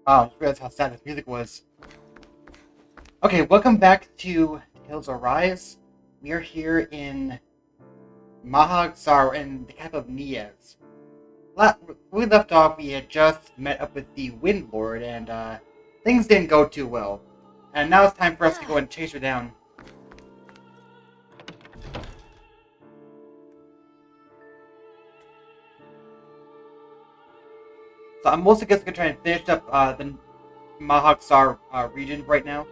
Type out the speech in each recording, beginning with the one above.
Wow, I just realized how sad this music was. Okay, welcome back to Tales Arise. We are here in Mahag Saar in the capital of Niez. When we left off, we had just met up with the Wind Lord, and things didn't go too well. And now it's time for us to go and chase her down. So I'm mostly just going to try and finish up the Mahag Saar region right now.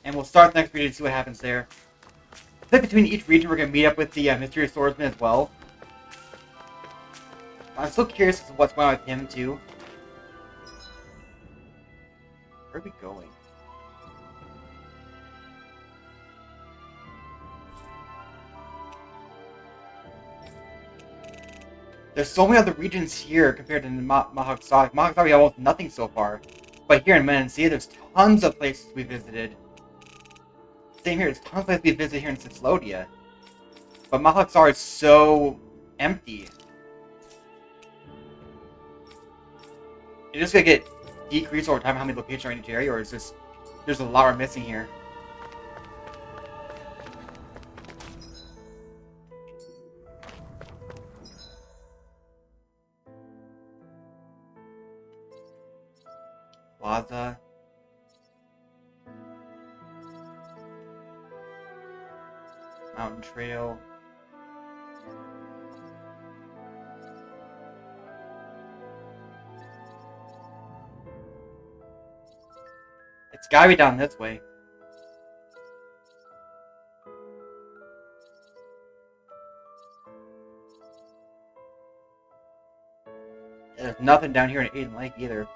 And we'll start the next region and see what happens there. I think between each region we're going to meet up with the Mysterious Swordsman as well. I'm still curious as to what's going on with him too. Where are we going? There's so many other regions here compared to Mahag Saar. Mahag Saar we have almost nothing so far. But here in Menancia, there's tons of places we visited. Same here, there's tons of places we visited here in Sitzlodia. But Mahag Saar is so empty. Is this gonna get decreased over time how many locations are in each area, or is this there's a lot we're missing here? Plaza. Mountain Trail. It's gotta be down this way. There's nothing down here in Aiden Lake either.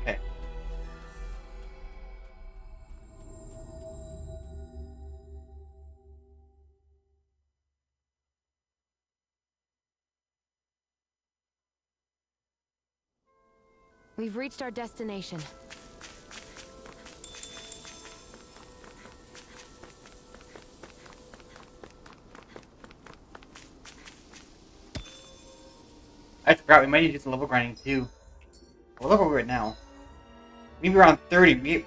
Okay. We've reached our destination. I forgot we might need to do some level grinding too. What level are we at now? Maybe around 30.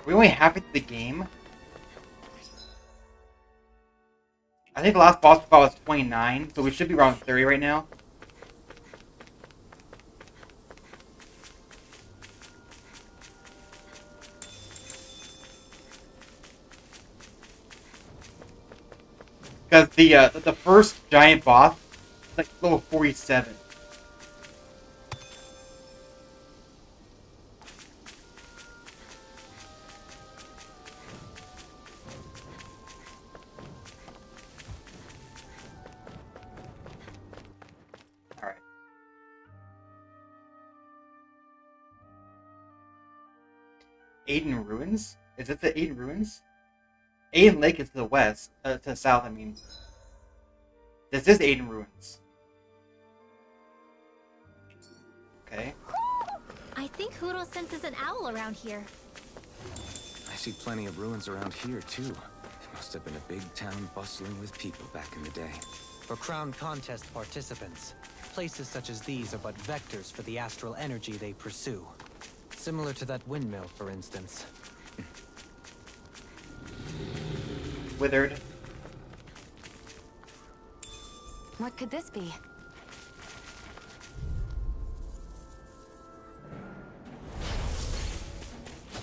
We only halfway through the game. I think the last boss fight was 29, so we should be around 30 right now. Because the first giant boss is like level 47. Alright. Aiden Ruins? Is it the Aiden Ruins? Aiden Lake is to the west, to the south, I mean. This is Aiden Ruins. Okay. I think Hoodle senses an owl around here. I see plenty of ruins around here, too. It must have been a big town bustling with people back in the day. For Crown Contest participants, places such as these are but vectors for the astral energy they pursue. Similar to that windmill, for instance. Withered. What could this be?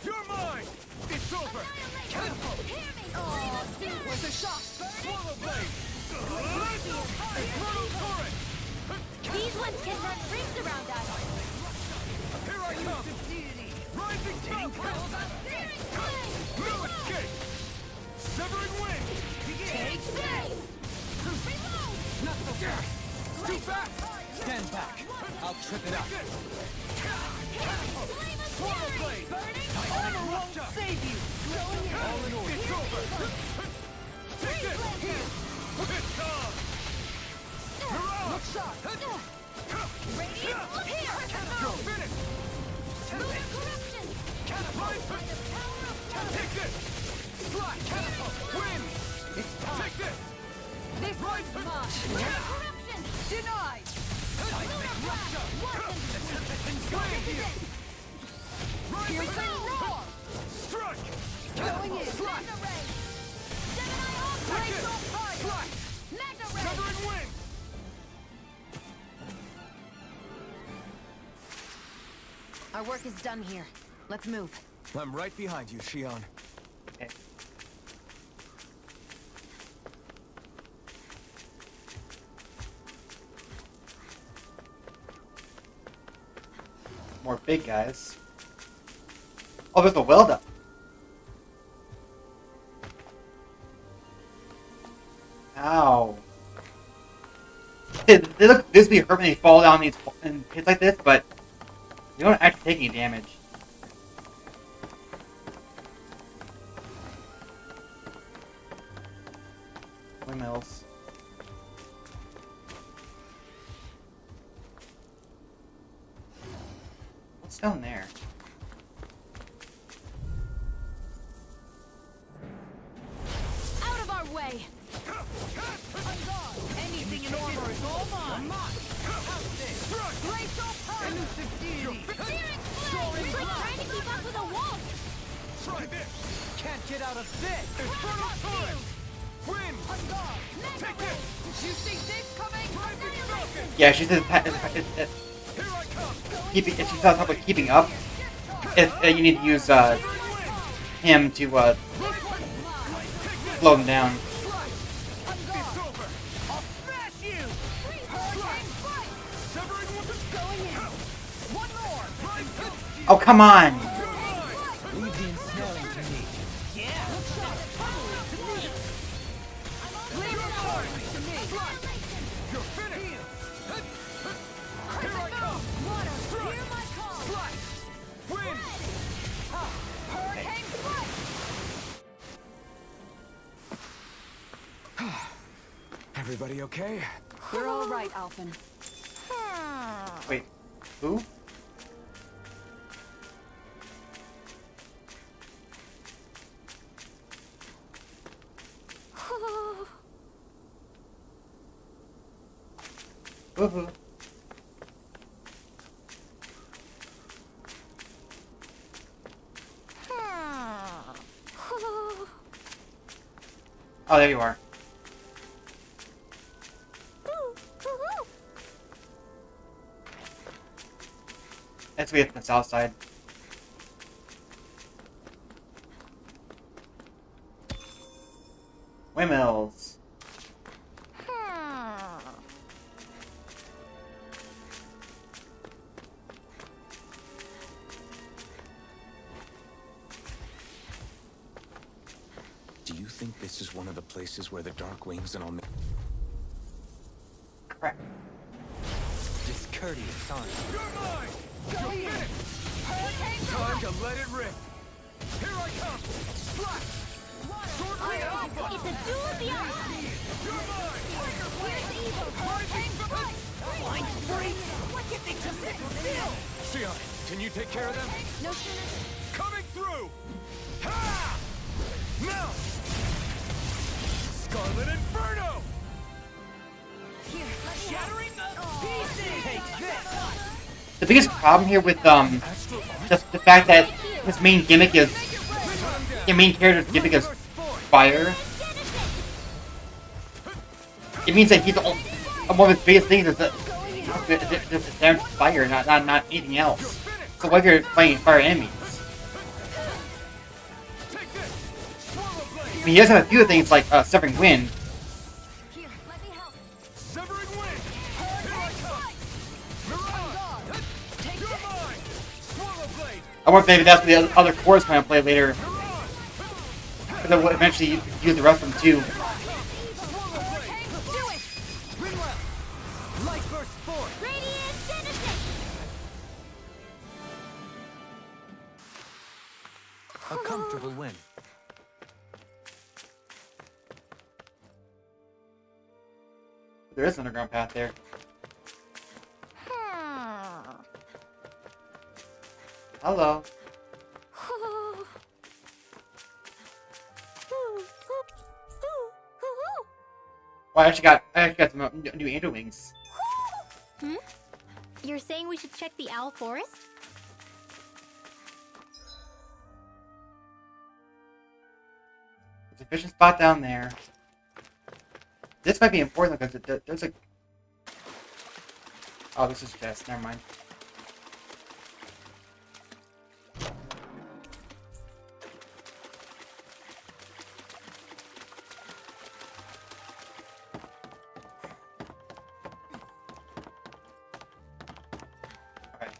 You're mine! It's over! Where's the shot? Swallow blade! Infernal torrent! These ones can run rings around us. Here I come! Rising mountain! No escape! Severing wing! Take this! Not so fast! Too fast! Stand back! I'll trip it up. Swallow blade! Honor won't save you! All in order. It's over! Take this! It's gone! Mirage! Radiant, look here! You're finished! Lunar corruption! Catapult! Take this! Slide! Catapult! Win! Take this! This Right! one's mine! Lunar corruption! Denied! Lunar blast! Swing This is here! it! Right! Roar! Strike! Going in! Magna ray! Gemini Ultra! Take it! Fire! Slide! Magna ray! Severing wing! Our work is done here. Let's move. I'm right behind you, Shion. Okay. More big guys. Oh, there's the weld up. Ow. They look visibly hurt when they fall down these in pits like this, but you don't actually take any damage. Windmills. What's down there? Out of our way! Anything in armor is all mine! Glacial Purge! Elusive deity! Searing flame! Like trying to keep up with a wolf! Try this! Can't get out of this! Infernal torrent! Win! Take this! You see this coming? Rising falcon! Yeah, she says Here I come! keeping. If she's on top of keeping up, you need to use him to slow him down. It's over! I'll smash you! Severing wing! One more! Oh, come on! Leave the ensnaring to me. You're finished! Here I come! Water, hear my call! Slash! Win! Hurricane strike! Everybody okay? We're all right, Alphen. Wait, who? Woohoo. Oh, there you are. That's way up the south side. Windmills. Do you think this is one of the places where the Dark Wings and all... Crap. Discourteous, aren't you? You're mine! You're finished! Time to let it rip! Here I come! Slash! Sword Ring Alpha! It's a duel of the eyes! You're mine! Here's evil! Rising strike! Blind free! What did they just sit still? Sion, can you take care of them? No sooner... Coming through! Ha! Now! Scarlet Inferno! Here, let me Shattering the pieces! Take this! The biggest problem here with just the fact that his main gimmick is your main character's gimmick is fire. It means that he's one of his biggest things is that the damage fire, not anything else. So what if you're fighting fire enemies? Take this! Swallow blade! I mean, he does have a few things like severing wind. Here, let me help. Severing wing! Here I come! Mirage! You're mine! Swallow blade! I wonder if maybe that's what the other cores kind of play later. Mirage! Because then we'll eventually use the rest of them too. Swallow blade! Do it! Grinwell! Light burst forth! Radiant Genesis! A comfortable win. There is an underground path there. Hello. Oh, I actually got some new angel wings. Hmm? You're saying we should check the owl forest? There's a fishing spot down there. This might be important because there's a... Oh, this is chest. Never mind. Okay.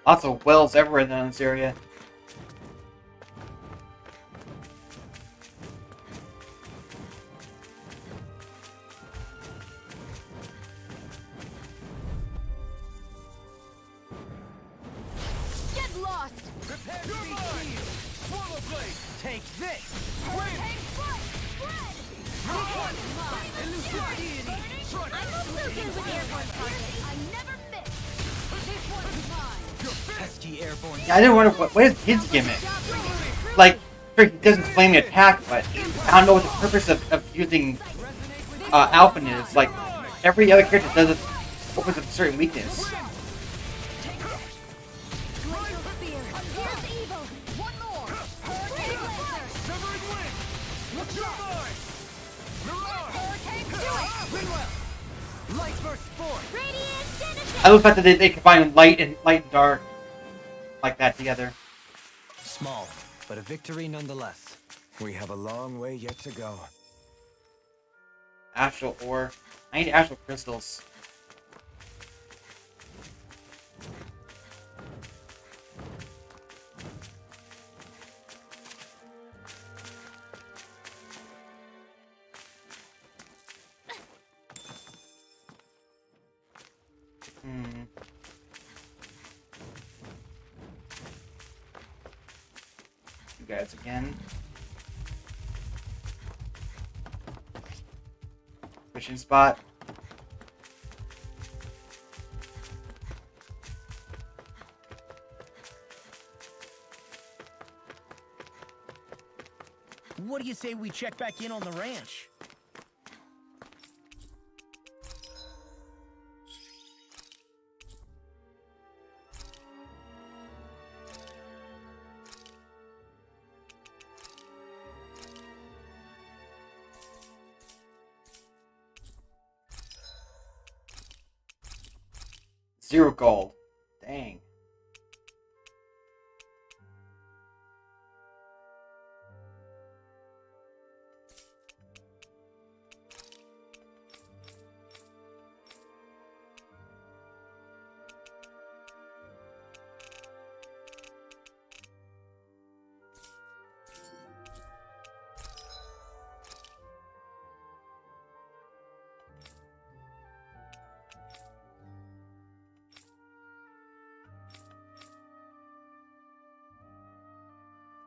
Lots of wells everywhere in this area. Get lost! Prepare to be healed! Swallow blade! Take this! Hurricane foot! Spread! Elusive deity! I'm also good with airborne targets. I never miss! This one's mine! Pesky airborne. Yeah, I didn't wonder what is his gimmick. Like, sure, he doesn't flaming attack, but I don't know what the purpose of using Alphen is. Like, every other character does it opens up a certain weakness. Glacial spear! Here's evil! One more! Hurricane laser! Severing wind! What's your mind? Mirage! Hurricane do it! Windwell! Light burst forth! Radiant Genesis! I love the fact that they combine light and dark like that together. Small, but a victory nonetheless. We have a long way yet to go. Astral ore. I need astral crystals. You guys again. Fishing spot. What do you say we check back in on the ranch? Zero gold. Dang.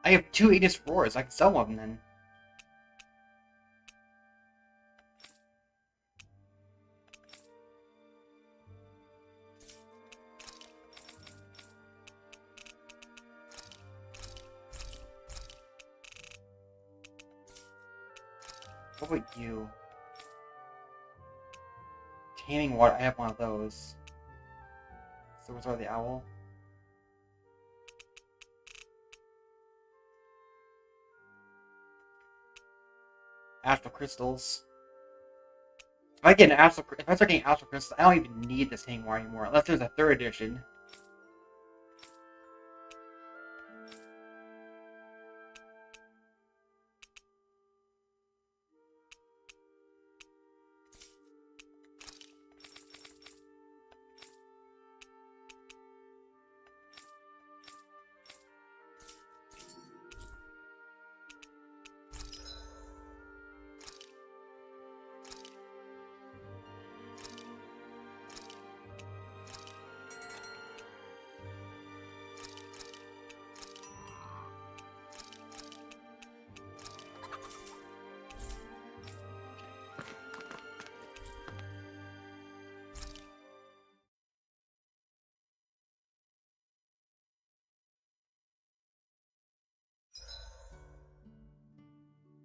I have 2 Aegis Roars. I can sell one of them then. What about you? Taming water. I have one of those. So what's the owl? astral crystals. If I start getting astral crystals, I don't even need this anymore unless there's a 3rd edition.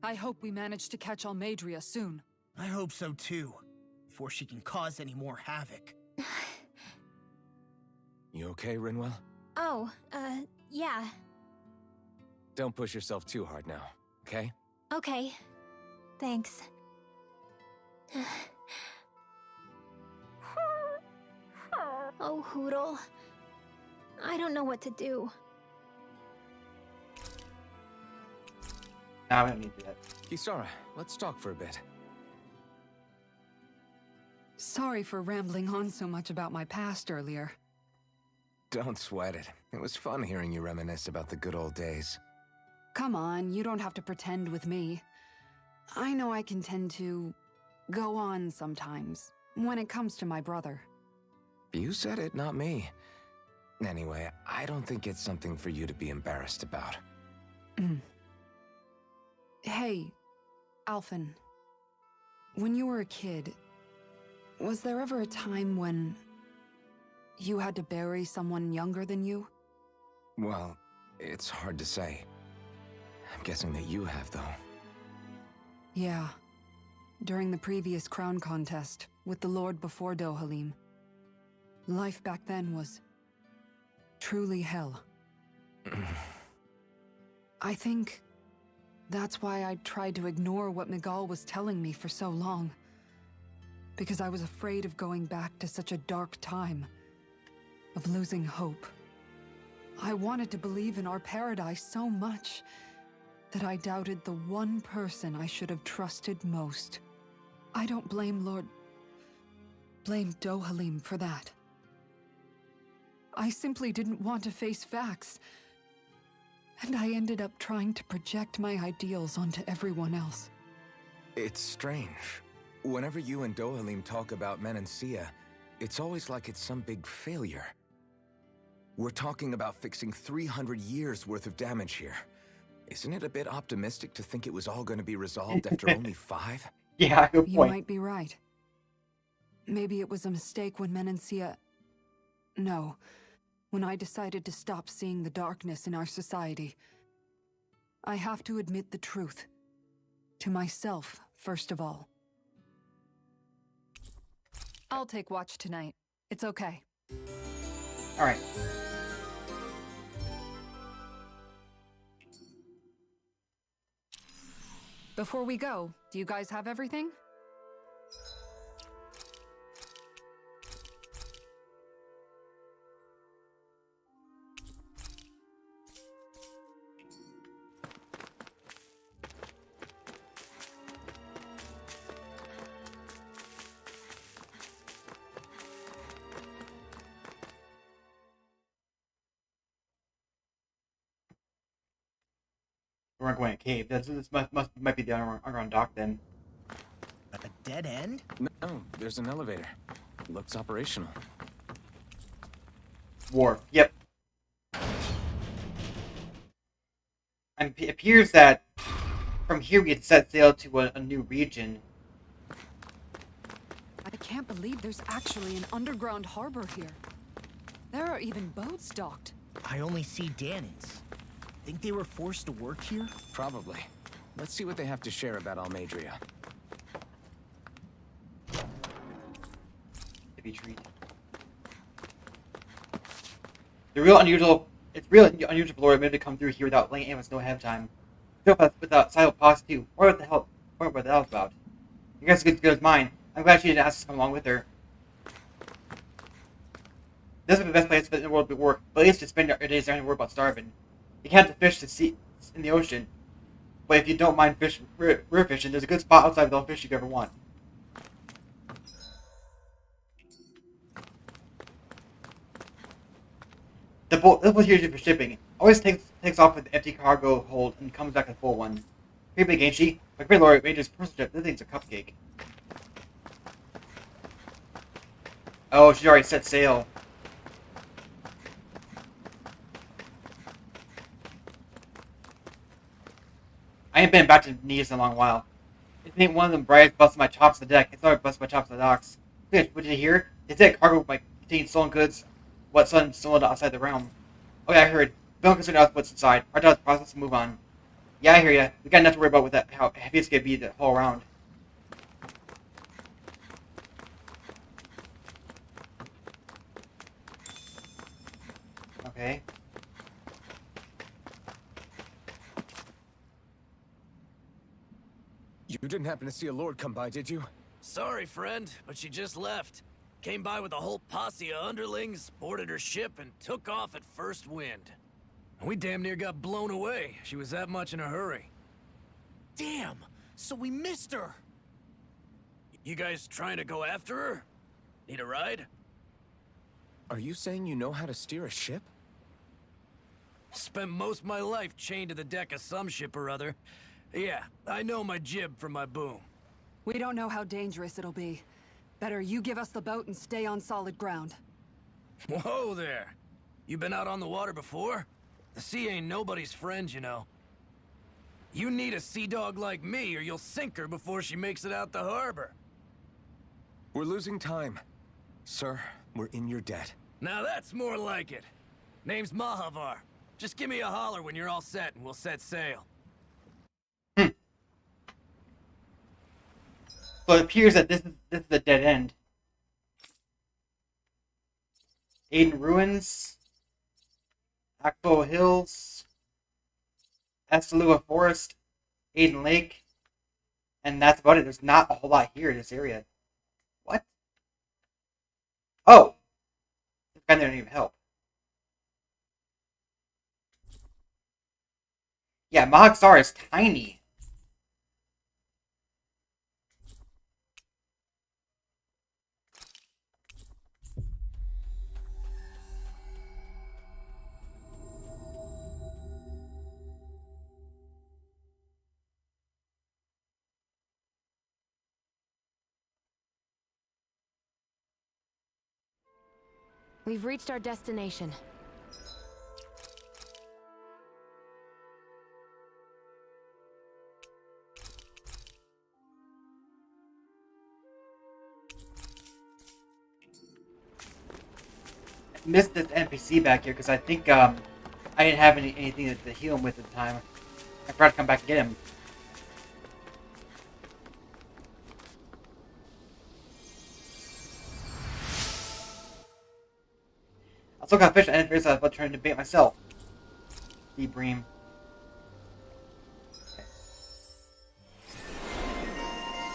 I hope we manage to catch Almadria soon. I hope so too, before she can cause any more havoc. You okay, Rinwell? Oh, yeah. Don't push yourself too hard now, okay? Okay. Thanks. Oh, Hootle. I don't know what to do. Nah, I don't need that. Kisara, let's talk for a bit. Sorry for rambling on so much about my past earlier. Don't sweat it. It was fun hearing you reminisce about the good old days. Come on, you don't have to pretend with me. I know I can tend to go on sometimes, when it comes to my brother. You said it, not me. Anyway, I don't think it's something for you to be embarrassed about. Hey, Alphen. When you were a kid, was there ever a time when you had to bury someone younger than you? Well, it's hard to say. I'm guessing that you have, though. Yeah. During the previous crown contest, with the Lord before Dohalim. Life back then was truly hell. I think that's why I tried to ignore what Miguel was telling me for so long. Because I was afraid of going back to such a dark time. Of losing hope. I wanted to believe in our paradise so much that I doubted the one person I should have trusted most. I don't blame Dohalim for that. I simply didn't want to face facts. And I ended up trying to project my ideals onto everyone else. It's strange. Whenever you and Dohalim talk about Menancia, it's always like it's some big failure. We're talking about fixing 300 years worth of damage here. Isn't it a bit optimistic to think it was all going to be resolved after only 5? Yeah, good You point. might be right. Maybe it was a mistake when Menancia... No. When I decided to stop seeing the darkness in our society. I have to admit the truth. To myself, first of all. I'll take watch tonight. It's okay. Alright. Before we go, do you guys have everything? We're not going to a cave. This might be the underground dock then. A dead end? No, there's an elevator. Looks operational. Wharf. Yep. And it appears that from here we had set sail to a new region. I can't believe there's actually an underground harbor here. There are even boats docked. I only see Danans. Think they were forced to work here? Probably. Let's see what they have to share about Almadria. If you treat. It's real unusual for Lord Mid to come through here without letting anyone know ahead of time. Without Silo Pos too. Or what the hell? What that was about. You guys as good as mine. I'm glad she didn't ask us to come along with her. This would be the best place in the world to work, but at least to spend your days there and worry about starving. You can't have to fish to sea in the ocean, but if you don't mind river fishing, there's a good spot outside with all the fish you could ever want. This boat here is for shipping. Always takes off with an empty cargo hold and comes back with a full one. Pretty big, ain't she? Like great Lord, Major's personal ship. This thing's a cupcake. Oh, she already set sail. I ain't been back to knees in a long while. If it ain't one of them briars busting my chops on the deck, it's not busting my chops on the docks. What did you hear? They said cargo might contain stolen goods. What son stolen outside the realm? Oh yeah, I heard. Don't concern us what's inside. Our job's process and move on. Yeah, I hear ya. We got enough to worry about with that. How heavy it's gonna be to haul around. Okay. You didn't happen to see a lord come by, did you? Sorry, friend, but she just left. Came by with a whole posse of underlings, boarded her ship, and took off at first wind. We damn near got blown away. She was that much in a hurry. Damn! So we missed her! You guys trying to go after her? Need a ride? Are you saying you know how to steer a ship? Spent most of my life chained to the deck of some ship or other. Yeah, I know my jib from my boom. We don't know how dangerous it'll be. Better you give us the boat and stay on solid ground. Whoa there! You been out on the water before? The sea ain't nobody's friend, you know. You need a sea dog like me, or you'll sink her before she makes it out the harbor. We're losing time. Sir, we're in your debt. Now that's more like it. Name's Mahavar. Just give me a holler when you're all set, and we'll set sail. So it appears that this is a dead end. Aiden Ruins, Akbo Hills, Estalua Forest, Aiden Lake, and that's about it. There's not a whole lot here in this area. What? Oh! This guy didn't even help. Yeah, Mahag Saar is tiny. We've reached our destination. Missed this NPC back here because I think I didn't have anything to heal him with at the time. I forgot to come back and get him. I still got fish and fish. I was about trying to bait myself. Deep bream. Okay.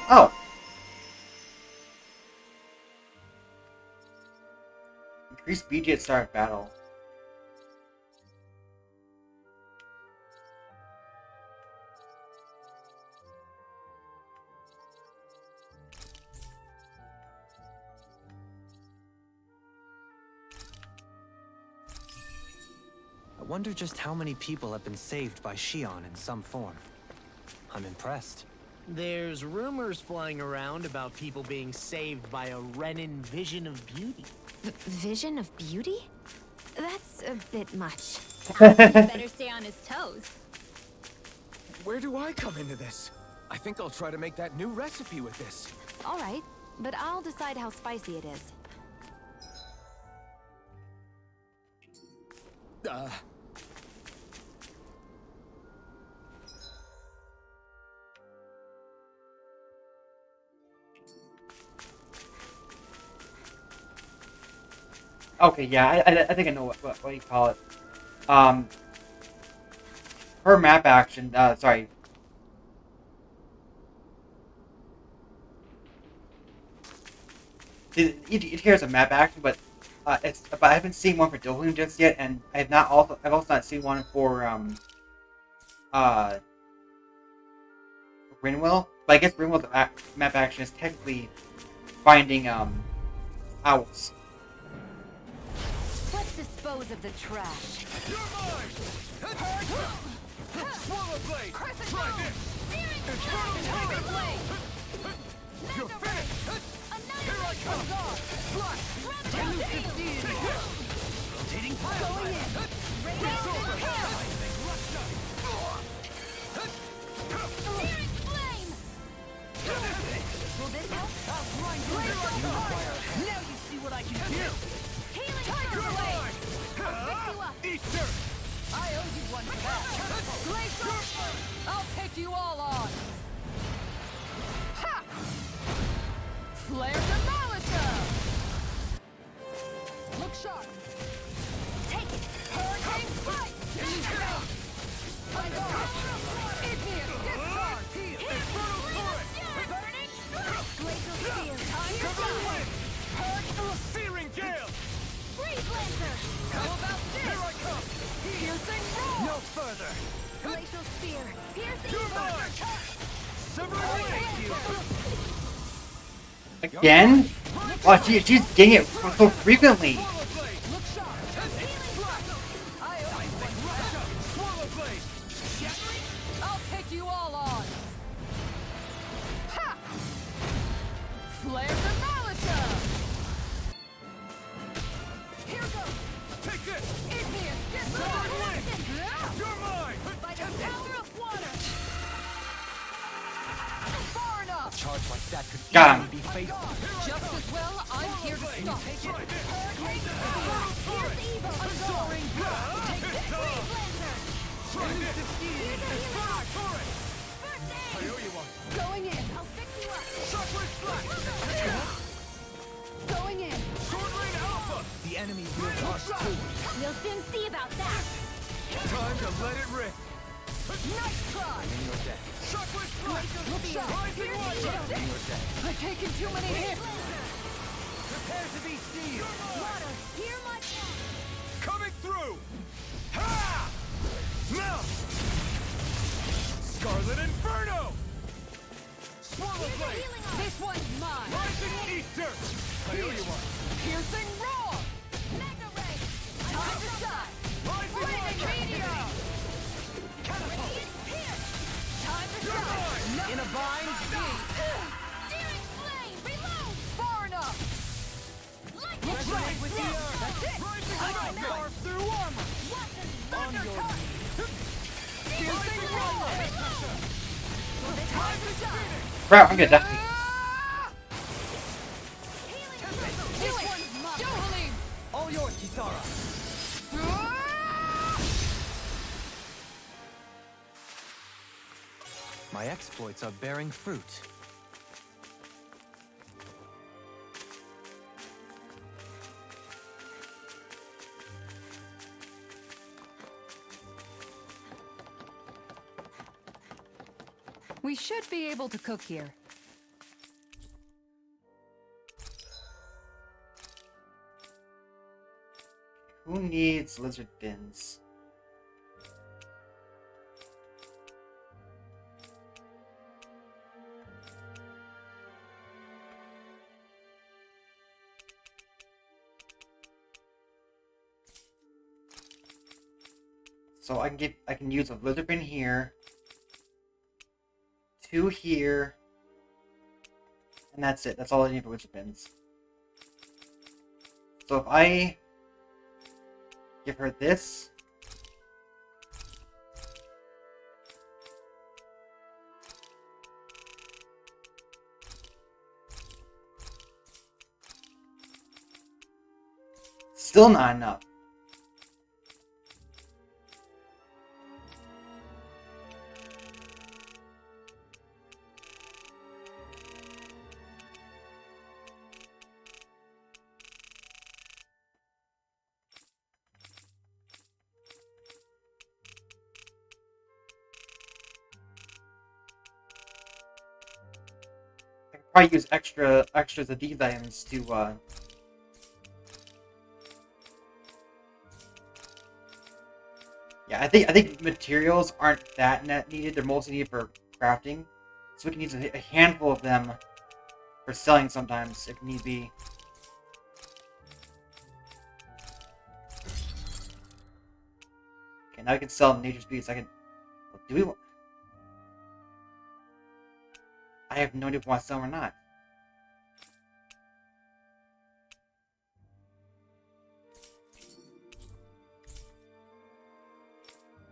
Oh. Increase BG at start of battle. I wonder just how many people have been saved by Shion in some form. I'm impressed. There's rumors flying around about people being saved by a Renin vision of beauty. Vision of beauty? That's a bit much. Better stay on his toes. Where do I come into this? I think I'll try to make that new recipe with this. All right, but I'll decide how spicy it is. Okay, yeah, I think I know what you call it. Her map action, sorry. it here is a map action, but I haven't seen one for Dohun just yet, and I've also not seen one for Rinwell. But I guess Rinwell's map action is technically finding owls. Let's dispose of the trash. You're mine! Swallow blade! Try this! Tiger blade! You're finished! Here I come! Flash! Elusive deity! Rotating pile! Going in! Radiant impale! Searing flame! Will this help? Now you see what I can do! Healing Tiger blade! blade! Pick you up! Eat dirt! I owe you one for that! Glacial! I'll take you all on! Ha! Flare Demolitor! Look sharp! Take it! Hurricane Strike! Igneous Discharge! Infernal Torrent! Burning Strike! Glacial Spear! Time to Cover the die! wind! Searing gale! Freeze Lancer! How about this? Here I come! Piercing Roar! No further! Glacial Spear! Piercing You're mine! Severing blade! Again? Oh, she's getting it so frequently. Swallow blade! Look sharp! Healing Strike! I owe you one for that! Swallow blade! I'll take you all on! Ha! Flare Demolitor! Here goes! Take this! Igneous Discharge! You're mine! By the power of water! Far enough! Charge like that could Got him. easily be fatal. Just as well, I'm here to stop. Try this! Hurricane Spear! Here's evil! Soaring Take this! Freeze Lancer! Try this! Infernal Torrent! First I aid! owe you one! Going in! I'll fix you up! Shockwave Slash! Going in! Sword Rain Alpha! The enemy wields ours too. We'll soon see about that! Time to let it rip! Nice try! In your dead. Shockwave Slash! Look sharp! Rising Water! In your dead. I've taken too many hits! Prepare to be sealed! Water, hear my... Coming through! Ha! Mount! Scarlet Inferno! Swallow Blade! This one's mine! Rising Eater! I owe you one! Piercing Roar! Mega Ray! Time to shine! Rising Raging Water! Meteor! Catapult! Radiant Pierce! Time to You're shine! mine! In a bind. Searing Flame! Reload! Far enough! Lightning Resonate Strike! with the earth! That's it! Rising I Water! know! Carve through armor! What does On thunder your touch? Piercing Rising Roar! Water! Reload! Time to shine! Crap, I'm gonna die. Healing This one's mine! Johalim! All yours, Kisara. My exploits are bearing fruit. We should be able to cook here. Who needs lizard fins? So I can use a lizard fin here, 2 here, and that's it. That's all I need for lizard fins. So if I give her this, still not enough. probably use extras of these items to yeah, I think materials aren't that needed. They're mostly needed for crafting, so we can use a handful of them for selling sometimes if need be. Okay, now I can sell nature's beauties. I can. Do we? I have no idea if we want to sell them or not.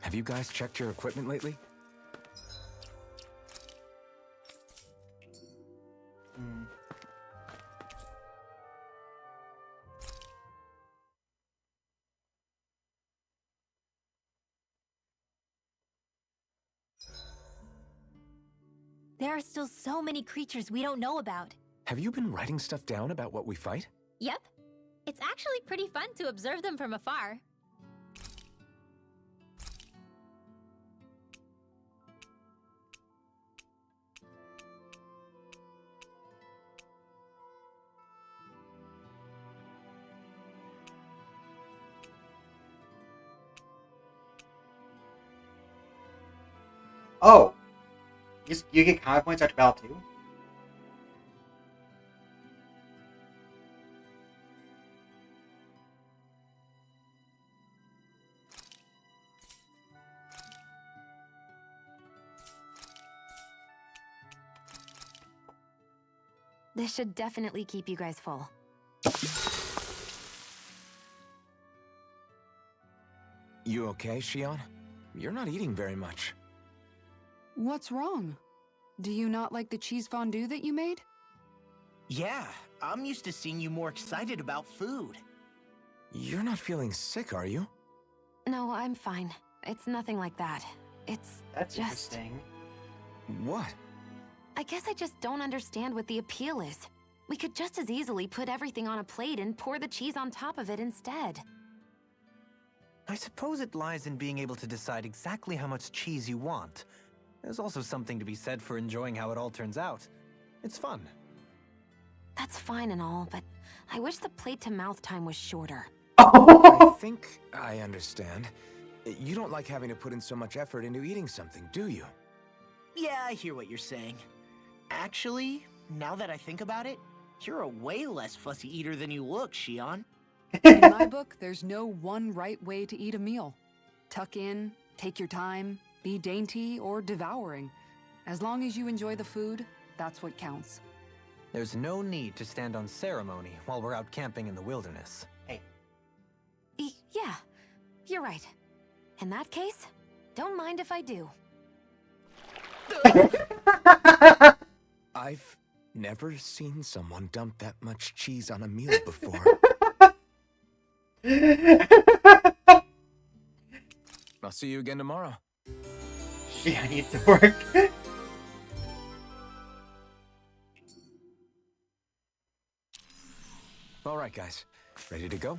Have you guys checked your equipment lately? Hmm. There are still so many creatures we don't know about. Have you been writing stuff down about what we fight? Yep. It's actually pretty fun to observe them from afar. Oh! You get comic points after battle too? This should definitely keep you guys full. You okay, Shion? You're not eating very much. What's wrong? Do you not like the cheese fondue that you made? Yeah, I'm used to seeing you more excited about food. You're not feeling sick, are you? No, I'm fine. It's nothing like that. It's That's just... interesting. What? I guess I just don't understand what the appeal is. We could just as easily put everything on a plate and pour the cheese on top of it instead. I suppose it lies in being able to decide exactly how much cheese you want. There's also something to be said for enjoying how it all turns out. It's fun. That's fine and all, but I wish the plate-to-mouth time was shorter. I think I understand. You don't like having to put in so much effort into eating something, do you? Yeah, I hear what you're saying. Actually, now that I think about it, you're a way less fussy eater than you look, Shion. In my book, there's no one right way to eat a meal. Tuck in, take your time, be dainty or devouring. As long as you enjoy the food, that's what counts. There's no need to stand on ceremony while we're out camping in the wilderness. Hey. Yeah, you're right. In that case, don't mind if I do. I've never seen someone dump that much cheese on a meal before. I'll see you again tomorrow. Yeah, I need to work. All right, guys. Ready to go?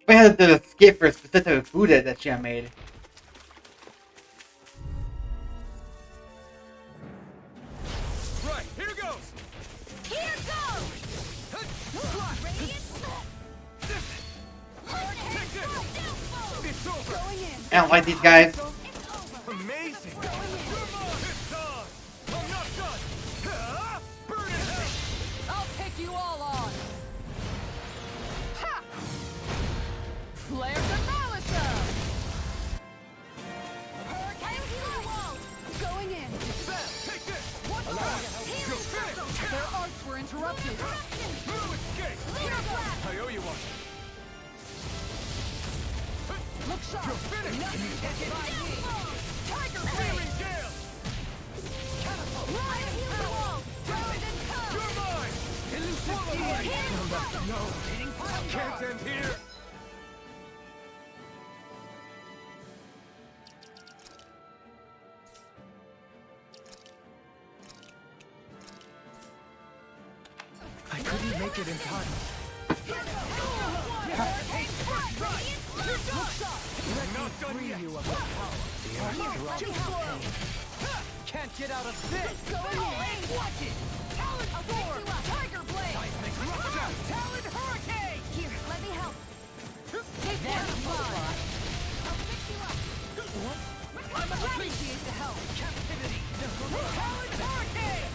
I had to escape for a specific food that she had made. Right, here goes! Here goes! Radiant It's over! going in. I don't like these guys. It's over. Amazing! Come on! It's time! I'm not done! Ah, burn in hell! I'll take you all on. Ha! Flare the Malisa! Hurricane Firewall! Going in. Sam, take this! One more. Go finish! Their arts were interrupted. No escape! Leader Blast! I owe you one. Look sharp. You're finished! Tiger Fury Ray! Gale! Riot Healer Wall! Round and come! You're mine! Elusive Healing! No! Can't end here! I couldn't make it in time. You're Not done yet. You of your power. Can't get out of this. Going in. Watch it. Talon Storm. Tiger Blade. Talon Hurricane. Here, let me help. That's fine. I'll fix you up. I appreciate the help. Captivity. Talon Hurricane.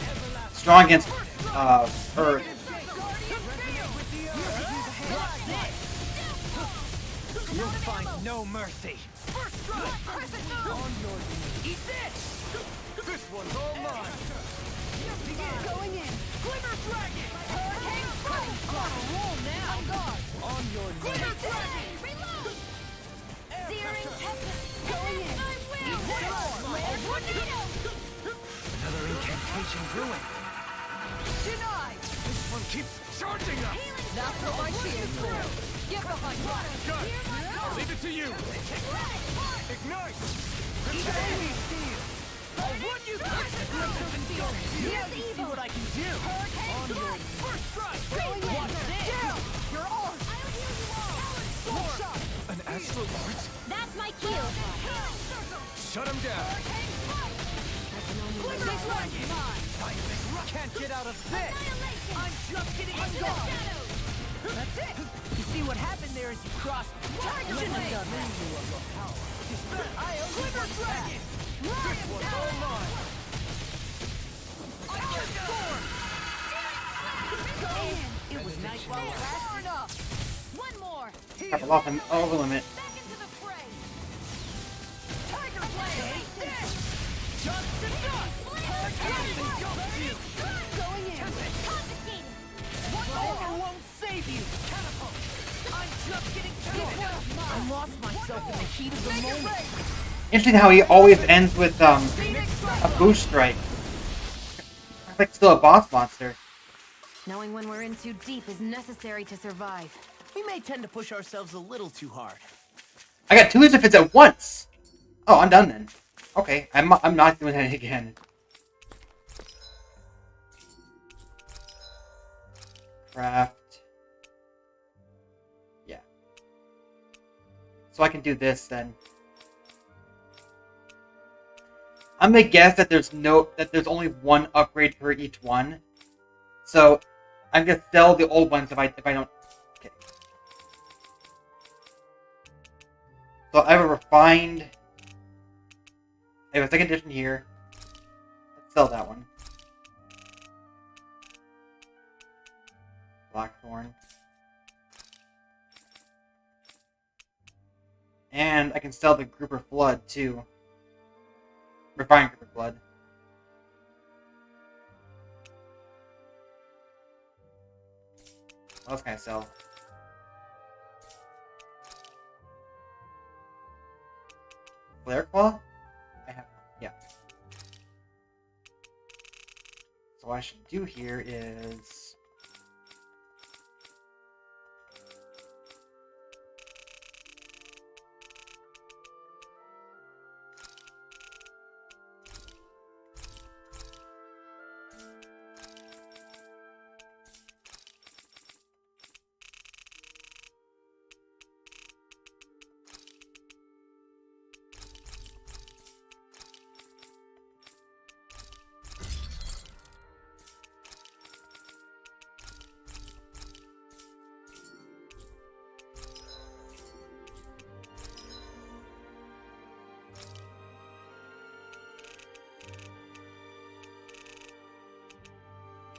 Strong against Earth. You'll find no mercy. First strike. On your knees. Eat this. This one's all mine. Going in. Glimmer Dragon. Hurricane Strike. On a roll now. On guard. On your knees. Glimmer Dragon. Reload. Searing Tempest. Going in. I will. Flare Tornado. Another incantation ruined. Denied. This one keeps charging us. That's what my shield is for. Get behind me. Got it. I'll leave it to you. Ignite. Baby steel. I'll run you through. See what I can do. On your first strike. Going in. Watch this. Down. You're on. I'll heal you all. One shot. An astral art? That's my kill. Shut him down. Glimmer Dragon. Can't get out of this. I'm just getting into the shadows. That's it. You see what happened there is you crossed. Tiger Blade. Glimmer Dragon. This one's all mine. Iron Storm. Go in. It was nice while it lasted. Far enough. One more. Have a lot of over limit. Back into the fray. Tiger Blade. Dead. Just to dust. Going in. Confiscated. One Power won't save you. catapult. I'm just getting started. I lost myself in the heat of the moment. Interesting how he always ends with a boost strike. It's like still a boss monster. Knowing when we're in too deep is necessary to survive. We may tend to push ourselves a little too hard. I got 2 if it's at once. Oh, I'm done then. Okay, I'm not doing that again. Craft. Yeah. So I can do this then. I'm gonna guess that there's only one upgrade for each one. So I'm gonna sell the old ones if I don't. Okay. So I have a refined. I have a second edition here. Let's sell that one. Blackthorn. And I can sell the Grouper Flood too. Refined Grouper Flood. What else can I sell? Flare Claw? I have, yeah. So what I should do here is...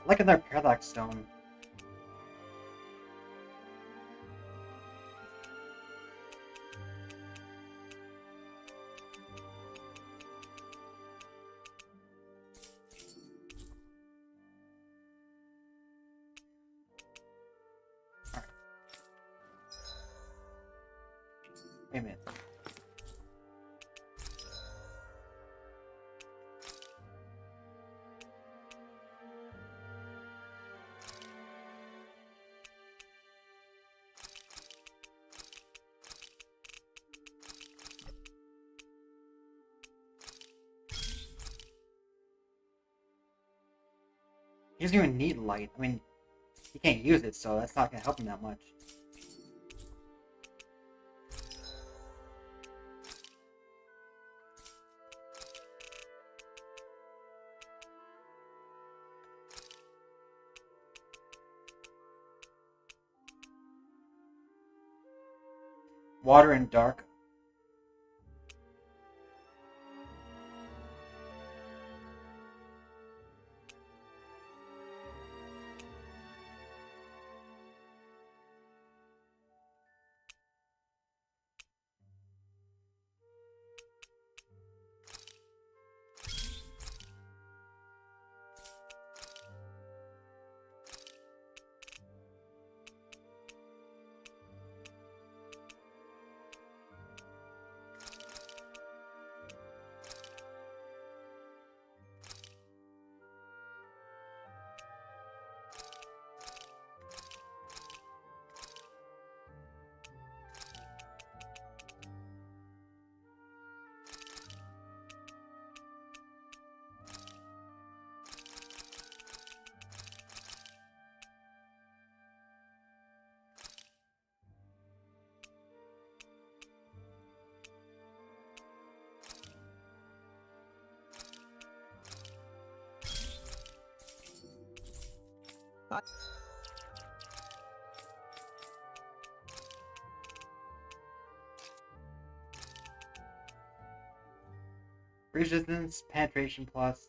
like another Parallax Stone. Alright. Wait a minute. He doesn't even need light. I mean, he can't use it, so that's not going to help him that much. Water and dark. Resistance, penetration plus,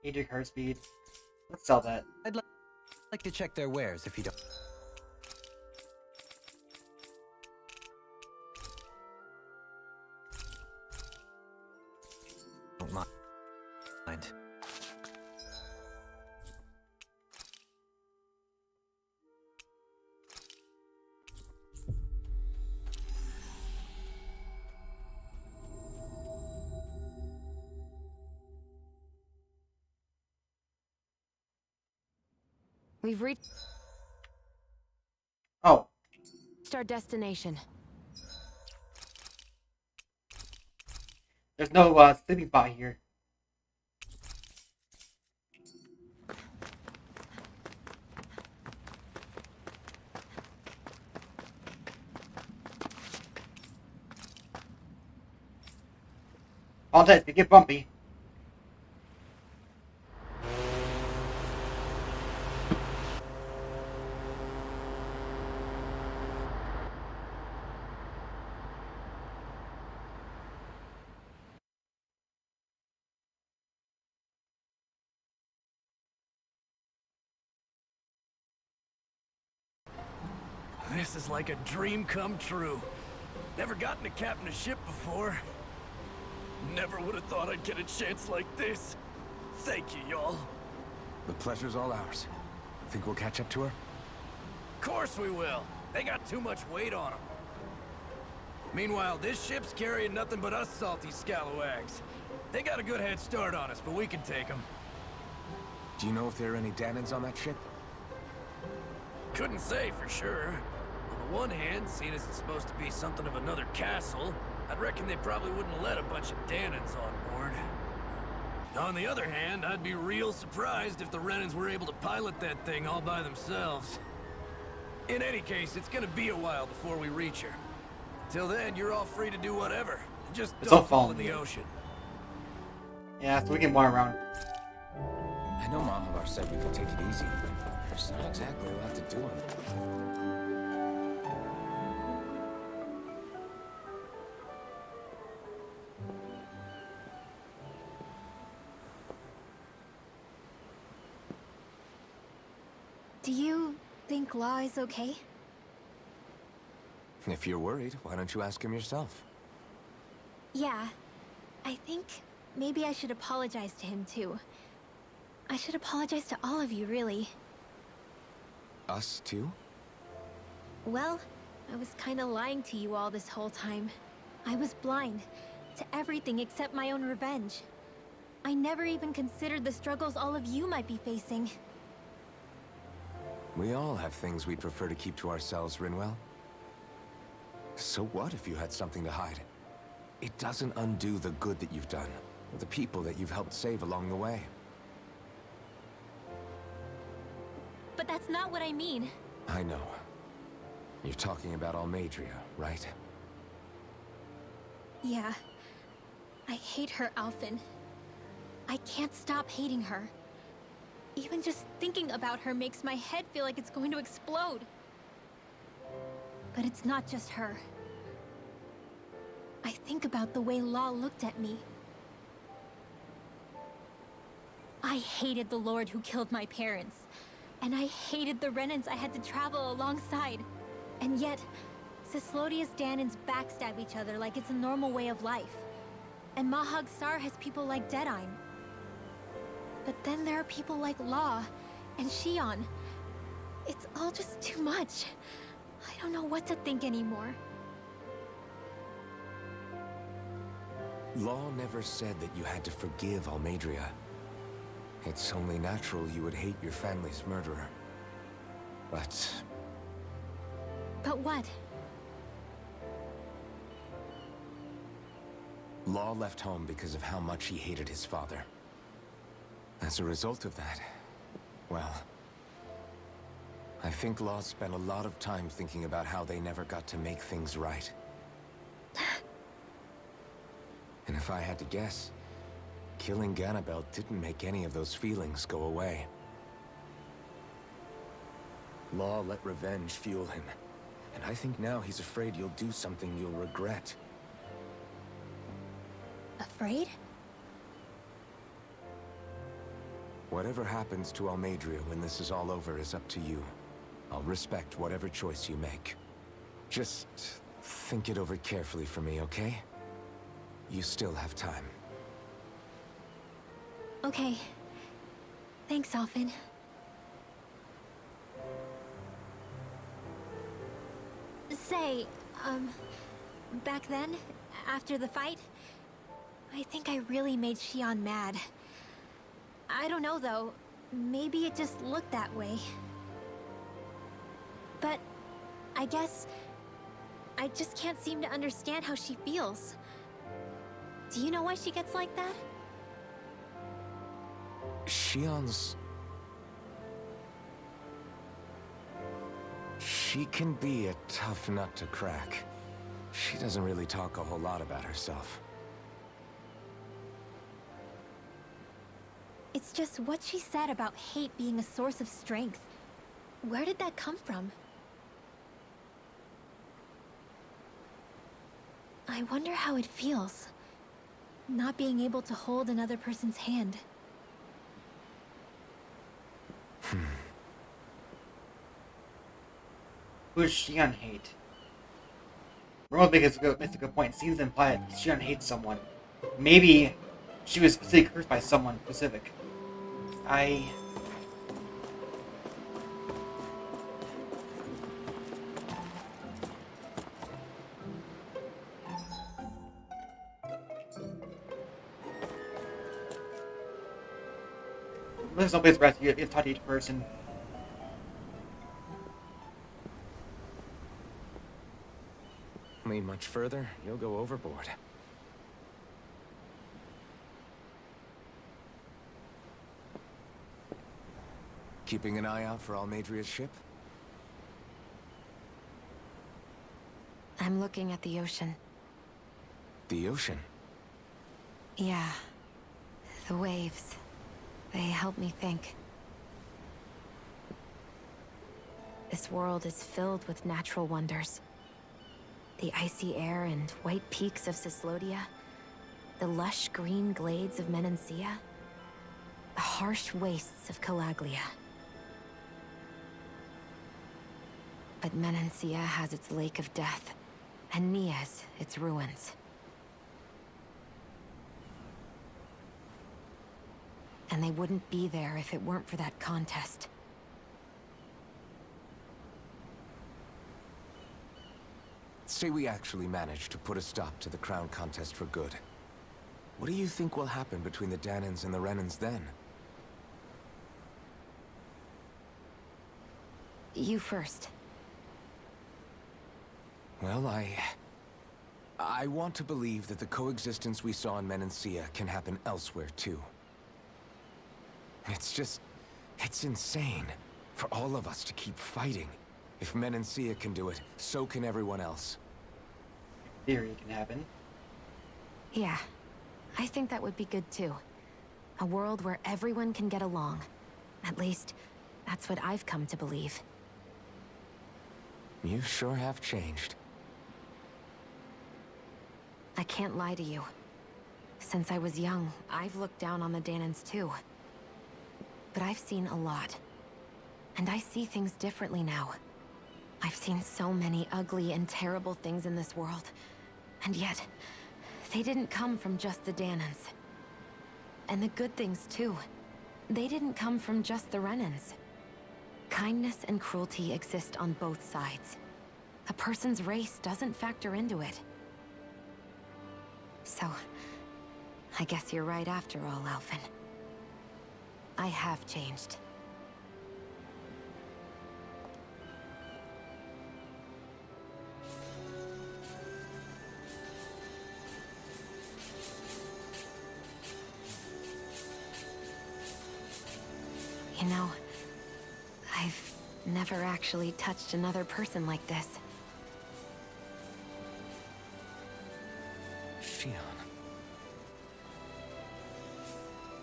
Aegis card speed. Let's sell that. I'd like to check their wares if you don't mind. We've reached Oh, our destination. there's no sleeping spot here. All that, they get bumpy. This is like a dream come true. Never gotten to captain a ship before. Never would have thought I'd get a chance like this. Thank you, y'all. The pleasure's all ours. Think we'll catch up to her? Of course we will. They got too much weight on them. Meanwhile, this ship's carrying nothing but us salty scalawags. They got a good head start on us, but we can take them. Do you know if there are any Danons on that ship? Couldn't say for sure. On the one hand, seeing as it's supposed to be something of another castle, I'd reckon they probably wouldn't let a bunch of Danons on board. On the other hand, I'd be real surprised if the Renans were able to pilot that thing all by themselves. In any case, it's gonna be a while before we reach her. Till then, you're all free to do whatever. Just It's all don't fall in falling. the ocean. Yeah, so we can wander around. I know Mahag said we could take it easy, but there's not exactly a lot to do on it. Do you think Law is okay? If you're worried, why don't you ask him yourself? Yeah. I think maybe I should apologize to him too. I should apologize to all of you, really. Us too? Well, I was kinda lying to you all this whole time. I was blind to everything except my own revenge. I never even considered the struggles all of you might be facing. We all have things we'd prefer to keep to ourselves, Rinwell. So what if you had something to hide? It doesn't undo the good that you've done, or the people that you've helped save along the way. But that's not what I mean. I know. You're talking about Almadria, right? Yeah. I hate her, Alphen. I can't stop hating her. Even just thinking about her makes my head feel like it's going to explode. But it's not just her. think about the way Law looked at me. I hated the Lord who killed my parents. And I hated the Renans I had to travel alongside. And yet, Cyslodia's Danans backstab each other like it's a normal way of life. And Mahag Saar has people like Deadeye. But then there are people like Law and Shion. It's all just too much. I don't know what to think anymore. Law never said that you had to forgive Almadria. It's only natural you would hate your family's murderer. But what? Law left home because of how much he hated his father. As a result of that, well, I think Law spent a lot of time thinking about how they never got to make things right. And if I had to guess, killing Ganabel didn't make any of those feelings go away. Law let revenge fuel him, and I think now he's afraid you'll do something you'll regret. Afraid? Whatever happens to Almadria when this is all over is up to you. I'll respect whatever choice you make. Just think it over carefully for me, okay? You still have time. Okay. Thanks, Alphen. Say, back then, after the fight, I think I really made Shion mad. I don't know, though. Maybe it just looked that way. But I guess I just can't seem to understand how she feels. Do you know why she gets like that? Shion's... She can be a tough nut to crack. She doesn't really talk a whole lot about herself. It's just what she said about hate being a source of strength. Where did that come from? I wonder how it feels, not being able to hold another person's hand. Who does Shion hate? Romo makes a good point. It seems to imply that Shion hates someone. Maybe she was specifically cursed by someone specific. There's no place for us to talk to each person. Lean much further, you'll go overboard. Keeping an eye out for Almadria's ship? I'm looking at the ocean. The ocean? Yeah. The waves. They help me think. This world is filled with natural wonders. The icy air and white peaks of Cyslodia, the lush green glades of Menancia, the harsh wastes of Calaglia. But Menancia has its Lake of Death, and Nias its ruins. And they wouldn't be there if it weren't for that contest. Say we actually manage to put a stop to the crown contest for good. What do you think will happen between the Danans and the Renans then? You first. Well, I want to believe that the coexistence we saw in Menancia can happen elsewhere too. It's insane for all of us to keep fighting. If Menancia can do it, so can everyone else. Theory can happen. Yeah, I think that would be good too. A world where everyone can get along. At least, that's what I've come to believe. You sure have changed. I I can't lie to you. Since I was young, I've looked down on the Danans too. But I've seen a lot. And I see things differently now. I've seen so many ugly and terrible things in this world. And yet, they didn't come from just the Danans. And the good things too. They didn't come from just the Renans. Kindness and cruelty exist on both sides. A person's race doesn't factor into it. So, I guess you're right after all, Alphen. I have changed. You know, I've never actually touched another person like this. Shion.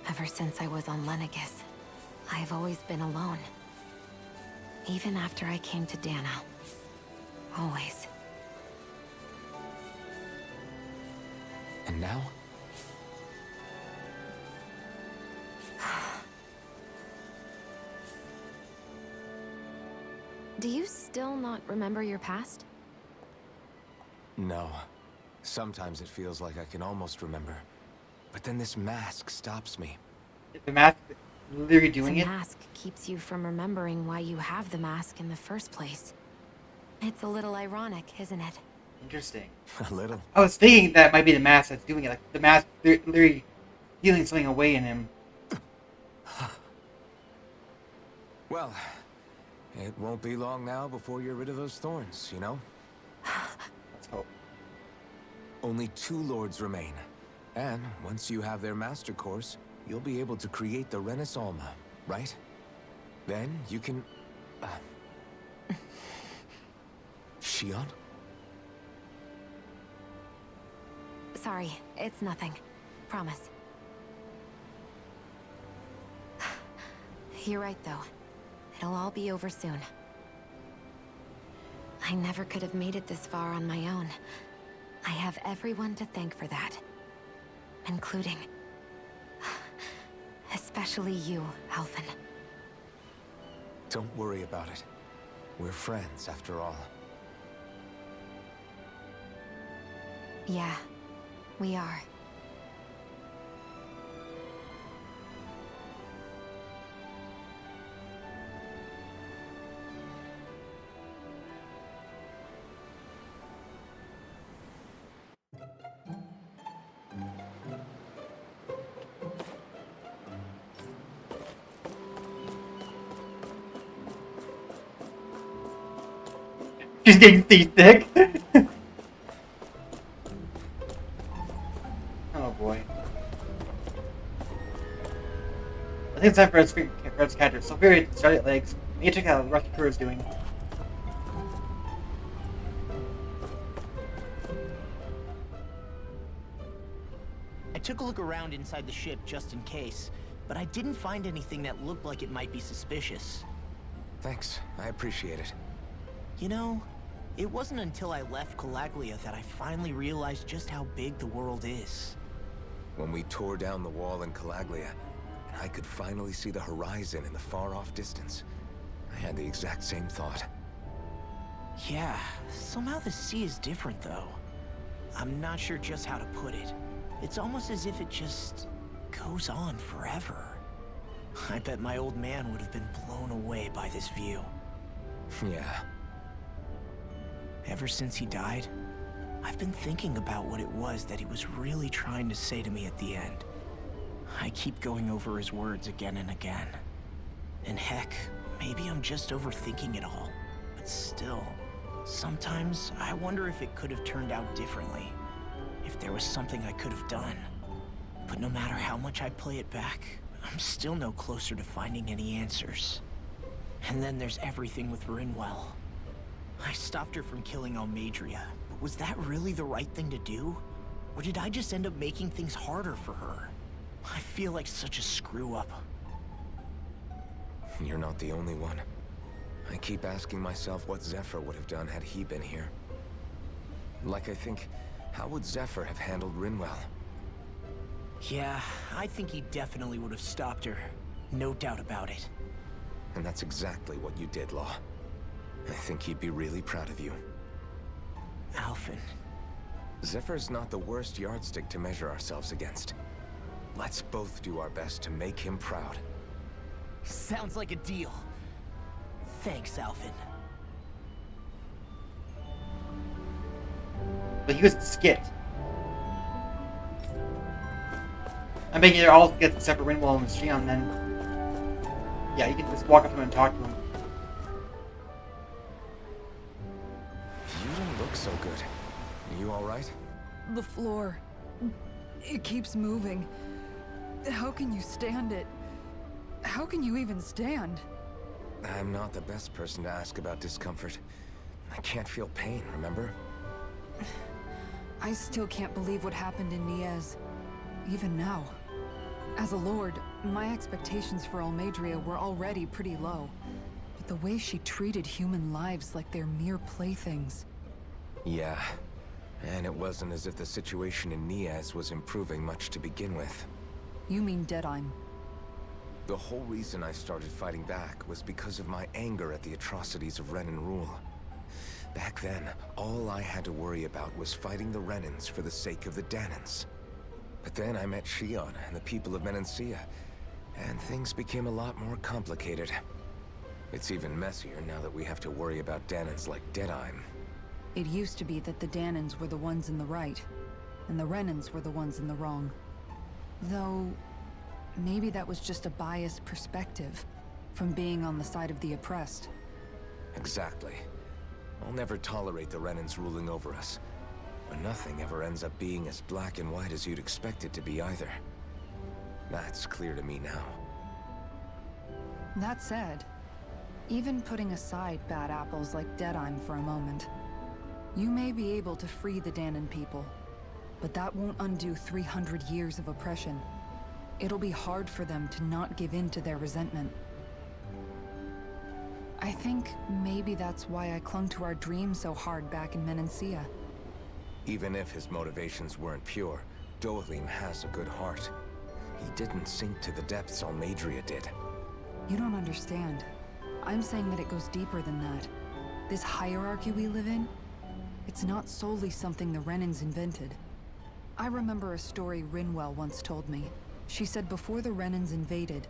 Ever since I was on Lenegis, I've always been alone. Even after I came to Dana. Always. And now? Do you still not remember your past? No. Sometimes it feels like I can almost remember. But then this mask stops me. Is the mask literally doing The it? mask keeps you from remembering why you have the mask in the first place. It's a little ironic, isn't it? Interesting. A little. I was thinking that might be the mask that's doing it. Like the mask literally feeling something away in him. Well, it won't be long now before you're rid of those thorns, you know? Let's hope. Only 2 lords remain. And once you have their master course, you'll be able to create the Renaissance, right? Then you can... Shion? Sorry, it's nothing. Promise. You're right, though. It'll all be over soon. I never could have made it this far on my own. I have everyone to thank for that. Including... especially you, Alphen. Don't worry about it. We're friends, after all. Yeah, we are. She's getting seasick. Oh boy. I think it's time for us to catch her. So very started legs. We need to check out what the rescue crew is doing. I took a look around inside the ship just in case, but I didn't find anything that looked like it might be suspicious. Thanks, I appreciate it. You know, it wasn't until I left Calaglia that I finally realized just how big the world is. When we tore down the wall in Calaglia, and I could finally see the horizon in the far-off distance, I had the exact same thought. Yeah, somehow the sea is different though. I'm not sure just how to put it. It's almost as if it just goes on forever. I bet my old man would have been blown away by this view. Yeah. Ever since he died, I've been thinking about what it was that he was really trying to say to me at the end. I keep going over his words again and again. And heck, maybe I'm just overthinking it all. But still, sometimes I wonder if it could have turned out differently. If there was something I could have done. But no matter how much I play it back, I'm still no closer to finding any answers. And then there's everything with Rinwell. I stopped her from killing Almadria, but was that really the right thing to do? Or did I just end up making things harder for her? I feel like such a screw-up. You're not the only one. I keep asking myself what Zephyr would have done had he been here. Like I think How would Zephyr have handled Rinwell? Yeah, I think he definitely would have stopped her. No doubt about it. And that's exactly what you did, Law. I think he'd be really proud of you. Alphen. Zephyr's not the worst yardstick to measure ourselves against. Let's both do our best to make him proud. Sounds like a deal. Thanks, Alphen. But he was a skit. I'm making it all get except for Rinwell and Shion then. Yeah, you can just walk up to him and talk to him. You don't look so good. Are you alright? The floor. It keeps moving. How can you stand it? How can you even stand? I'm not the best person to ask about discomfort. I can't feel pain, remember? I still can't believe what happened in Niez. Even now. As a lord, my expectations for Almeidrea were already pretty low. But the way she treated human lives like they're mere playthings. Yeah. And it wasn't as if the situation in Niez was improving much to begin with. You mean Deadheim? The whole reason I started fighting back was because of my anger at the atrocities of Renan rule. Back then, all I had to worry about was fighting the Renans for the sake of the Danans. But then I met Shion and the people of Menancia, and things became a lot more complicated. It's even messier now that we have to worry about Danans like Deadheim. It used to be that the Danans were the ones in the right, and the Renans were the ones in the wrong. Though, maybe that was just a biased perspective, from being on the side of the oppressed. Exactly. I'll never tolerate the Renans ruling over us. But nothing ever ends up being as black and white as you'd expect it to be either. That's clear to me now. That said, even putting aside bad apples like Deadheim for a moment, you may be able to free the Danan people, but that won't undo 300 years of oppression. It'll be hard for them to not give in to their resentment. I think maybe that's why I clung to our dream so hard back in Menancia. Even if his motivations weren't pure, Dohalim has a good heart. He didn't sink to the depths Almeidrea did. You don't understand. I'm saying that it goes deeper than that. This hierarchy we live in, it's not solely something the Renans invented. I remember a story Rinwell once told me. She said before the Renans invaded,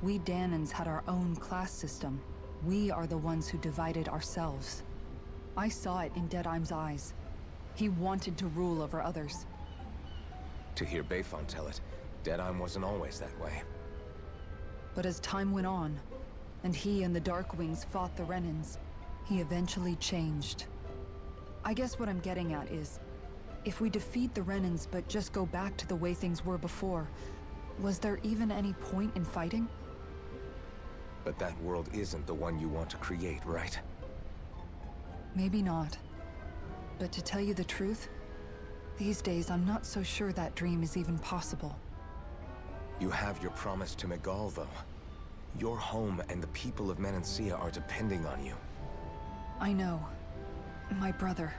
we Danans had our own class system. We are the ones who divided ourselves. I saw it in Deadheim's eyes. He wanted to rule over others. To hear Bayfon tell it, Deadheim wasn't always that way. But as time went on, and he and the Darkwings fought the Renans, he eventually changed. I guess what I'm getting at is, if we defeat the Renans but just go back to the way things were before, was there even any point in fighting? But that world isn't the one you want to create, right? Maybe not. But to tell you the truth, these days I'm not so sure that dream is even possible. You have your promise to Megal, though. Your home and the people of Menancia are depending on you. I know. My brother.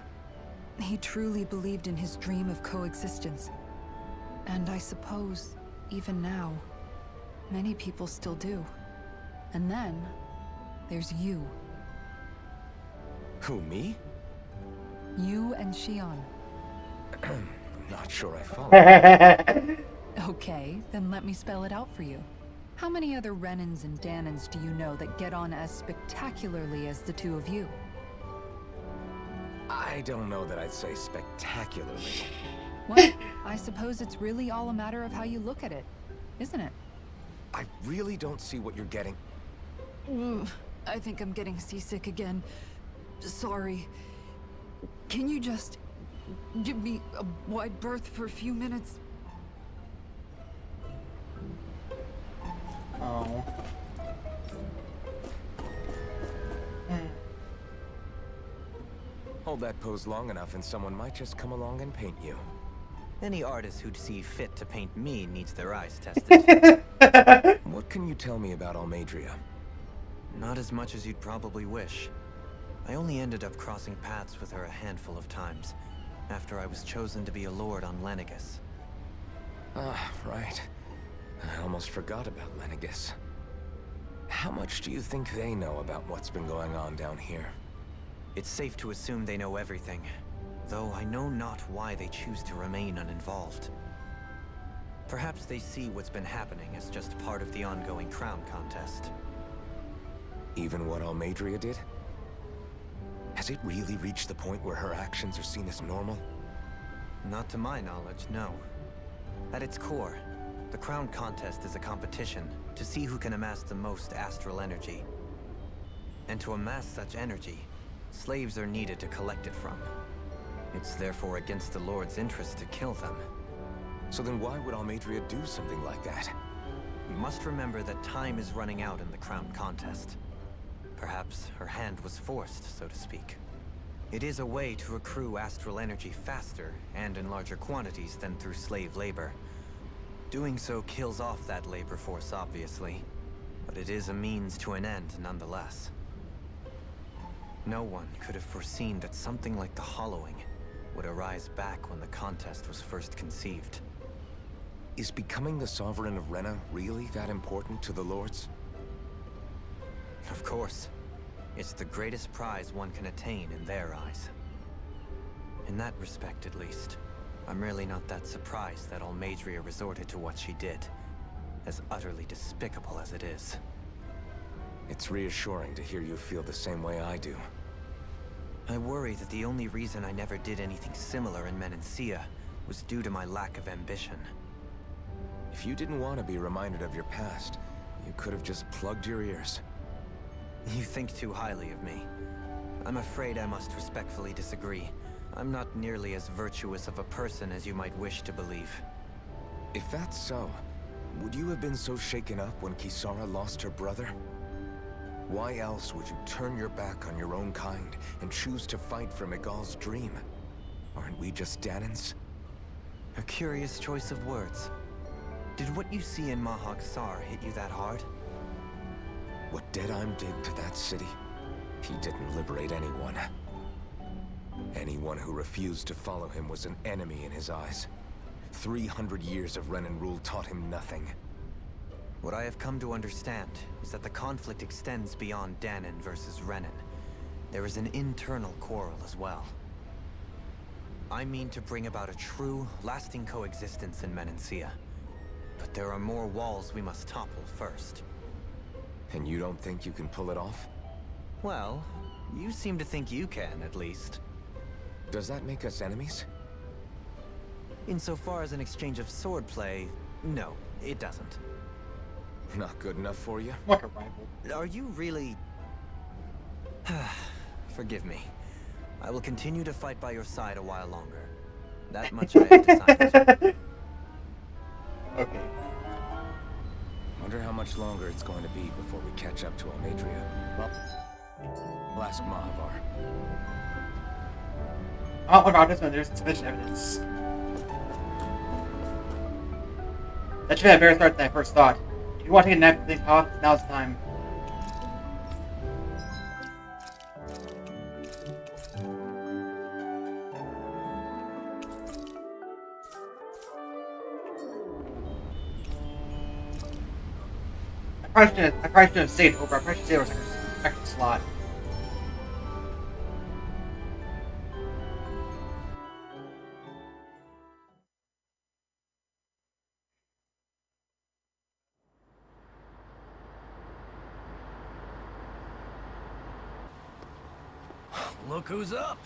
He truly believed in his dream of coexistence. And I suppose, even now, many people still do. And then, there's you. Who, me? You and Shion. I'm not sure I follow. Okay, then let me spell it out for you. How many other Renans and Danans do you know that get on as spectacularly as the two of you? I don't know that I'd say spectacularly. Well, I suppose it's really all a matter of how you look at it, isn't it? I really don't see what you're getting. I think I'm getting seasick again. Sorry. Can you just give me a wide berth for a few minutes? Oh. Hold that pose long enough and someone might just come along and paint you. Any artist who'd see fit to paint me needs their eyes tested. What can you tell me about Almeidrea? Not as much as you'd probably wish. I only ended up crossing paths with her a handful of times. after I was chosen to be a lord on Lenegus. Ah, right. I almost forgot about Lenegus. How much do you think they know about what's been going on down here? It's safe to assume they know everything, though I know not why they choose to remain uninvolved. Perhaps they see what's been happening as just part of the ongoing crown contest. Even what Almadria did? Has it really reached the point where her actions are seen as normal? Not to my knowledge, no. At its core, the crown contest is a competition to see who can amass the most astral energy. And to amass such energy, slaves are needed to collect it from. It's therefore against the Lord's interest to kill them. So then why would Almadria do something like that? You must remember that time is running out in the crown contest. Perhaps her hand was forced, so to speak. It is a way to accrue astral energy faster and in larger quantities than through slave labor. Doing so kills off that labor force, obviously, but it is a means to an end nonetheless. No one could have foreseen that something like the Hollowing would arise back when the contest was first conceived. Is becoming the Sovereign of Rena really that important to the Lords? Of course. It's the greatest prize one can attain in their eyes. In that respect, at least, I'm really not that surprised that Almadria resorted to what she did, as utterly despicable as it is. It's reassuring to hear you feel the same way I do. I worry that the only reason I never did anything similar in Menancia was due to my lack of ambition. If you didn't want to be reminded of your past, you could have just plugged your ears. You think too highly of me. I'm afraid I must respectfully disagree. I'm not nearly as virtuous of a person as you might wish to believe. If that's so, would you have been so shaken up when Kisara lost her brother? Why else would you turn your back on your own kind and choose to fight for Miguel's dream? Aren't we just Danans? A curious choice of words. Did what you see in Mahag Saar hit you that hard? What Deadheim did to that city, he didn't liberate anyone. Anyone who refused to follow him was an enemy in his eyes. 300 years of Renan rule taught him nothing. What I have come to understand is that the conflict extends beyond Danan versus Renan. There is an internal quarrel as well. I mean to bring about a true, lasting coexistence in Menancia. But there are more walls we must topple first. And you don't think you can pull it off? Well, you seem to think you can, at least. Does that make us enemies? Insofar as an exchange of swordplay, no, it doesn't. Not good enough for you? Like a rival. Are you really... Forgive me. I will continue to fight by your side a while longer. That much I have decided. Okay. Wonder how much longer it's going to be before we catch up to Almadria. Well, we'll ask Mahavar. Oh, about this one, there's insufficient evidence. That should have been a better start than I first thought. If you want to take a nap and think off, now's the time. I probably shouldn't have stayed over. I probably should stay over a second slot. Look who's up.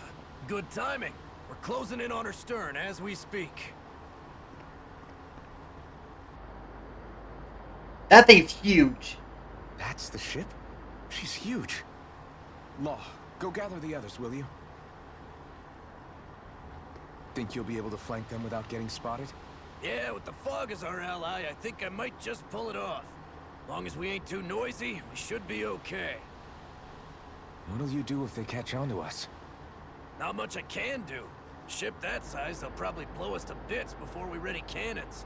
Good timing. We're closing in on her stern as we speak. That thing's huge. That's the ship? She's huge. Law, go gather the others, will you? Think you'll be able to flank them without getting spotted? Yeah, with the fog as our ally, I think I might just pull it off. Long as we ain't too noisy, we should be okay. What'll you do if they catch on to us? Not much I can do. Ship that size, they'll probably blow us to bits before we ready cannons.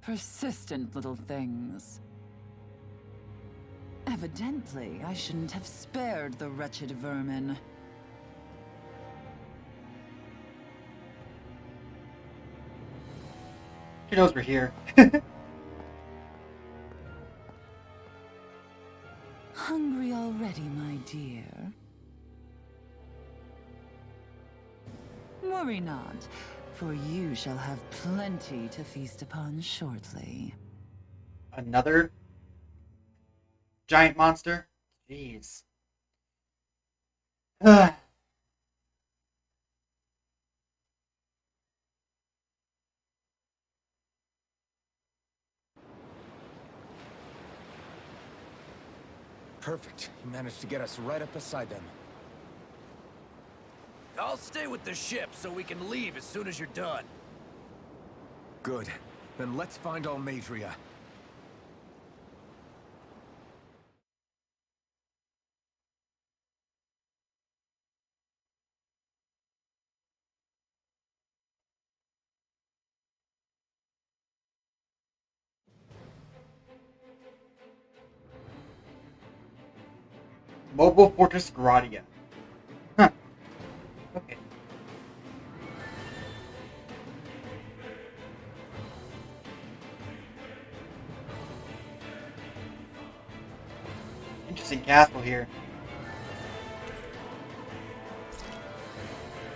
Persistent little things. Evidently, I shouldn't have spared the wretched vermin. She knows we're here. Hungry already, my dear? Worry not, for you shall have plenty to feast upon shortly. Another giant monster? Jeez. Perfect. You managed to get us right up beside them. I'll stay with the ship so we can leave as soon as you're done. Good. Then let's find Almadria. Mobile Fortress Gradia. Huh. Okay. Interesting castle here.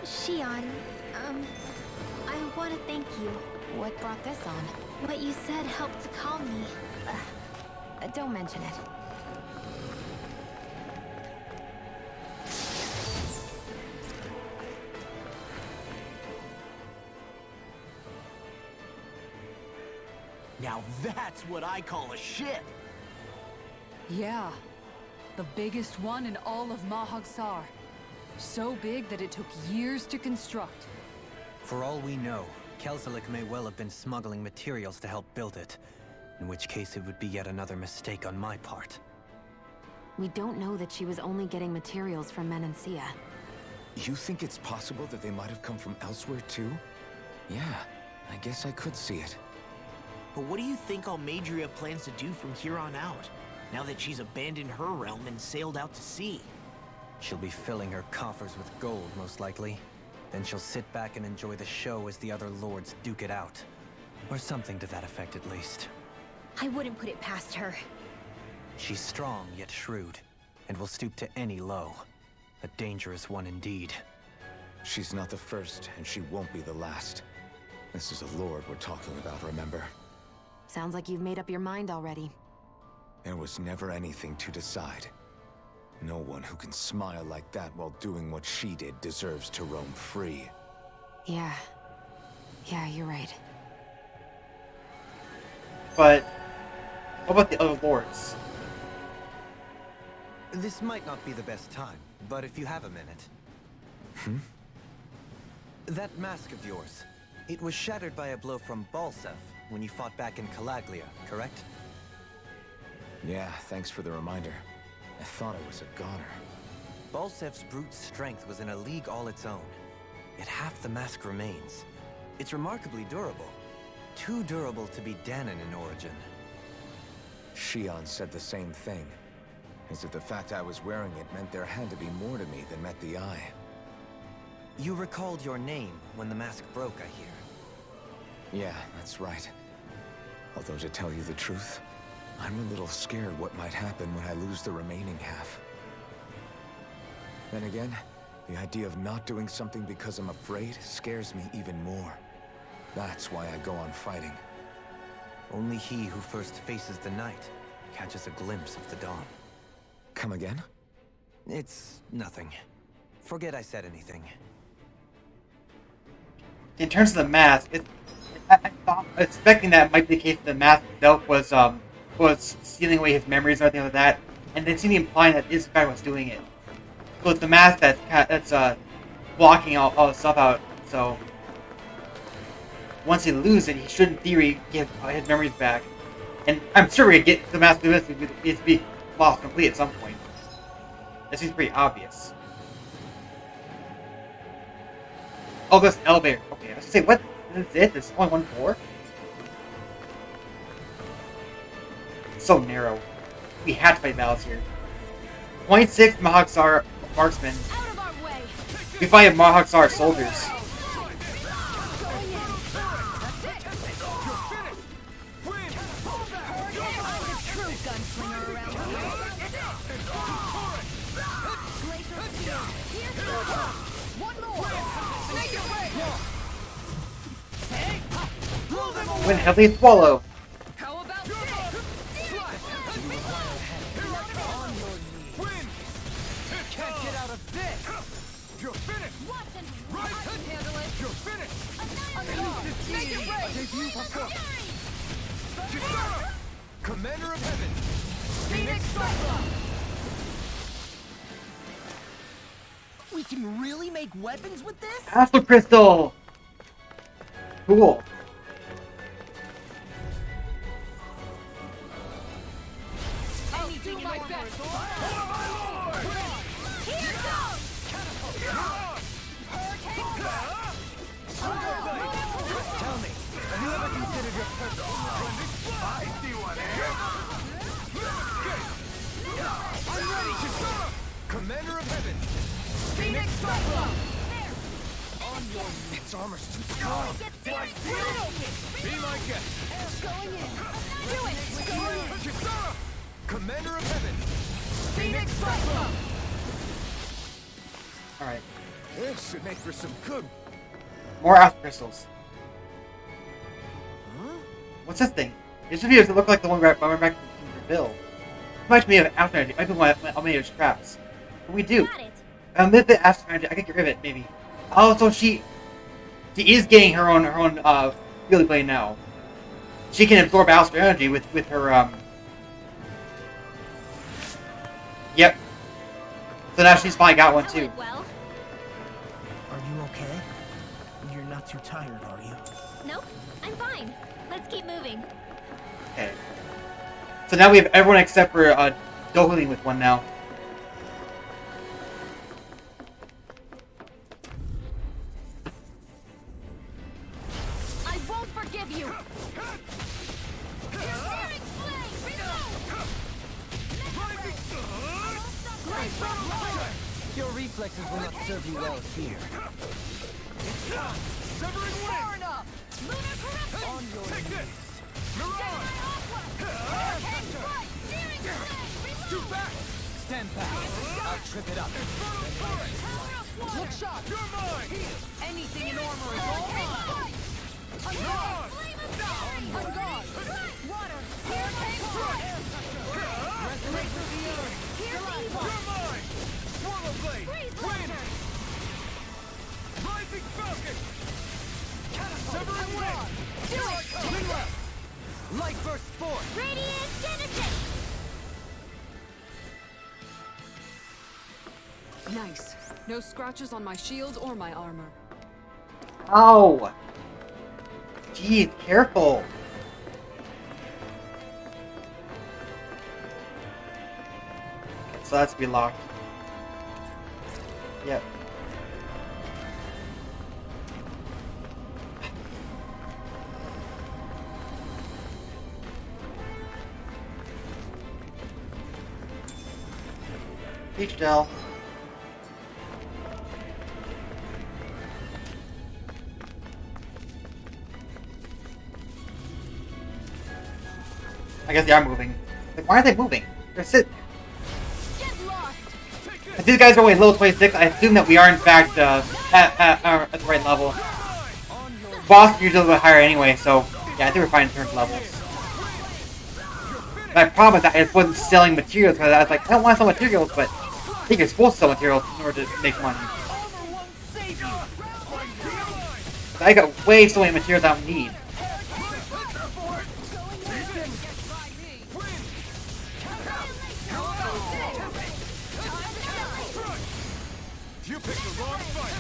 Shion, I want to thank you. What brought this on? What you said helped to calm me. Don't mention it. Now that's what I call a ship! Yeah. The biggest one in all of Mahag Saar. So big that it took years to construct. For all we know, Kelzelik may well have been smuggling materials to help build it. In which case it would be yet another mistake on my part. We don't know that she was only getting materials from Menancia. You think it's possible that they might have come from elsewhere too? Yeah, I guess I could see it. But what do you think Almadria plans to do from here on out, now that she's abandoned her realm and sailed out to sea? She'll be filling her coffers with gold, most likely. Then she'll sit back and enjoy the show as the other lords duke it out. Or something to that effect, at least. I wouldn't put it past her. She's strong, yet shrewd, and will stoop to any low. A dangerous one indeed. She's not the first, and she won't be the last. This is a lord we're talking about, remember? Sounds like you've made up your mind already. There was never anything to decide. No one who can smile like that while doing what she did deserves to roam free. Yeah. Yeah, you're right. But what about the other lords? This might not be the best time, but if you have a minute. That mask of yours, it was shattered by a blow from Balsev when you fought back in Calaglia, correct? Yeah, thanks for the reminder. I thought I was a goner. Balsev's brute strength was in a league all its own. Yet half the mask remains. It's remarkably durable. Too durable to be Danon in origin. Shion said the same thing. As if the fact I was wearing it meant there had to be more to me than met the eye. You recalled your name when the mask broke, I hear. Yeah, that's right. Although to tell you the truth, I'm a little scared what might happen when I lose the remaining half. Then again, the idea of not doing something because I'm afraid scares me even more. That's why I go on fighting. Only he who first faces the night catches a glimpse of the dawn. Come again? It's nothing. Forget I said anything. In terms of the mask, I thought, expecting that might be the case. The mask itself was stealing away his memories or anything like that, and then seeming implying that this guy was doing it. So it's the mask that's blocking all the stuff out. So once he loses it, he should, in theory, get his memories back. And I'm sure we could get the mask to be lost completely at some point. That seems pretty obvious. Oh, this elevator. Okay, I was gonna say, what? This is it? There's only one floor? so narrow. We had to fight battles here. Point 6 Mahag Saar marksmen. Out of our way. We fight Mahag Saar soldiers. Going in. That's it. I'm the true gunslinger around here. Glacier Field. Here's the one more. Make it rain. When heavily swallow. How about this? Can't get out of this! You're finished! Watch and Right. I can handle it. You're finished! Make it rain. Commander of Heaven! Phoenix Cyclone. We can really make weapons with this? Astral Crystal! Cool. I'll do my best. Here goes. Tell me, have you ever considered your purpose? I see one here! I'm ready! Commander of Heaven! Phoenix Cyclone. Its armor's too strong! Be my guest! Going in. Do it. Going in. Commander of Heaven! Phoenix Cyclone. Alright. This should make for some good... More Astral Crystals. What's this thing? This video doesn't look like the one back in Bill. Reminds me of Astral Energy. Might be one of my scraps. What we do? Got it. With the Astral Energy, I could get rid of it, maybe. Oh, so she is getting her own Wheelie Blade now. She can absorb Astral Energy with her Yep. So now she's finally got one That too. went well. Are you okay? You're not too tired, are you? Nope, I'm fine. Let's keep moving. Okay. So now we have everyone except for Doheling with one now. I won't forgive you. Searing flame. Your reflexes will not serve you well here. Severing Far wind! enough. Lunar corruption. On your Take this! Gemini Mirage! Aqua. Hurricane strike. Searing flame. Too back! Stand back. I'll trip it up. Infernal current! Power of water. Look shot. You're mine! Anything in armor is all mine. On guard. Flame of fury. On guard. Water. Hurricane strike. Resonate with the earth. Here's evil. You're mine! Swirl blade! Freeze Wind! lantern. Rising falcon! Severing wind! Do it. Wind left! Light burst forth. Radiant Genesis! Nice. No scratches on my shield or my armor. Ow! Jeez, careful. So that's to be locked. Yep. Beach Dell. I guess they are moving. Like, why are they moving? They're sitting there. Get lost. If these guys are only level 26, I assume that we are in fact at the right level. Boss is usually a little bit higher anyway, so yeah, I think we're fine in terms of levels. My problem is that I just wasn't selling materials because I was like, I don't want to sell materials, but I think you're supposed to sell materials in order to make money. I got way so many materials I don't need. You picked the wrong fight!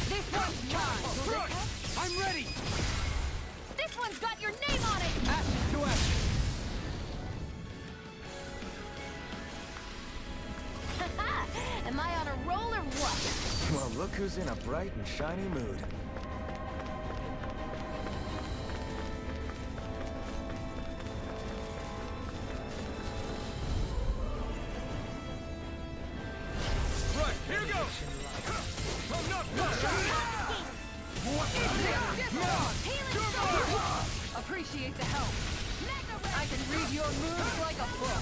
This one's mine. I'm ready! This one's got your name on it. Action to action! Am I on a roll or what? Well, look who's in a bright and shiny mood. appreciate the help. I can read your moves like a book.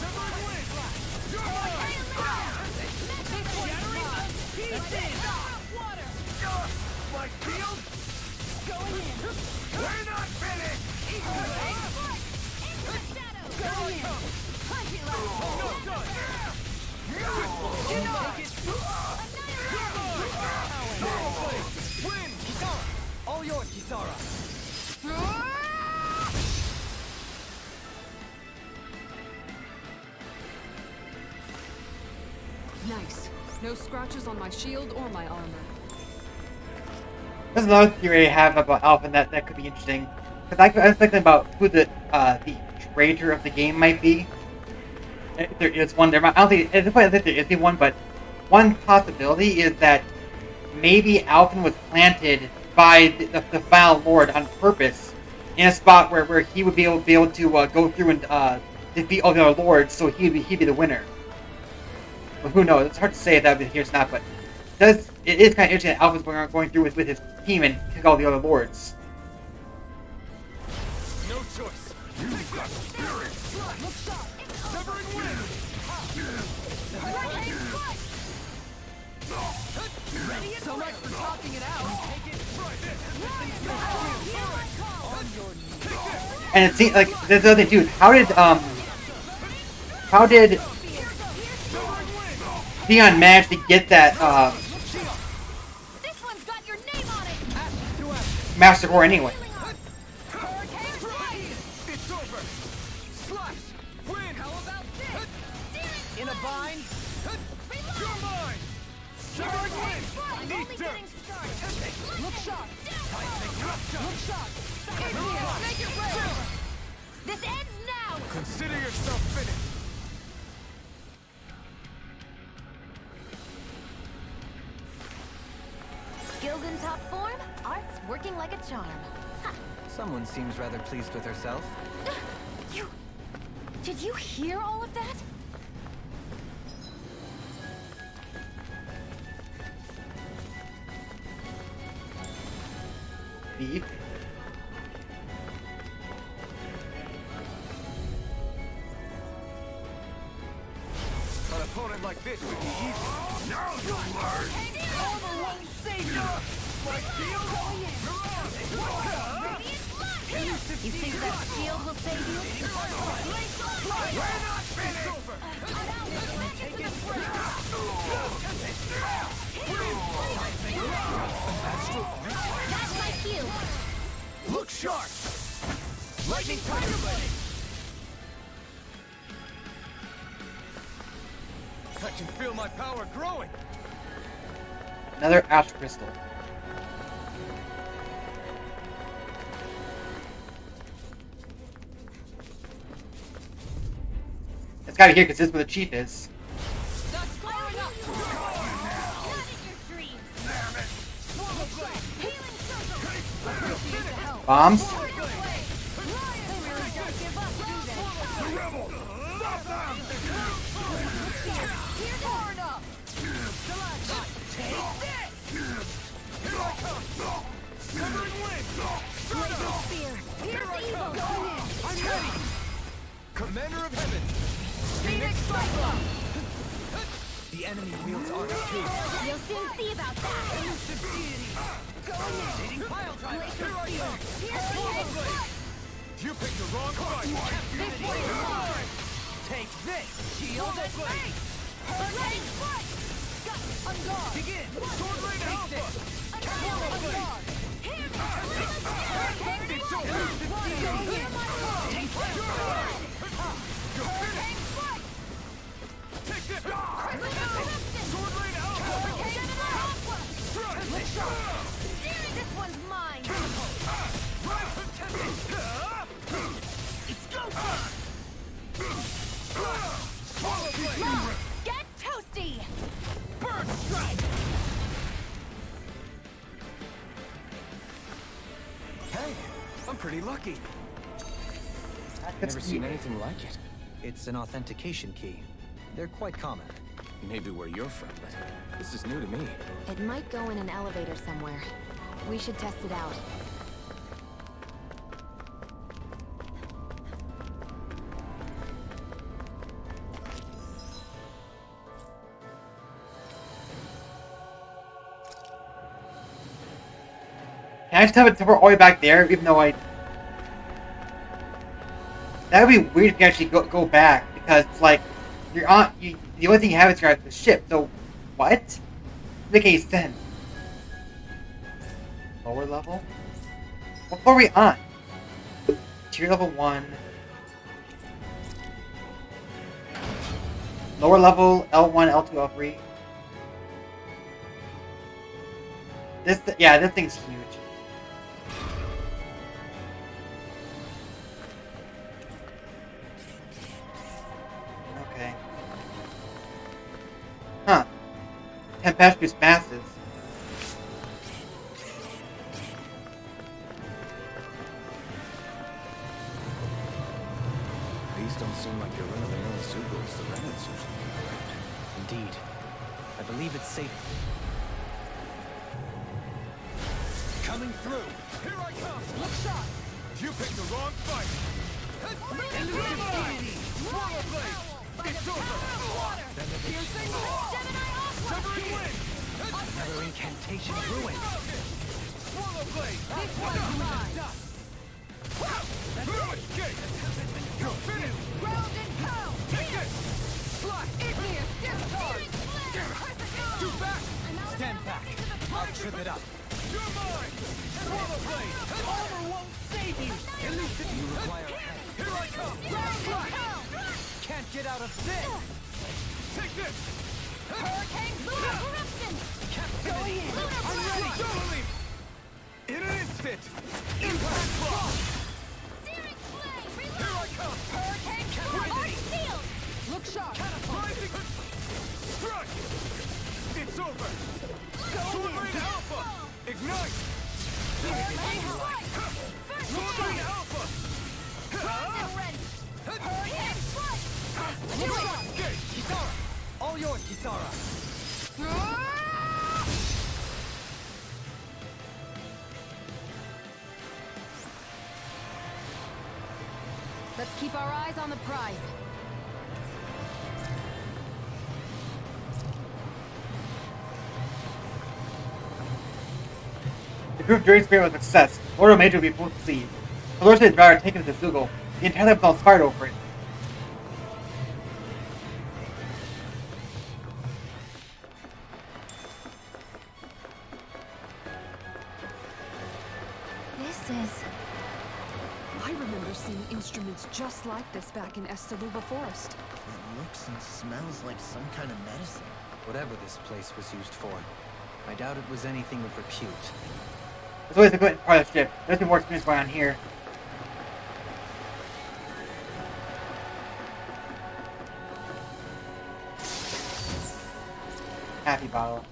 My shield? Going in. We're not finished! Into the shadows. Going in. Punch it like Win! Kisara! All yours, Kisara! Nice. No scratches on my shield or my armor. There's another theory I have about Alphen that could be interesting. Because I was thinking about who the traitor of the game might be. If there is one, I don't think there is one, but one possibility is that maybe Alphen was planted by the final lord on purpose in a spot where he would be able to go through and defeat all the other lords, so he'd be the winner. But who knows? It's hard to say if that would be here or not, but it is kind of interesting that Alphen's going through with his team and kick all the other lords. No choice. You've got spirit. Severing wind. So much for talking it out. And it seems like there's another thing too. How did Theon manage to get that This one's got your name on it. Master Core anyway? It's over. Slash. Win. How about this? In a bind. You're mine. Severing wind. I'm only getting started. Look sharp. Look sharp. Make it rain. This ends now. Consider yourself finished. Skills in top form, art's working like a charm. Ha. Someone seems rather pleased with herself. Did you hear all of that? Beef. An opponent like this would be easy. Now you'll learn. Armor won't save you. My shield. You think that shield will save you? We're not finished. That's my cue. Look sharp. Lightning tiger blade. I can feel my power growing. Another ash crystal. It's gotta be here because this is where the chief is. That's firing up. Not in your dreams. Healing circle. Bombs. They really don't give up, do they? The rebel. Stop them. Here's far enough. Take this. Here I come. Severing wind. Laser spear. Here's evil. Going in. I'm ready. Commander of heaven. Phoenix Cyclone. The enemy wields art too. You'll soon see about that. Rotating pile driver. Laser Here I spear. come. Here's evil. You picked the wrong fight. This one is mine. Take this. Shield and face. Hurricane strike. On guard. Begin. Sword rain alpha. On guard. Here's hurricane It's strike. over. Hear my call. You're finished. Hurricane strike. Take this. Resistance. Sword rain alpha. Hurricane aqua. This one's mine. It's go time. Swallow blade. Get toasty. Bird strike. Hey, I'm pretty lucky. That's Never seen anything like it. It's an authentication key. They're quite common. Maybe where you're from, but this is new to me. It might go in an elevator somewhere. We should test it out. I just have it all the way back there, even though I... That would be weird if you actually go back, because it's like, you're on... the only thing you have is your the ship, so... What? Doesn't make any sense. Lower level? What floor are we on? Tier level 1. Lower level, L1, L2, L3. This thing's huge. Okay. Huh. Tempestuous masses. These don't seem like your run-of-the-mill Zugals the remnants usually collect. Indeed. I believe it's safe. Coming through. Here I come. Look shot. You picked the wrong fight. Illuminati. Swallow blade. It's over. Then the piercing severing wind. Another incantation ruined. Swallow blade. This one is mine. Escape. You're finished. Ground and pound. Take it. Slot. Igneous discharge. Too back. Stand back. I'll trip it up. You're mine. Swallow blade. Armor won't save you. You require help. Here I come. Slot. Can't get out of this. Take this. Hurricane Lunar Eruption. Captivity. Lunar I'm ready. Blast. Totally. In an instant. Impact block. Searing Flame. Here I come. Hurricane Arc Shield. Look sharp. Rising. Strike. It's over. Sword Rain Alpha. Ignite. Hurricane Strike. First Sword Rain Strike. Alpha. Ground Wrench. Hurricane Strike. Do it. Gate. Kisara. All yours, Kisara. Let's keep our eyes on the prize. The group during spirit was a success. Lord Major will be both pleased. The Lord said Drar taken to Zoogle. The entire lab was fired over it. This is... I remember seeing instruments just like this back in Estaluva Forest. It looks and smells like some kind of medicine. Whatever this place was used for, I doubt it was anything of repute. There's always a good part of the ship. There's been more experience going on here. Happy bottle.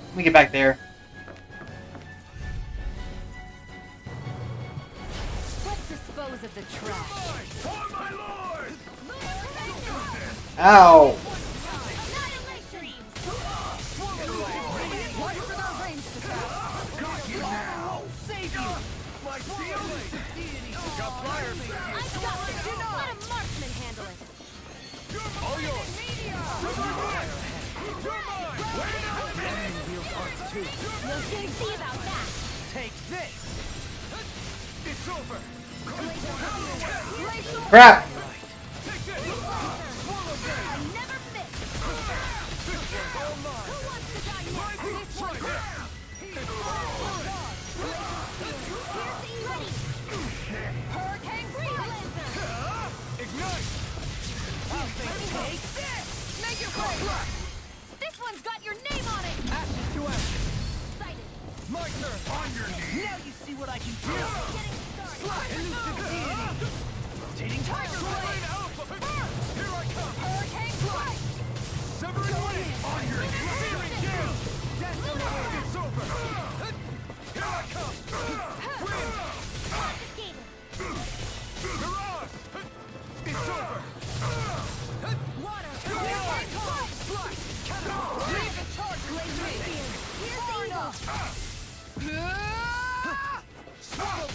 Let me get back there. Let's dispose of the trash. For my lord. Ow! Annihilation. Wait for their range to pass. Got you now. Save you. My shield. Got fire. I've got this. Let a marksman handle it. All yours. You're mine. We'll soon see about that. Take this! It's over. Crap! Take this. I never miss. Who wants to die next? This one's Piercing ready. Hurricane Realism. Ignite. Take this. Make it quick. This one's got your name on it. Ashes to ashes! Excited. My turn. On your knees. Now you see what I can do! Getting started. Elusive deity! Rotating tiger Sword blade! Rain Alpha. Here I come. Hurricane Strike. Severing wind. On your knees. Searing gale. It's over. Here I come. Wind. Confiscated. Mirage. It's over. Water. Hurricane Strike. Flash. Leave the charge laser field. Here's the eagle. Swallow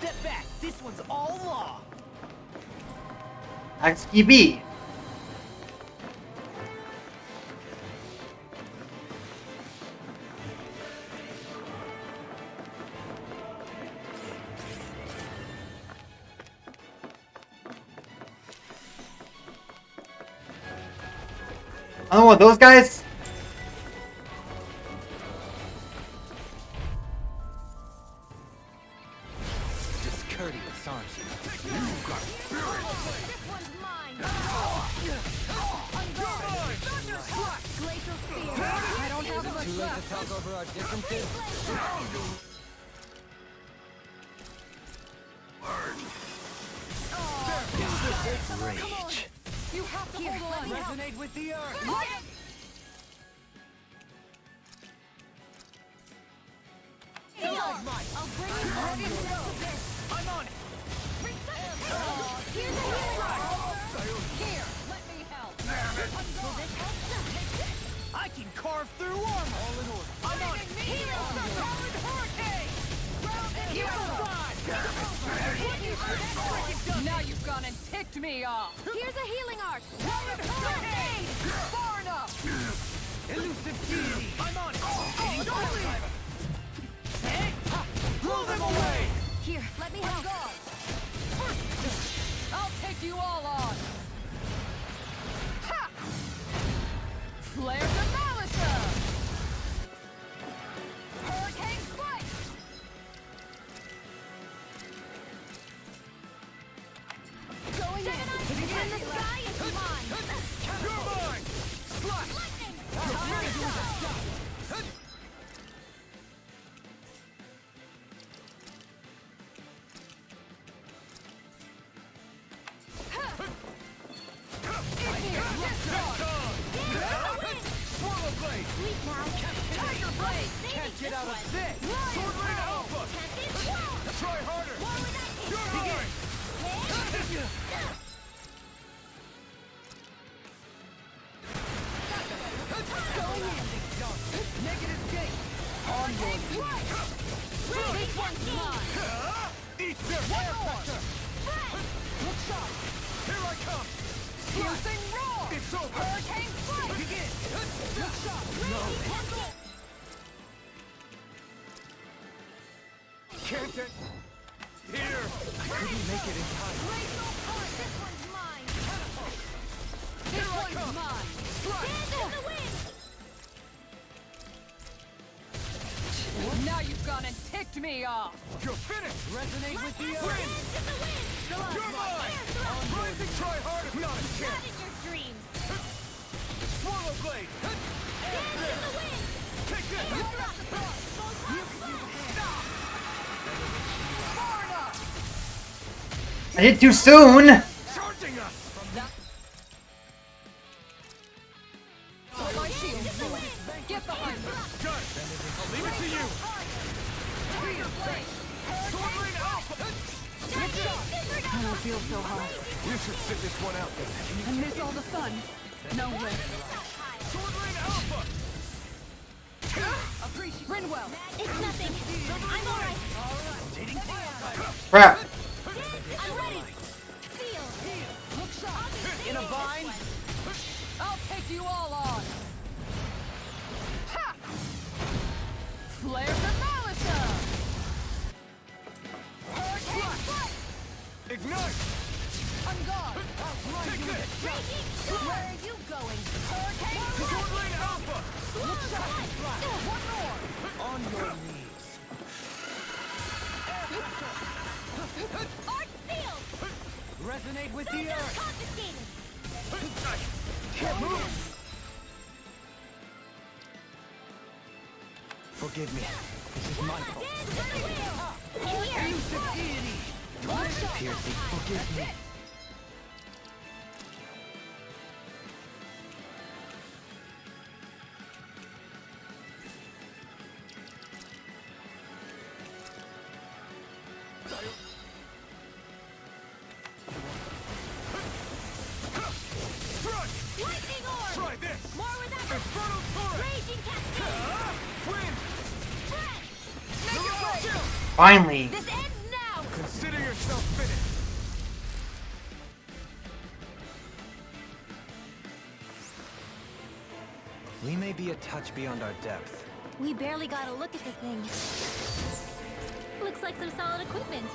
Step back. This one's all law. XQB. Oh, those guys? Discourteous, aren't you? This one's mine. Glacial spear. I don't have much Too late to left. talk over our differences? Rage. You have to hold on. Resonate with the earth. I'll bring you back into this. I'm on it. Here's a healing rod. Here, let me help. Will this help? I can carve through armor. All in order. I'm on it. Talon hurricane. Now you've gone and ticked me off. Here's a healing arc. Talon hurricane. Far enough. Elusive deity. I'm on it. Hey, blow them away. Here, let me help. I'll take you all on. Ha! Flare the Malisa! Hurricane Spike! Going in. And the sky is mine. You're mine. Slash. Lightning! Swallow blade. Sweet now. Tiger Blade! Can't get out of this. Sword Rain Alpha. Try harder. You're hard. Negative gate. On your knees. This one's mine. Eat their air pressure. Look sharp. Here I come. Piercing roar! It's over. Hurricane Spike! Begin. Look sharp. Can't it? Here. I couldn't make it in time. Glacial Point! This one's mine! This one's mine! Stand in the wind! Now you've gone and ticked me off! You're finished. Resonate with the Stand earth. in the wind! You're mine. Rising try harder. Not a Not chance. in your dreams! Swallow blade. Stand in the wind! Take this. You're up the boss! Far enough! I did too soon! Charging us. My shield! Get behind me! Good. I'll leave it to you. Tiger Blade! Sword Rain Alpha. I don't feel so hot. You should sit this one out then. I miss all the fun. No way. Sword Rain Alpha. Rinwell! It's nothing! I'm alright! Crap. I'm ready! Feel! Look sharp! In a vine. I'll take you all on! Ha! Flare the Malisa! Hurricane Strike! Ignite. On guard! Take this. Raging! Where are you going? Hurricane Sword Strike! Rain Alpha. Look sharp! One more! On your knees. Arc sealed! Resonate with the Thunder earth. confiscated! Can't move. Forgive me. This is my fault. Stand in the wheel! Here! Elusive deity. Piercing, forgive me. Lightning orb! Try this. More with that! Infernal torrent. Raging cascade! Wind. Spread! Make it Finally. This ends now! Consider be a touch beyond our depth. We barely got a look at the thing. Looks like some solid equipment.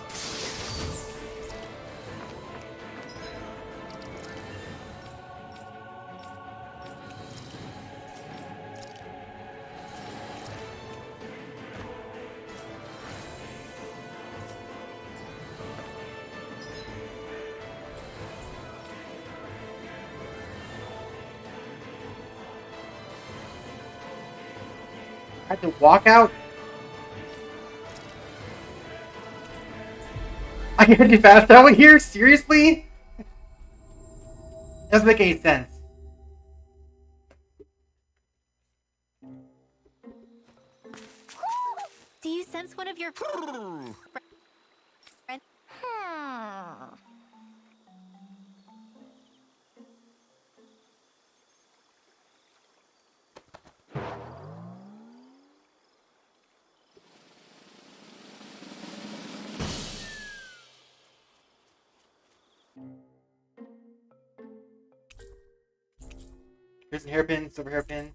I had to walk out. I can do fast travel here? Seriously? Doesn't make any sense. Do you sense one of your friends? Here's a hairpin, silver hairpin,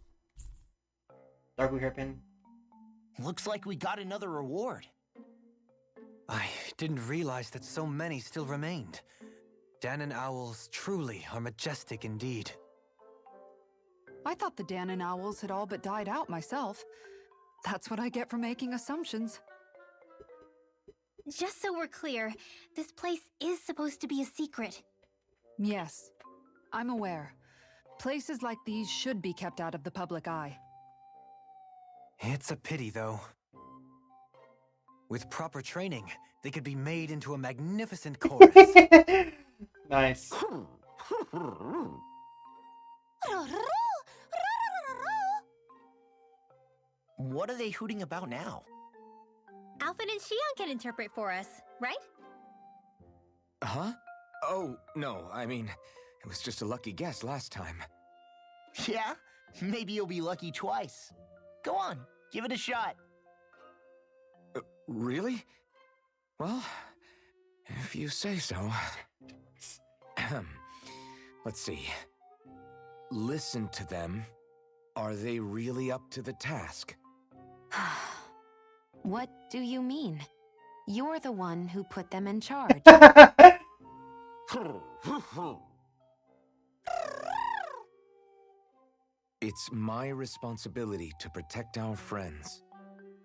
dark blue hairpin. Looks like we got another reward. I didn't realize that so many still remained. Danon owls truly are majestic indeed. I thought the Danon owls had all but died out myself. That's what I get for making assumptions. Just so we're clear, this place is supposed to be a secret. Yes, I'm aware. Places like these should be kept out of the public eye. It's a pity, though. With proper training, they could be made into a magnificent chorus. Nice. What are they hooting about now? Alphen and Xion can interpret for us, right? Huh? Oh, no, I mean, it was just a lucky guess last time. Yeah? Maybe you'll be lucky twice. Go on, give it a shot. Really? Well, if you say so. Let's see. Listen to them. Are they really up to the task? What do you mean? You're the one who put them in charge. It's my responsibility to protect our friends.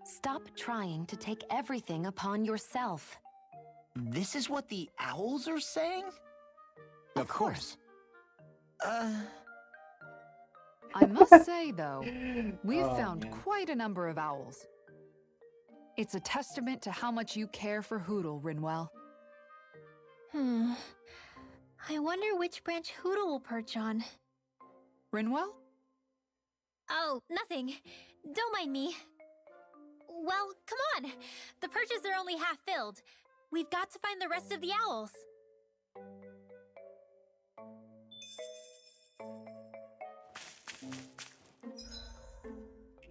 Stop trying to take everything upon yourself. This is what the owls are saying? Of course. I must say, though, we've Oh, found man. quite a number of owls. It's a testament to how much you care for Hootle, Rinwell. I wonder which branch Hootle will perch on. Rinwell? Oh, nothing. Don't mind me. Well, come on. The perches are only half filled. We've got to find the rest of the owls.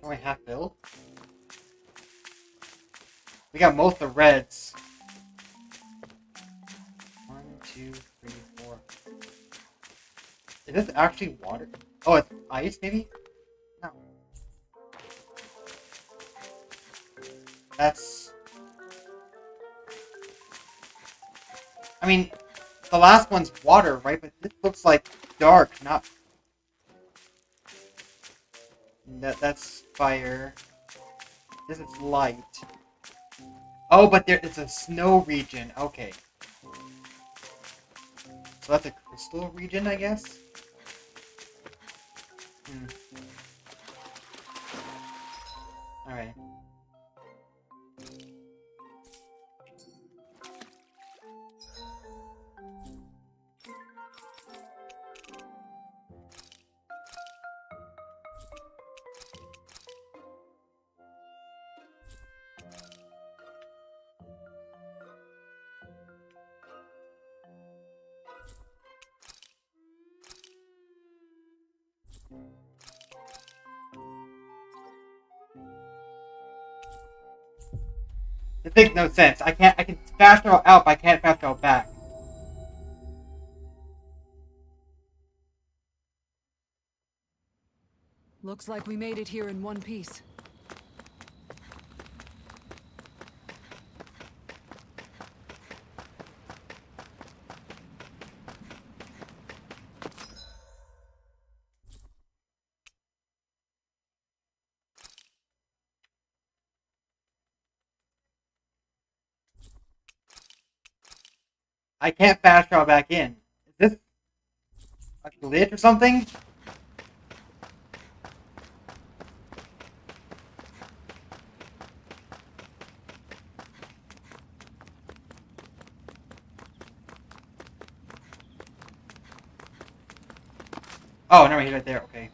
Only half filled? We got most of the reds. 1, 2, 3, 4. Is this actually water? Oh, it's ice, maybe? No. That's... I mean, the last one's water, right? But this looks like dark, not... That's fire. This is light. Oh, but it's a snow region. Okay. So that's a crystal region, I guess? Alright. It makes no sense. I can fast travel out, but I can't fast travel back. Looks like we made it here in one piece. I can't fast travel back in. Is this a glitch or something? Oh, never mind, he's right there. Okay.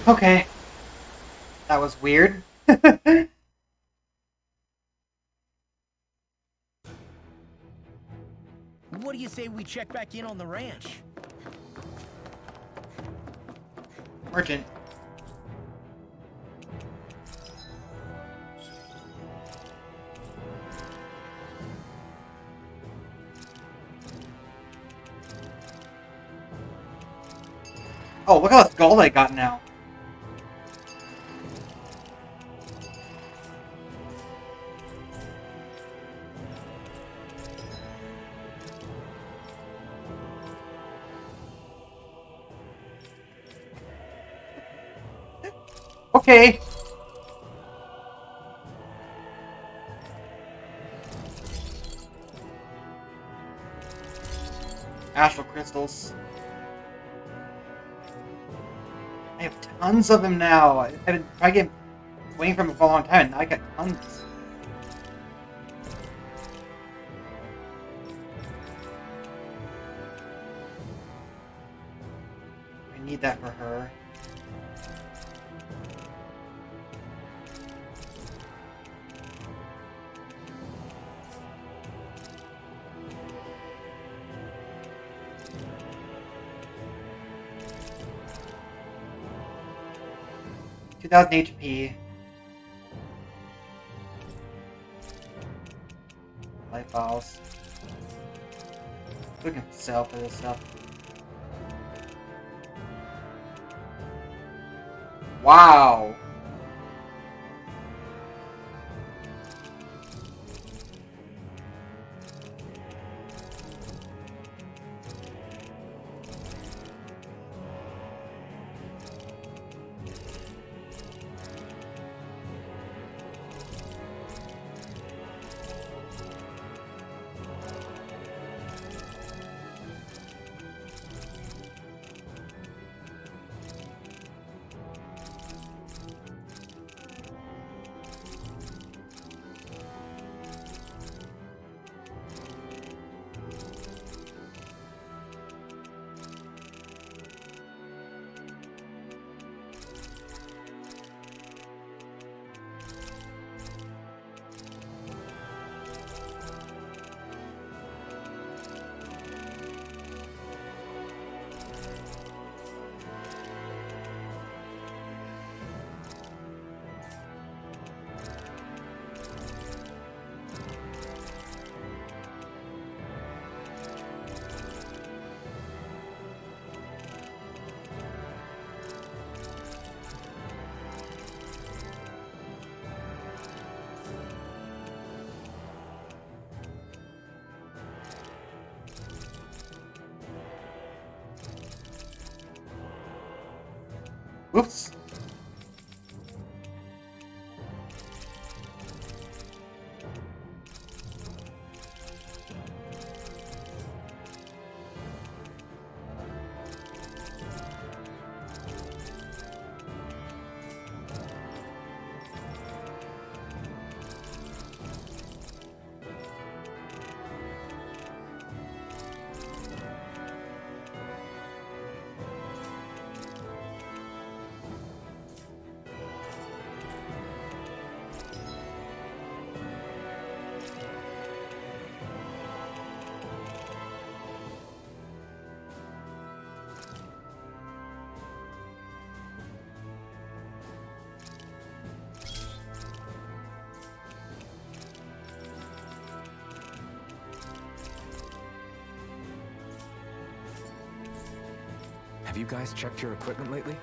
Okay. That was weird. What do you say we check back in on the ranch? Merchant. Oh, look how much gold I got now. Okay. Astral crystals. I have tons of them now. I've been waiting for them for a long time, and I got tons. I need that for her. HP. Life files. We can sell for this stuff. Wow. Whoops. Have you guys checked your equipment lately?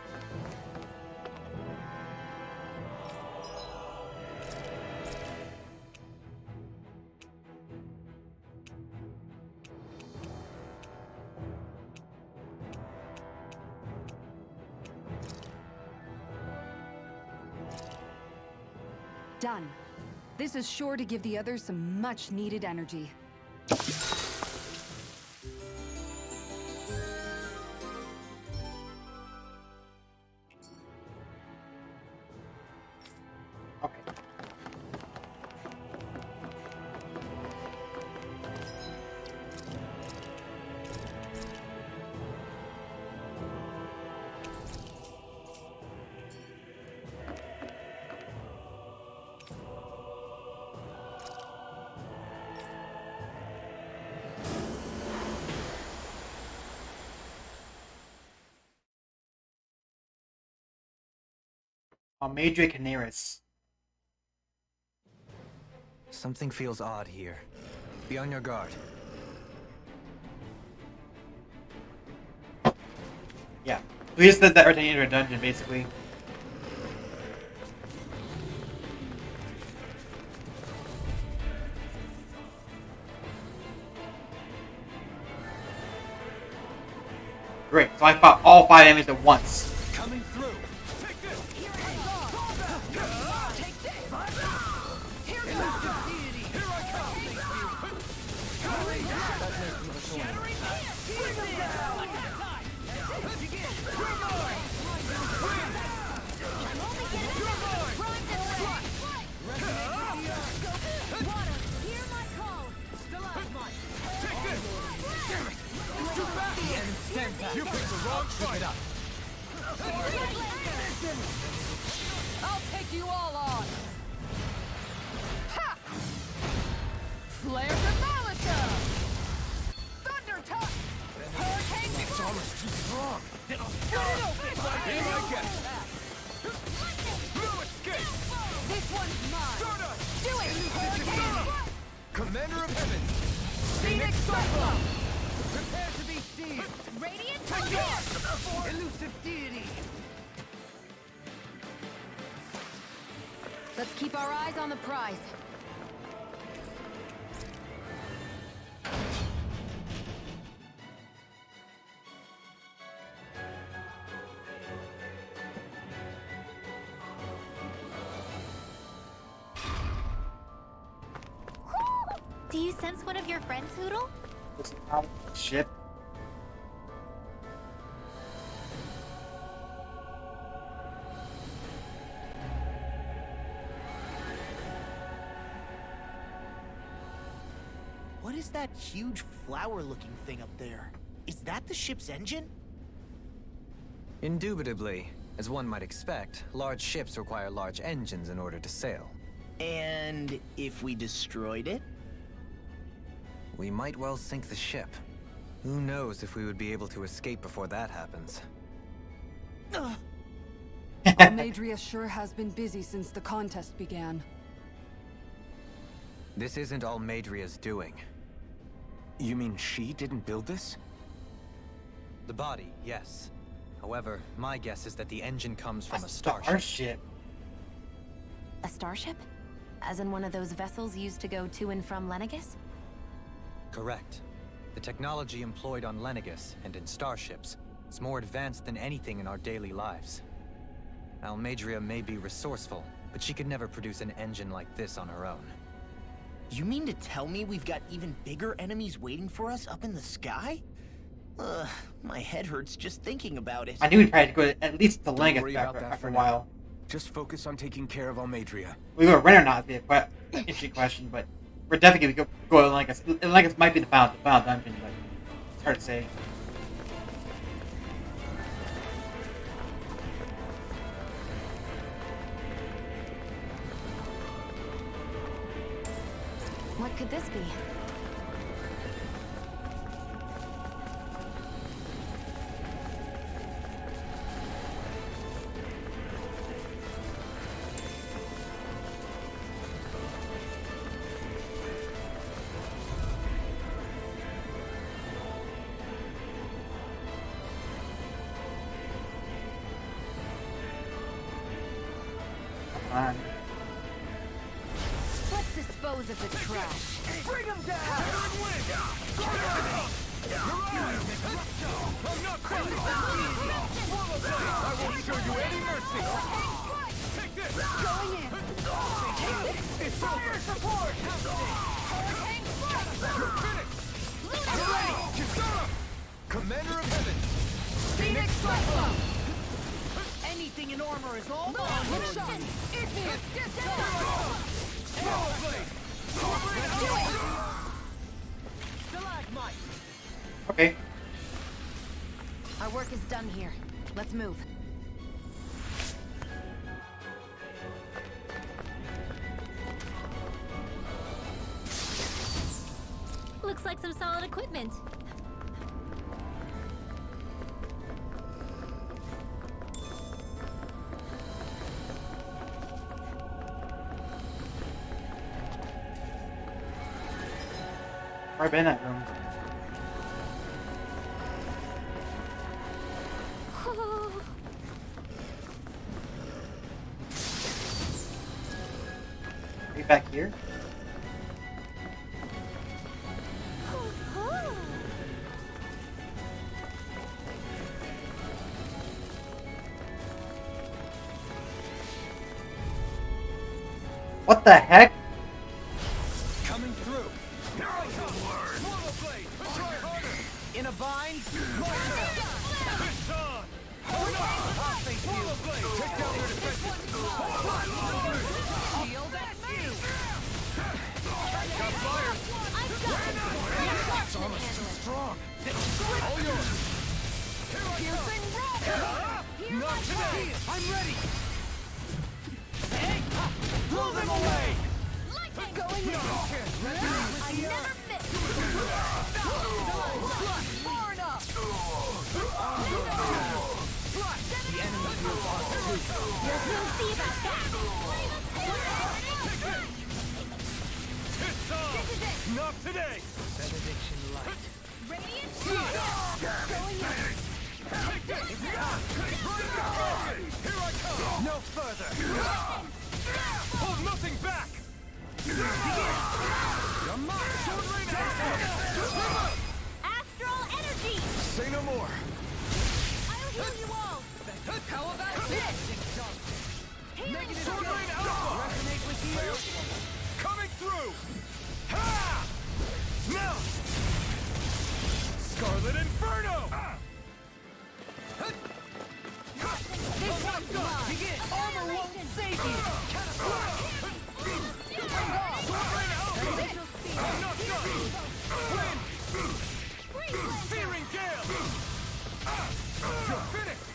Done. This is sure to give the others some much-needed energy. Okay. Madre Canaris. Something feels odd here. Be on your guard. Yeah. We just said that every time you enter a dungeon, basically. Great, so I fought all 5 enemies at once. Coming through. Take this. Here I come. Take this. Here goes deity. Here I come. Shattering Bring them down. Like that time. Begin. You're mine. I'm only getting better. Grind this way. Water, hear my call. Stalagmite. Take this. Damn it. It's too fast. You picked the wrong fight. I'll take you all on! Ha! Flare to Malika! Thunder touch! Hurricane It's almost too strong. Split it open! Here I get. No escape. This one's mine! Stardust. Do it! Hurricane! Commander of Heaven. Phoenix Cyclone! Prepare to be seized. Radiant fire! Elusive deity. Let's keep our eyes on the prize. Do you sense one of your friends, Hoodle? Ship. What is that huge flower-looking thing up there? Is that the ship's engine? Indubitably. As one might expect, large ships require large engines in order to sail. And if we destroyed it? We might well sink the ship. Who knows if we would be able to escape before that happens. Almadria sure has been busy since the contest began. This isn't all Madria's doing. You mean she didn't build this? The body, yes. However, my guess is that the engine comes from a starship. Starship. A starship? As in one of those vessels used to go to and from Lenegus? Correct. The technology employed on Lenegus and in starships is more advanced than anything in our daily lives. Almadria may be resourceful, but she could never produce an engine like this on her own. You mean to tell me we've got even bigger enemies waiting for us up in the sky? My head hurts just thinking about it. I knew we'd probably have to go at least to Don't Langus worry about that after for a now. while. Just focus on taking care of Almadria. We go to Ren or not would be an interesting question, but we're definitely going to go to Langus. Langus might be the final dungeon, but it's hard to say. What could this be? on. Let's dispose of the trash. Bring him down! I'm not finished! I won't show you any mercy! Take this! Going in. It's fire support! You're finished! I'm ready! Kisara! Commander of Heaven! Phoenix Cyclone. Anything in armor is all Look shot. Ignis. Swallow blade! Stalagmite. Okay. Our work is done here. Let's move. Looks like some solid equipment. Where been that room? Are we back here? What the heck? Coming through! Here I come! Swallow blade! Try harder! In a bind? My turn! It's on! Hold on! I'll face you! Swallow blade! Take down their defenses! Shield at me! Got fire! It's almost too strong! All yours! Here I come! Not today! I'm ready! Hey! Blow them away! Going in. I never miss. Far enough. The enemy feels off too. We'll see about that. It's on! Not today! Benediction light. Radiant shield. Going in. Take this! Here I come! No further! Hold nothing back! You're mine! Sword rain out! Astral energy. Say no more! I'll heal you all. How about this? Negative sword rain alpha! Resonate with you? Coming through! Ha! Now! Scarlet Inferno! This one's mine. Begin! Armor won't save you! Sword rain alpha! I'm not done! Wind! Searing gale! You're finished!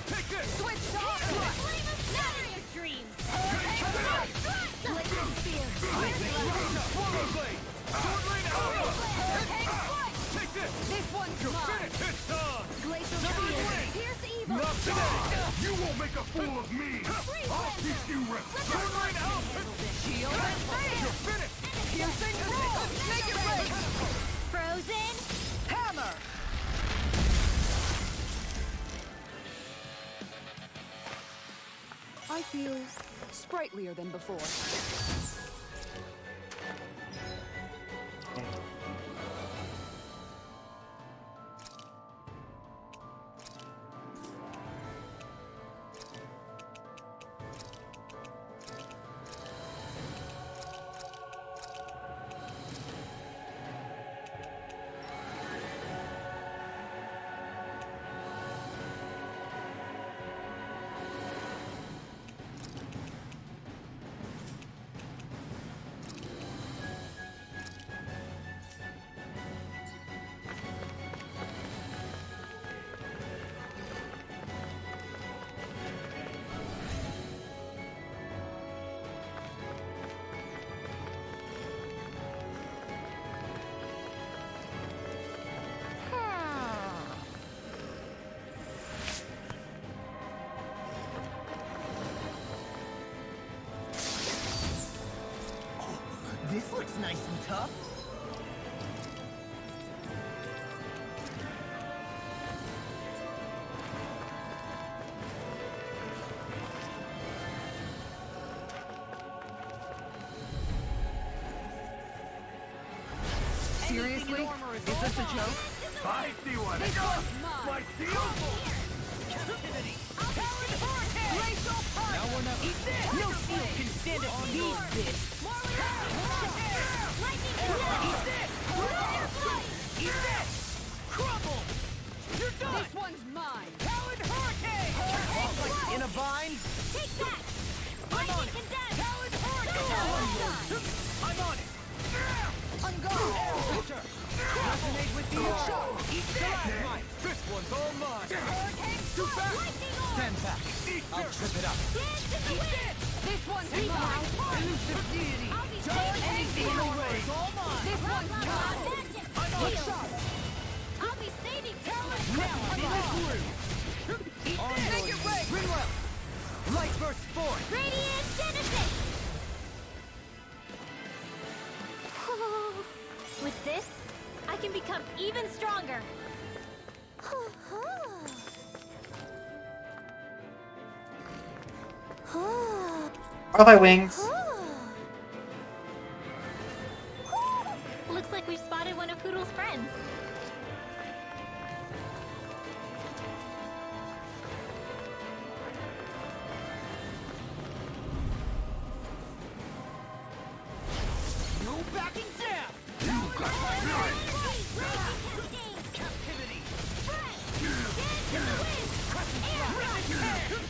Take this! Switch to onslaught. Flame of dreams. Blazing spear. Swallow blade! Sword rain alpha! Take this! This one's You're mine. finished! It's done! Glacial Never spear. win! Pierce evil. Not today! You won't make a fool of me! I'll teach you respect! Sword rain alpha! Shield and freeze. You're finished! Piercing roll. Make it rain. Frozen. Hammer. I feel sprightlier than before. This looks nice and tough. Seriously? Is this a joke? I see what This one's mine. my shield. Captivity. Talon Hurricane. Glacial Punch. Now we're not. Eat this. No shield can stand to feed this. Lightning Blast. Eat this. Fire Blade. Eat this. Crumble. You're done. This one's mine. Talon Hurricane. In a bind. Take that. I'm on Lightning it. Condemn. Talon Hurricane. I'm on it. On guard. Victor. Resonate with the Eat this. This one's all mine. Too fast. Lightning Orb. Stand back. I'll trip it up. Dance in the wind. This one's Leave mine. now. Elusive deity. I'll be Talon saving anything you. in the way. All mine. This one's Blah, blah, mine. blah, magic. I'm on Heal. shot. I'll be saving Talon. Now I'm in the groove. Make it rain. Rinwell. Light burst forth. Radiant Genesis. With this, I can become even stronger. Butterfly wings. Looks like we've spotted one of Poodle's friends. No backing down. Captivity.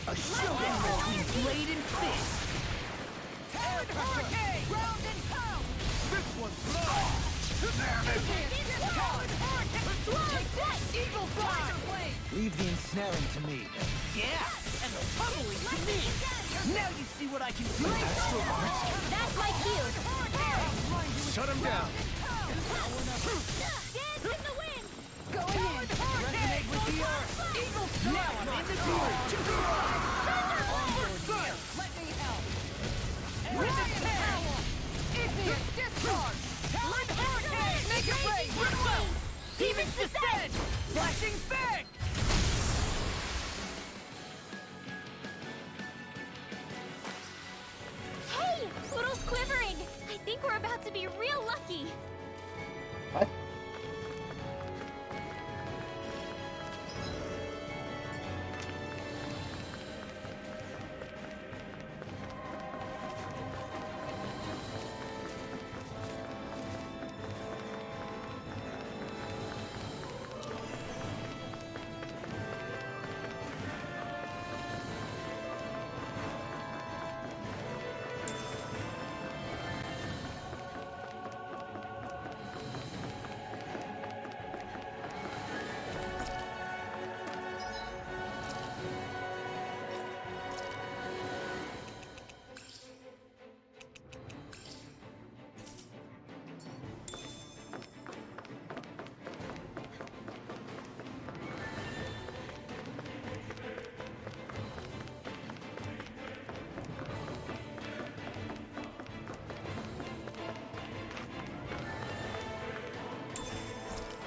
A showdown between blade and fist. Talon Hurricane. Ground and pound. This one's mine. Talon Hurricane. Eagle Fly. Leave the ensnaring to me. Yeah, and the pummeling to me. Now you see what I can do. That's my cue. Shut him down. Dance in the wind. Going in. Resonate with the earth. Eagle Now I'm in the groove. Let me help. With the tail. Igneous discharge. Talon Hurricane. Make it rain. Rinwell. Demons descend. Flashing fang. Hey, Poodle's quivering. I think we're about to be real lucky. What?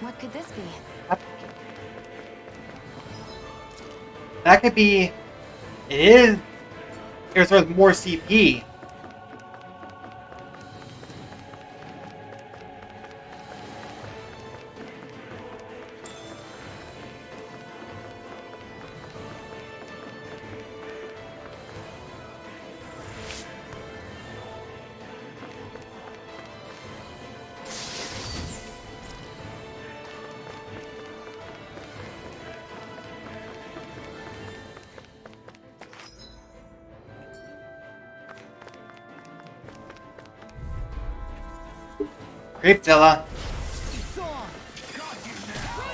What could this be? That could be. It is. There's sort of more CP. Creepzilla. It's on. Got you now.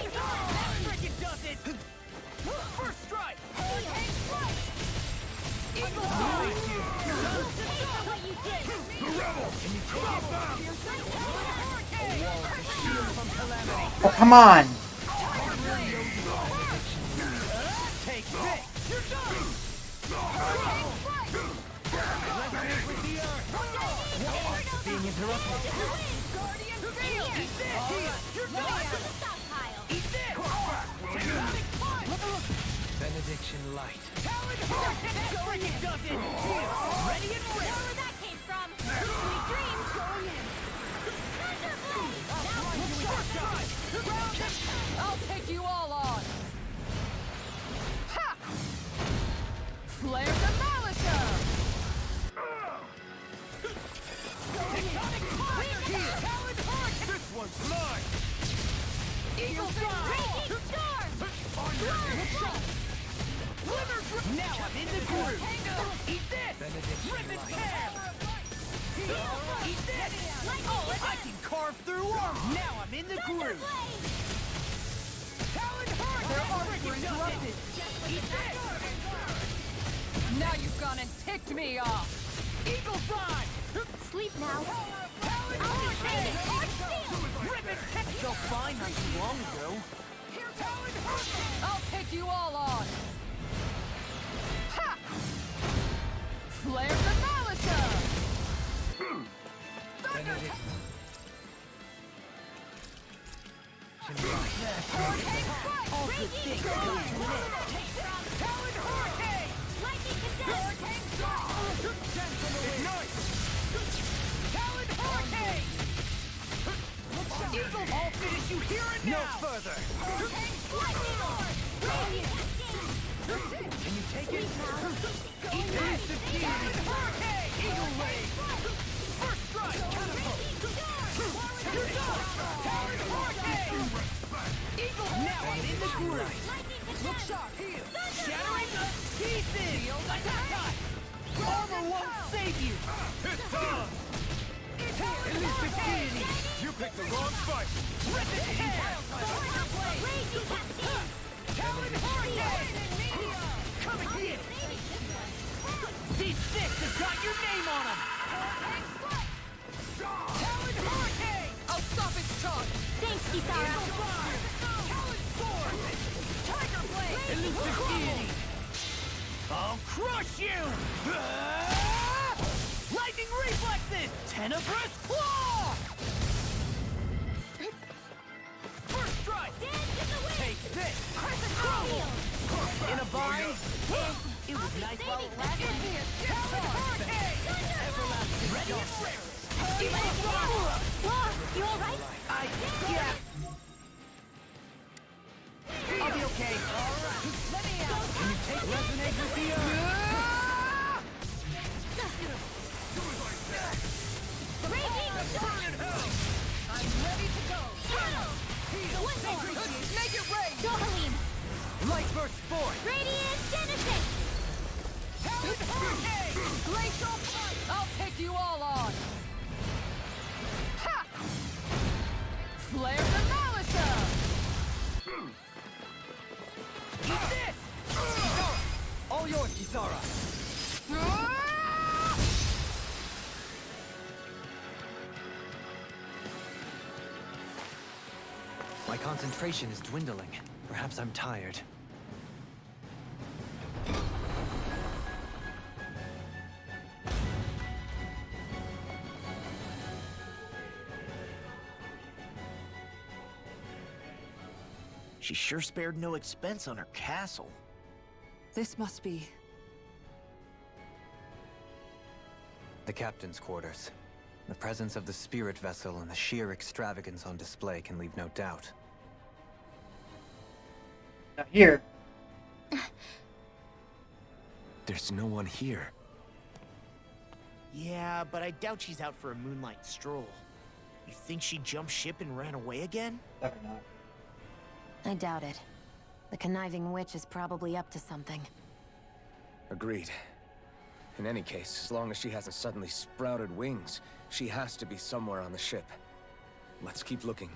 Frickin' does it. First strike. Eagle Fly. What you did. The rebel. Can you drop out? A wall of shield from calamity. Oh, come on. Take this. You're done. Resonate with the earth. Being interrupted. Benediction light. Going in. Ready and Where ready. that came from. Sweet dreams. Going in. Thunder Blade. Now Flare the Malisa! This one's mine! Eagle Raging Storm! Now I'm in the groove! Eat this! Rip and tear! Eat this! Oh, I can carve through armor! Now I'm in the groove! Talon Hurricane! Their arms were interrupted! Eat this! Now you've gone and ticked me off! Eagle Fly! Sleep now. Talon I'll Hurricane! fade Rip and tear! I felt fine not too long ago. Talon Hurricane! I'll take you all on! Ha! Flare the Malisa! Thunder! Hurricane Strike! Raging Storm! Talon Hurricane! Lightning Condensed! Hurricane Strike! Ignite! Talon Hurricane! Eagle, I'll finish you here and now! No further! Lightning Storm! Raging Condensed! Can you take it? Sleep now. Talon Hurricane! Eagle Ray! First strike! You're done! Talon Hurricane! Eagle! Now I'm in the groove! Look sharp! Heal! Shattering the pieces! Armor won't save you! It's on! Talon Hurricane! You picked the wrong fight! Rip it in half! Talon Hurricane! Come again! These six have got your name on them! Talon Hurricane! I'll stop its charge! Thanks, Kisara. Talon Sword! Tiger Blade! Elusive Deity! I'll crush you! Lightning Reflexes! Tenebrous Claw! First strike! Take this! In a bind? It was nice while it lasted. Talon Hurricane! Everlasting ready and rare! You alright? Yeah. I'll be okay. Alright. Let me out. Can you take resonate with the Raging Storm! I'm ready to go! Make it rain! Dohalim! Light Burst Force! Radiant Genesis! Talon Hurricane! Glacial Punch! I'll take you all on! Ha! Flare the Malisa! Eat this! Kisara! All yours, Kisara! My concentration is dwindling. Perhaps I'm tired. She sure spared no expense on her castle. This must be... The captain's quarters. The presence of the spirit vessel and the sheer extravagance on display can leave no doubt. Now here, There's no one here. Yeah, but I doubt she's out for a moonlight stroll. You think she jumped ship and ran away again? definitely not. I doubt it. The conniving witch is probably up to something. Agreed. In any case, as long as she hasn't suddenly sprouted wings, she has to be somewhere on the ship. Let's keep looking.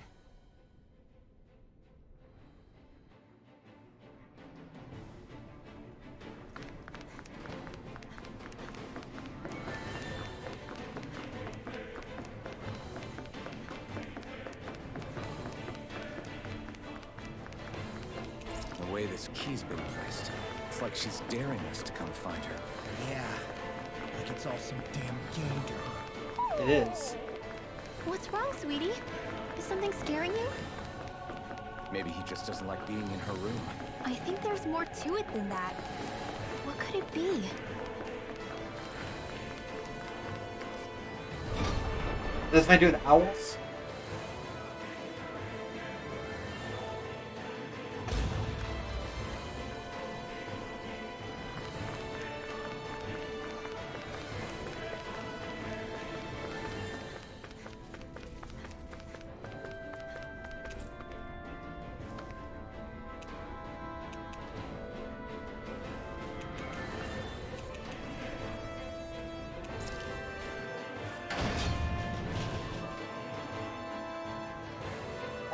The way this key's been placed, it's like she's daring us to come find her. Yeah, like it's all some damn game to her. It is. What's wrong, sweetie? Is something scaring you? Maybe he just doesn't like being in her room. I think there's more to it than that. What could it be? Does it do with owls?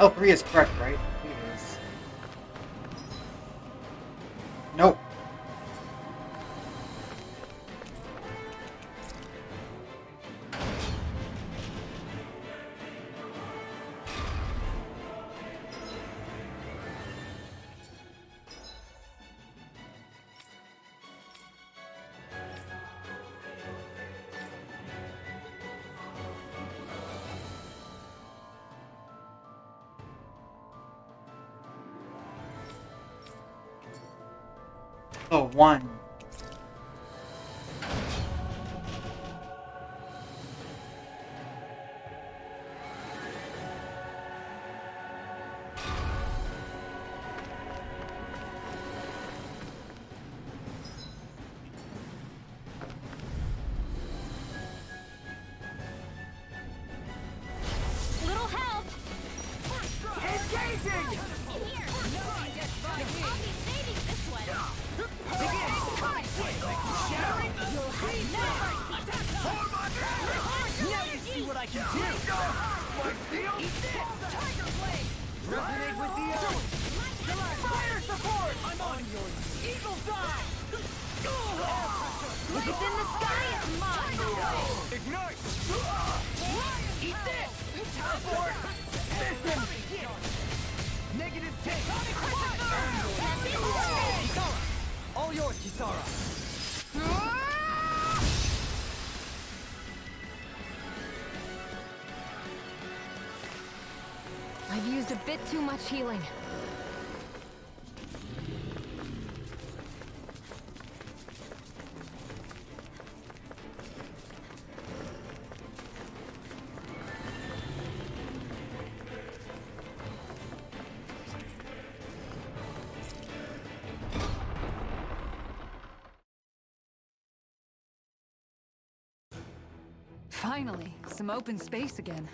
L3 is correct, right? It is. Nope. Oh, one. Little help! Engaging! Here! Nothing gets by me! I'll be saving this one! Begin! Shattering! You'll have no mercy! Now you see what I can do! Eat this! Tiger blade! Resonate with the earth! Fire support! I'm on yours! Eagle dive! What's in the sky is mine! Ignite! Eat this! Teleport! Mission! Negative 10! Kisara! All yours, Kisara! I've used a bit too much healing. Finally, some open space again.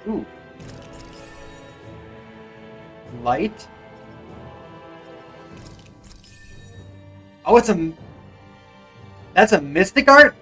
Ooh. Light? Oh, it's a... That's a mystic art?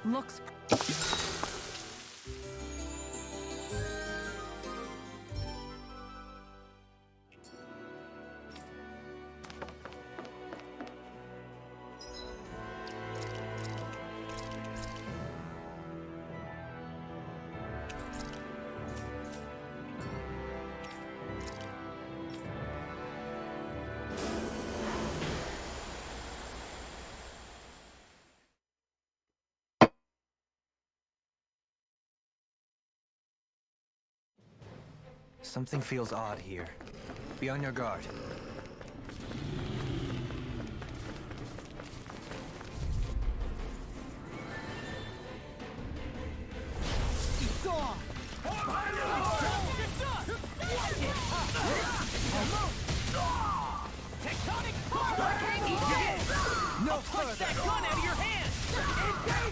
Looks... Something feels odd here. Be on your guard. No further! That gun out of your hand!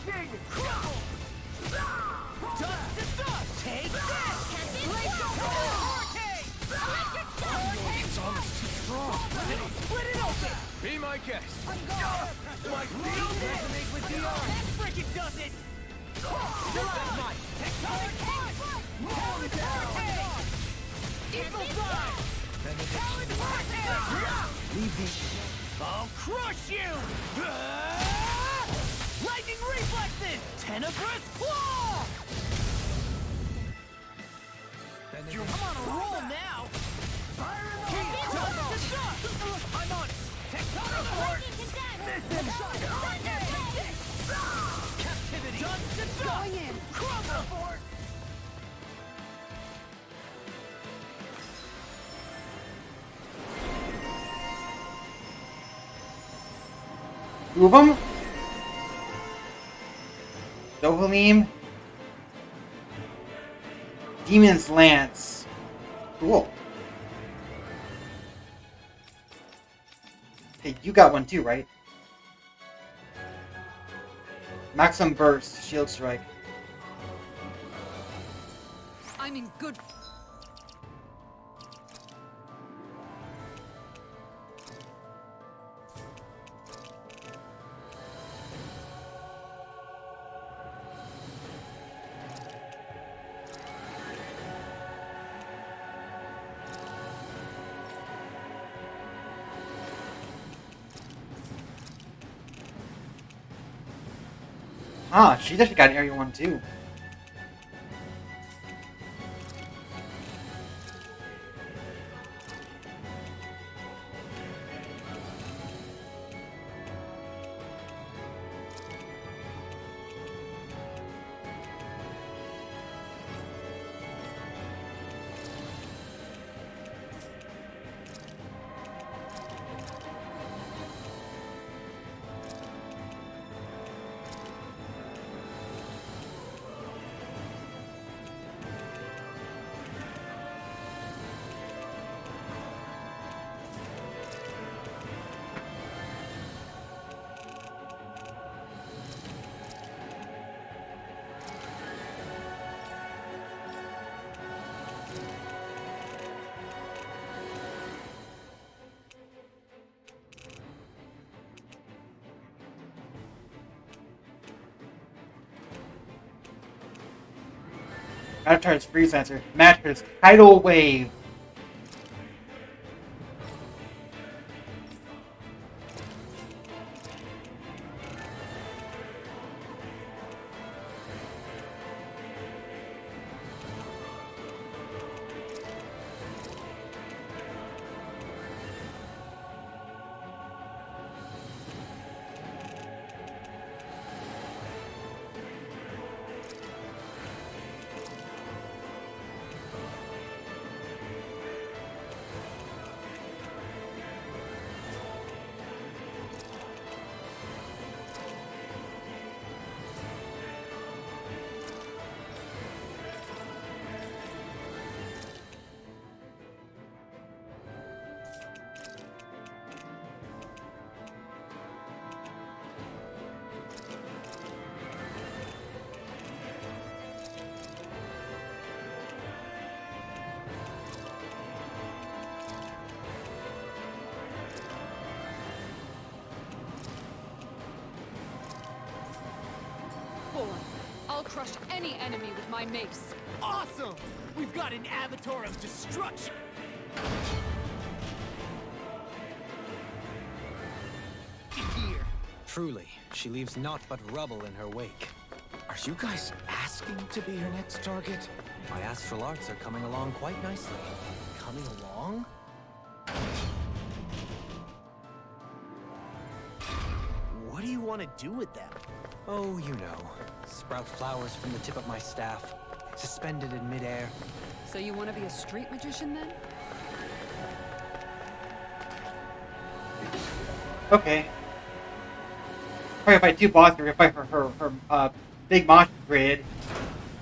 Engaging! Crumble! Dust to dust! Take this! Blaze of hurricane! It's almost too strong! Split it open! Be my guest! My field resonate with the arm! That frickin' does it! That's mine! Tectonic punch! Talon hurricane! Eagle side! Talon hurricane! Leave me. I'll crush you! Lightning reflexes! Tenebrous claw! I'm on a roll now! I'm on it! Tectonic force! Captivity! Dust to dust! Going in! Crumble force! Two of them? Dohalim. Demon's Lance. Cool. Hey, you got one too, right? Maximum Burst, Shield Strike. I'm in good. Ah, she's actually got an area 1 too. Avatar's Freeze Answer. Matches Tidal Wave. I'll crush any enemy with my mace. Awesome! We've got an avatar of destruction! Here. Truly, she leaves naught but rubble in her wake. Are you guys asking to be her next target? My astral arts are coming along quite nicely. Coming along? What do you want to do with them? Oh, you know. Sprout flowers from the tip of my staff. suspended in midair. So you want to be a street magician then? Okay. Probably fight two bosses. We're gonna fight her big monster grid.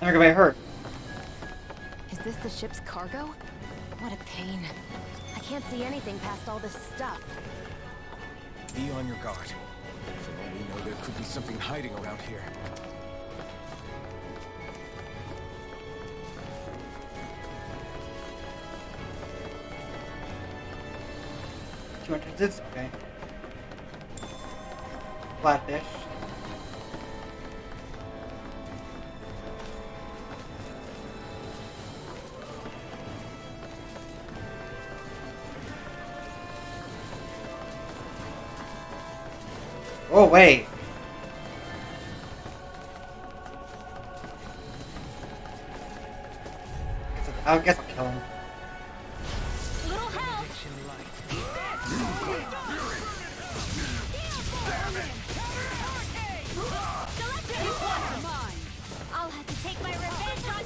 Then we're gonna fight her. Is this the ship's cargo? What a pain. I can't see anything past all this stuff. Be on your guard. For all we know, there could be something hiding around here. Two entrances? Okay. Flatfish. Oh, wait. I guess I'll kill him. Little help! I'll have to take my revenge on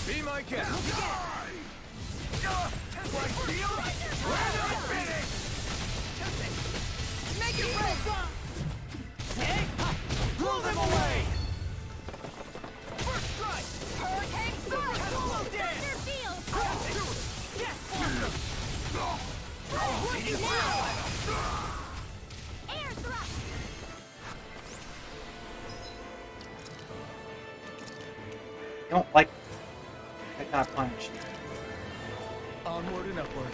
Be my guest. Make it red! Blow them away. First strike! Hurricane Sword! Solo dance! Mr. Field! Air thrust! I don't like that kind of punch. Onward and upward.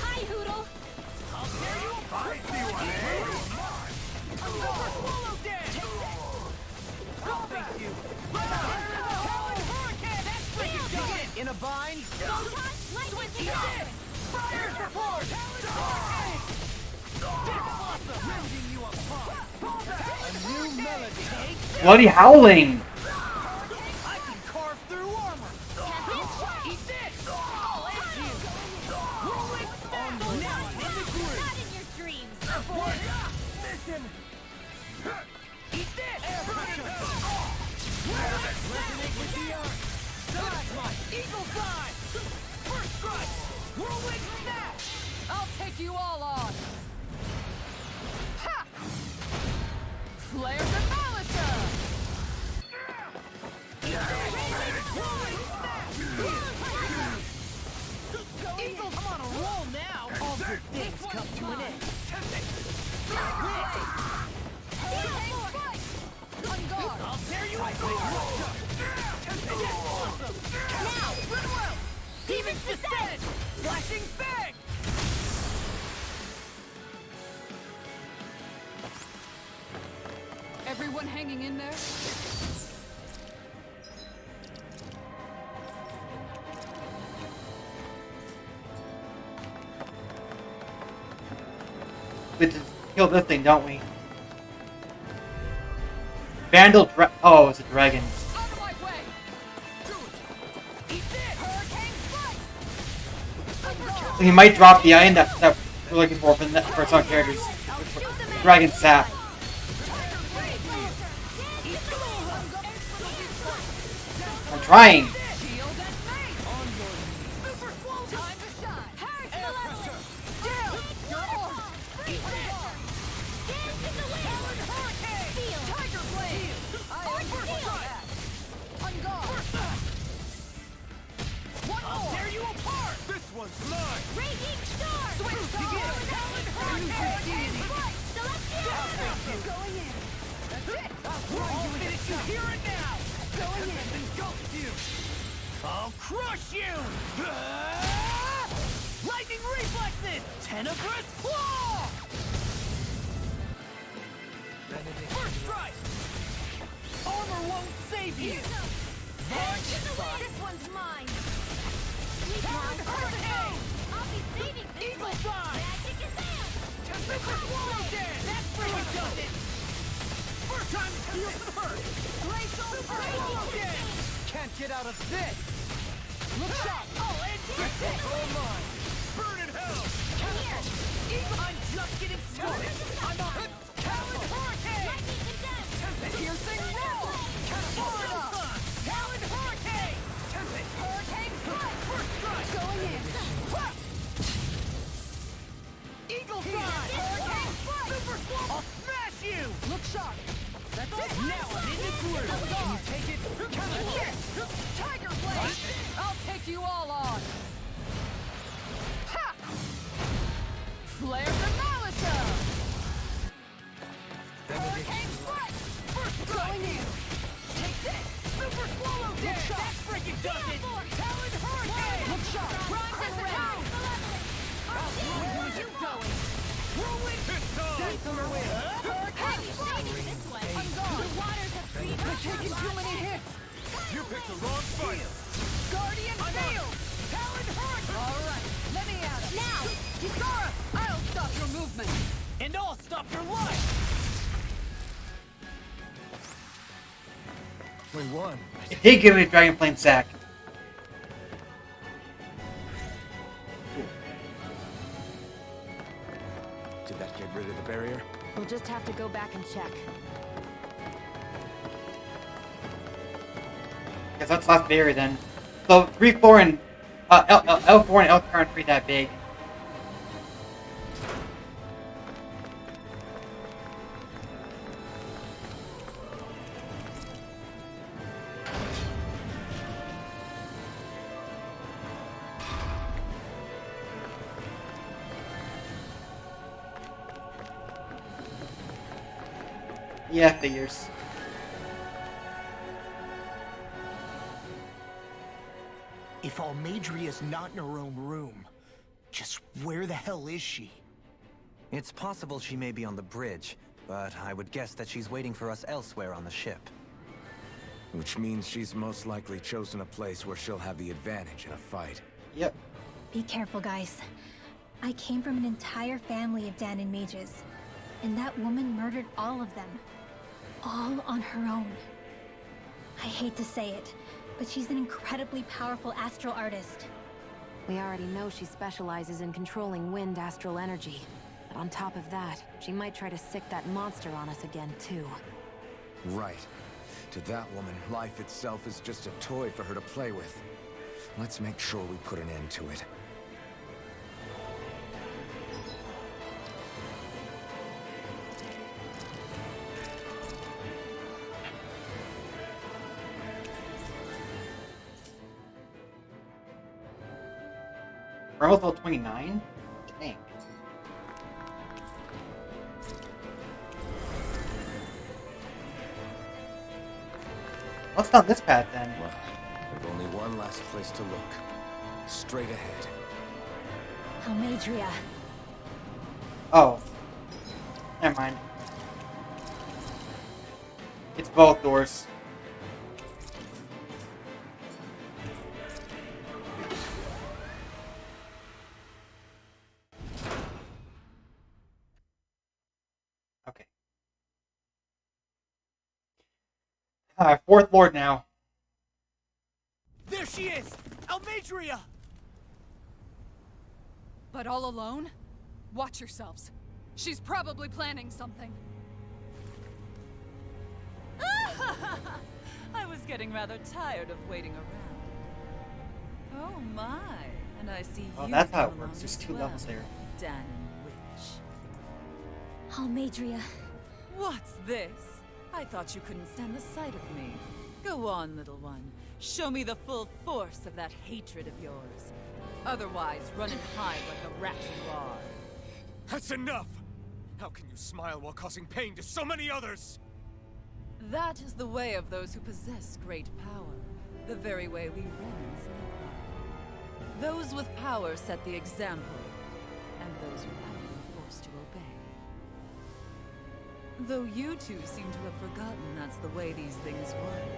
Hi, Hoodle! I'll tear you apart. I see one. Super swallow dance. Oh, thank you. Talon hurricane. That's pretty good. In a bind. Friars report. Talon hurricane. That's awesome. Rounding you apart. A new melody. Bloody howling! I can carve through armor. Eat this. I'll end you. Rolling on now in the groove. Not in your dreams! Listen. Eat this. Air pressure. Resonate with the earth. Stalagmite. Eagle fly. First strike. Whirlwind snap. I'll take you all on! Ha! Flare the Malisa! Eagle, I'm on a roll now. All good things come to an end. On guard! I'll tear you apart. Awesome. Now, run around. Demon's descent. Flashing fang. Everyone hanging in there? We have to kill this thing, don't we? Vandal oh, it's a dragon. Out of my way! Eat this. Hurricane strike. So he might drop the iron that we're looking for some characters. Dragon Sap. I'm trying. I'll tear you apart. This one's mine. Raging Star! Switch begin. Talon Hurricane! Celestial! Going in! That's it. I'll finish you here and now. Going in! Engulf you. I'll crush you. Ah! Lightning reflexes. Tenebrous claw. First strike. Armor won't save you. This one's mine! Talon hurricane. Eagle Dive! Super Swallow Dance! That's freaking does it! First time feels the hurt! Glacial Swallow Dance! Can't get out of this! Look sharp! Oh, and that's it! Oh my! Burn in hell! I'm just getting started! I'm on it! Talon Hurricane! Piercing Roll! Cannonball! Talon Hurricane! Hurricane Strike! First strike! Going in! Eagle Dive! Hurricane Strike! Super Swamp! I'll smash you! Look sharp! That's it! Now I'm in the groove! Can you take it? Tiger Blade! I'll take you all on! Ha! Flare Demolisher! Hurricane Strike! First strike! Going in! Take this! Super Swallow Dance! That freaking does it! Talon Hurricane! Look sharp! Prime Disappoint! Where are you going? Whirlwind Pistol! That's the win! Hurricane Strike! I'm gone! The waters have freed us! You're taking too many hits! You picked the wrong fight! Guardian Field! Talon Hurricane! Alright, let me at him! Now! Kisara! I'll stop your movement! And I'll stop your life! We won. It did give me a Dragon Flame sack. Did that get rid of the barrier? We'll just have to go back and check. Guess that's last barrier then. So 3, 4, and L4 and L3 aren't pretty that big. Yeah, figures. If Almadria's not in her own room, just where the hell is she? It's possible she may be on the bridge, but I would guess that she's waiting for us elsewhere on the ship. Which means she's most likely chosen a place where she'll have the advantage in a fight. Yep. Be careful, guys. I came from an entire family of Danon mages, and that woman murdered all of them. All on her own. I hate to say it, but she's an incredibly powerful astral artist. We already know she specializes in controlling wind astral energy. But on top of that, she might try to sick that monster on us again, too. Right. To that woman, life itself is just a toy for her to play with. Let's make sure we put an end to it. We're almost level 29? Dang. What's on this path then? Well, we've only one last place to look. Straight ahead. Almadria. Oh. Never mind. It's both doors. Okay. Fourth Lord now. There she is! Almadria! But all alone? Watch yourselves. She's probably planning something. I was getting rather tired of waiting around. Oh my, and I see Oh, you that's how come it works. along There's as 2 well, levels there. Danon Witch. Almadria. What's this? I thought you couldn't stand the sight of me. Go on, little one. Show me the full force of that hatred of yours. Otherwise, run and hide like the rat you are. That's enough! How can you smile while causing pain to so many others? That is the way of those who possess great power. The very way we Renans live by. Those with power set the example, and those without are forced to obey. Though you two seem to have forgotten that's the way these things work.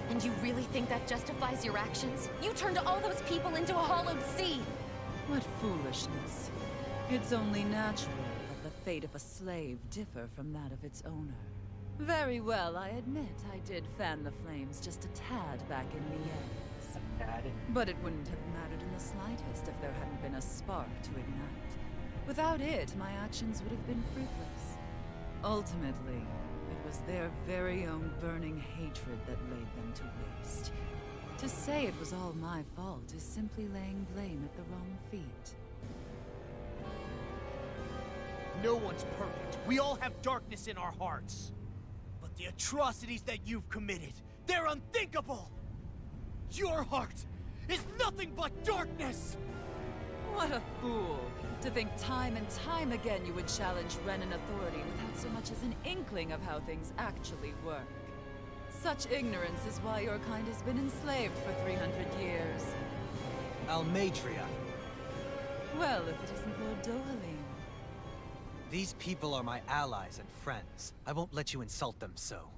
And you really think that justifies your actions? You turned all those people into a hollowed sea! What foolishness. It's only natural that the fate of a slave differ from that of its owner. Very well, I admit I did fan the flames just a tad back in Mies. But it wouldn't have mattered in the slightest if there hadn't been a spark to ignite. Without it, my actions would have been fruitless. Ultimately, it was their very own burning hatred that laid them to waste. To say it was all my fault is simply laying blame at the wrong feet. No one's perfect. We all have darkness in our hearts. But the atrocities that you've committed, they're unthinkable! Your heart is nothing but darkness! What a fool! To think time and time again you would challenge Renan authority without so much as an inkling of how things actually work. Such ignorance is why your kind has been enslaved for 300 years. Almadria. Well, if it isn't Lord Dohalim. These people are my allies and friends. I won't let you insult them so.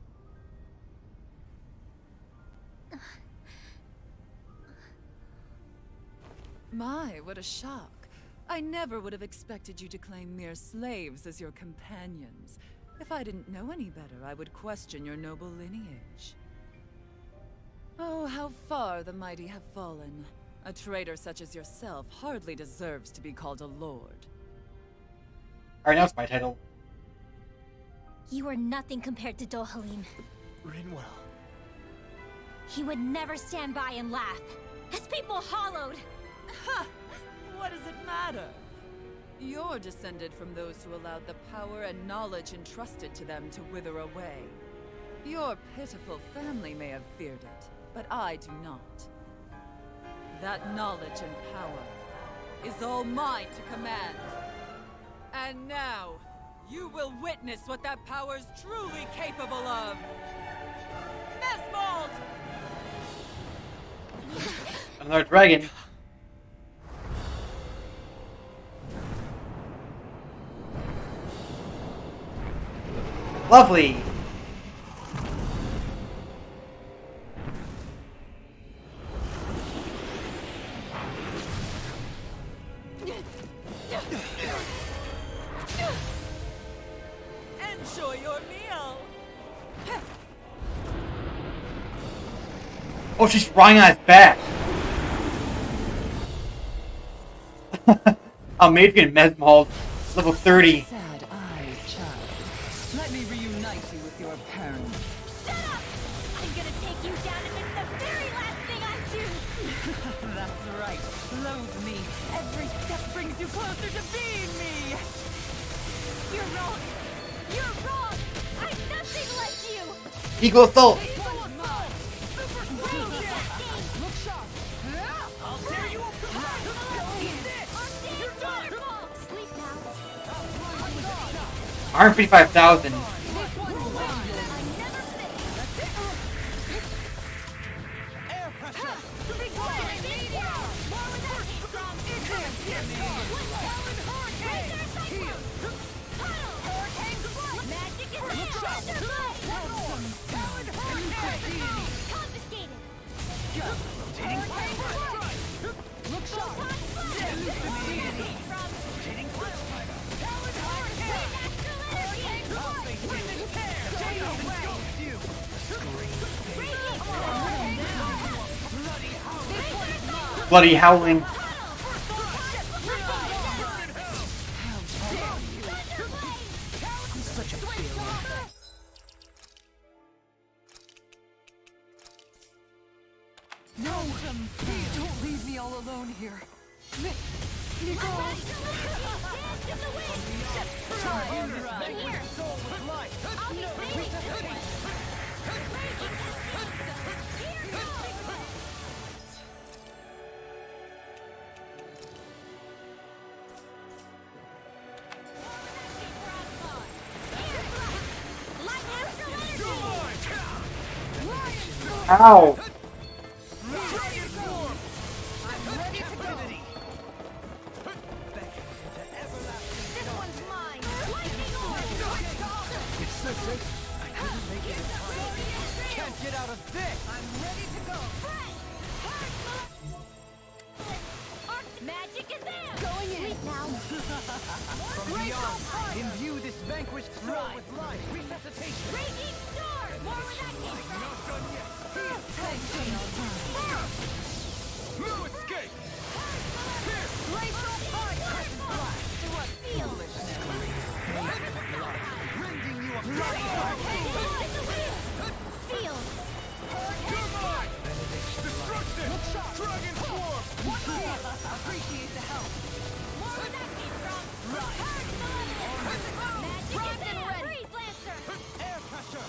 My, what a shock. I never would have expected you to claim mere slaves as your companions. If I didn't know any better, I would question your noble lineage. Oh, how far the mighty have fallen. A traitor such as yourself hardly deserves to be called a lord. Alright, now it's my title. You are nothing compared to Dohalim. Rinwell. He would never stand by and laugh. His people hollowed. Ha! What does it matter? You're descended from those who allowed the power and knowledge entrusted to them to wither away. Your pitiful family may have feared it, but I do not. That knowledge and power is all mine to command. And now, you will witness what that power's truly capable of. Mesmold! Another dragon. Lovely! Enjoy your meal! Oh, she's riding on his back! Almadrian Mesmold, level 30. Sad eyes, child. Let me reunite you with your parents. Shut up! I'm gonna take you down if it's the very last thing I choose! That's right. Loathe me. Every step brings you closer to being me! You're wrong! You're wrong! I'm nothing like you! Equal assault! Look sharp! I'll tear you apart! You're done! Sleep now. 155,000. Air pressure! Look sharp! Bloody howling. Such a failure. No! Don't leave me all alone here. Nicole! Ow! Can't get out of this! I'm ready to go! Magic is in! Going in! Sleep now. From beyond, imbue this vanquished soul with life. Resuscitation. Raging Star! More where that came from! Not done yet. No escape. Glacial Fire! What foolishness! Rending you a Feel! You're mine. Destruction. Dragon Swarm. Appreciate the help. More where that came from! Magic and ready! Freeze Lancer! air pressure.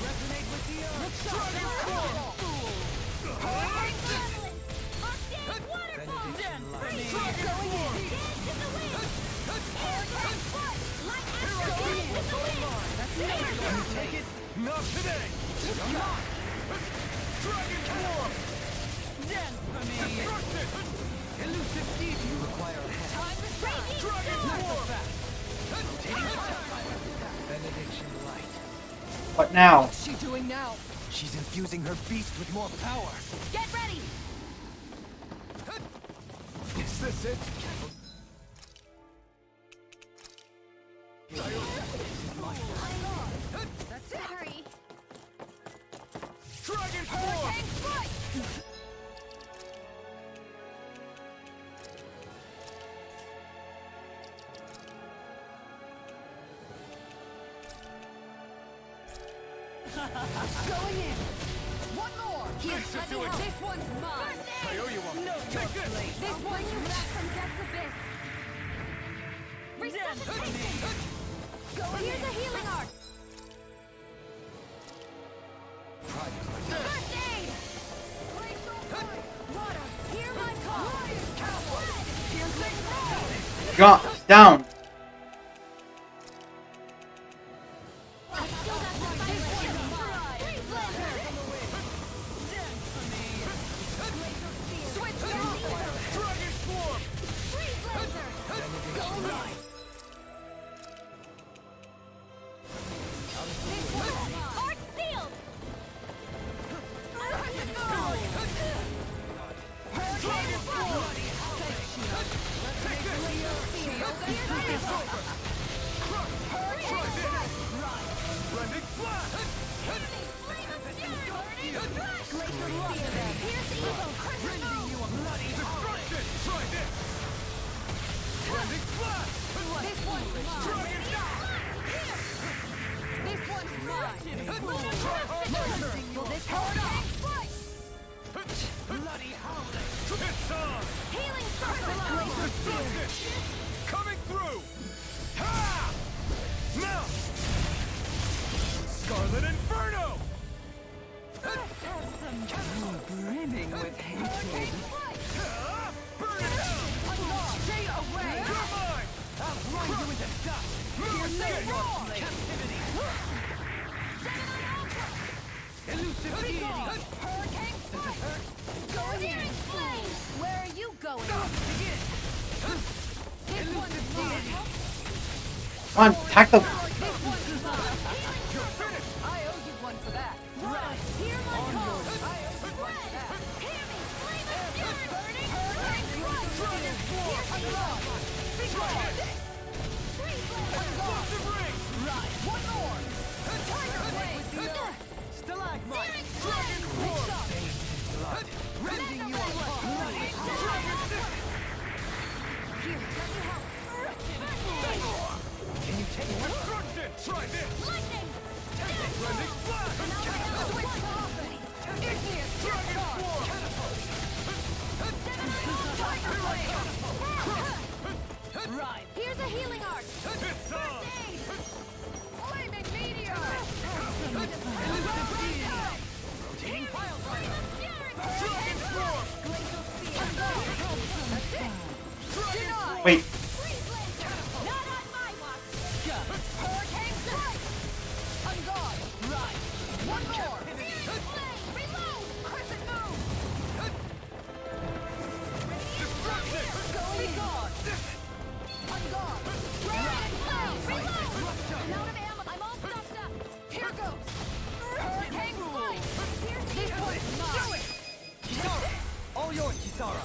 Resonate with the earth. Dragon Swarm. Octane Waterfall! Benediction light. Going in! Dance in the wind! Hurricane Foot! Light Astro Dance in the wind! Take it. Not today. Dragon Swarm. Dance for me. Destruction. Elusive deep. You require a hand. Time to Raging Dragon Star! Swarm. Benediction light. What now? What's she doing now? She's infusing her beast with more power. Get ready! Is this it? That's it! Hurry! Dragon Swarm. Hurricane Foot! Going in. One more. Here, This should let do me it. help. This one's mine. I owe you one. No, Take this. This one's Bring you back from Death's Abyss! Resuscitation! Here's a healing arc! First aid! Glacial Fire! Water, hear my call! Piercing Ray! Got down. I still got the fight left. Freeze Lancer! Switch Dragon Swarm. Freeze Lancer! Go right! This one! Arc sealed! Hurricane Foot! Rending Blast. Flame of Fury! Glacial Theater! Pierce Evil! Crimson Moon! Destruction. Try this. Rending Blast. This one's mine! This one's mine! Try harder. Will this hurricane fight? Bloody howling. It's on. Healing Circle! Destruction. Coming through. Ha! Now. Scarlet Inferno. Brimming with hatred. Ha! Burn it out. Stay away. You're mine. I'll grind you into dust. Escape. Captivity. Elusive deity. Hurricane fight! Searing flame! Where are you going? Begin. This one's mine! Come on, tackle. This one's mine! You're finished. I owe you one for that. Right! Hear my call! Red! Hear me! Flame of Fury! Burning! Hurricane fight! Here's the law! Freeze Lancer! Explosive ring. Right! One more! Tiger Blade! Stalagmite. Dragon Swarm! Rending you apart. Here, let me help! Can you take it? Destruction. Try this. Lightning! Rending Blast. Switch off! Igneous! Dragon Swarm. Tiger Blade! Right! Here's a healing arc! It's on. Aid! Flaming meteor! Rotating pile driver. Dragon Swarm. Glacial Spear! That's it! Denied! Wait. Freeze Lancer! Not on my watch! Hurricane Strike! On guard! Right! One more! Searing Flame! Reload! Crescent Moon! Destruction. Going gone! On guard! Dragon Flame! Reload! I'm out of ammo! I'm all stuffed up! Here goes! Hurricane Fight! This one's mine! Kisara. All yours, Kisara.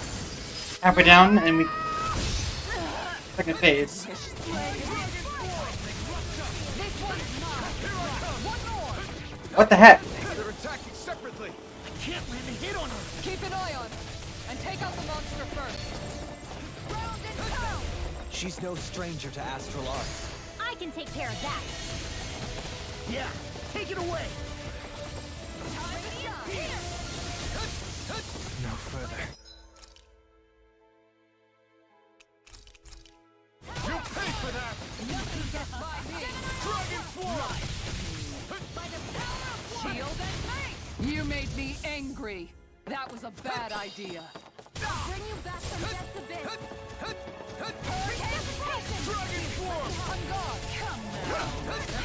Halfway down, and we second phase. What the heck? They're attacking separately. I can't land a hit on her. Keep an eye on her, and take out the monster first. Round and pound! She's no stranger to astral arts. I can take care of that. Yeah, take it away. No further. You pay for that. Dragon Force. Shield and make! You made me angry. That was a bad idea. Bring you back from death's abyss! Dragon Force. On guard! Come now!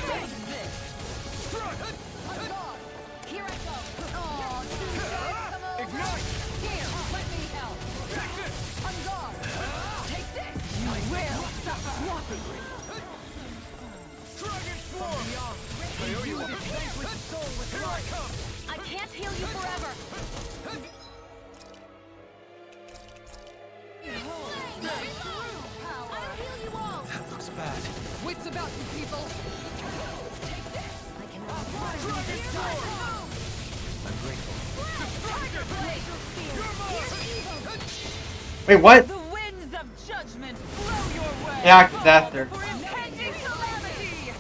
Take this! On guard! Here I go! Oh, you guys come over! Ignite. Here, let me help! Take this. On guard! Take this! You will suffer! Dragon Force. I owe you a vanquished soul with here I come. I can't heal you forever. I'll heal you all! That looks bad. Wits about you, people! I can only Dragon Force. I'm grateful. Tiger Blade! Here's evil! Wait, what? The winds of judgment blow your way! Yeah, disaster. For impending calamity!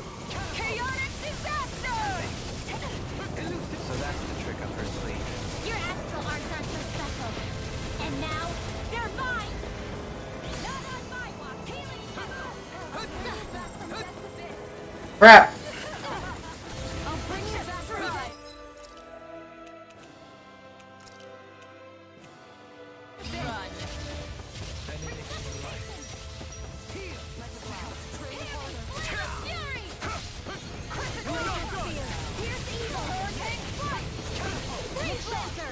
Chaotic disaster! So that's the trick up her sleeve. Your astral arts aren't so special. And now, they're mine! Not on my watch! Healing power! I'll bring you back from death's abyss! Crap! I'll bring you back from life! Run! Fury! Critical spear! Here's evil! Hurricane strike! Blade Blaster!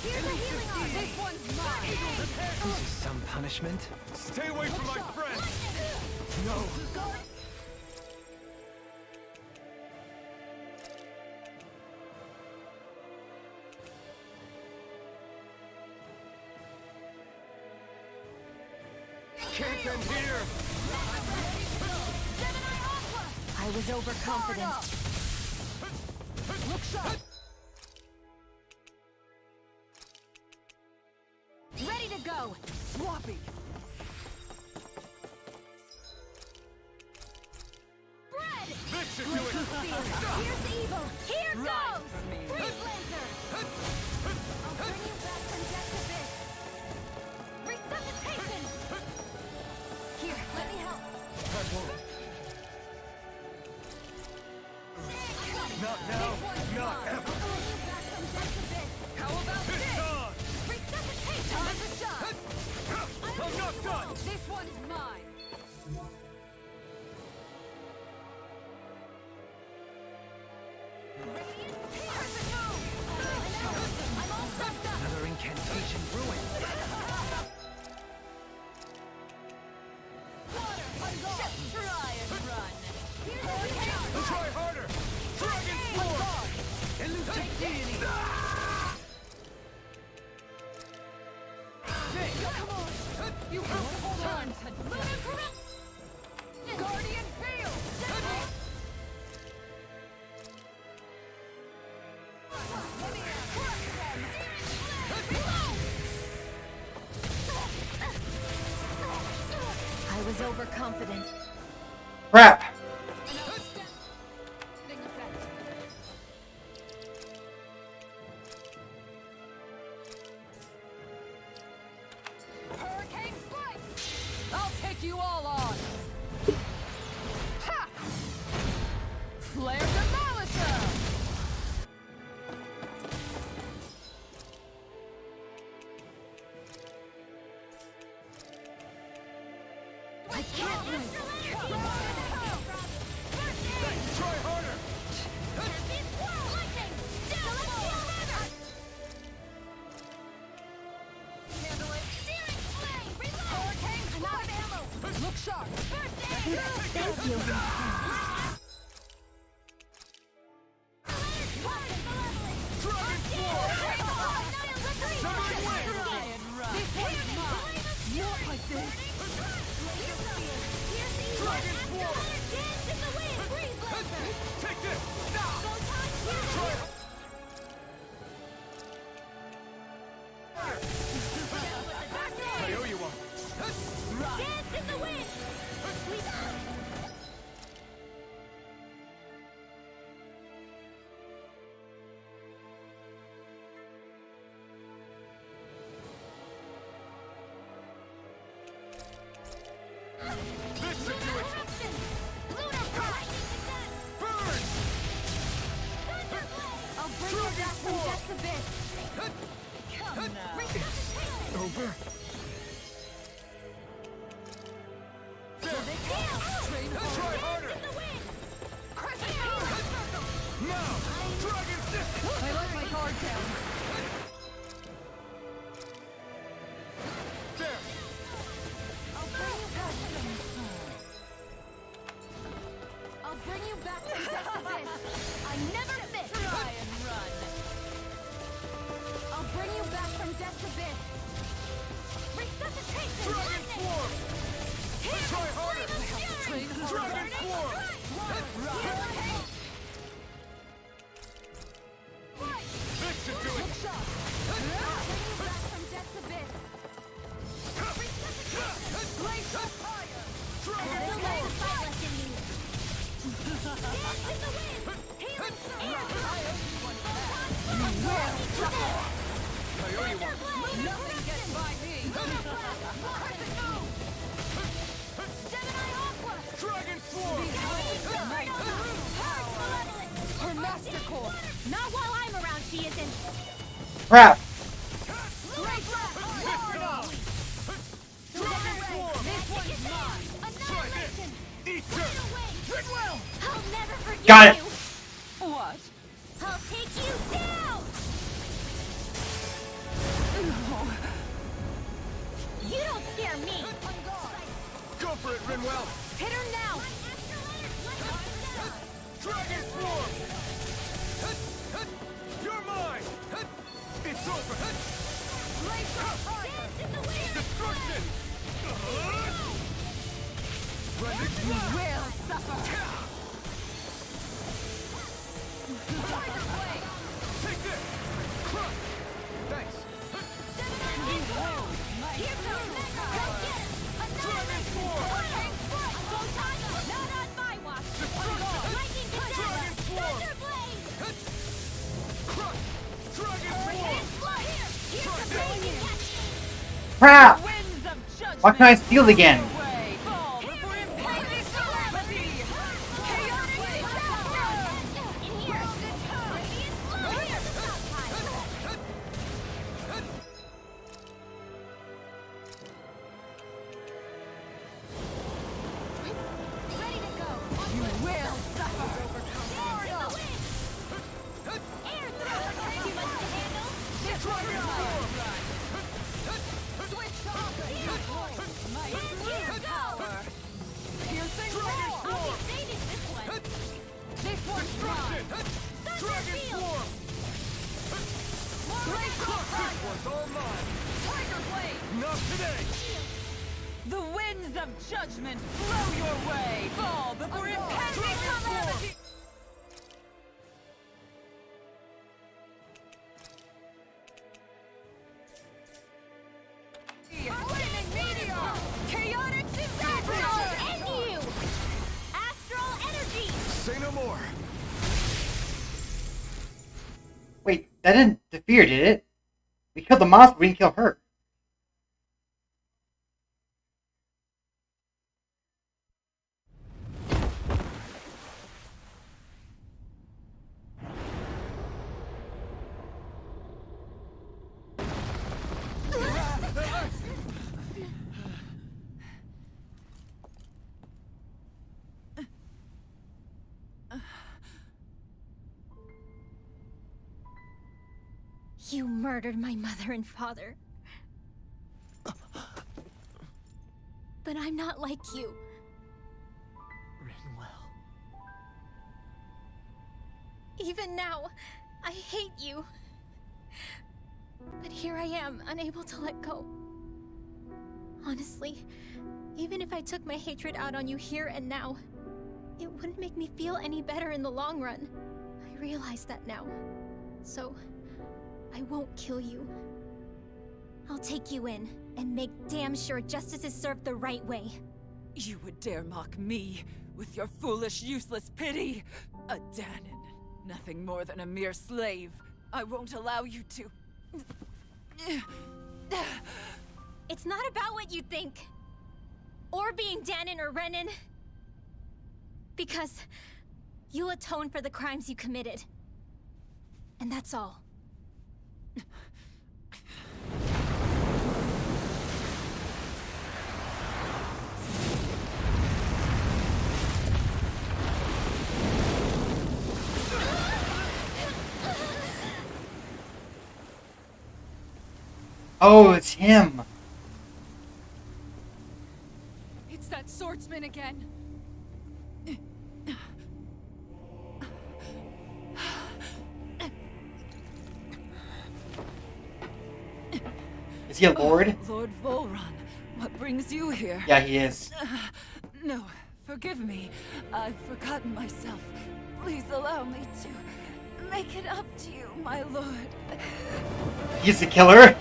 Here's a healing arm! This one's mine! This is some punishment. Stay away from my friend. No. Can't end here. I was overconfident. Look sharp! Ready to go! Swappy! Bread! This should do it. Here's evil! Here Right goes! for me. Blade Blazer! I'll bring you back from death's abyss! Resuscitation! Here, let me help! Not now. Not ever. I'll bring you back from death's abyss! How about It's this? on. Resuscitation! Time to shine! I'm not done. This one's mine! I'm all sucked up! Another incantation ruined. Just try and run! Try harder. Dragon Force. Take deity! Come on! You have to hold on to Guardian Field! I was overconfident. Crap! Hurricane strike! I'll take you all on! Ha! Flare Demolisher! I can't win! Try harder. Look sharp! Thank you. Dragon Force. Try and run! This one's mine! like this. Dragon Swarm! Dance in the wind! Breathe, Lancer! Take this! Photon Fury! I owe you one. Dance in the wind! This should do it! Burn! I'll bring you back from Death's Abyss! Come now. Over? Try harder! Now! Dragon Fist! I let my guard down. There! I'll bring you back from Death's Abyss! I never fit! Try and run. I'll bring you back from Death's Abyss! Resuscitation! Dragon Swarm! Try harder! Train Dragon Swarm! This should do it! I'll bring you back from Death's Abyss! Glacial fire! Dragon There's Swarm! a fight left in you! Dance in the wind! Healing air! I owe you one. Nothing gets by me. Gemini Aqua! Dragon Swarm! Her master core. Not while I'm around, she isn't! Crap! This one's mine! Annihilation! Eat this! Goodwill! I'll never forget Got it. you! What? I'll take you down! You don't scare me! Go for it, Rinwell! Hit her now! Dragon Swarm! You're mine! It's over! Destruction! You will suffer. Take this! Crush! Thanks! Here comes Dragon Swarm! Not on my watch! Destruction! Lightning Dragon Swarm! Thunder Blade! Crush! Dragon Swarm! Here's the blade! Crap! Winds of judgment. Why can't I steal it again? Way. Fall before impending calamity. Chaotic disaster. In here! Here's the stockpile! Ready to go! You will suffer. Dance in the wind! Air throw! Too much to handle! This one is mine. Switch off. My true power. Piercing wall. I'll be saving this one! This one's mine. Dragon Swarm! Glacial This fire. one's all mine! Tiger blade. Not today! The winds of judgment blow your way. Fall before impending calamity. Flaming meteor. Chaotic disaster. I'll end you! Astral energy! Say no more! Wait, that didn't defeat her, did it? We killed the monster, we didn't kill her. You murdered my mother and father. But I'm not like you. Rinwell. Even now, I hate you. But here I am, unable to let go. Honestly, even if I took my hatred out on you here and now, it wouldn't make me feel any better in the long run. I realize that now. So, I won't kill you. I'll take you in and make damn sure justice is served the right way. You would dare mock me with your foolish, useless pity? A Danon, nothing more than a mere slave. I won't allow you to... It's not about what you think. Or being Danon or Renan. Because you'll atone for the crimes you committed. And that's all. Oh, it's him. It's that swordsman again. Is he a lord? Lord Volron, what brings you here? Yeah, he is. No, forgive me. I've forgotten myself. Please allow me to make it up to you, my lord. He's the killer?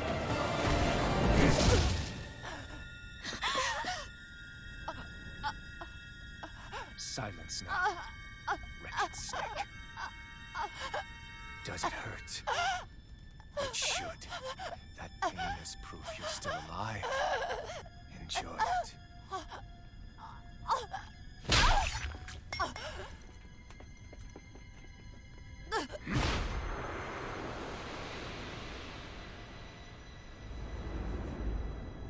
Silence now, wretched snake. Does it hurt? It should. That pain is proof you're still alive. Enjoy it.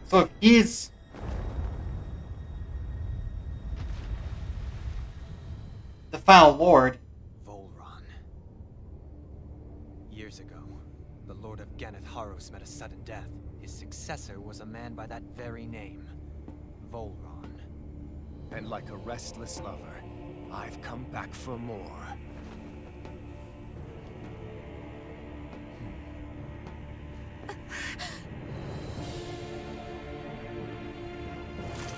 So if he's... the final lord... Volron. Years ago, the Lord of Ganeth Haros met a sudden death. His successor was a man by that very name, Volron. And like a restless lover, I've come back for more.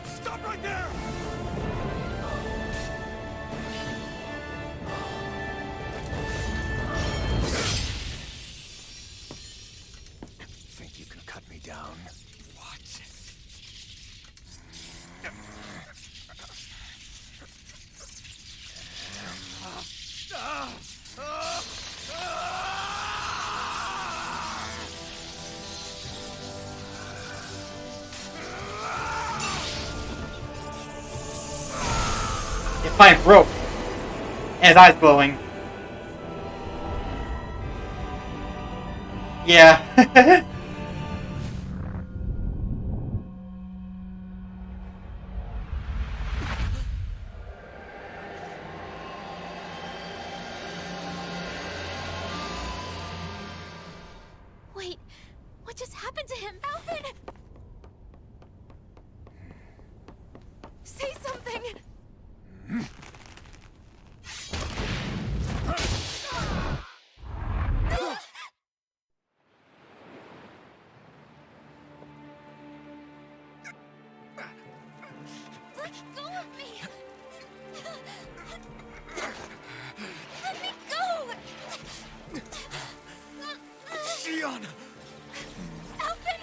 Stop right there! Think you can cut me down? What? If mine broke. And his eyes glowing. Yeah. Wait, what just happened to him? Alvin! Say something! Let go of me! Let me go! Shion! Alvin!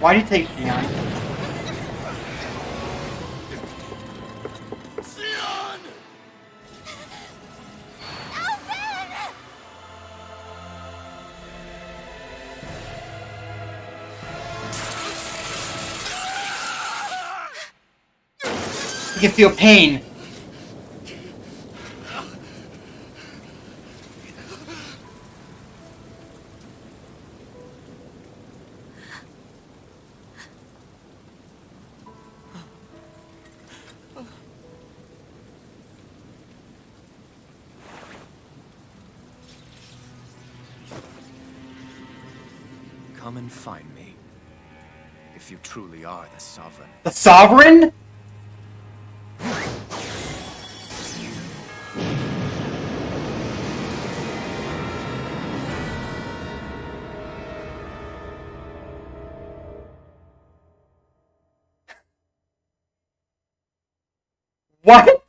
Why do you take Shion? Shion! Alvin! You can feel pain. Come and find me. If you truly are the Sovereign. The Sovereign? What?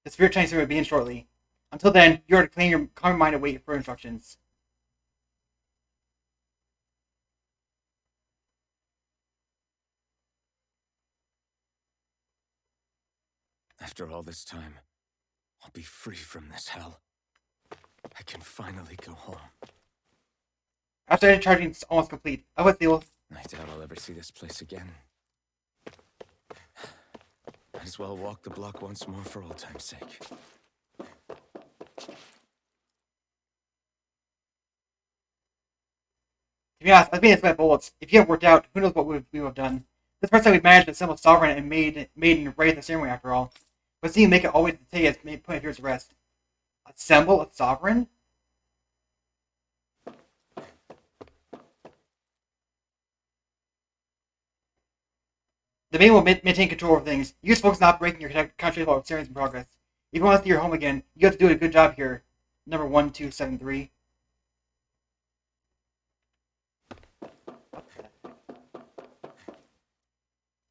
The spirit transfer will begin shortly. Until then, you are to clean your calm mind and wait for instructions. After all this time, I'll be free from this hell. I can finally go home. After the charging is almost complete, I will deal. I doubt I'll ever see this place again. Might as well walk the block once more for old time's sake. To be honest, I've been my bullets. If you hadn't worked out, who knows what we would have done. This first time we've managed to assemble Sovereign and made and raise the ceremony after all. But seeing make it always to take as made point of yours to rest. Assemble a Sovereign? The main will maintain control over things. You just focus on not breaking your country while ceremonies in progress. If you want to see your home again, you have to do a good job here. Number 1273.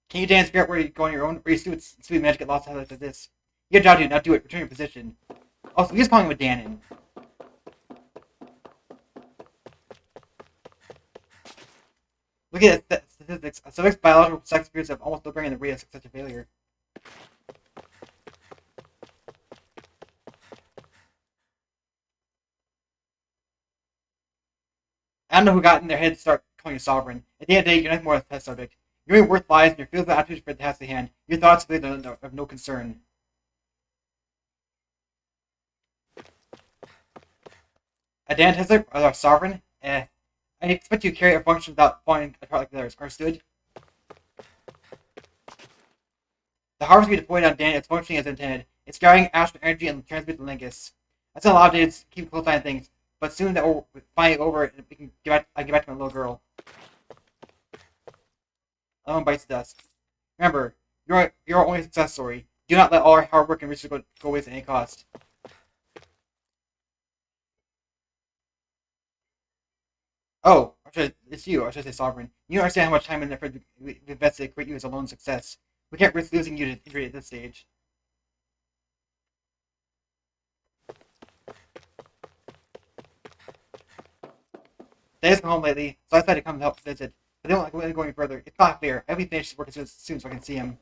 Can you dance, figure out where you go on your own, or you stupid magic get lost highlights like this? You got a job to do, not do it. Return your position. Also, we just calling him a Danon. Look at the statistics. Subjects' biological sex experience have almost no bearing on the rate of success or failure. I don't know who got in their head to start calling you Sovereign. At the end of the day, you're nothing more than a test subject. Your only worth lies in your feelings and attitudes for the task at hand. Your thoughts are of no concern. A Danon Tesla or a Sovereign? I expect you to carry a function without falling apart like the others. Understood? The harvest will be deployed on Danon is functioning as intended. It's gathering astral energy and transmitting the Lingus. That's a lot of days to keep a close eye on things, but soon that will finally over and we can I get back to my little girl. Alone bites the dust. Remember, you're our only success story. Do not let all our hard work and research go waste at any cost. Oh, it's you. I should say Sovereign. You don't understand how much time and effort we invested to create you as a lone success. We can't risk losing you to injury at this stage. They hasn't been home lately, so I decided to come and help visit. But they don't like going further. It's not fair. I hope he finishes work as soon so I can see him.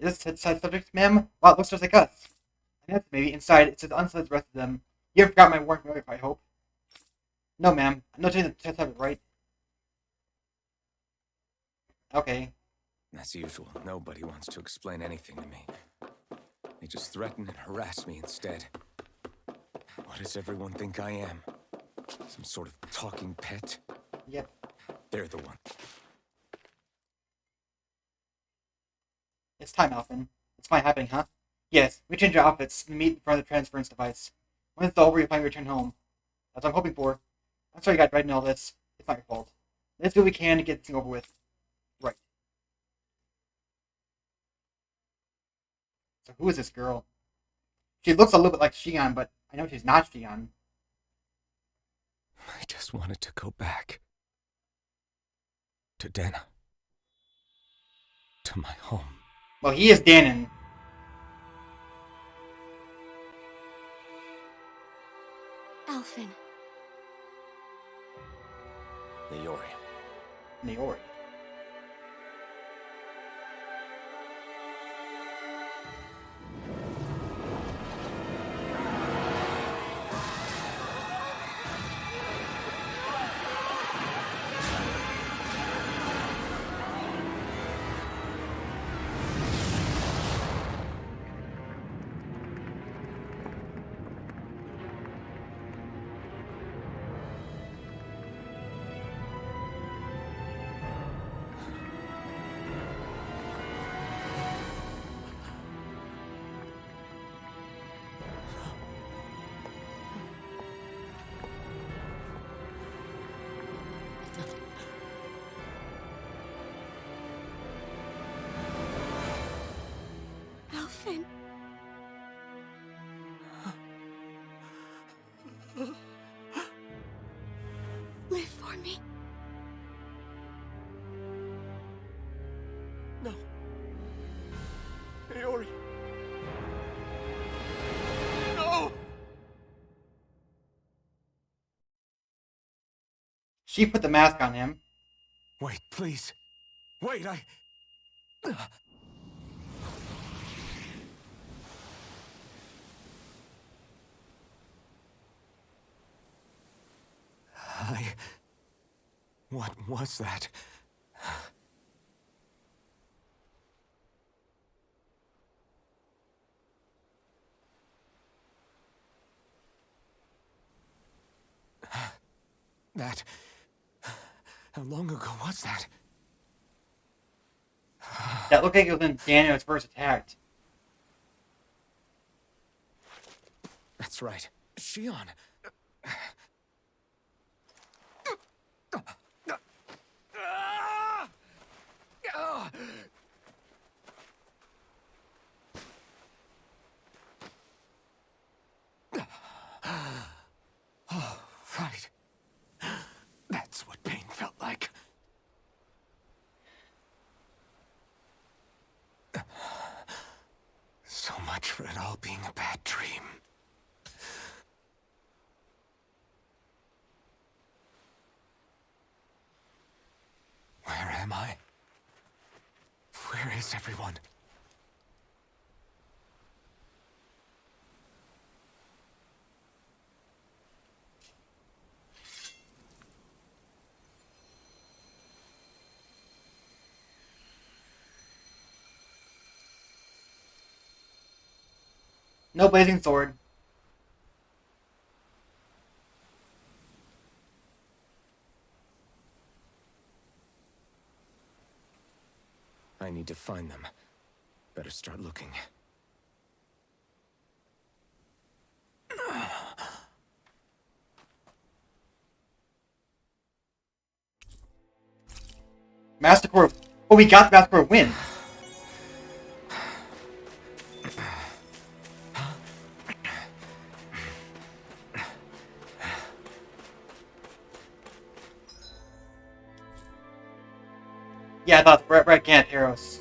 Is this side subject, ma'am? Wow, it looks just like us. And that's maybe inside. It says unsaid the rest of them. You haven't forgot my warning earlier, I hope. No, ma'am. I'm not doing the test subject, right? Okay. As usual, nobody wants to explain anything to me. They just threaten and harass me instead. What does everyone think I am? Some sort of talking pet? Yep. They're the one. It's time, Alphen. It's finally happening, huh? Yes, we change our outfits and meet in front of the transference device. When it's over, you'll finally return home. That's what I'm hoping for. I'm sorry you got dragged in all this. It's not your fault. Let's do what we can to get this thing over with. Right. So who is this girl? She looks a little bit like Xion, but I know she's not Xion. I just wanted to go back. To Dana. To my home. Well, he is Danon. Alphen. Niori. Niori. for me? No. Iori. No! She put the mask on him. Wait, please. Wait, What was that? That... How long ago was that? That looked like it was when Daniel was first attacked. That's right. Shion. Oh, right. That's what pain felt like. So much for it all being a bad dream. Where am I? Where is everyone? No blazing sword. I need to find them. Better start looking. Mastercore. Oh, we got the Mastercore win. Yeah, I thought Red Gant Heroes.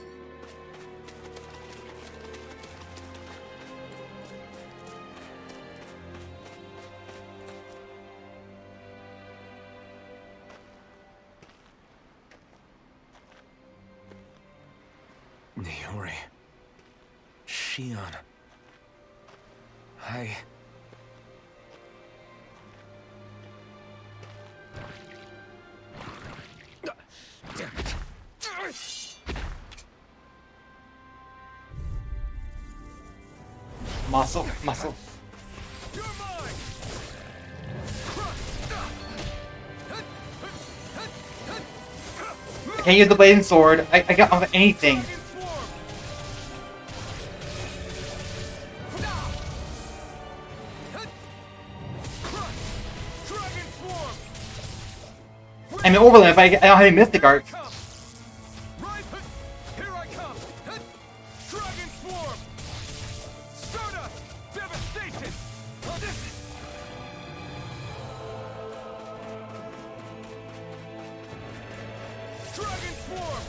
Niori. Shion. Damn it. Muscle. I can't use the blazing sword. I got off anything. I mean, Overland, but I don't have any Mystic Art. Here I come! Dragon Swarm! Stardust! Devastation! Dragon Swarm!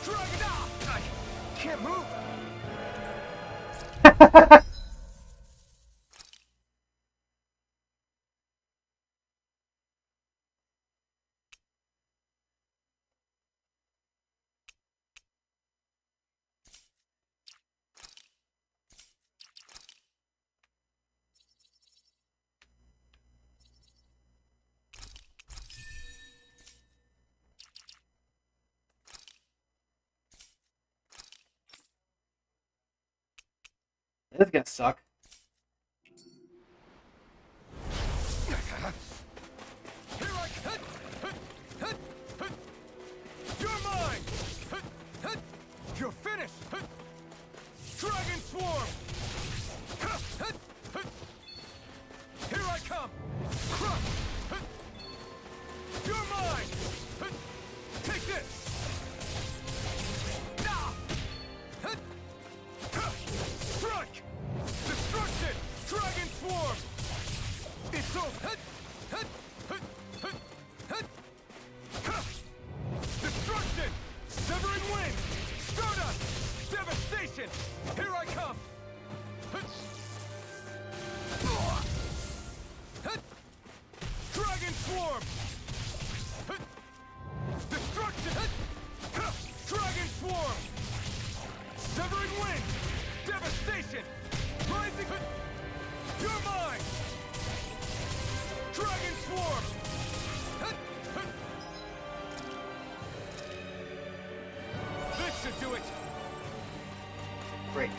Dragon... I can't move! This is gonna suck. You're mine! You're finished! Dragon Swarm! Here I come! You're mine! Take this! Strike! Destruction! Dragon Swarm! It's So, destruction! Severing wind! Stardust! Devastation! Here I come! Dragon swarm! Destruction! Dragon swarm! Severing wind! Devastation! Rising! You're mine! Dragon swarm! This should do it! Great.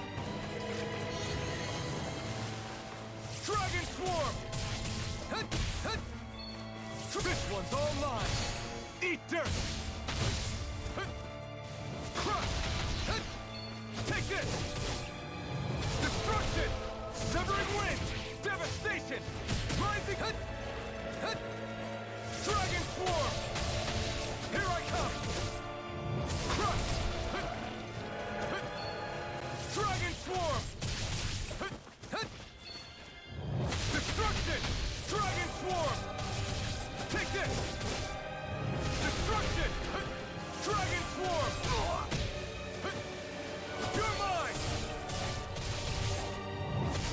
Dragon swarm! This one's all mine! Eat dirt! Crush! Take this! Destruction! Severing wind! Devastation! Rising! Dragon swarm! Here I come! Crush! Dragon swarm! Destruction! Dragon swarm! Take this! Destruction! Dragon swarm! You're mine!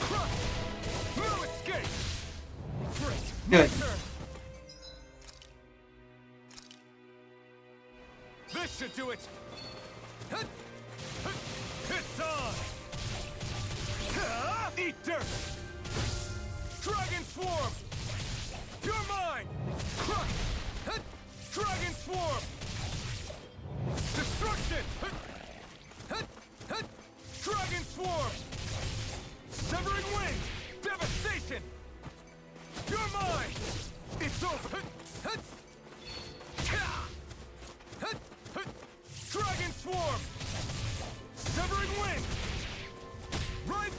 Crush! No escape! Great! Good. My turn! This should do it! It's on! Eat dirt! Dragon swarm! You're mine! Crush! Dragon swarm! Destruction! Dragon swarm! Severing wind! Devastation! You're mine! It's over! Dragon swarm! Severing wind! Right!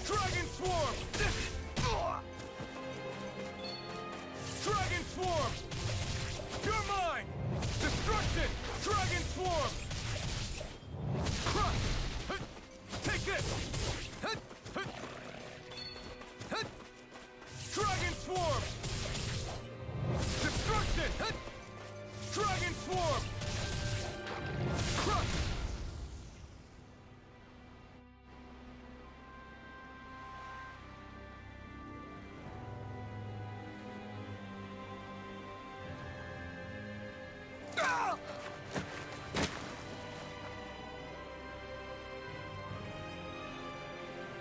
Dragon swarm! Dragon swarm! You're mine! Destruction! Dragon swarm! Crush! Take this! Dragon swarm! Destruction! Dragon swarm! Crush!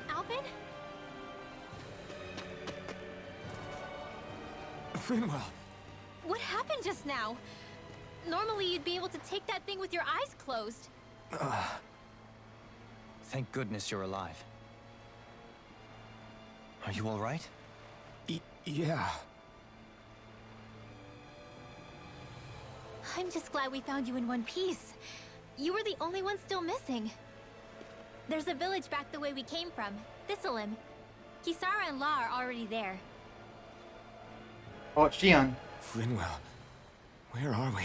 Alvin? Finwell. What happened just now? Normally you'd be able to take that thing with your eyes closed. Thank goodness you're alive. Are you all right? Yeah. I'm just glad we found you in one piece. You were the only one still missing. There's a village back the way we came from, Thistleim. Kisara and La are already there. Oh, it's Shion. Finwell. Where are we?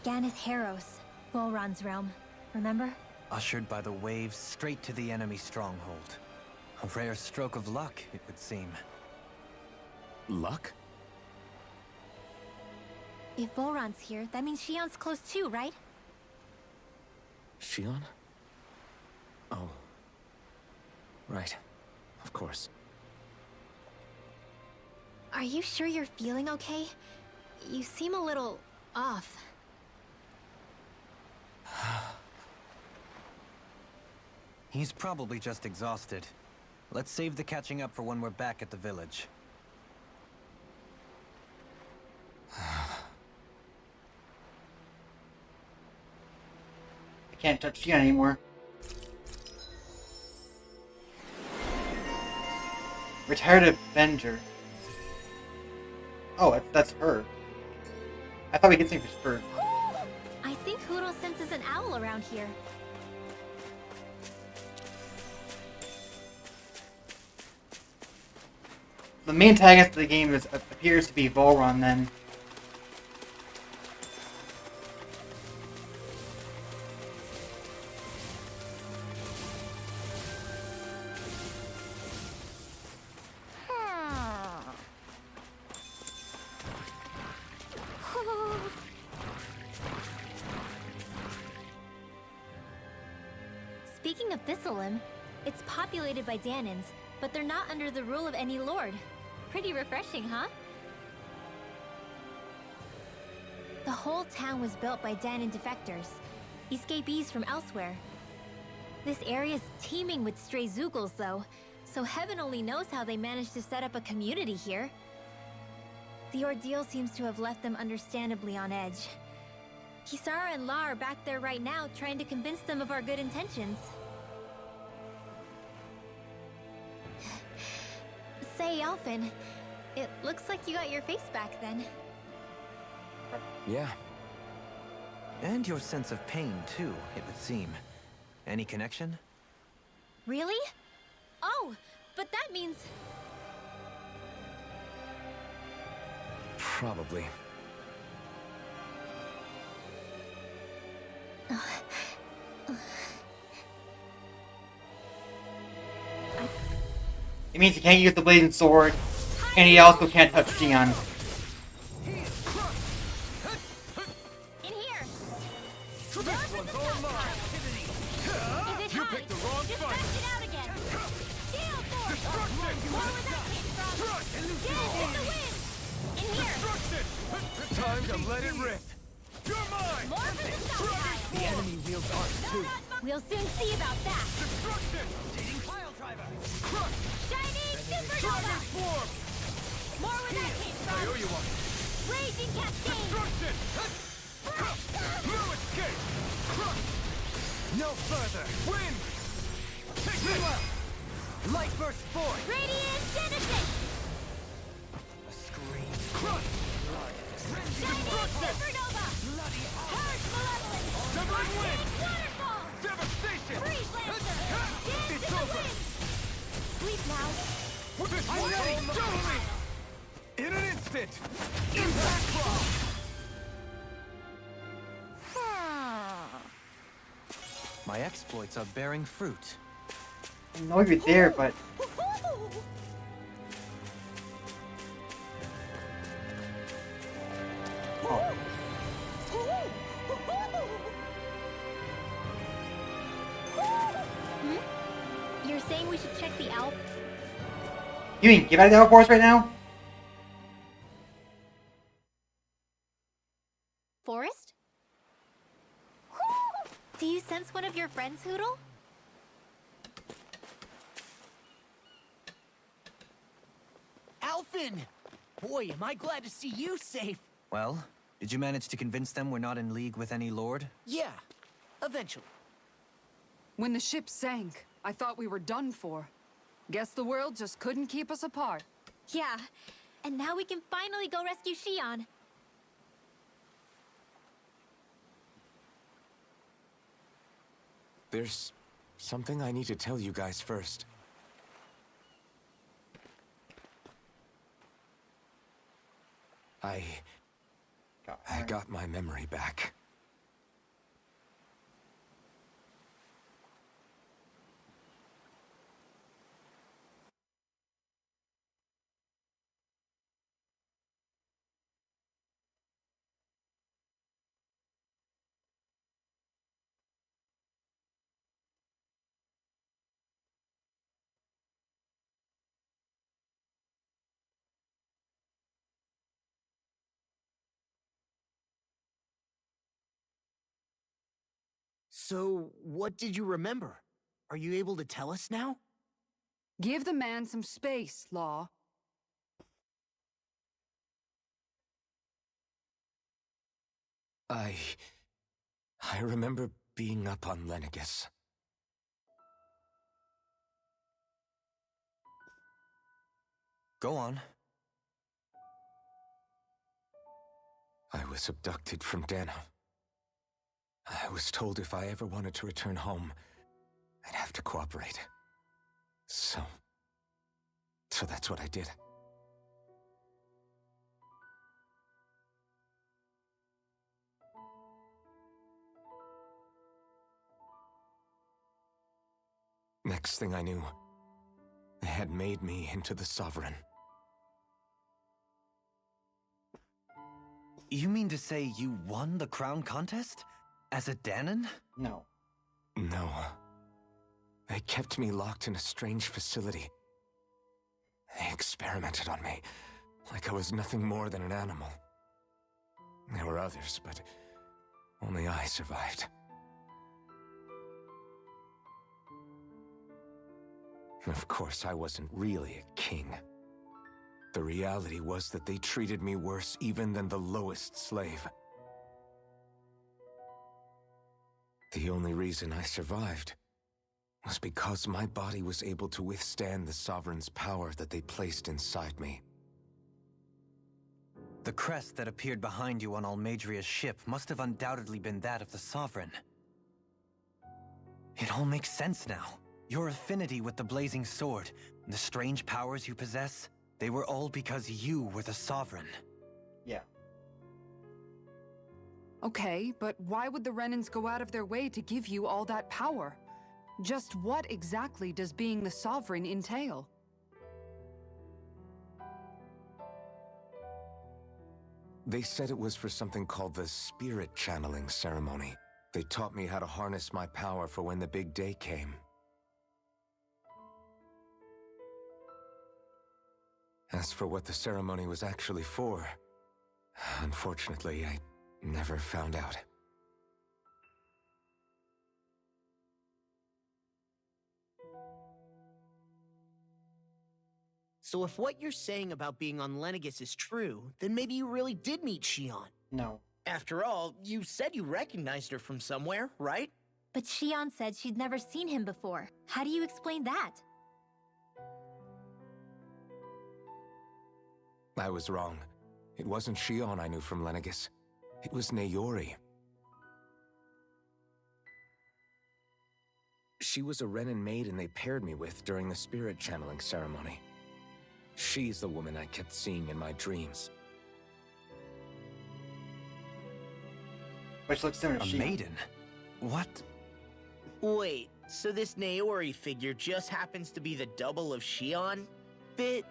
Ganeth Harros, Volron's realm. Remember? Ushered by the waves straight to the enemy stronghold. A rare stroke of luck, it would seem. Luck? If Volron's here, that means Shion's close too, right? Shion? Oh. Right. Of course. Are you sure you're feeling okay? You seem a little off. He's probably just exhausted. Let's save the catching up for when we're back at the village. I can't touch Shion anymore. Retired Avenger. Oh, that's her. I thought we could see for. I think Huro senses an owl around here. The main antagonist of the game appears to be Volron then. of Thistlelim. It's populated by Danans, but they're not under the rule of any lord. Pretty refreshing, huh? The whole town was built by Danan defectors, escapees from elsewhere. This area's teeming with stray Zeugles, though, so heaven only knows how they managed to set up a community here. The ordeal seems to have left them understandably on edge. Kisara and La are back there right now, trying to convince them of our good intentions. Say, Alphen, it looks like you got your face back then. Yeah. And your sense of pain, too, it would seem. Any connection? Really? Oh, but that means... Probably. It means he can't use the blade and sword, and he also can't touch Xion. In here! This one's all mine. Is it You high? picked the wrong Just fight. bash it out again! Steel force! Destruction! More where that came from! Crush! Dance in the wind! In here! Destruction! Time to let it rip. You're mine! More for the sky! The enemy wields arts too. We'll soon see about that! Destruction! Dating pile driver. Crush! Shiny Dragon supernova! form! More where that came I owe from! you one. Raging cascade! Destruction! No escape! Crush! No further! Win! Take this! Light burst forth! Radiant genesis! A scream. Crush! Shiny supernova! Harsh malevolence! Severing wind! Waterfall! Devastation! Freeze lancer! Dance It's in the over. wind! Sleep now! This one totally! In an instant! Impact block! My exploits are bearing fruit. I know you're there, but You're saying we should check the Alp? you mean get out of the forest right now? Forest? Do you sense one of your friends, Hoodle? Alphen! Boy, am I glad to see you safe. Well, did you manage to convince them we're not in league with any lord? Yeah, eventually. When the ship sank, I thought we were done for. Guess the world just couldn't keep us apart. Yeah, and now we can finally go rescue Xion. There's something I need to tell you guys first. I got my memory back. So, what did you remember? Are you able to tell us now? Give the man some space, Law. I remember being up on Lenegus. Go on. I was abducted from Dana. I was told if I ever wanted to return home, I'd have to cooperate. So that's what I did. Next thing I knew, they had made me into the Sovereign. You mean to say you won the crown contest? As a Danon? No. No. They kept me locked in a strange facility. They experimented on me, like I was nothing more than an animal. There were others, but only I survived. Of course, I wasn't really a king. The reality was that they treated me worse even than the lowest slave. The only reason I survived was because my body was able to withstand the Sovereign's power that they placed inside me. The crest that appeared behind you on Almadria's ship must have undoubtedly been that of the Sovereign. It all makes sense now. Your affinity with the Blazing Sword, and the strange powers you possess, they were all because you were the Sovereign. Yeah. Okay, but why would the Renans go out of their way to give you all that power? Just what exactly does being the Sovereign entail? They said it was for something called the Spirit Channeling Ceremony. They taught me how to harness my power for when the big day came. As for what the ceremony was actually for, unfortunately, I never found out. So if what you're saying about being on Lenegis is true, then maybe you really did meet Shion. No. After all, you said you recognized her from somewhere, right? But Shion said she'd never seen him before. How do you explain that? I was wrong. It wasn't Shion I knew from Lenegis. It was Naori. She was a Renan maiden they paired me with during the spirit channeling ceremony. She's the woman I kept seeing in my dreams. Which looks similar to A Shion. maiden? What? Wait, so this Naori figure just happens to be the double of Shion? Bit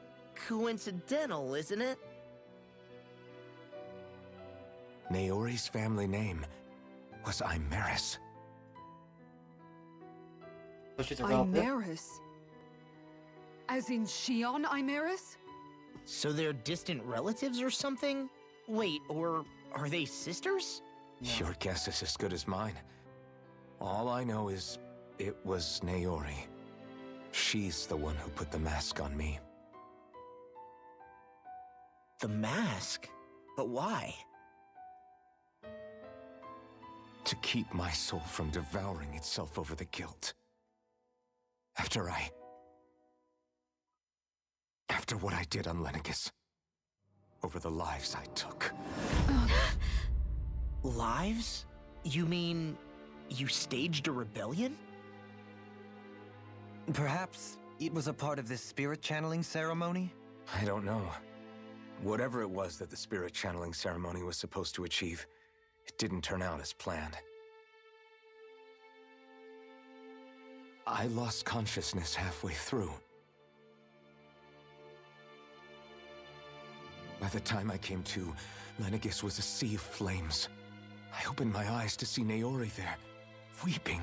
coincidental, isn't it? Naori's family name was Imeris. So she's a relative? Imeris? As in Shion Imeris? So they're distant relatives or something? Wait, or are they sisters? No. Your guess is as good as mine. All I know is it was Naori. She's the one who put the mask on me. The mask? But why? To keep my soul from devouring itself over the guilt. After what I did on Lenegis. Over the lives I took. Lives? You mean you staged a rebellion? Perhaps it was a part of this spirit channeling ceremony? I don't know. Whatever it was that the spirit channeling ceremony was supposed to achieve, it didn't turn out as planned. I lost consciousness halfway through. By the time I came to, Lenegis was a sea of flames. I opened my eyes to see Naori there, weeping.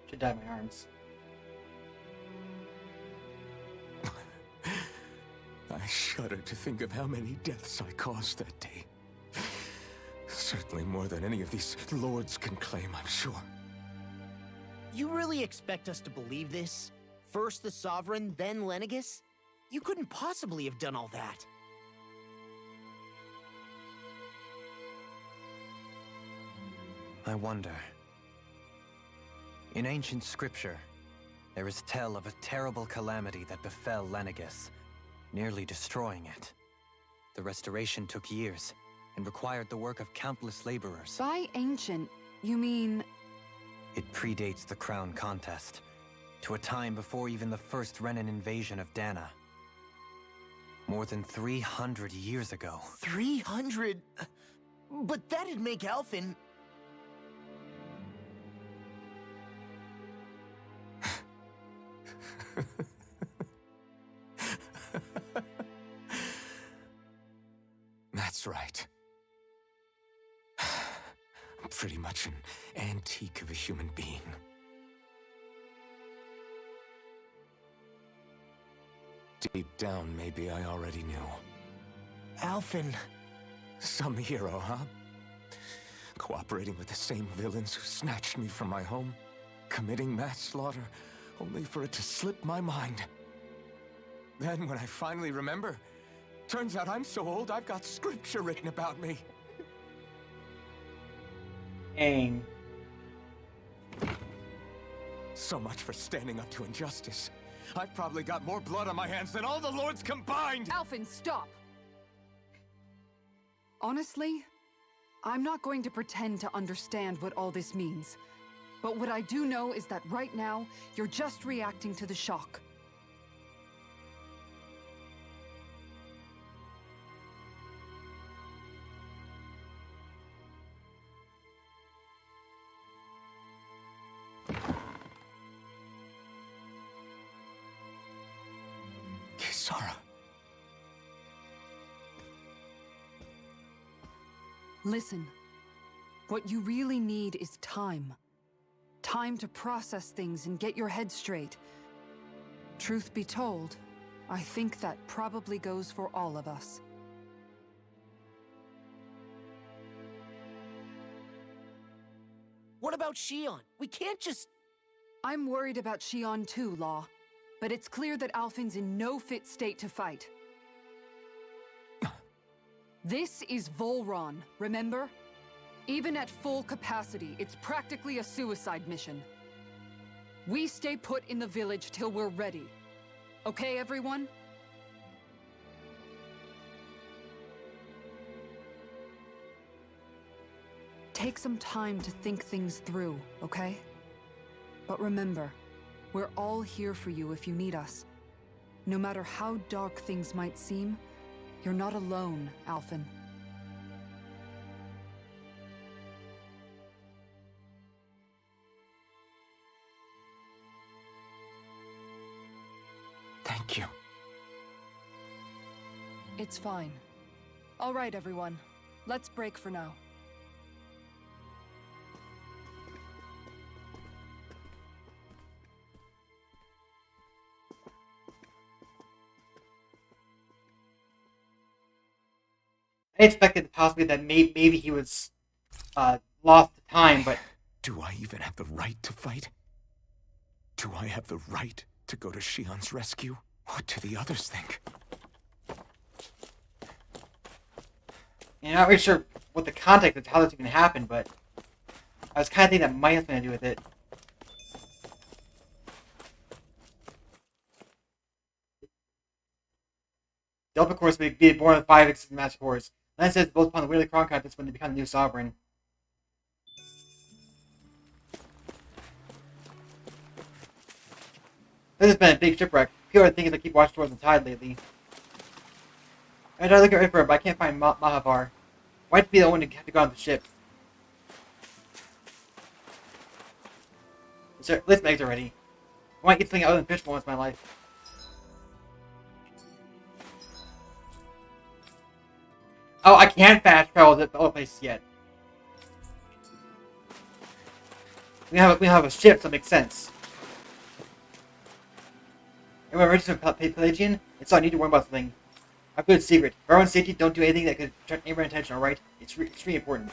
Should die in my arms. I shudder to think of how many deaths I caused that day. Certainly more than any of these lords can claim, I'm sure. You really expect us to believe this? First the Sovereign, then Lenegis? You couldn't possibly have done all that. I wonder. In ancient scripture, there is tell of a terrible calamity that befell Lenegis, nearly destroying it. The restoration took years, and required the work of countless laborers. By ancient, you mean... It predates the crown contest, to a time before even the first Renan invasion of Dana. More than 300 years ago. 300? But that'd make Alphen... That's right. pretty much an antique of a human being. Deep down, maybe I already knew. Alphen. Some hero, huh? Cooperating with the same villains who snatched me from my home, committing mass slaughter, only for it to slip my mind. Then, when I finally remember, turns out I'm so old I've got scripture written about me. Aim. So much for standing up to injustice. I've probably got more blood on my hands than all the lords combined! Alphen, stop! Honestly, I'm not going to pretend to understand what all this means. But what I do know is that right now, you're just reacting to the shock. Kisara. Listen, what you really need is time. Time to process things and get your head straight. Truth be told, I think that probably goes for all of us. What about Shion? We can't just... I'm worried about Shion too, Law. But it's clear that Alphen's in no fit state to fight. This is Volron, remember? Even at full capacity, it's practically a suicide mission. We stay put in the village till we're ready. Okay, everyone? Take some time to think things through, okay? But remember, we're all here for you if you need us. No matter how dark things might seem, you're not alone, Alphen. Thank you. It's fine. All right, everyone. Let's break for now. I expected possibly that maybe he was lost to time, but Do I even have the right to fight? Do I have the right to go to Shion's rescue? What do the others think? you're not really sure what the context of how this even happened, but I was kind of thinking that might have something to do with it. Delta, of course, would be born of 5 existing master cores. And that says both upon the Weirdly Crown contest when they become the new sovereign. This has been a big shipwreck. People are thinking they keep watching towards the tide lately. I tried looking for it, but I can't find Mahavar. Why'd be the one to have to go on the ship? Sir, at least my eggs are ready. I want to eat something other than fish for once in my life. Oh, I can't fast travel to other places yet. We have a ship, so it makes sense. And when we're reaching Pelagian, it's all I need to worry about something. A good secret. For our own safety, don't do anything that could attract anyone's attention, alright? It's extremely important.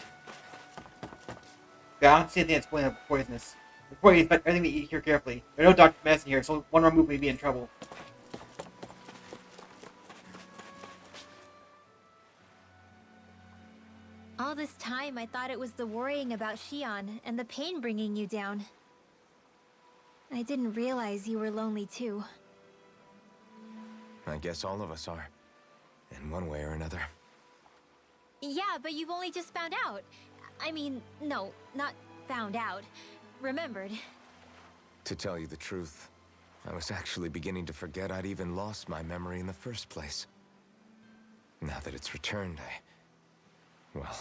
Yeah, I don't see anything that's poisonous. Before you inspect everything we eat here carefully. There are no doctor medicine here, so one wrong move may be in trouble. All this time, I thought it was the worrying about Shion and the pain bringing you down. I didn't realize you were lonely too. I guess all of us are. In one way or another. Yeah, but you've only just found out. I mean, no, not found out. Remembered. To tell you the truth, I was actually beginning to forget I'd even lost my memory in the first place. Now that it's returned, well,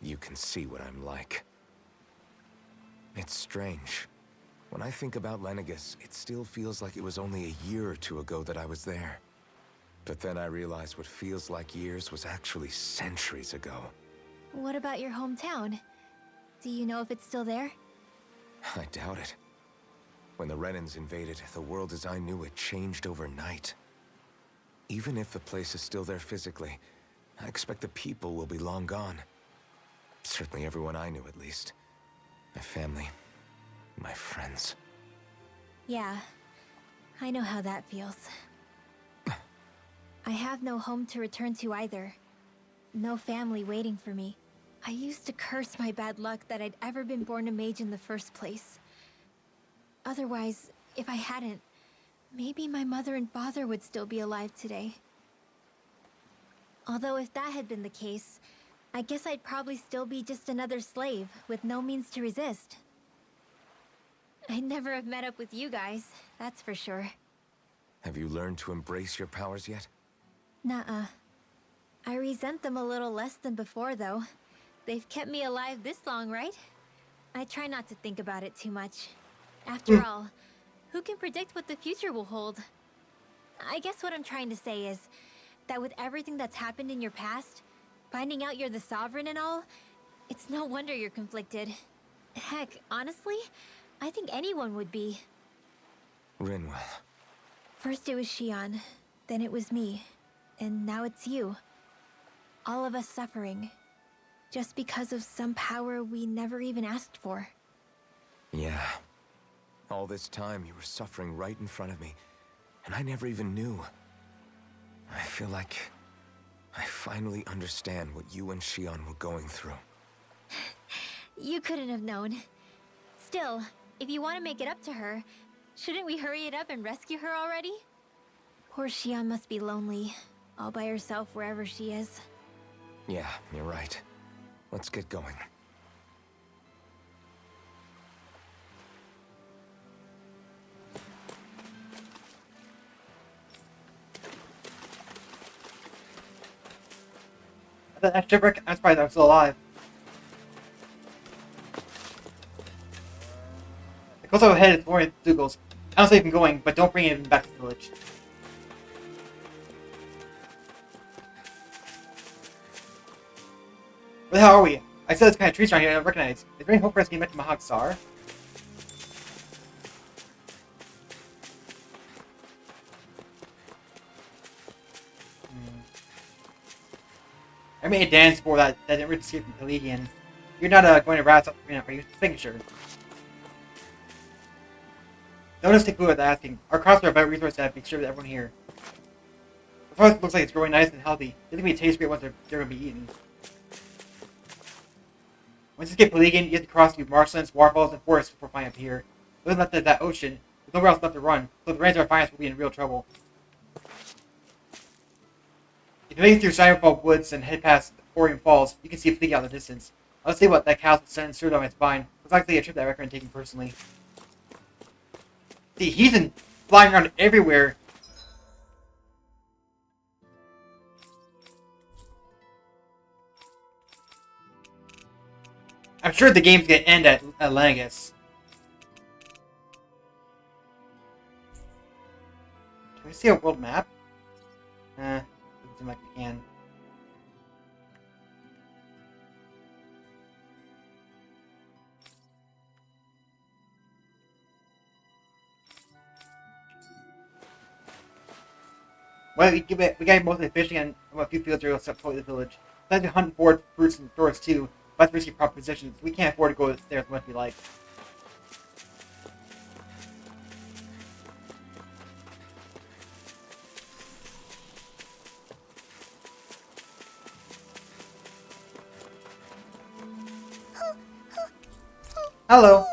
you can see what I'm like. It's strange. When I think about Lenegus, it still feels like it was only a year or two ago that I was there. But then I realized what feels like years was actually centuries ago. What about your hometown? Do you know if it's still there? I doubt it. When the Renans invaded, the world as I knew it changed overnight. Even if the place is still there physically, I expect the people will be long gone. Certainly everyone I knew, at least. My family, my friends. Yeah, I know how that feels. I have no home to return to either. No family waiting for me. I used to curse my bad luck that I'd ever been born a mage in the first place. Otherwise, if I hadn't, maybe my mother and father would still be alive today. Although if that had been the case, I guess I'd probably still be just another slave with no means to resist. I'd never have met up with you guys, that's for sure. Have you learned to embrace your powers yet? Nuh-uh. I resent them a little less than before, though. They've kept me alive this long, right? I try not to think about it too much. After all, who can predict what the future will hold? I guess what I'm trying to say is that with everything that's happened in your past, finding out you're the Sovereign and all, it's no wonder you're conflicted. Heck, honestly, I think anyone would be. Rinwell. First it was Shion, then it was me, and now it's you. All of us suffering, just because of some power we never even asked for. Yeah. All this time you were suffering right in front of me, and I never even knew. I feel like I finally understand what you and Shion were going through. You couldn't have known. Still, if you want to make it up to her, shouldn't we hurry it up and rescue her already? Poor Shion must be lonely, all by herself wherever she is. Yeah, you're right. Let's get going. That shipwreck, I'm surprised I'm still alive. The coast ahead is exploring Dougals. I don't say him going, but don't bring him back to the village. Where the hell are we? I said this kind of trees around here I don't recognize. Is there any hope for us getting back to Mahag Saar? I made a dance for that didn't really escape from Pelagian. You're not going to rat up, are you? Just making sure. Don't just take food without asking. Our crops are about resources that make sure that everyone here. The forest looks like it's growing nice and healthy. It's going to be taste great once they're going to be eaten. Once you escape Pelagian, you have to cross through marshlands, waterfalls, and forests before finding up here. Other than that ocean, there's nowhere else left to run, so the Rans of our finance will be in real trouble. If you make it through Shinerfall Woods and head past Orion Falls, you can see Pelagian out in the distance. Let's see what that castle sends through on my spine. Looks like a trip that I recommend taking personally. See, he's been flying around everywhere. I'm sure the game's gonna end at Langus. Can we see a world map? Doesn't seem like we can. Well, we got mostly fishing and a few fields are except for the village. Sometimes we hunt forward fruits and stores too, but that's risky propositions. We can't afford to go there as much as we like. Hello.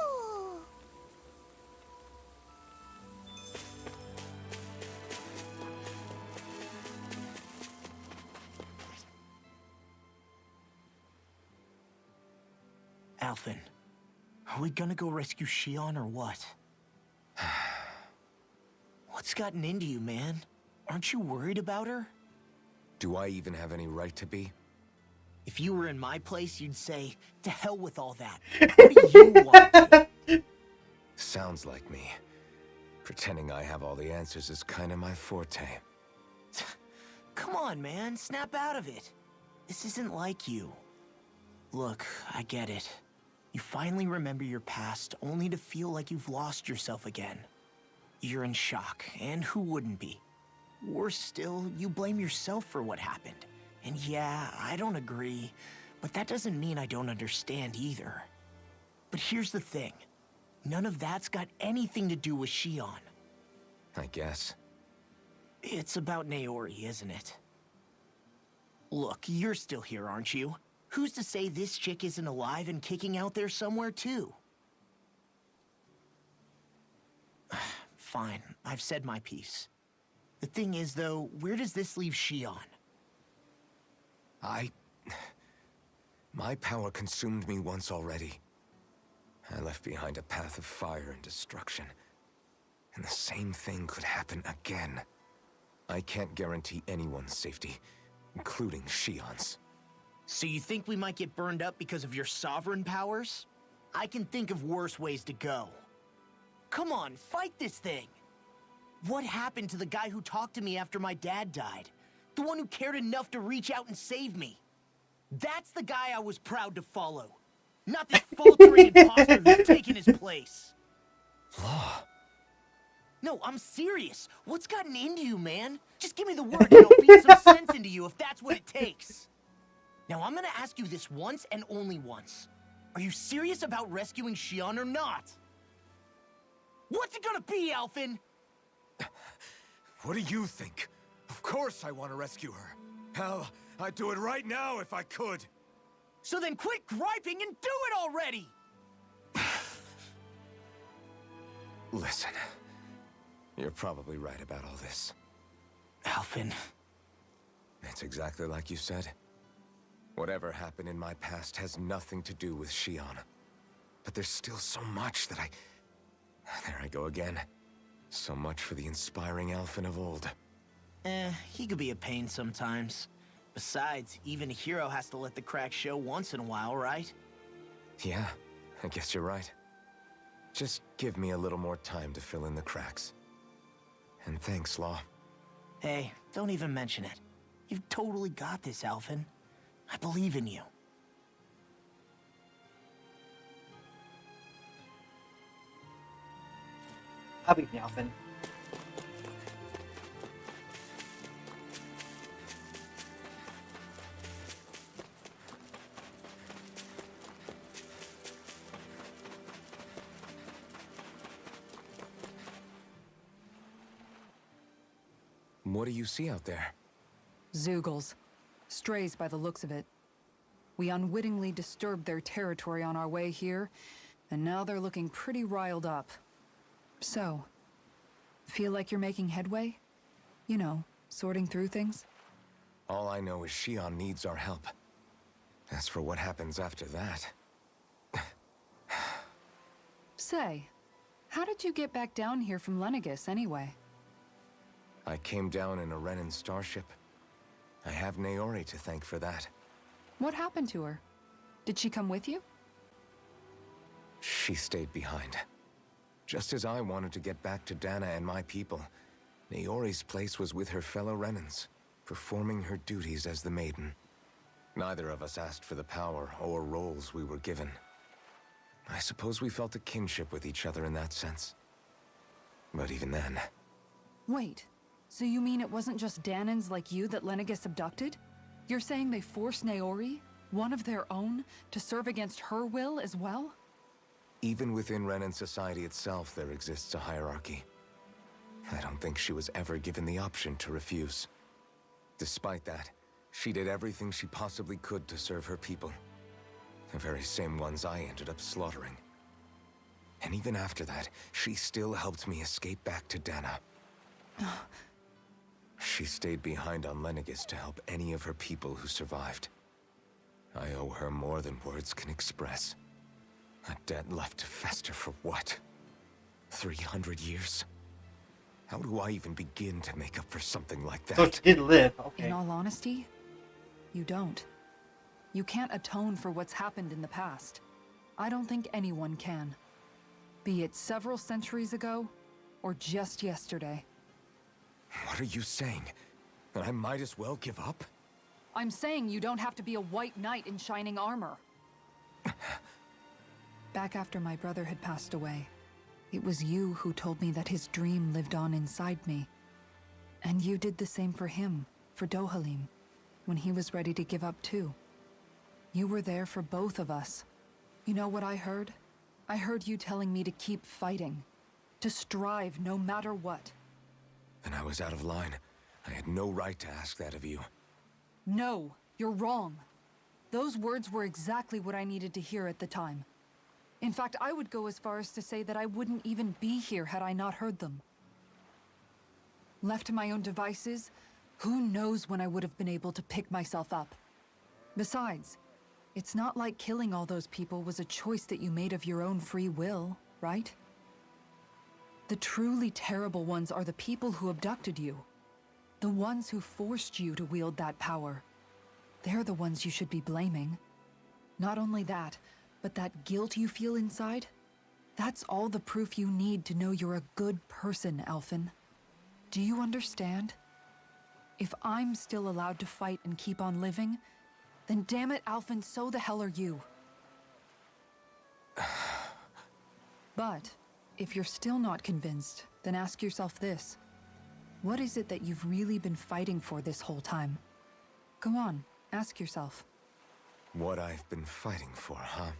Alphen, are we gonna go rescue Shion or what? What's gotten into you, man? Aren't you worried about her? Do I even have any right to be? If you were in my place, you'd say, to hell with all that. What do you want? Sounds like me. Pretending I have all the answers is kind of my forte. Come on, man. Snap out of it. This isn't like you. Look, I get it. You finally remember your past, only to feel like you've lost yourself again. You're in shock, and who wouldn't be? Worse still, you blame yourself for what happened. And yeah, I don't agree, but that doesn't mean I don't understand either. But here's the thing. None of that's got anything to do with Shion. I guess. It's about Naori, isn't it? Look, you're still here, aren't you? Who's to say this chick isn't alive and kicking out there somewhere, too? Fine, I've said my piece. The thing is, though, where does this leave Shion? My power consumed me once already. I left behind a path of fire and destruction. And the same thing could happen again. I can't guarantee anyone's safety, including Shion's. So you think we might get burned up because of your sovereign powers? I can think of worse ways to go. Come on, fight this thing! What happened to the guy who talked to me after my dad died? The one who cared enough to reach out and save me? That's the guy I was proud to follow. Not this faltering imposter who's taken his place. Law. No, I'm serious. What's gotten into you, man? Just give me the word and I'll beat some sense into you if that's what it takes. Now, I'm gonna ask you this once and only once. Are you serious about rescuing Shion or not? What's it gonna be, Alphen? What do you think? Of course I want to rescue her. Hell, I'd do it right now if I could. So then quit griping and do it already! Listen, you're probably right about all this. Alphen. It's exactly like you said. Whatever happened in my past has nothing to do with Shion. But there's still so much that There I go again. So much for the inspiring Alphen of old. He could be a pain sometimes. Besides, even a hero has to let the cracks show once in a while, right? Yeah, I guess you're right. Just give me a little more time to fill in the cracks. And thanks, Law. Hey, don't even mention it. You've totally got this, Alphen. I believe in you. I'll be Alphen. What do you see out there? Zeugles. Strays by the looks of it. We unwittingly disturbed their territory on our way here, and now they're looking pretty riled up. So, feel like you're making headway? You know, sorting through things? All I know is Shion needs our help. As for what happens after that... Say, how did you get back down here from Lenegis, anyway? I came down in a Renan starship. I have Naori to thank for that. What happened to her? Did she come with you? She stayed behind. Just as I wanted to get back to Dana and my people, Naori's place was with her fellow Renans, performing her duties as the Maiden. Neither of us asked for the power or roles we were given. I suppose we felt a kinship with each other in that sense. But even then... Wait, so you mean it wasn't just Danans like you that Lenegis abducted? You're saying they forced Naori, one of their own, to serve against her will as well? Even within Renan society itself, there exists a hierarchy. I don't think she was ever given the option to refuse. Despite that, she did everything she possibly could to serve her people. The very same ones I ended up slaughtering. And even after that, she still helped me escape back to Dana. She stayed behind on Lenegis to help any of her people who survived. I owe her more than words can express. A debt left to fester for what? 300 years? How do I even begin to make up for something like that? So she did live, okay. In all honesty, you don't. You can't atone for what's happened in the past. I don't think anyone can. Be it several centuries ago, or just yesterday. What are you saying? That I might as well give up? I'm saying you don't have to be a white knight in shining armor. back after my brother had passed away. It was you who told me that his dream lived on inside me. And you did the same for him, for Dohalim, when he was ready to give up too. You were there for both of us. You know what I heard? I heard you telling me to keep fighting, to strive no matter what. And I was out of line. I had no right to ask that of you. No, you're wrong. Those words were exactly what I needed to hear at the time. In fact, I would go as far as to say that I wouldn't even be here had I not heard them. Left to my own devices, who knows when I would have been able to pick myself up. Besides, it's not like killing all those people was a choice that you made of your own free will, right? The truly terrible ones are the people who abducted you. The ones who forced you to wield that power. They're the ones you should be blaming. Not only that, but that guilt you feel inside, that's all the proof you need to know you're a good person, Alphen. Do you understand? If I'm still allowed to fight and keep on living, then damn it, Alphen, so the hell are you. But if you're still not convinced, then ask yourself this. What is it that you've really been fighting for this whole time? Go on, ask yourself. What I've been fighting for, huh?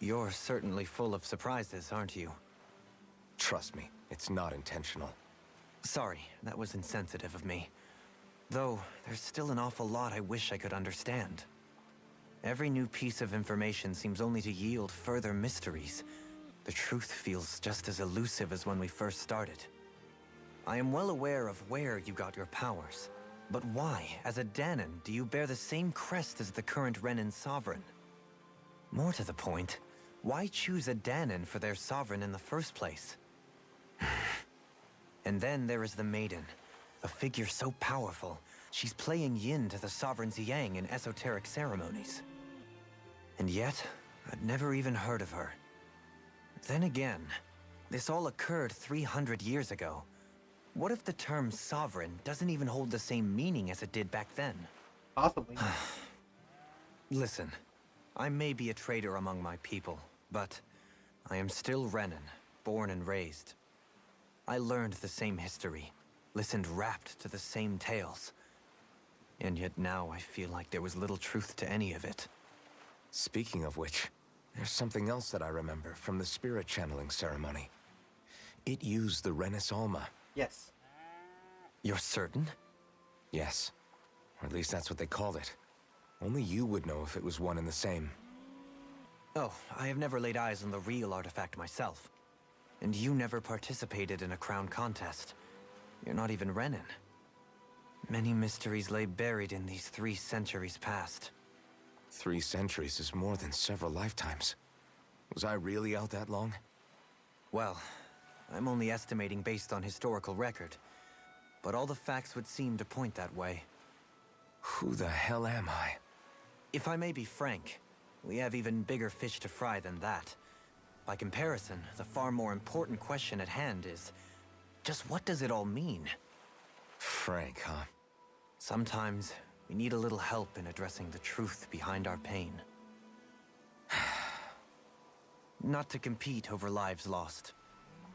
You're certainly full of surprises, aren't you? Trust me, it's not intentional. Sorry, that was insensitive of me. Though, there's still an awful lot I wish I could understand. Every new piece of information seems only to yield further mysteries. The truth feels just as elusive as when we first started. I am well aware of where you got your powers. But why, as a Danon, do you bear the same crest as the current Renan sovereign? More to the point, why choose a Danon for their sovereign in the first place? And then there is the Maiden, a figure so powerful, she's playing yin to the sovereign's yang in esoteric ceremonies. And yet, I'd never even heard of her. Then again, this all occurred 300 years ago. What if the term sovereign doesn't even hold the same meaning as it did back then? Possibly. Listen, I may be a traitor among my people, but I am still Renan, born and raised. I learned the same history, listened rapt to the same tales. And yet now I feel like there was little truth to any of it. Speaking of which, there's something else that I remember from the spirit channeling ceremony. It used the Renis Alma. Yes. You're certain? Yes. Or at least that's what they called it. Only you would know if it was one and the same. Oh, I have never laid eyes on the real artifact myself. And you never participated in a crown contest. You're not even Renan. Many mysteries lay buried in these 3 centuries past. 3 centuries is more than several lifetimes. Was I really out that long? Well, I'm only estimating based on historical record. But all the facts would seem to point that way. Who the hell am I? If I may be frank, we have even bigger fish to fry than that. By comparison, the far more important question at hand is, just what does it all mean? Frank, huh? Sometimes, we need a little help in addressing the truth behind our pain. Not to compete over lives lost,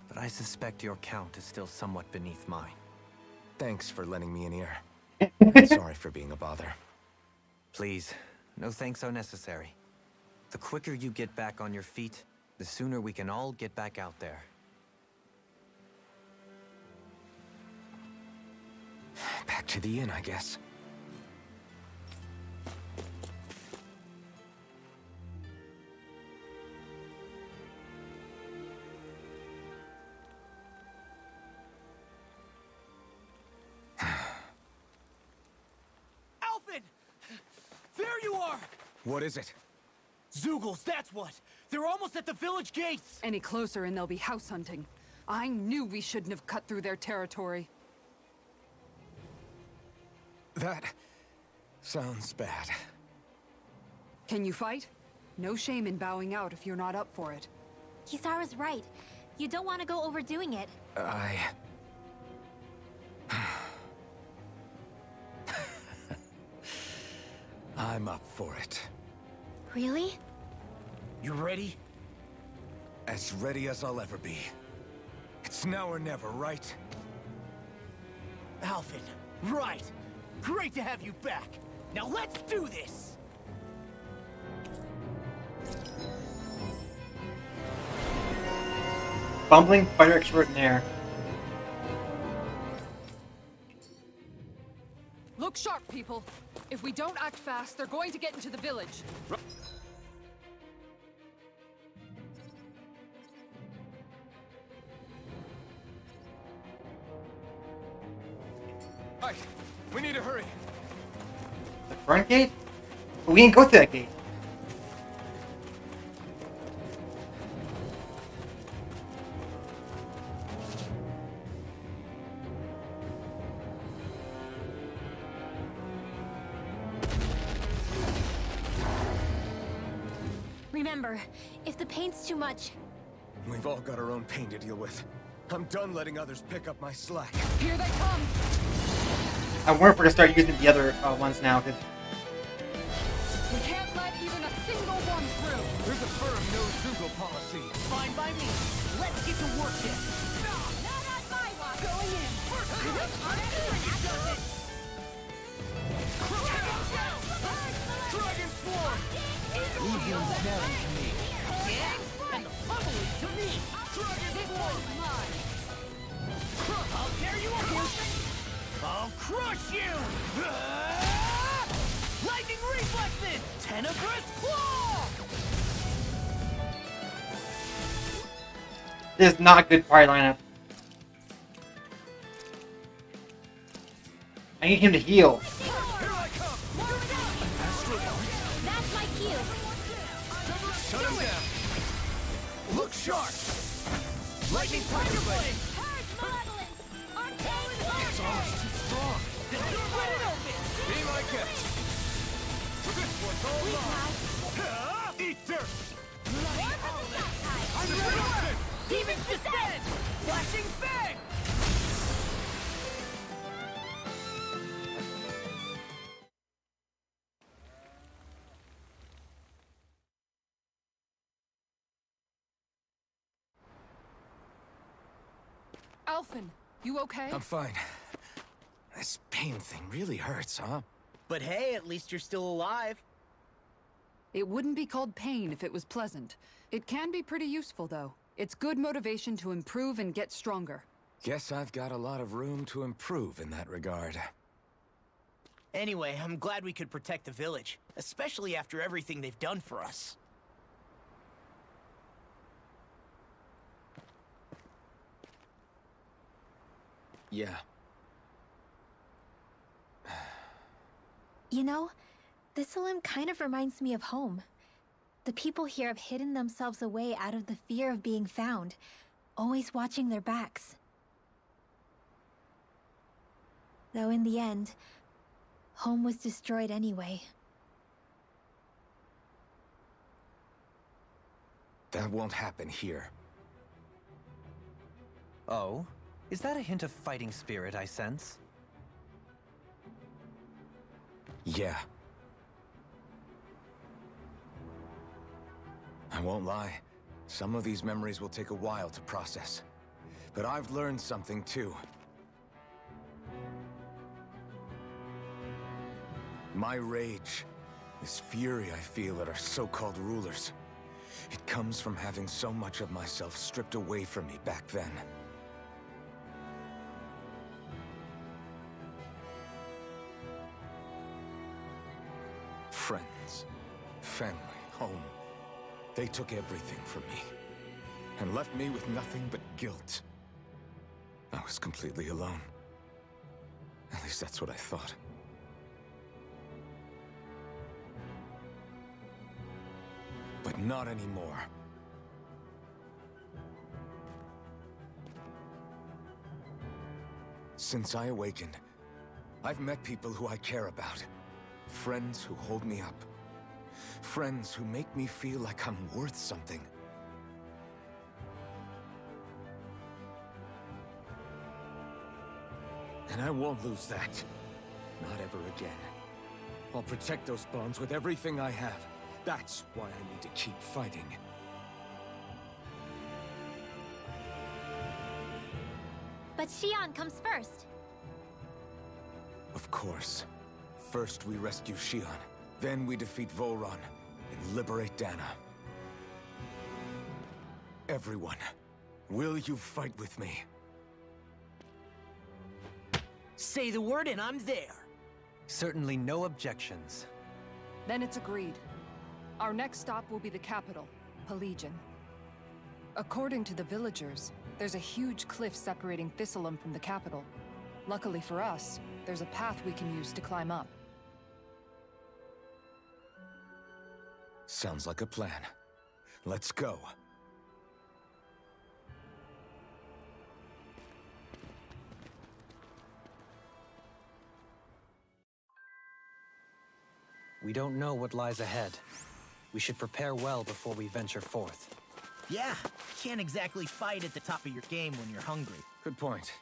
but I suspect your count is still somewhat beneath mine. Thanks for lending me an ear. Sorry for being a bother. Please, no thanks are necessary. The quicker you get back on your feet, the sooner we can all get back out there. Back to the inn, I guess. Alphen! There you are! What is it? Zeugles, that's what! They're almost at the village gates! Any closer and they'll be house hunting. I knew we shouldn't have cut through their territory. That sounds bad. Can you fight? No shame in bowing out if you're not up for it. Kisara's right. You don't want to go overdoing it. I'm up for it. Really? You ready? As ready as I'll ever be. It's now or never, right? Alvin, right. Great to have you back. Now let's do this! Bumbling fighter extraordinaire. Look sharp, people. If we don't act fast, they're going to get into the village. Ike, we need to hurry. The front gate? But we didn't go through that gate. Remember, if the pain's too much... We've all got our own pain to deal with. I'm done letting others pick up my slack. Here they come! I wonder if we're gonna start using the other ones now, because We can't let even a single one through! There's a firm no-Google policy. Fine by me. Let's get to work then. Not on my watch. Going in! Dragon Swarm! Legion's down to me. Yeah? And the following to me. Dragon Swarm! I'll tear you apart. I'll crush you! Lightning reflexes! Tenebrous claw! this is not a good party lineup. I need him to heal. Here I come! That's my cue. Shut him down! Look sharp! Lightning tiger blade! Purge malevolence. Arcane It's warfare. almost too strong! Then split it open! Be my guest! This one's all mine! Eat dirt! I'm ready! Demons descend! Flashing fang! Alphen, you okay? I'm fine. This pain thing really hurts, huh? But hey, at least you're still alive. It wouldn't be called pain if it was pleasant. It can be pretty useful, though. It's good motivation to improve and get stronger. Guess I've got a lot of room to improve in that regard. Anyway, I'm glad we could protect the village, especially after everything they've done for us. Yeah. You know, this Limb kind of reminds me of home. The people here have hidden themselves away out of the fear of being found, always watching their backs. Though in the end, home was destroyed anyway. That won't happen here. Oh? Is that a hint of fighting spirit I sense? Yeah. I won't lie. Some of these memories will take a while to process. But I've learned something too. My rage, this fury I feel at our so-called rulers, it comes from having so much of myself stripped away from me back then. Friends, family, home. They took everything from me and left me with nothing but guilt. I was completely alone. At least that's what I thought. But not anymore. Since I awakened, I've met people who I care about. Friends who hold me up. Friends who make me feel like I'm worth something. And I won't lose that. Not ever again. I'll protect those bonds with everything I have. That's why I need to keep fighting. But Xion comes first. Of course. First we rescue Xion, then we defeat Volron and liberate Dana. Everyone, will you fight with me? Say the word and I'm there. Certainly no objections. Then it's agreed. Our next stop will be the capital, Pelagian. According to the villagers, there's a huge cliff separating Thistleum from the capital. Luckily for us, there's a path we can use to climb up. Sounds like a plan. Let's go. We don't know what lies ahead. We should prepare well before we venture forth. Yeah, can't exactly fight at the top of your game when you're hungry. Good point.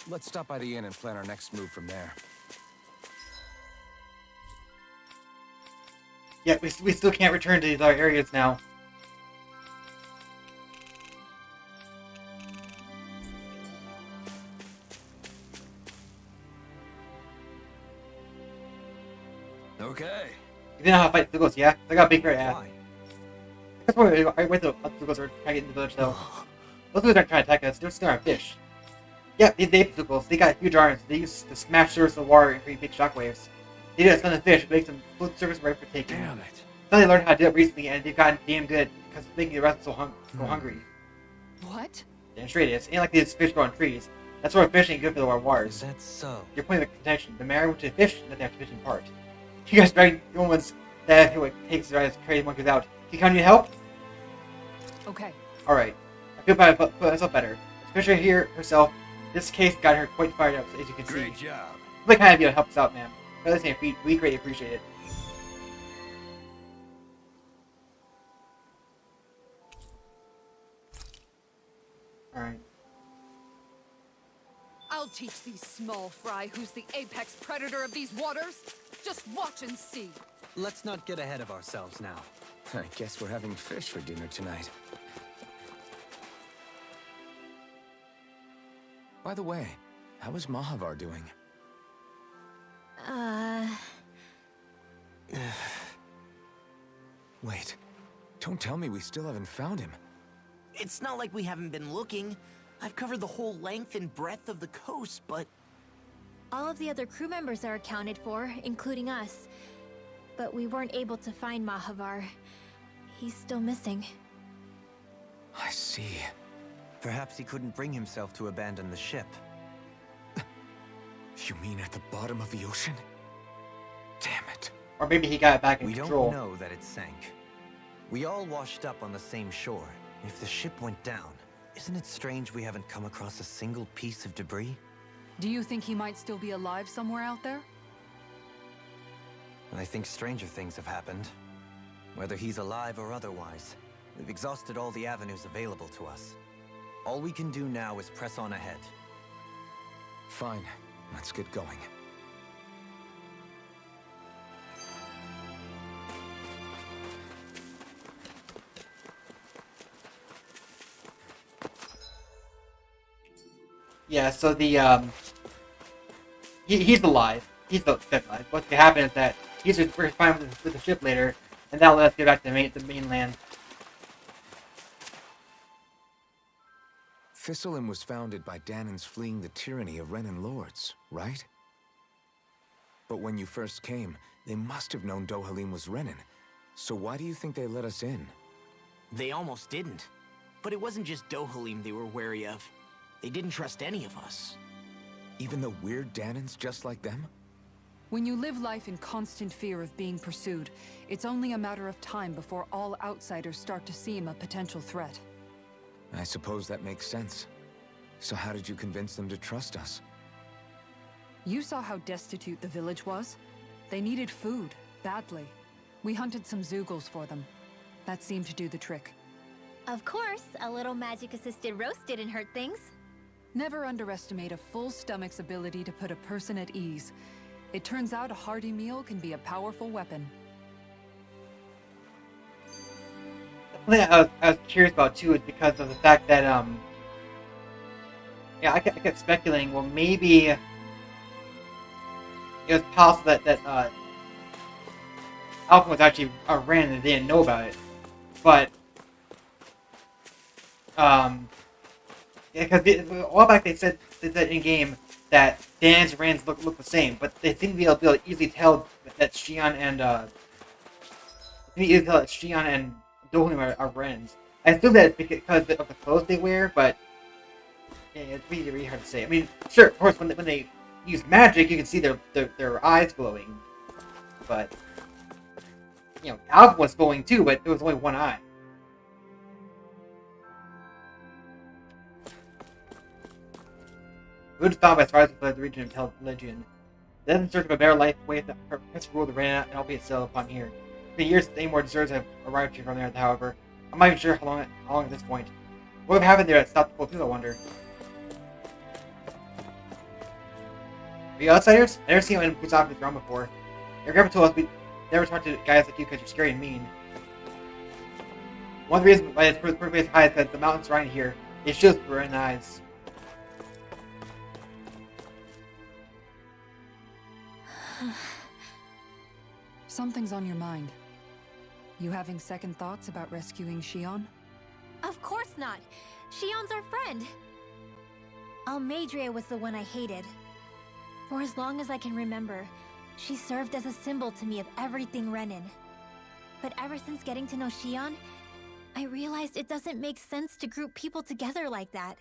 Let's stop by the inn and plan our next move from there. Yeah, we still can't return to these other areas now. Okay. You know how to fight Zugos, yeah? I got a big red ass. Why? That's why I went to Zugos are trying to get in the village, though. Those Zugos aren't trying to attack us, they're still our fish. Yeah, they ape Zugos. They got huge arms. They use to smash surface of the water and create big shockwaves. They do a ton of fish, makes them food surface right for taking. Damn it. So they learned how to do it recently, and they've gotten damn good because making the rest go hungry. What? Damn straight it is. Ain't like these fish grow on trees. That's why fish ain't good for the waters. Is that so? Your point of contention. The matter went to the fish, and then they have to fish in part. You guys dragging the only ones that who takes their eyes carry the monkeys out. Can you come to help? Okay. Alright. I feel bad, but myself better. Especially here herself. This case got her quite fired up, as you can Great see. job. Really kind of you to help us out, man. But listen, we greatly appreciate it. Alright. I'll teach these small fry who's the apex predator of these waters. Just watch and see. Let's not get ahead of ourselves now. I guess we're having fish for dinner tonight. By the way, how is Mahavar doing? Wait, don't tell me we still haven't found him. It's not like we haven't been looking. I've covered the whole length and breadth of the coast, but... All of the other crew members are accounted for, including us. But we weren't able to find Mahavar. He's still missing. I see. Perhaps he couldn't bring himself to abandon the ship. You mean at the bottom of the ocean? Damn it. Or maybe he got it back in We control. don't know that it sank. We all washed up on the same shore. If the ship went down, isn't it strange we haven't come across a single piece of debris? Do you think he might still be alive somewhere out there? I think stranger things have happened. Whether he's alive or otherwise, we've exhausted all the avenues available to us. All we can do now is press on ahead. Fine, let's get going. Yeah, so the, he's alive. He's dead alive. What's gonna happen is that he's just fine with the ship later, and that'll let us get back to the mainland. Thistleum was founded by Danans fleeing the tyranny of Renan lords, right? But when you first came, they must have known Dohalim was Renan. So why do you think they let us in? They almost didn't. But it wasn't just Dohalim they were wary of. They didn't trust any of us. Even the weird Danans just like them? When you live life in constant fear of being pursued, it's only a matter of time before all outsiders start to seem a potential threat. I suppose that makes sense. So how did you convince them to trust us? You saw how destitute the village was. They needed food, badly. We hunted some Zugals for them. That seemed to do the trick. Of course, a little magic-assisted roast didn't hurt things. Never underestimate a full stomach's ability to put a person at ease. It turns out a hearty meal can be a powerful weapon. Something I was curious about too is because of the fact that I kept speculating. Well, maybe it was possible that Alpha was actually a Ren and they didn't know about it, but because a while back they said in game that Dan's and Rand's look the same, but they seem to be able to easily tell that Xion and Dohlim are Rens. I assume that it's because of the clothes they wear, but yeah, it's really hard to say. I mean, sure, of course, when they use magic, you can see their eyes glowing, but Alpha was glowing too, but it was only one eye. Food is found by survivors of the region of Television. Then in search of a better life, way the Prince rule the ran out and albeit settled upon here. For years, Namor deserves have arrived here from there, however. I'm not even sure how long at this point. What would have happened there that stopped the full people, I wonder? Are you outsiders? I never seen anyone who's off this realm before. Your grandpa told us we never talk to guys like you because you're scary and mean. One of the reasons why it's pretty high is that the mountains surrounding here, it shows for in eyes. Something's on your mind. You having second thoughts about rescuing Xion? Of course not. Xion's our friend. Almeidrea was the one I hated. For as long as I can remember, she served as a symbol to me of everything Renin. But ever since getting to know Xion, I realized it doesn't make sense to group people together like that.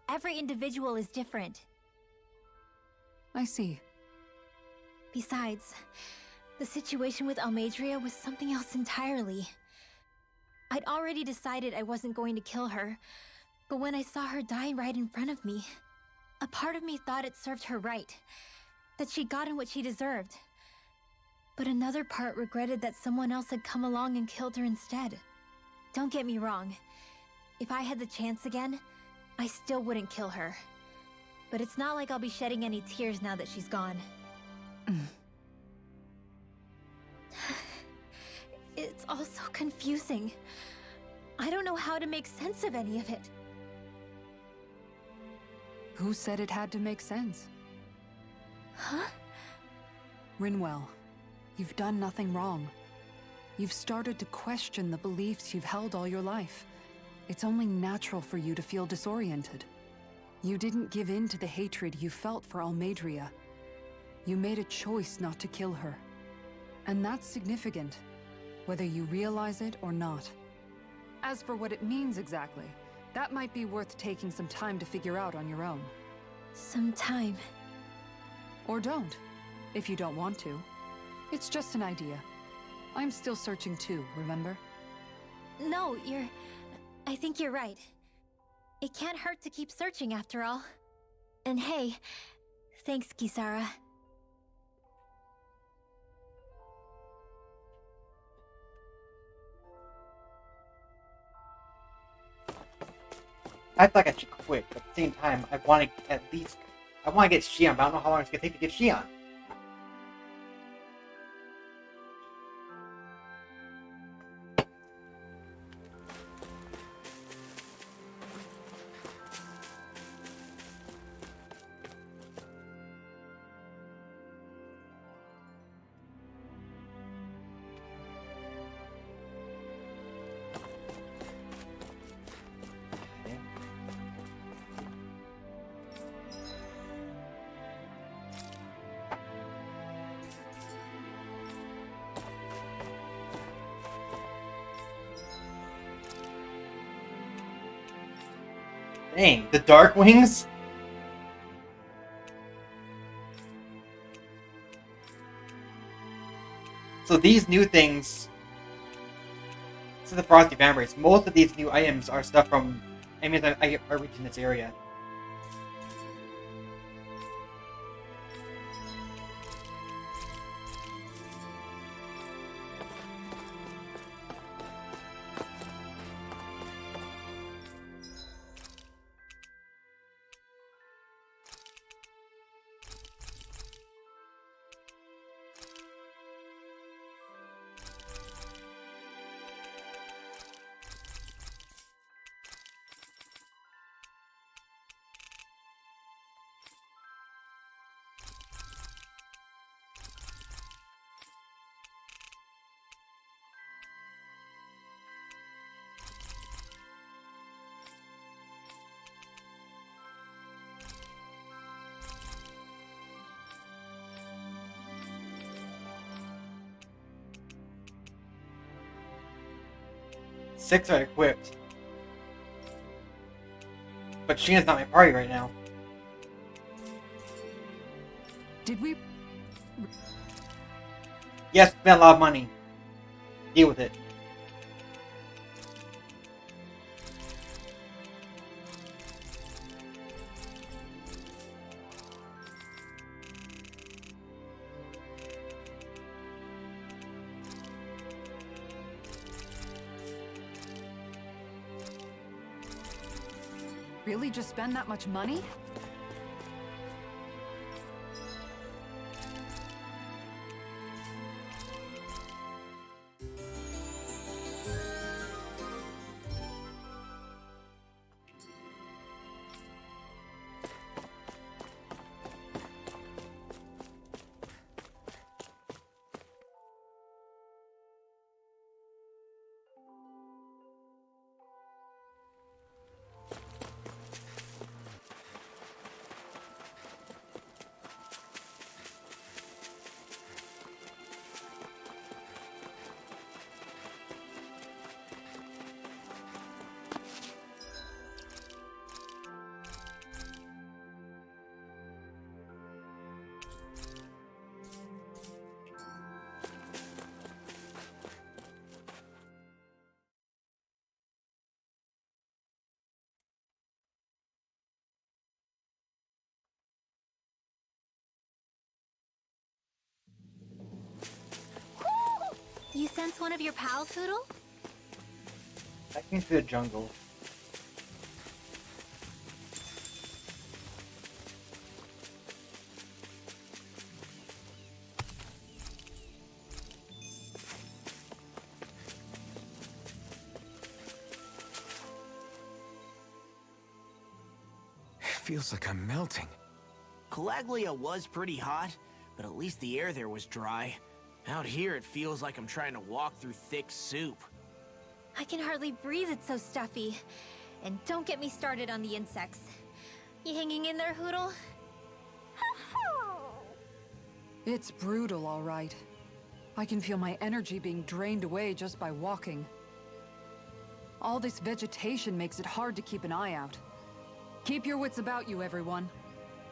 Every individual is different. I see. Besides, the situation with Almeidrea was something else entirely. I'd already decided I wasn't going to kill her, but when I saw her die right in front of me, a part of me thought it served her right, that she'd gotten what she deserved. But another part regretted that someone else had come along and killed her instead. Don't get me wrong. If I had the chance again, I still wouldn't kill her. But it's not like I'll be shedding any tears now that she's gone. It's all so confusing. I don't know how to make sense of any of it. Who said it had to make sense? Huh? Rinwell, you've done nothing wrong. You've started to question the beliefs you've held all your life. It's only natural for you to feel disoriented. You didn't give in to the hatred you felt for Almeidrea. You made a choice not to kill her. And that's significant, whether you realize it or not. As for what it means exactly, that might be worth taking some time to figure out on your own. Some time. Or don't, if you don't want to. It's just an idea. I'm still searching too, remember? No, I think you're right. It can't hurt to keep searching after all. And hey, thanks, Kisara. I feel like I should quit, but at the same time, I want to get Xion, but I don't know how long it's going to take to get Xion. Dang, the Dark Wings? So these new things... So the Frosty Vampires, most of these new items are stuff from enemies I reach in this area. 6 are equipped. But Sheena's not my party right now. Did we? Yes, we spent a lot of money. Deal with it. Really just spend that much money? You sense one of your pals, Hoodle? I can see the jungle. It feels like I'm melting. Calaglia was pretty hot, but at least the air there was dry. Out here, it feels like I'm trying to walk through thick soup. I can hardly breathe, it's so stuffy. And don't get me started on the insects. You hanging in there, Hoodle? It's brutal, all right. I can feel my energy being drained away just by walking. All this vegetation makes it hard to keep an eye out. Keep your wits about you, everyone.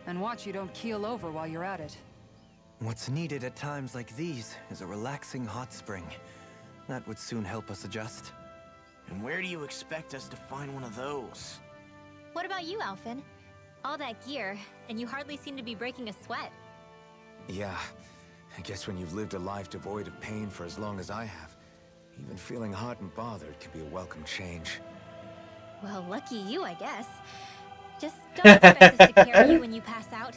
And watch you don't keel over while you're at it. What's needed at times like these is a relaxing hot spring. That would soon help us adjust. And where do you expect us to find one of those? What about you, Alphen? All that gear, and you hardly seem to be breaking a sweat. Yeah, I guess when you've lived a life devoid of pain for as long as I have, even feeling hot and bothered can be a welcome change. Well, lucky you, I guess. Just don't expect us to carry you when you pass out.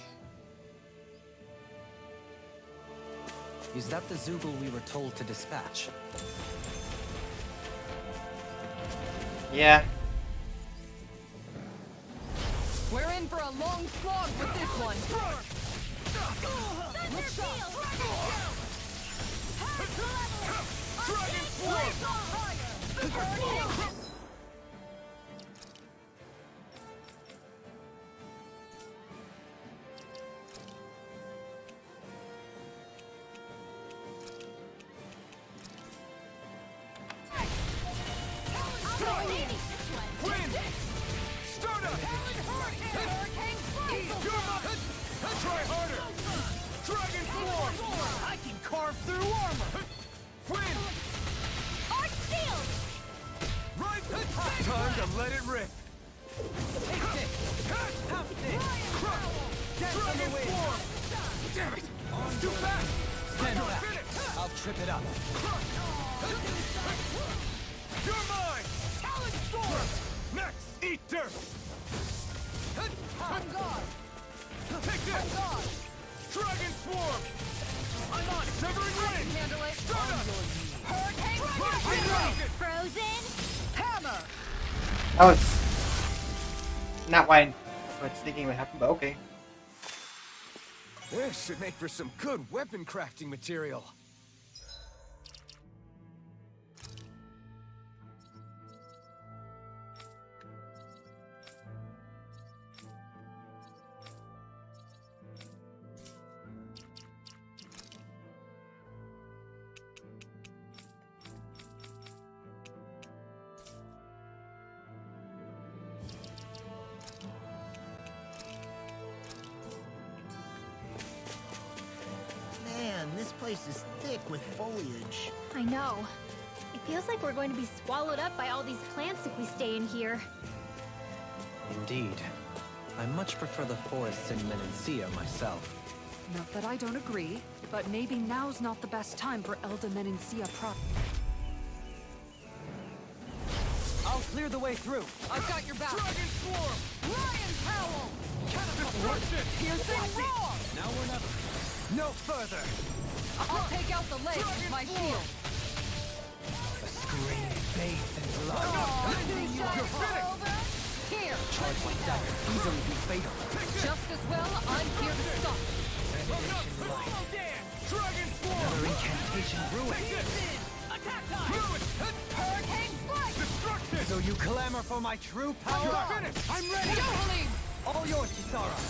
Is that the Zoogle we were told to dispatch? Yeah. We're in for a long slog with this one. Time to let it rip. Damn it! Too fast! Stand back. I'll trip it up. You're mine! Talon Storm! Next, eat dirt! On guard! Take this! Dragon Swarm! I'm on Severing Ring! Handle it. Start up! Hurricane! Frozen? Hammer! That was not why I was thinking would happen, but okay. This should make for some good weapon crafting material. place is thick with foliage. I know. It feels like we're going to be swallowed up by all these plants if we stay in here. Indeed. I much prefer the forests in Menancia myself. Not that I don't agree, but maybe now's not the best time for Elda Menancia prop. I'll clear the way through. I've got your back. Dragon Swarm! Lion Howl! Destruction! Piercing roar! Now or never. No further. I'll take out the legs with my shield. A scream bathed in blood. You're finished! Here! Charge like dagger. Easily be fatal. Just as well, I'm here to stop. Benediction light. Dragon Swarm! Another incantation ruined. Attack time! Fluid! Hurricane strike! Destruction! So you clamor for my true power? You're finished! I'm ready! Yodeling! All yours, Kisara.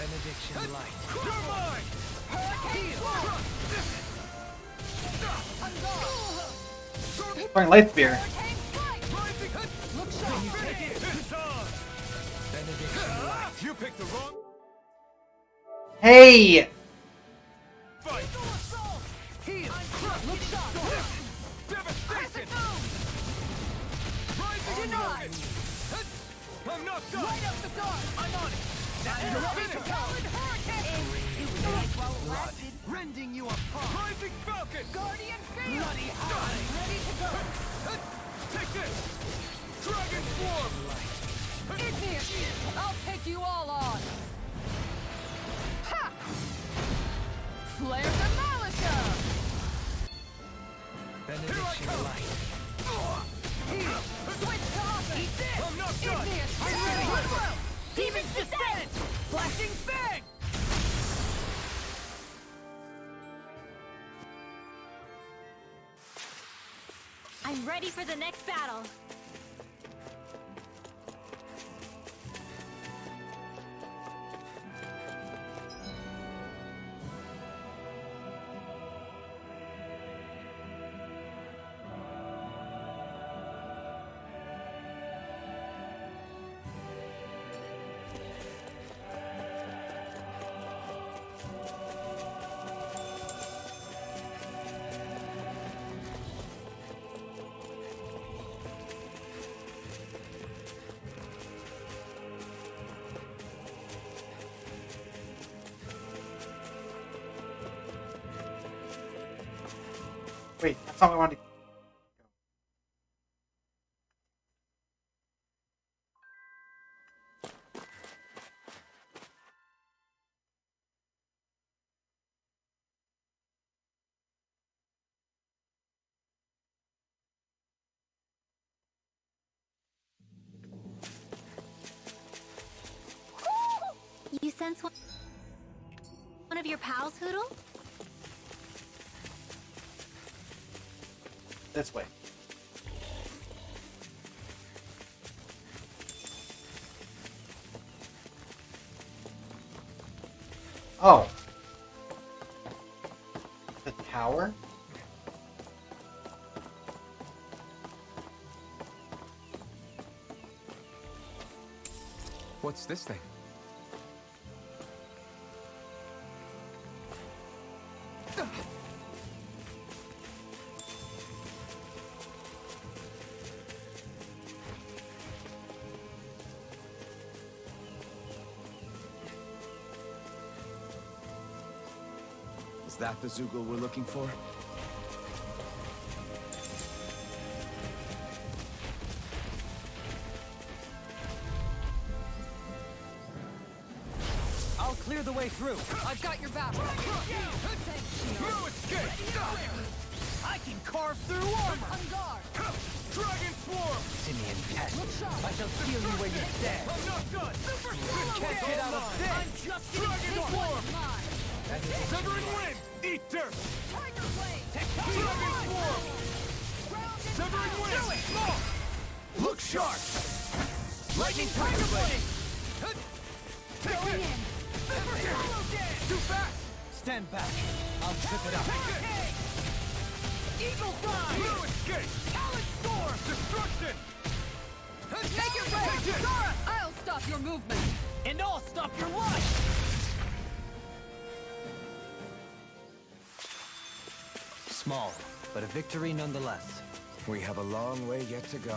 Benediction light. You're mine! Hurricane strike! Fine, light spear. Hurricane strike! Look sharp! It's on! Benediction light. You picked the wrong Hey! fight! Heal! Look sharp! Devastation! Rising Denied! I'm not done! Light up the dark! I'm on it! You're finished! Talon Hurricane! It was while it lasted. Rending you apart. Rising Falcon! Guardian Field! Bloody high. Ready to go! Take this! Dragon Swarm! Igneous! I'll take you all on! Ha! Flare Demolisher! Benediction light. Heal! Switch to offense! Eat this! I'm not done! Igneous! I'm ready! Demon's Descent! Flashing Fang! I'm ready for the next battle. Wait, that's not what I wanted to... You sense one of your pals, Hoodle? This way. Oh. The tower? What's this thing? Is that the Zoogle we're looking for? I'll clear the way through. I've got your back! No escape! I can carve through armor. On guard! Dragon Swarm! Simian pest. Look sharp! I shall steal you where you stand. I'm not done! Super Can't get out of this. I'm just Dragon getting Swarm! mine! Severing Wind! Eat dirt! Tiger Blade! Dragon Swarm! Severing Wind! Small! Look sharp. Lightning Tiger Blade! Take Going this! in! Too fast! Stand back. I'll trip it up. Take this! Eagle Fly! No escape! Talon Storm! Destruction! Take your way! Take it! Zara, I'll stop your movement! And I'll stop your life. Small, but a victory nonetheless. We have a long way yet to go.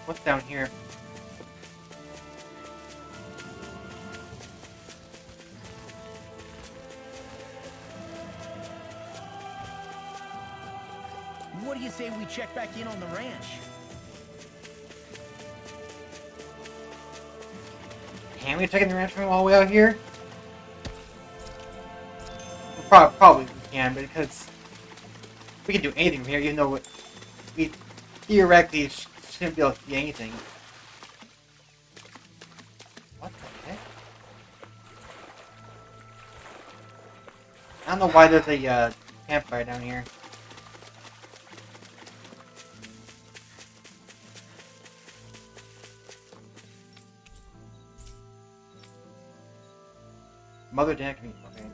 What's down here? What do you say we check back in on the ranch? Can we take the ranch from all the way out here? Probably we can, because we can do anything from here, even though we theoretically shouldn't be able to see anything. What the heck? I don't know why there's a campfire down here. Mother Dan can be okay.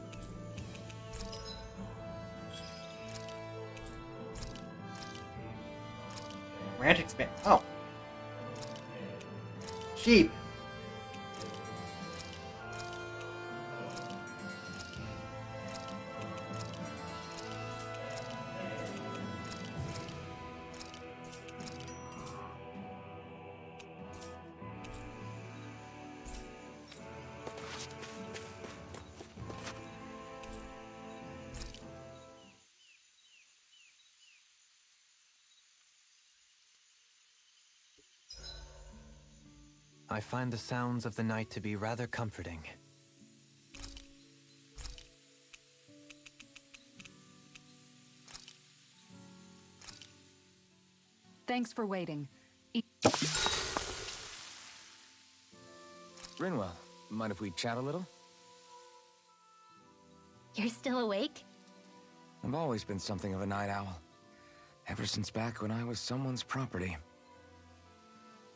Ranch expand. Oh. Sheep. I find the sounds of the night to be rather comforting. Thanks for waiting. Rinwell, mind if we chat a little? You're still awake? I've always been something of a night owl. Ever since back when I was someone's property.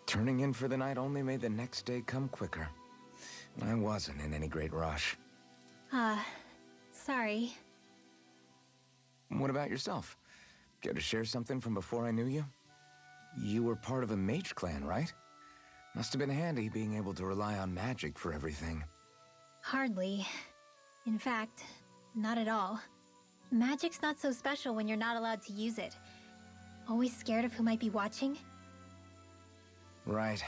Turning in for the night only made the next day come quicker. I wasn't in any great rush. Sorry. What about yourself? Care to share something from before I knew you? You were part of a mage clan, right? Must have been handy being able to rely on magic for everything. Hardly. In fact, not at all. Magic's not so special when you're not allowed to use it. Always scared of who might be watching? Right.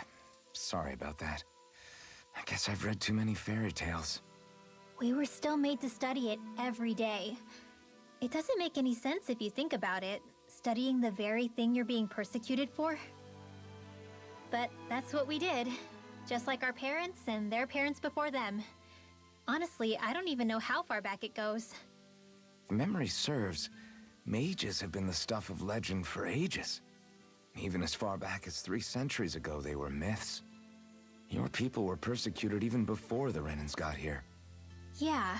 Sorry about that. I guess I've read too many fairy tales. We were still made to study it every day. It doesn't make any sense if you think about it, studying the very thing you're being persecuted for. But that's what we did, just like our parents and their parents before them. Honestly, I don't even know how far back it goes. If memory serves, mages have been the stuff of legend for ages. Even as far back as 3 centuries ago, they were myths. Your people were persecuted even before the Renans got here. Yeah,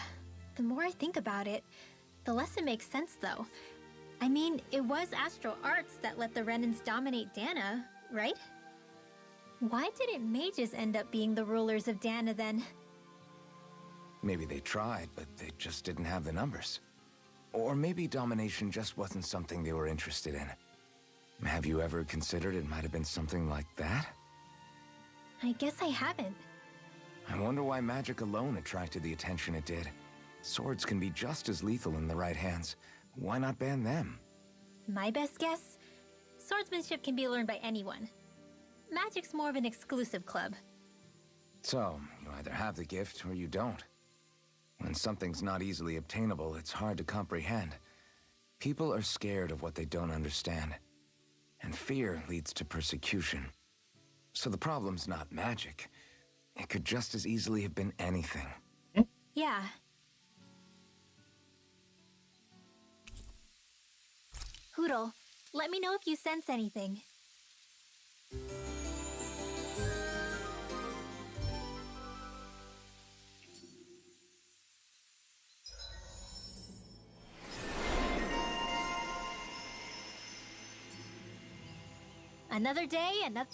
the more I think about it, the less it makes sense though. I mean, it was astral arts that let the Renans dominate Dana, right? Why didn't mages end up being the rulers of Dana then? Maybe they tried, but they just didn't have the numbers. Or maybe domination just wasn't something they were interested in. Have you ever considered it might have been something like that? I guess I haven't. I wonder why magic alone attracted the attention it did. Swords can be just as lethal in the right hands. Why not ban them? My best guess? Swordsmanship can be learned by anyone. Magic's more of an exclusive club. So, you either have the gift or you don't. When something's not easily obtainable, it's hard to comprehend. People are scared of what they don't understand. And fear leads to persecution. So the problem's not magic. It could just as easily have been anything. Yeah. Hoodle, let me know if you sense anything. Another day, another...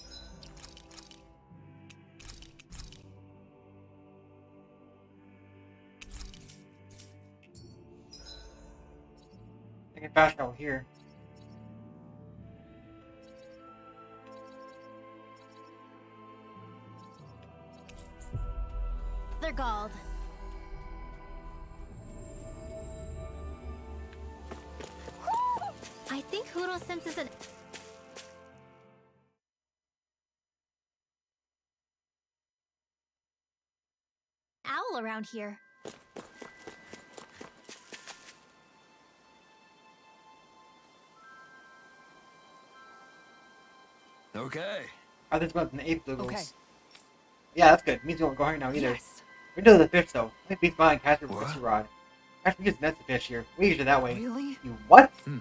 I can fast travel here. They're galled. think Huro senses an owl around here. Okay. I think it's about an 8 Bluegles. Okay. Yeah, that's good. Means we won't go hungry now either. Yes. We're into the fish though. I think beats mine and catch it with a fishing rod. Actually, we just net the fish here. We use it that way. Really? You what? Hmm.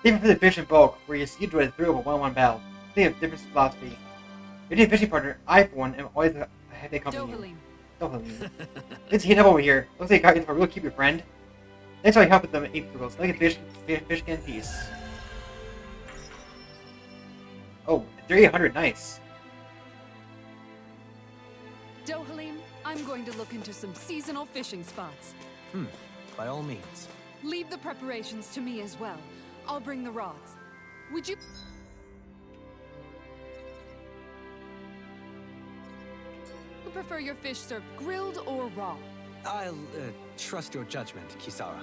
Different for the fish in bulk, where you do it through a one-on-one battle. They have different philosophy. If you're a fishing partner, I for one am always a heavy company. Dohalim. Let's heat up over here. Looks like you will keep your friend. Thanks for your help with them 8 Bluegles. Like a fish can in peace. Oh, 300, nice. Dohalim, I'm going to look into some seasonal fishing spots. By all means. Leave the preparations to me as well. I'll bring the rods. Would you... prefer your fish served grilled or raw? I'll trust your judgment, Kisara.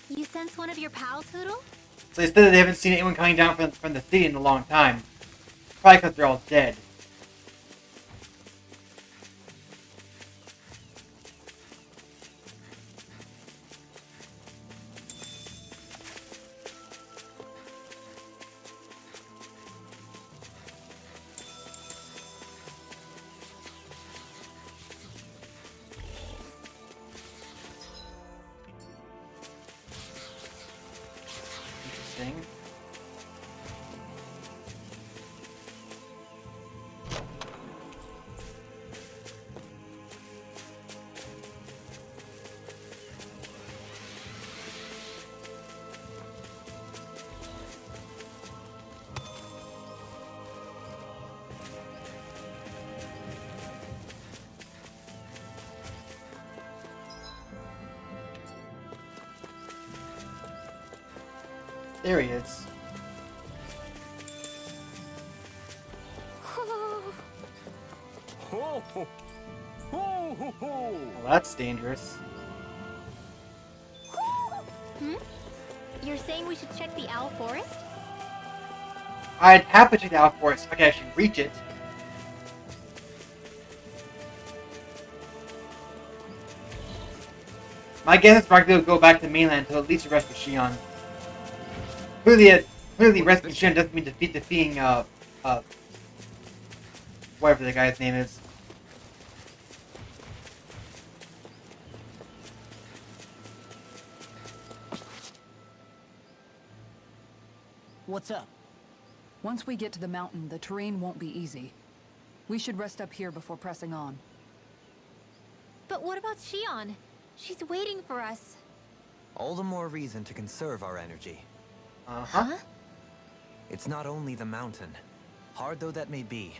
You sense one of your pals, Hoodle? So they said that they haven't seen anyone coming down from the city in a long time. Probably because they're all dead. Interesting. There he is. Well, that's dangerous. You're saying we should check the owl forest? I'd happily check the out forest if I could actually reach it. My guess is Rocket will go back to the mainland to at least rescue Shion. Clearly rescuing Shion doesn't mean defeating, whatever the guy's name is. What's up? Once we get to the mountain, the terrain won't be easy. We should rest up here before pressing on. But what about Shion? She's waiting for us. All the more reason to conserve our energy. Uh-huh. It's not only the mountain. Hard though that may be,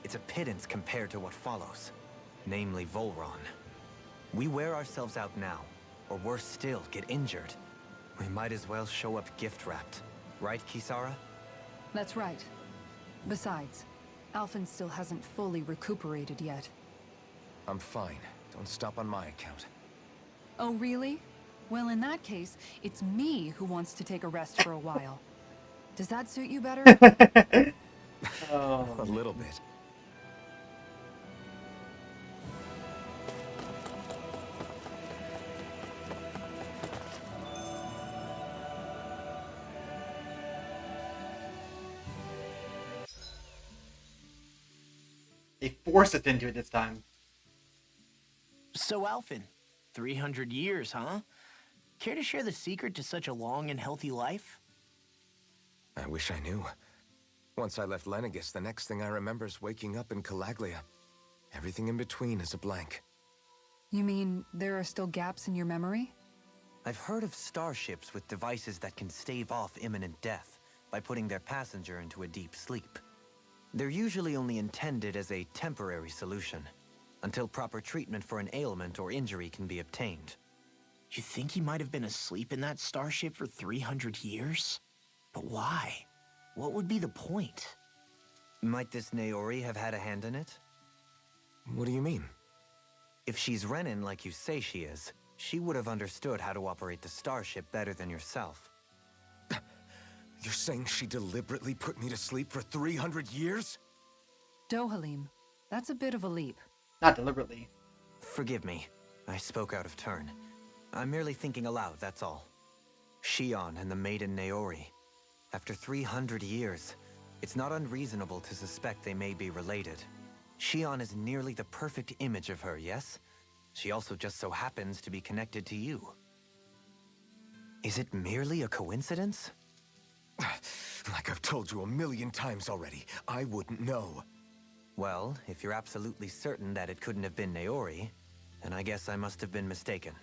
it's a pittance compared to what follows. Namely Volron. We wear ourselves out now, or worse still, get injured. We might as well show up gift-wrapped. Right, Kisara? That's right. Besides, Alphen still hasn't fully recuperated yet. I'm fine. Don't stop on my account. Oh, really? Well, in that case, it's me who wants to take a rest for a while. Does that suit you better? A little bit. They forced us into it this time. So, Alphen, 300 years, huh? Care to share the secret to such a long and healthy life? I wish I knew. Once I left Lenegis, the next thing I remember is waking up in Calaglia. Everything in between is a blank. You mean there are still gaps in your memory? I've heard of starships with devices that can stave off imminent death by putting their passenger into a deep sleep. They're usually only intended as a temporary solution. until proper treatment for an ailment or injury can be obtained. You think he might have been asleep in that starship for 300 years? But why? What would be the point? Might this Naori have had a hand in it? What do you mean? If she's Renin like you say she is, she would have understood how to operate the starship better than yourself. You're saying she deliberately put me to sleep for 300 years? Dohalim, that's a bit of a leap. Not deliberately. Forgive me. I spoke out of turn. I'm merely thinking aloud, that's all. Shion and the maiden Naori. After 300 years, it's not unreasonable to suspect they may be related. Shion is nearly the perfect image of her, yes? She also just so happens to be connected to you. Is it merely a coincidence? Like I've told you 1,000,000 times already, I wouldn't know. Well, if you're absolutely certain that it couldn't have been Naori, then I guess I must have been mistaken.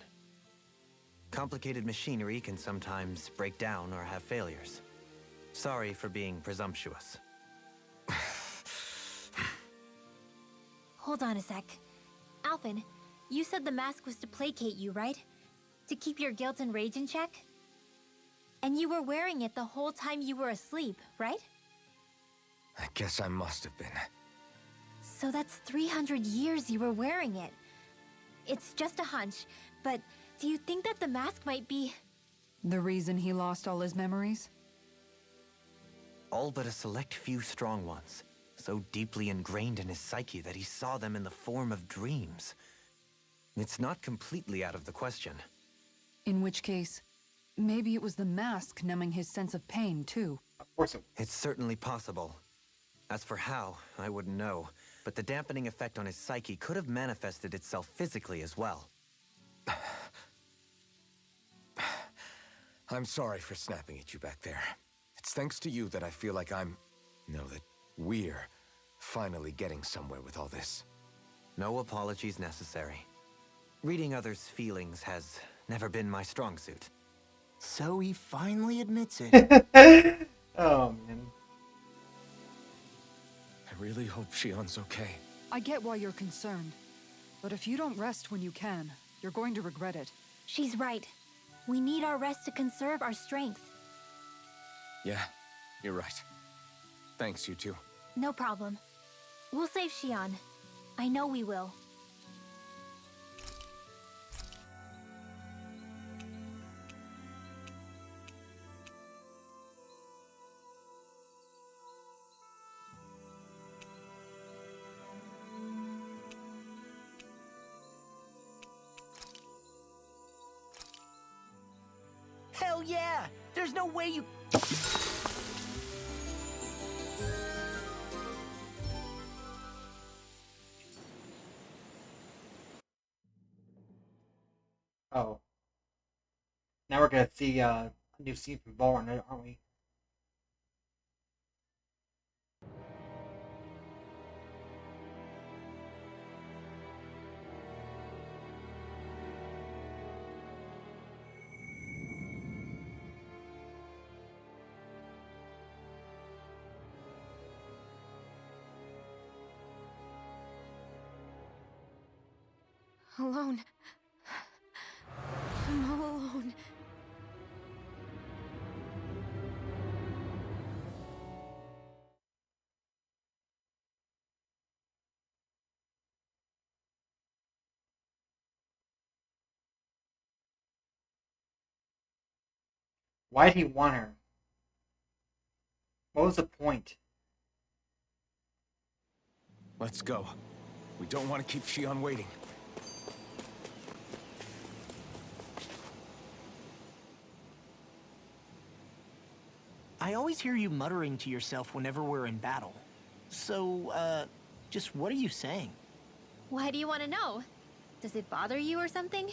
Complicated machinery can sometimes break down or have failures. Sorry for being presumptuous. Hold on a sec. Alphen, you said the mask was to placate you, right? To keep your guilt and rage in check? And you were wearing it the whole time you were asleep, right? I guess I must have been. So that's 300 years you were wearing it. It's just a hunch, but do you think that the mask might be... The reason he lost all his memories? All but a select few strong ones, so deeply ingrained in his psyche that he saw them in the form of dreams. It's not completely out of the question. In which case, maybe it was the mask numbing his sense of pain, too. Of course it was. It's certainly possible. As for how, I wouldn't know, but the dampening effect on his psyche could have manifested itself physically as well. I'm sorry for snapping at you back there. It's thanks to you that I feel like that we're finally getting somewhere with all this. No apologies necessary. Reading others' feelings has never been my strong suit. So he finally admits it. Oh, man. I really hope Shion's okay. I get why you're concerned. But if you don't rest when you can, you're going to regret it. She's right. We need our rest to conserve our strength. Yeah, you're right. Thanks, you two. No problem. We'll save Shion. I know we will. Hell yeah! There's no way you... Oh. Now we're gonna see a new scene from Born, aren't we? Alone. I'm all alone. Why did he want her? What was the point? Let's go. We don't want to keep Shion waiting. I always hear you muttering to yourself whenever we're in battle. So, just what are you saying? Why do you want to know? Does it bother you or something?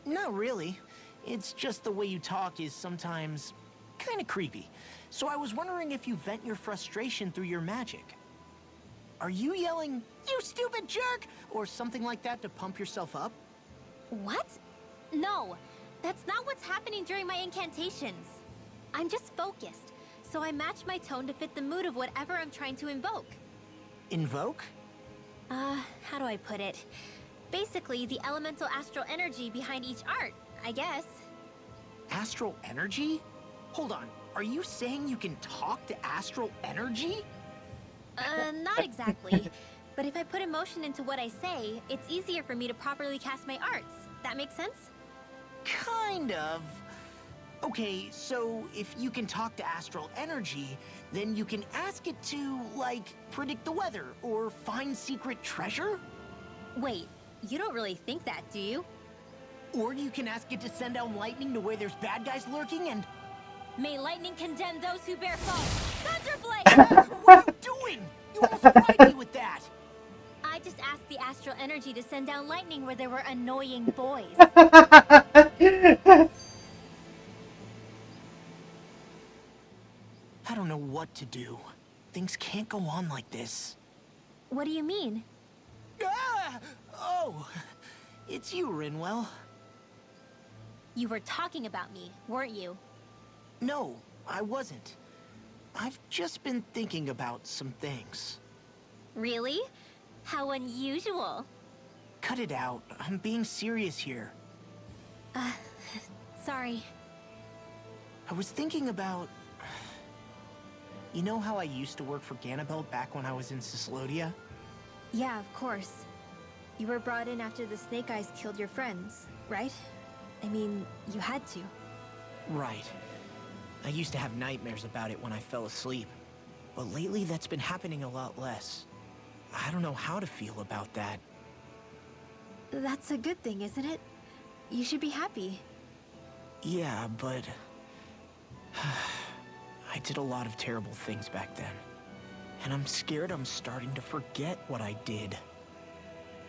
Not really. It's just the way you talk is sometimes kind of creepy. So I was wondering if you vent your frustration through your magic. Are you yelling, "You stupid jerk," or something like that to pump yourself up? What? No, that's not what's happening during my incantations. I'm just focused, so I match my tone to fit the mood of whatever I'm trying to invoke. Invoke? How do I put it? Basically, the elemental astral energy behind each art, I guess. Astral energy? Hold on, are you saying you can talk to astral energy? Not exactly. But if I put emotion into what I say, it's easier for me to properly cast my arts. That makes sense? Kind of. Okay, so if you can talk to astral energy, then you can ask it to, like, predict the weather or find secret treasure? Wait, you don't really think that, do you? Or you can ask it to send down lightning to where there's bad guys lurking and... May lightning condemn those who bear false. Thunderblade! What are you doing? You almost fried me with that! I just asked the astral energy to send down lightning where there were annoying boys. I don't know what to do. Things can't go on like this. What do you mean? Ah! Oh, it's you, Rinwell. You were talking about me, weren't you? No, I wasn't. I've just been thinking about some things. Really? How unusual. Cut it out. I'm being serious here. Sorry. I was thinking about... You know how I used to work for Ganabelt back when I was in Cislodia? Yeah, of course. You were brought in after the Snake Eyes killed your friends, right? I mean, you had to. Right. I used to have nightmares about it when I fell asleep. But lately that's been happening a lot less. I don't know how to feel about that. That's a good thing, isn't it? You should be happy. Yeah, but... I did a lot of terrible things back then. And I'm scared I'm starting to forget what I did.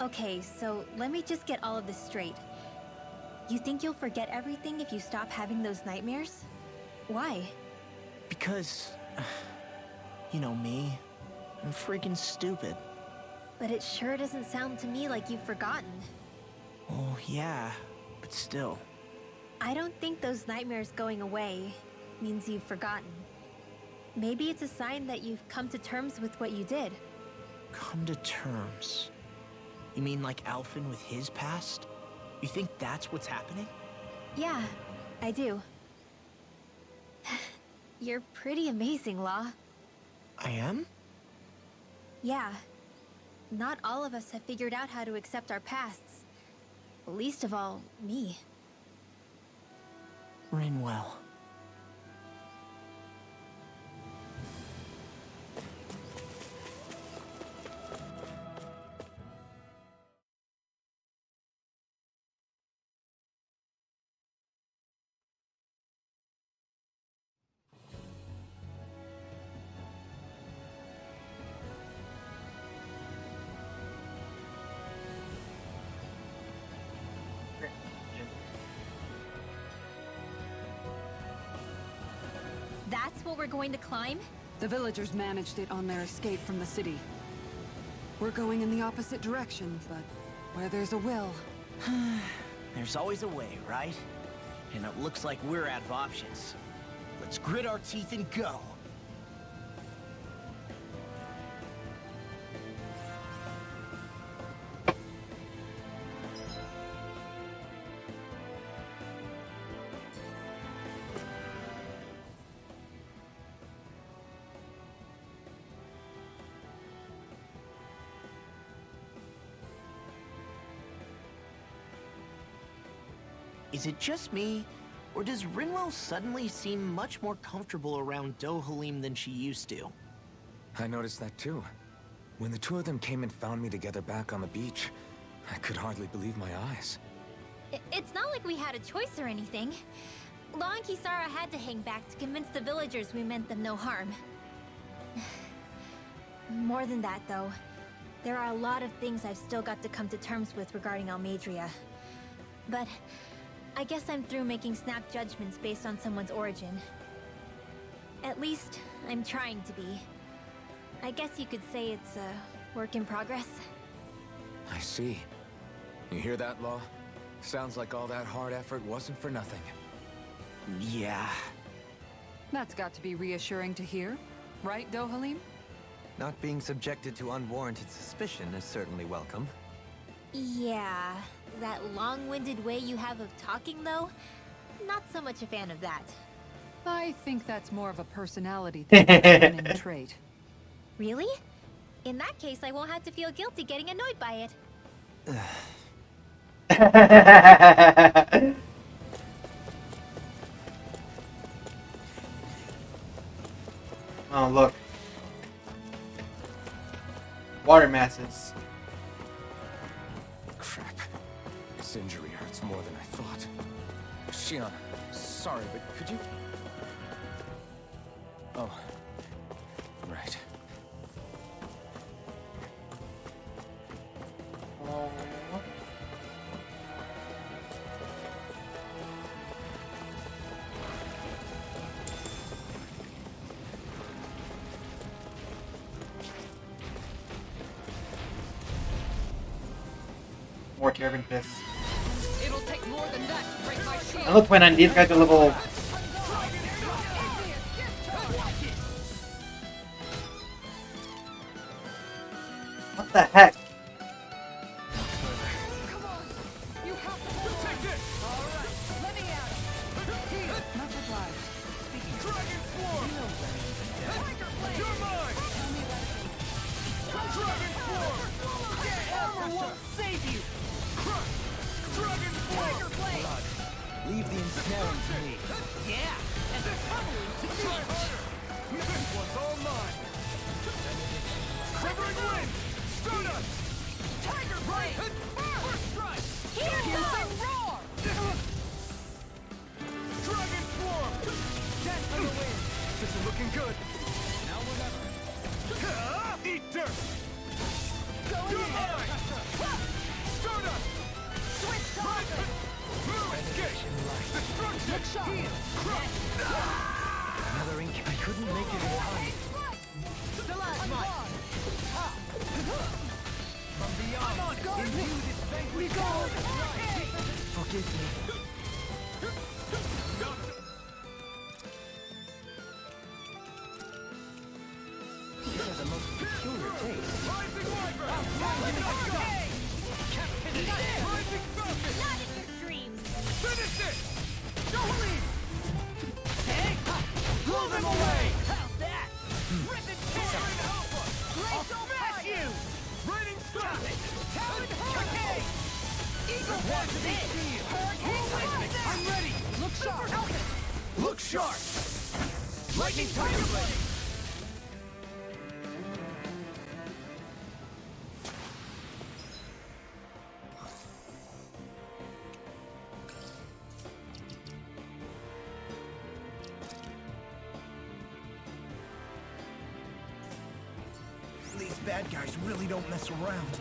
Okay, so let me just get all of this straight. You think you'll forget everything if you stop having those nightmares? Why? Because... You know me. I'm freaking stupid. But it sure doesn't sound to me like you've forgotten. Oh, yeah. But still. I don't think those nightmares going away means you've forgotten. Maybe it's a sign that you've come to terms with what you did. Come to terms? You mean like Alphen with his past? You think that's what's happening? Yeah, I do. You're pretty amazing, Law. I am? Yeah. Not all of us have figured out how to accept our pasts. Least of all, me. Rinwell. That's what we're going to climb? The villagers managed it on their escape from the city. We're going in the opposite direction, but where there's a will... There's always a way, right? And it looks like we're out of options. Let's grit our teeth and go. Is it just me, or does Rinwell suddenly seem much more comfortable around Dohalim than she used to? I noticed that too. When the two of them came and found me together back on the beach, I could hardly believe my eyes. It's not like we had a choice or anything. Law and Kisara had to hang back to convince the villagers we meant them no harm. More than that, though. There are a lot of things I've still got to come to terms with regarding Almadria. But I guess I'm through making snap judgments based on someone's origin. At least, I'm trying to be. I guess you could say it's a work in progress. I see. You hear that, Law? Sounds like all that hard effort wasn't for nothing. Yeah. That's got to be reassuring to hear, right, Dohalim? Not being subjected to unwarranted suspicion is certainly welcome. Yeah, that long-winded way you have of talking, though, not so much a fan of that. I think that's more of a personality thing than a winning trait. Really? In that case, I won't have to feel guilty getting annoyed by it. Oh, look. Water masses. Crap. This injury hurts more than I thought. Shion, sorry, but could you... Oh. Right. Oh. More Terran fists. It'll take more than that to break my shield. And look, when these guys are level. What the heck? Come on. You have to take this. All right. Let me at it. Here. Much obliged. Speaking of Dragon Swarm. You know where Tiger Blade. You're mine. Tell me about it. Dragon Swarm. Armor won't save you. Dragon Swarm. Tiger Blade. Leave the ensnaring to me. Yeah. And the tunneling to me. Try harder. This one's all mine. Quivering wind. Stun us. Tiger Blade. First strike. Here Piercing roar. Dragon Swarm. Death for the win. This is looking good. Now or never. Eat dirt. Going You're in. mine. Stun us. Switch target. Escape. Destruction. Look sharp. Another ink. I couldn't make it in time. Stalagmite. From beyond. I'm on guard. Imbue this vanquish. Forgive me. This has a most peculiar taste. Rising Wyvern. Rising Rising Falcon. Not in your dreams. Finish it. Jolene. Blow them away. How's that? Rip and tear. Alpha. I'll smash you. Raining Storm. Talon Hurricane. Eagle Watch this. Hurricane. I'm ready. Look sharp. Look sharp. Lightning Tiger Blade. These bad guys really don't mess around.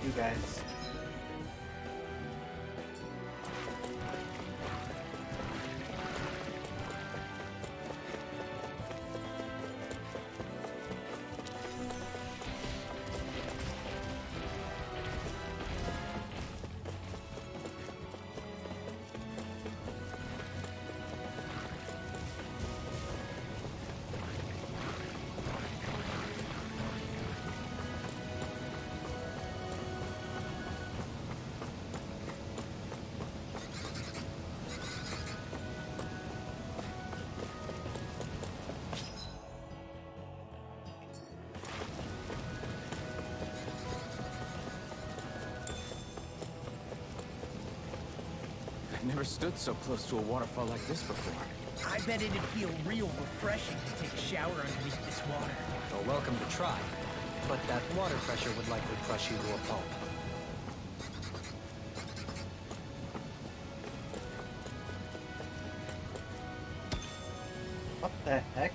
You guys. I've never stood so close to a waterfall like this before. I bet it'd feel real refreshing to take a shower underneath this water. You're welcome to try, but that water pressure would likely crush you to a pulp. What the heck?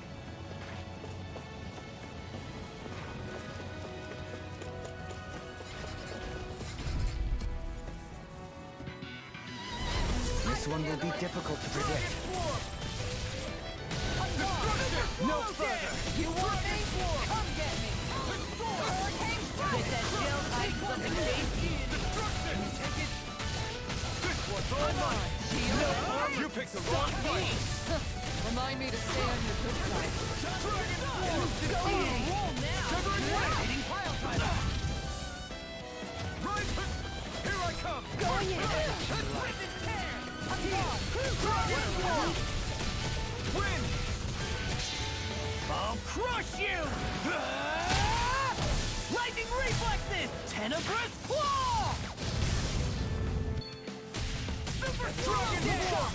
This one will be difficult to predict. Destruction. No further! You want me? Come get me! Hurricane strike! Get that shell hiding something tasty? Destruction! Take it! This one's all mine! No, you picked the wrong fight! Remind me to stay on your good side. Roll now! Hitting pile driver! Right! Here I come! Going in! Rip and tear! Win! I'll crush you! Lightning reflexes! Tenebrous claw! Super Dragon War!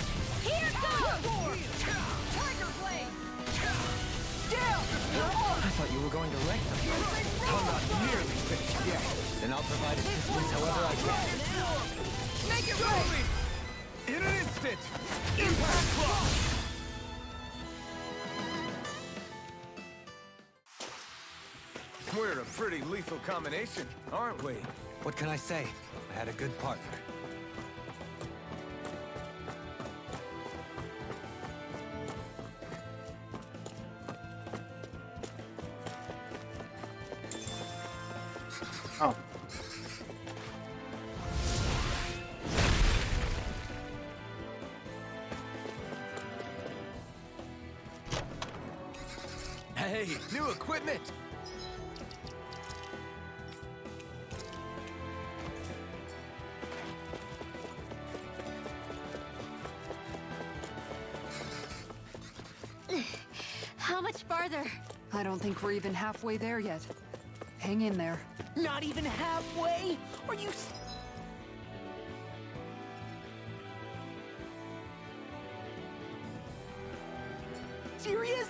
Here goes! Tiger blade! Down! I thought you were going to wreck them. I'm not nearly finished yet. Then I'll provide assistance however I can. Make it Show right! me! In an instant! Impact Claw! We're a pretty lethal combination, aren't we? What can I say? I had a good partner. Oh. Hey, new equipment! How much farther? I don't think we're even halfway there yet. Hang in there. Not even halfway? Are you... serious?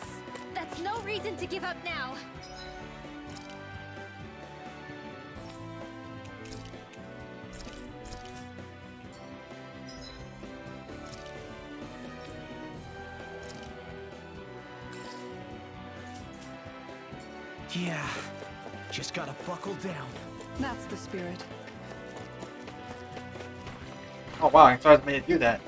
That's no reason to give up now. Yeah, just gotta buckle down. That's the spirit. Oh wow, I thought I was made to do that.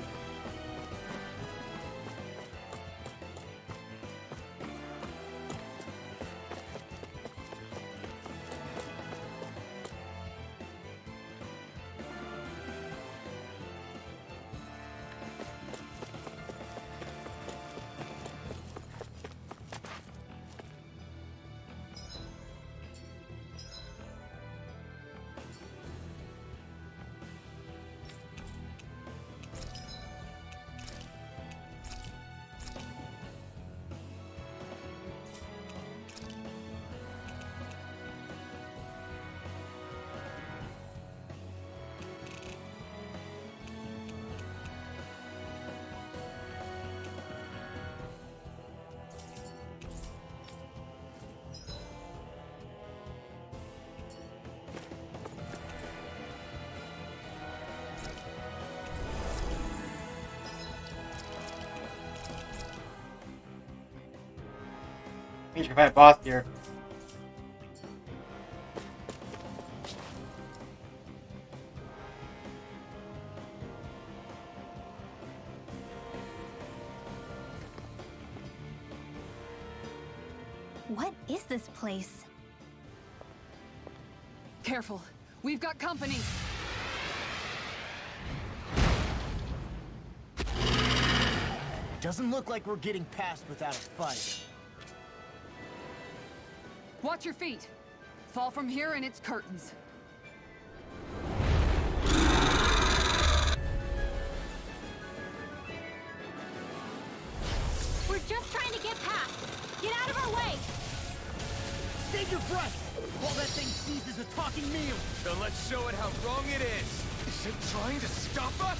Means you can find a boss here. What is this place? Careful. We've got company. Doesn't look like we're getting past without a fight. Watch your feet. Fall from here and it's curtains. We're just trying to get past. Get out of our way! Save your breath! While that thing seizes a talking meal! Then let's show it how wrong it is! Is it trying to stop us?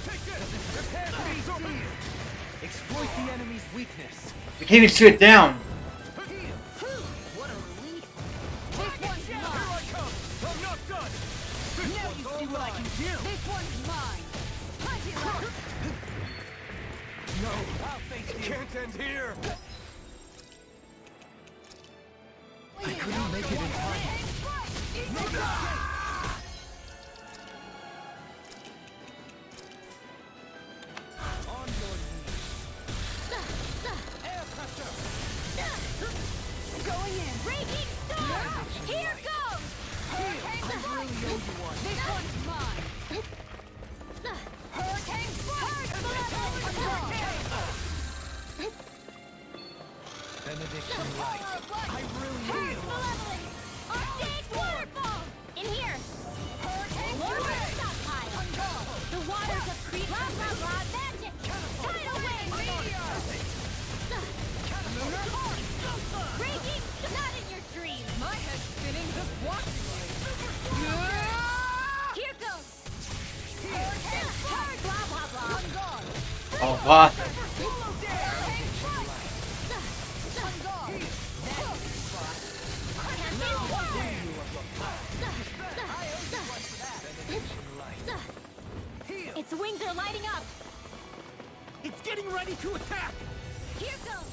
Take this! Prepare for these over! Exploit the enemy's weakness. We can't even shoot it down. What a relief! This one's Here mine! I come! I'm not done! This Now one's you all see what I mine. can do! This one's mine! Punch it out! No! I'll face It you. can't end here! I couldn't make it in time. On your knees! Air pressure! What? Its wings are lighting up. It's getting ready to attack! Here goes.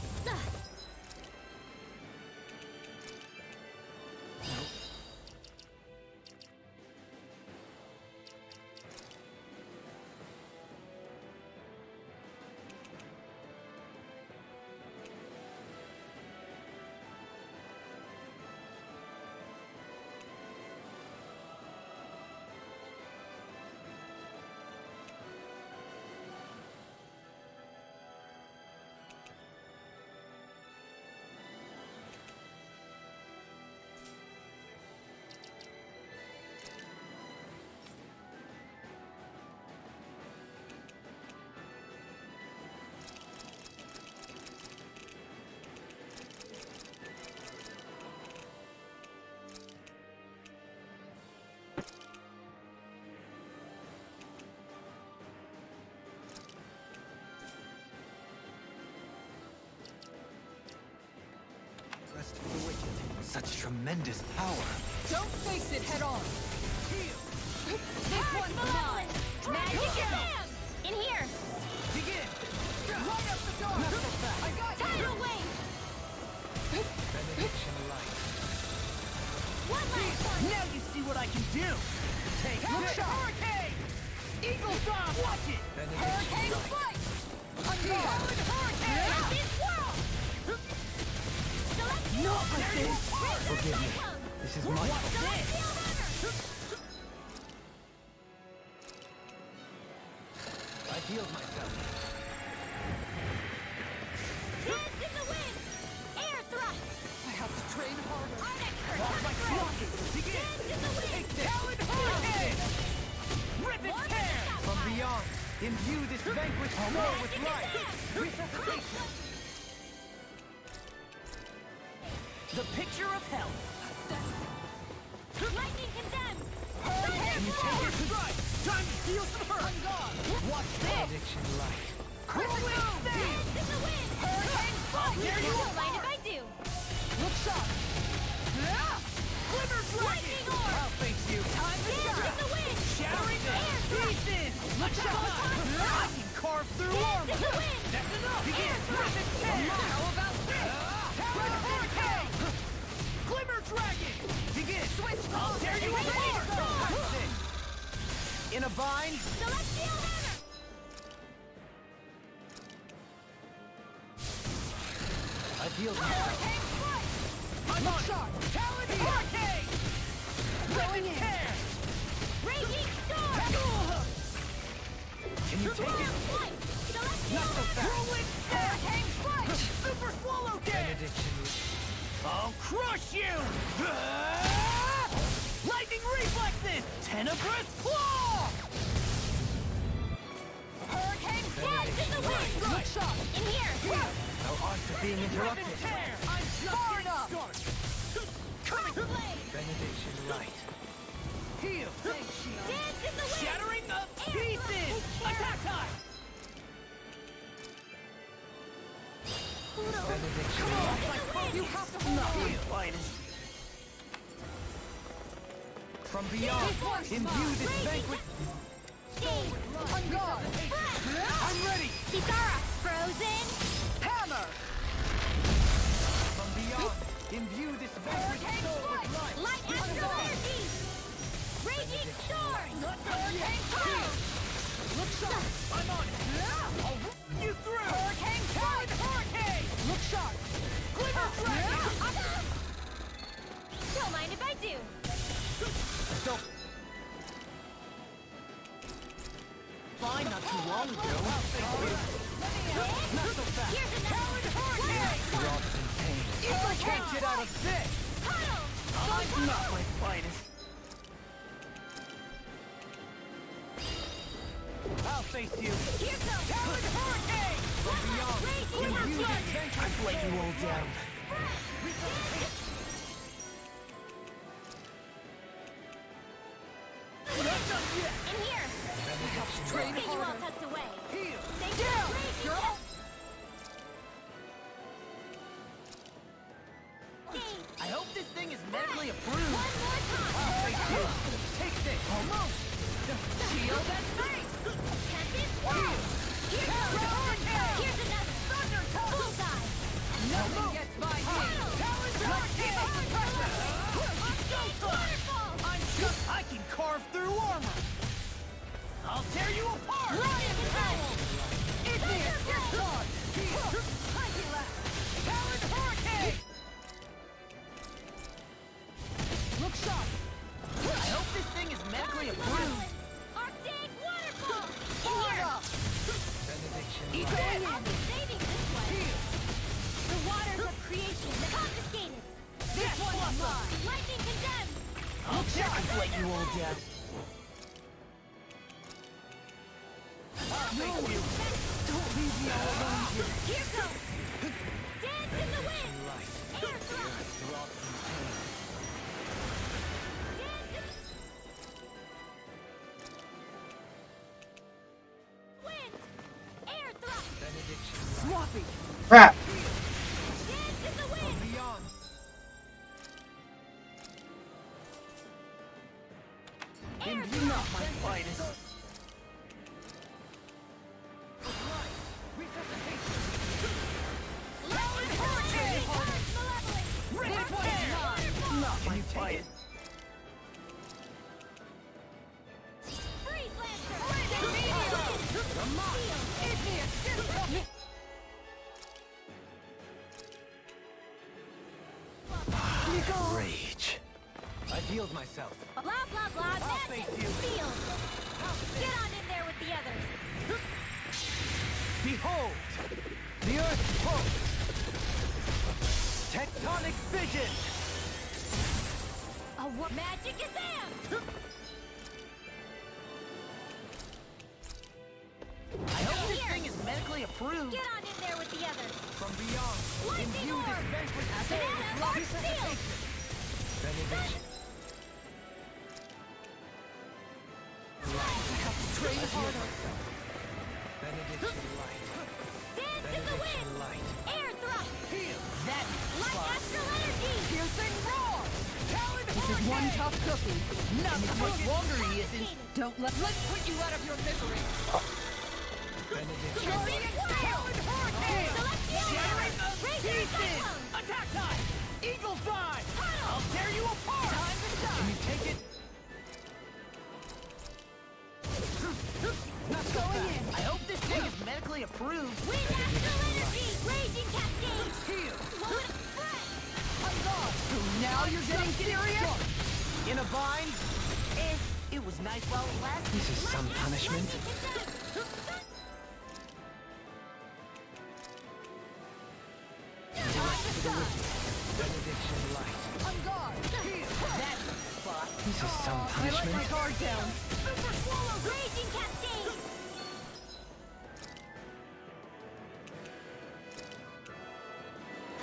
Quest for the wicked. Such tremendous power. Don't face it head on. This one's mine. Magic Slam. In here. Begin! Light up the dark! I got you! Tidal wave. Benediction light. One last one. Now you see what I can do! Take hurricane! Eagle drop! Watch it! Hurricane strike. Solid hurricane! This world. Celestial Not like this! Forgive me. This is my fault. Celestial hammer. I healed myself. Dance in the wind. Air thrust. I have to train harder. Arctic Off my current. rocket! Begin! Dance in the wind. Talon hurricane! Rip and tear! From beyond, imbue this vanquished soul with light. The picture of hell! Lightning condemned. Can you take your strike? Time to feel some hurt! Watch this! Benediction light. Whirlwind Dance stand! in the wind. Hurricane strike! There you Don't mind if I do. Look sharp! Glimmer dragon! Lightning orb. I'll face you! Time to Dance in shine! the wind. Shattering Air thrust. pieces! Look sharp! I can carve through Dance armor! in the wind. That's enough! Begin! Air thrust. Rip and tear! How about this? Talon hurricane! Glimmer dragon! Begin! Switch! I'll tear you apart! That's it! In a bind? Celestial hammer. I healed myself. Hurricane strike! I'm on sharp! Talon hurricane! Rip and tear! Raging storm. Can you take it? Flight. Celestial Not so fast! Whirlwind hurricane strike! Super swallow dance! Benediction light. I'll crush you! Lightning reflexes! Tenebrous claw! Hurricane flies in the wind. Look sharp! In here. Thou art being interrupted. I'm far enough! Coming! Benediction light. Heal! Dance in the wind. Shattering of pieces! Attack time! Benediction light. You have to hold on! From beyond, imbue this vanquished. Sting. On guard! I'm ready! Kitara. Frozen. Hammer! From beyond, imbue this vanquished soul with light. Light astral energy. Raging storm. Hurricane cloud. Look sharp! I'm on it! I'll rip you through! Hurricane Talon hurricane! Look sharp! Glimmer dragon! Don't mind if I do. So, Fine, not too long ago. Not so fast. Here's another. Hurricane! in pain. I can't get out of this! Tunnel. I'm not my finest. I'll face you. Here goes. Talon hurricane! From beyond, Raging imbue storm. this vanquished I've let you all down. In here. Train you all tucked away. Heal. Thank you. Girl. I hope this thing is medically approved. One more time. Take this. Almost. Shield and face. Tempest wall. Here's another. Thunder bullseye. Nothing gets by me. Let's keep up the pressure. Waterfall. I can carve through armor. I'll tear you apart. Lion Howl. Igneous discharge. Mighty Blast. Talon Hurricane. Look sharp. I hope this thing is medically approved. Arctic waterfall. Fire up. Going in. I'll be saving this one. The waters of creation confiscated. This one's mine. Lightning condemned. I'll let you all down. Don't leave me all alone here. Here goes. Dance in the wind. Air thrust. Dance in the wind. Air thrust. Swappy. Crap! Dance in the wind. Beyond. Air You're not my finest. Lightning hurricane. Malevolent. This one is mine. Not my fight. Freeze lancer. Igneous discharge. Rage. I've healed myself. Blah blah blah. Magic. Field. Get on in there with the others. Behold! The Earth pulse! Tectonic vision! Magic is am. I hope this thing is medically approved. Get on in there with the others. From beyond, Lightning imbue this orb. banquet Banana arc field. benediction. Train harder. Benediction light. Dance in the wind. Light. Air thrust. That Light astral energy. Piercing roar. Talon This is one tough cookie. not much longer he isn't. Don't let's put you out of your misery. Benediction Champion Talon Hurricane. Sharing the pieces. cyclone. Attack time. Eagle Fly. I'll tear you apart. Time to Can shine. you take it? Not going in. I hope this thing is medically approved. Wind astral energy. Raging cascade. Heal. Moment of breath. I'm gone. So now you're getting serious? In a bind? It was nice while it lasted. This is some punishment. Benediction light. On guard. Heal. That's the spot. This is some I let punishment. my guard down. Super swallow. Raging cascade.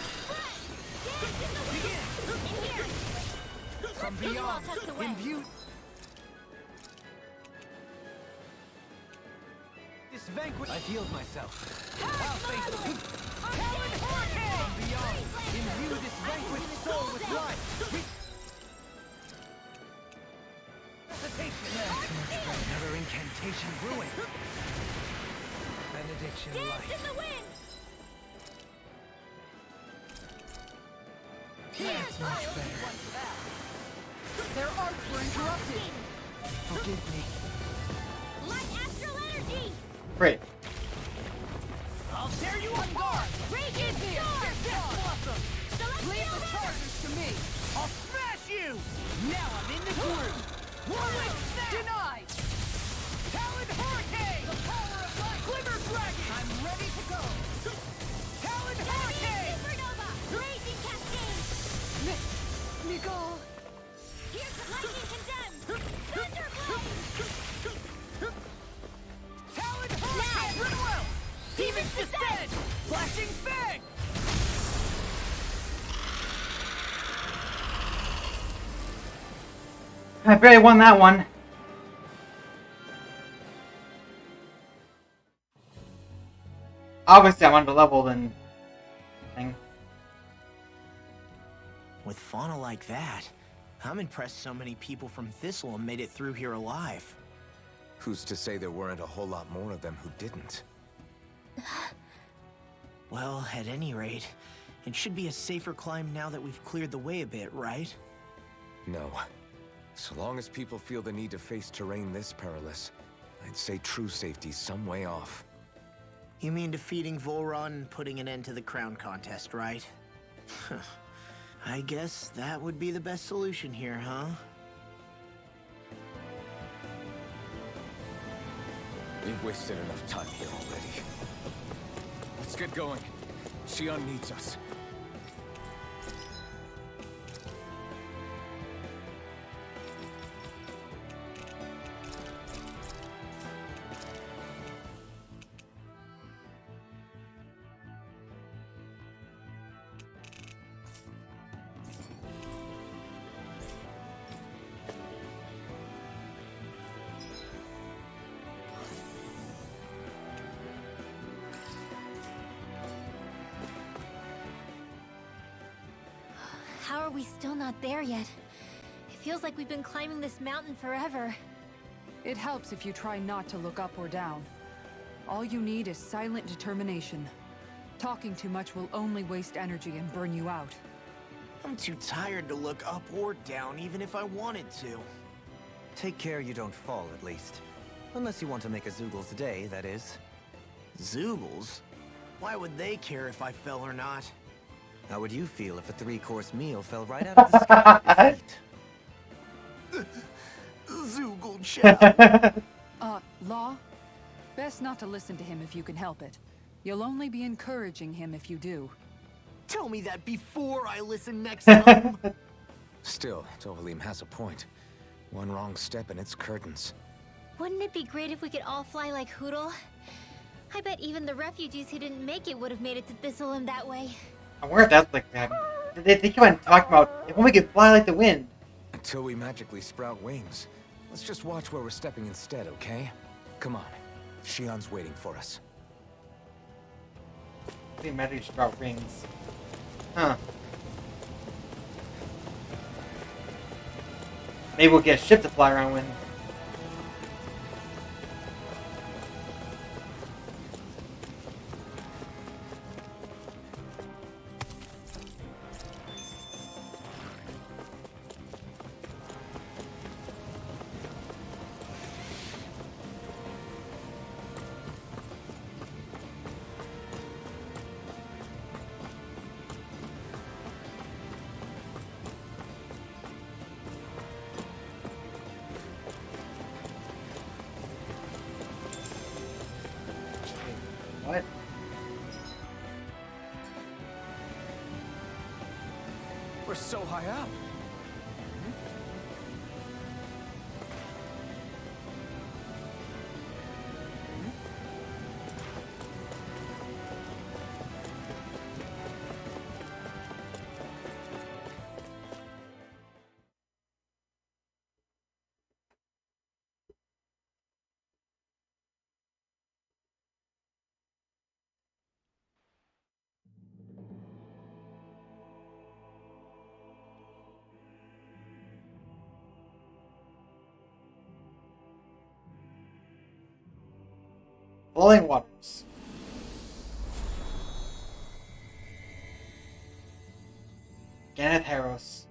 Dance in the wind. In here. From You all beyond, tucked away. imbue this banquet. I've healed myself. I'll face it. Talon hurricane. Beyond, imbue this banquet soul with life. Another incantation ruined. Benediction Dance light. in the wind. That's much better. Their arts were interrupted. Forgive me. Light astral energy. Great. I'll tear you apart. Raging storm. Blossom. Leave the Celestial charges to me. I'll smash you. Now I'm in the groove. Warwick denied. Talon Hurricane. The power of light. Glimmer Dragon. I'm ready to go. Talon Hurricane. supernova. Raging cascade. Nicole. Here's lightning condemned. Thunder blade. Talon Hurricane. Goodwill. Demon's descent. Flashing Fang. I barely won that one. Obviously, I'm underleveled and thing. With fauna like that, I'm impressed so many people from Thistle made it through here alive. Who's to say there weren't a whole lot more of them who didn't? Well, at any rate, it should be a safer climb now that we've cleared the way a bit, right? No. So long as people feel the need to face terrain this perilous, I'd say true safety's some way off. You mean defeating Volron and putting an end to the crown contest, right? I guess that would be the best solution here, huh? We've wasted enough time here already. Let's get going. Xion needs us. How are we still not there yet? It feels like we've been climbing this mountain forever. It helps if you try not to look up or down. All you need is silent determination. Talking too much will only waste energy and burn you out. I'm too tired to look up or down, even if I wanted to. Take care you don't fall, at least. Unless you want to make a Zoogles day, that is. Zoogles? Why would they care if I fell or not? How would you feel if a 3-course meal fell right out of the sky at your feet? Zoogle chow. Law? Best not to listen to him if you can help it. You'll only be encouraging him if you do. Tell me that before I listen next time. Still, Dohalim has a point. One wrong step and it's curtains. Wouldn't it be great if we could all fly like Hootle? I bet even the refugees who didn't make it would have made it to Thistleum that way. I wonder if that's like that. They keep on talking about if we could fly like the wind. Until we magically sprout wings. Let's just watch where we're stepping instead, okay? Come on. Xion's waiting for us. They magically sprout wings. Huh. Maybe we'll get a ship to fly around with. What? We're so high up. Flowing waters. Ganeth Harros.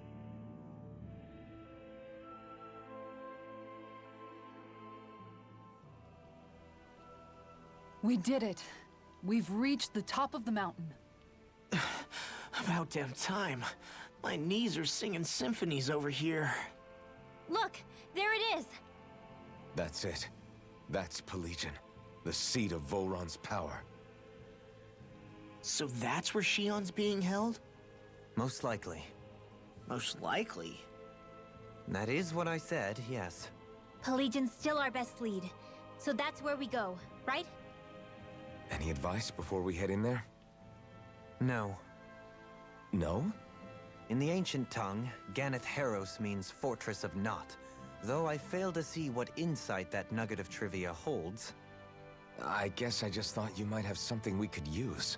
We did it. We've reached the top of the mountain. About damn time. My knees are singing symphonies over here. Look, there it is. That's it. That's Pelegion, the seat of Volron's power. So that's where Xion's being held? Most likely. Most likely? That is what I said, yes. Pelagian's still our best lead. So that's where we go, right? Any advice before we head in there? No. No? In the ancient tongue, Ganeth Harros means Fortress of Naught, though I fail to see what insight that nugget of trivia holds. I guess I just thought you might have something we could use.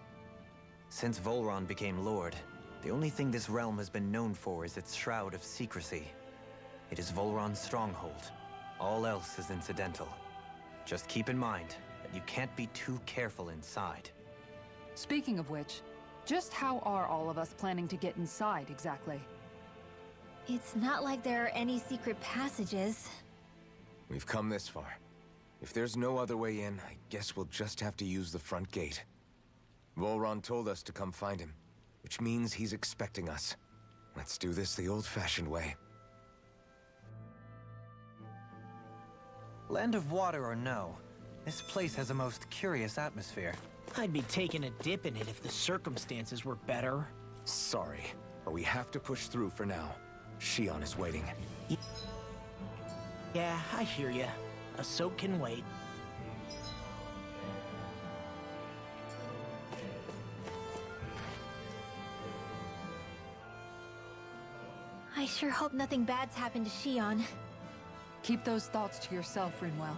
Since Volron became Lord, the only thing this realm has been known for is its shroud of secrecy. It is Volron's stronghold. All else is incidental. Just keep in mind that you can't be too careful inside. Speaking of which, just how are all of us planning to get inside exactly? It's not like there are any secret passages. We've come this far. If there's no other way in, I guess we'll just have to use the front gate. Volron told us to come find him, which means he's expecting us. Let's do this the old-fashioned way. Land of water or no, this place has a most curious atmosphere. I'd be taking a dip in it if the circumstances were better. Sorry, but we have to push through for now. Shion is waiting. Yeah, I hear ya. A soak can wait. I sure hope nothing bad's happened to Shion. Keep those thoughts to yourself, Rinwell.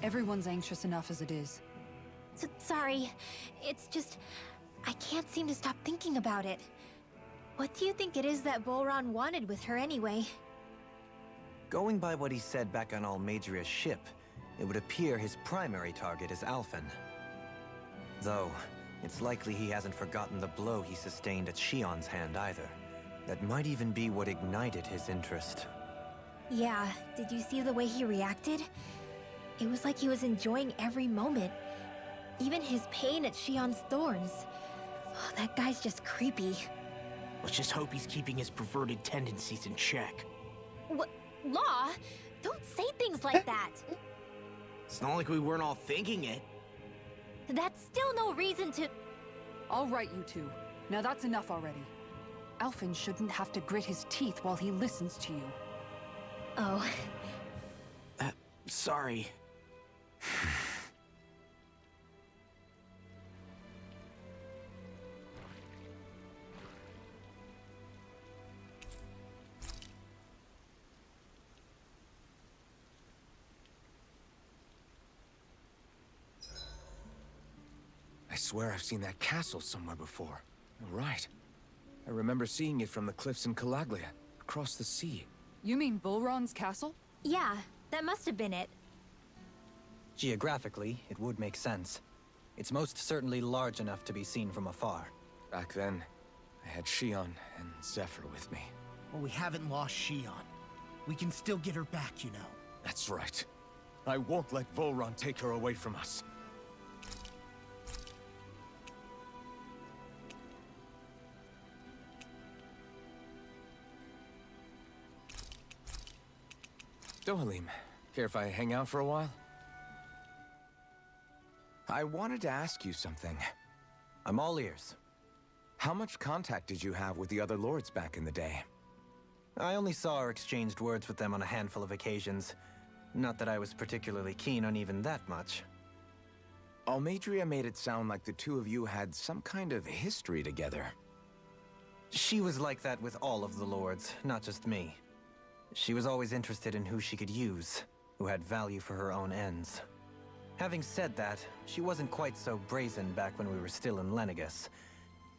Everyone's anxious enough as it is. Sorry. It's just... I can't seem to stop thinking about it. What do you think it is that Volron wanted with her anyway? Going by what he said back on Almadria's ship, it would appear his primary target is Alphen. Though, it's likely he hasn't forgotten the blow he sustained at Shion's hand either. That might even be what ignited his interest. Yeah, did you see the way he reacted? It was like he was enjoying every moment. Even his pain at Shion's thorns. Oh, that guy's just creepy. Let's just hope he's keeping his perverted tendencies in check. What? Law? Don't say things like that. It's not like we weren't all thinking it. That's still no reason to... All right, you two. Now that's enough already. Alphen shouldn't have to grit his teeth while he listens to you. Oh. Sorry. I swear I've seen that castle somewhere before. You're right. I remember seeing it from the cliffs in Calaglia, across the sea. You mean Volron's castle? Yeah, that must have been it. Geographically, it would make sense. It's most certainly large enough to be seen from afar. Back then, I had Shion and Zephyr with me. Well, we haven't lost Shion. We can still get her back, you know. That's right. I won't let Volron take her away from us. Dohalim, care if I hang out for a while? I wanted to ask you something. I'm all ears. How much contact did you have with the other lords back in the day? I only saw or exchanged words with them on a handful of occasions. Not that I was particularly keen on even that much. Almadria made it sound like the two of you had some kind of history together. She was like that with all of the lords, not just me. She was always interested in who she could use, who had value for her own ends. Having said that, she wasn't quite so brazen back when we were still in Lenegus.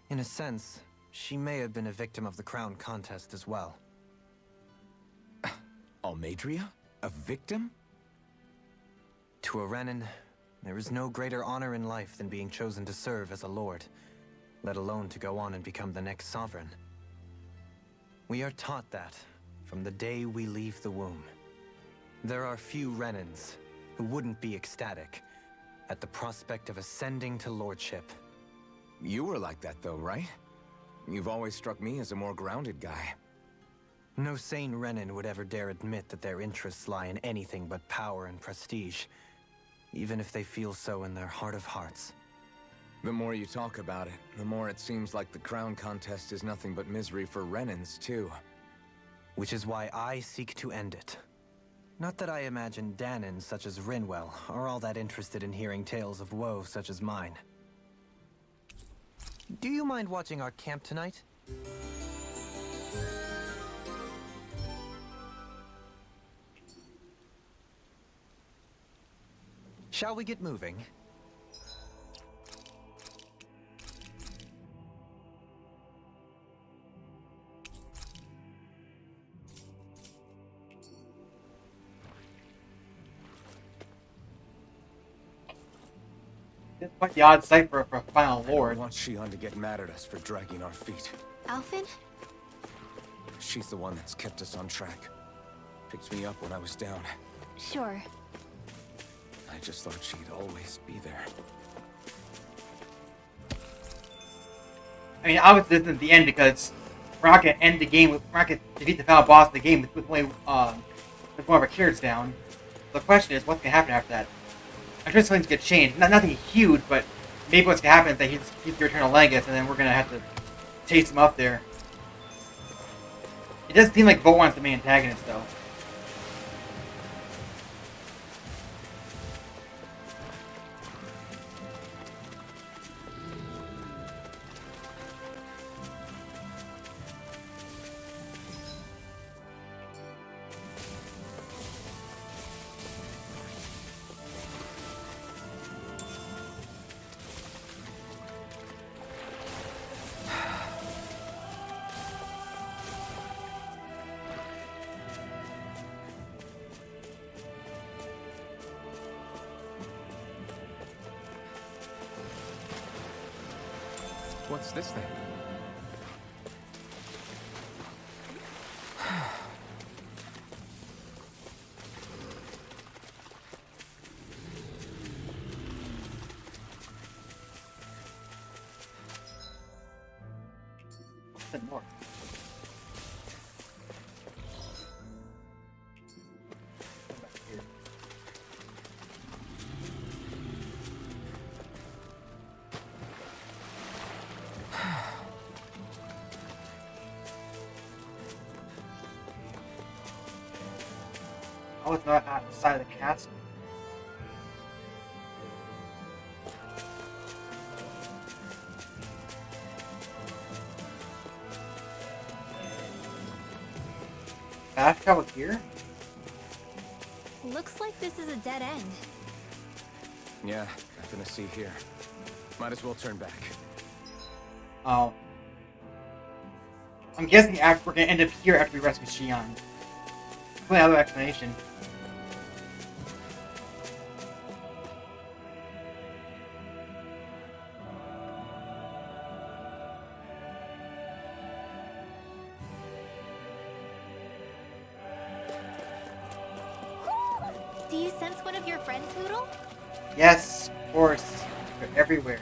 In a sense, she may have been a victim of the crown contest as well. Almadria? A victim? To a Renin, there is no greater honor in life than being chosen to serve as a lord, let alone to go on and become the next sovereign. We are taught that from the day we leave the womb. There are few Renins who wouldn't be ecstatic at the prospect of ascending to lordship. You were like that though, right? You've always struck me as a more grounded guy. No sane Renin would ever dare admit that their interests lie in anything but power and prestige, even if they feel so in their heart of hearts. The more you talk about it, the more it seems like the crown contest is nothing but misery for Renins, too. Which is why I seek to end it. Not that I imagine Danins such as Rinwell are all that interested in hearing tales of woe such as mine. Do you mind watching our camp tonight? Shall we get moving? It's quite the odd sight for a final I lord. don't want Shion to get mad at us for dragging our feet. Alphen? She's the one that's kept us on track. Picked me up when I was down. Sure. I just thought she'd always be there. I mean, obviously this isn't the end because we're not gonna end the game with, we're not gonna defeat the final boss of the game with only with one of our characters down. The question is, what's gonna happen after that? I'm sure something's gonna change. Nothing huge, but maybe what's gonna happen is that he's the Eternal Legacy, and then we're gonna have to chase him up there. It doesn't seem like Vowan's the main antagonist, though. What's this thing? What's north? Oh, it's not outside of the castle. Fast travel here? Looks like this is a dead end. Yeah, nothing to see here. Might as well turn back. Oh. I'm guessing we're gonna end up here after we rescue Shion. No other explanation. Do you sense one of your friends, Poodle? Yes, of course. They're everywhere.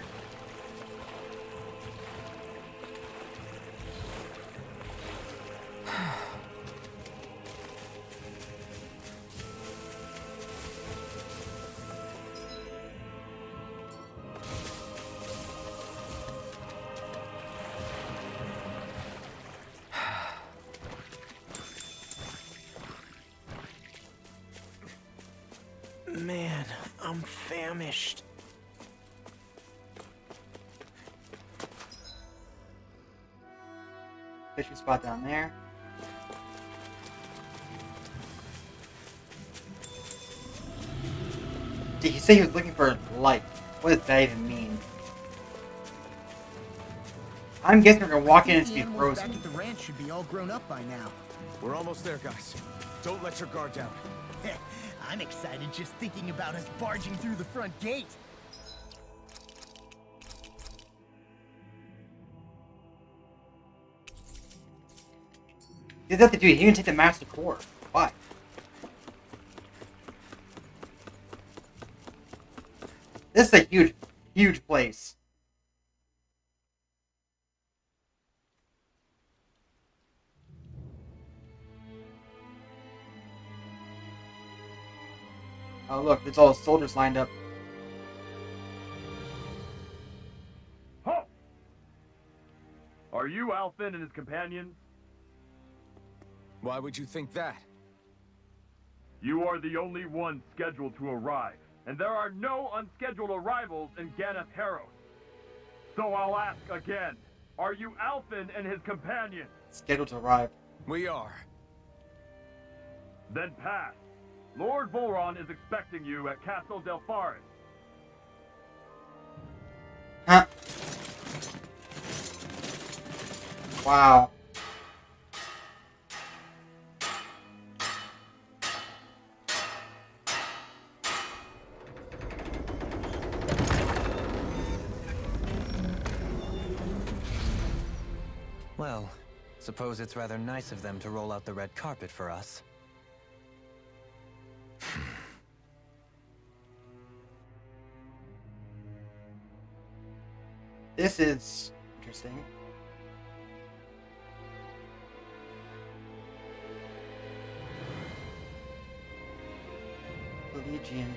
Man, I'm famished. Fishing spot down there. Did he say he was looking for light? What does that even mean? I'm guessing we're gonna walk in and The be animals frozen. back at the ranch should be all grown up by now. We're almost there, guys. Don't let your guard down. I'm excited just thinking about us barging through the front gate. He doesn't have to do it. He didn't take the master core. Why? This is a huge, huge place. Oh look, there's all the soldiers lined up. Halt! Are you Alphen and his companions? Why would you think that? You are the only ones scheduled to arrive, and there are no unscheduled arrivals in Ganeth Haros. So I'll ask again, are you Alphen and his companions? Scheduled to arrive. We are. Then pass. Lord Volron is expecting you at Castle Del Faris. Huh. Wow. Well, suppose it's rather nice of them to roll out the red carpet for us. This is interesting. The Legion.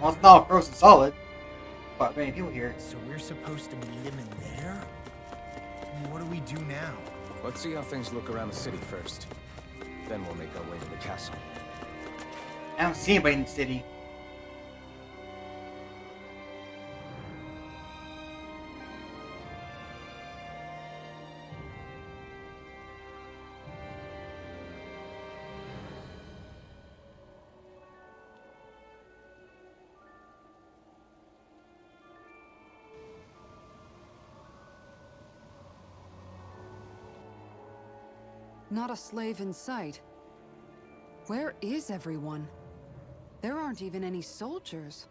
Well, it's not frozen solid, but many people here. So we're supposed to meet him in there? What do we do now? Let's see how things look around the city first. Then we'll make our way to the castle. I don't see anybody in the city. Not a slave in sight. Where is everyone? There aren't even any soldiers.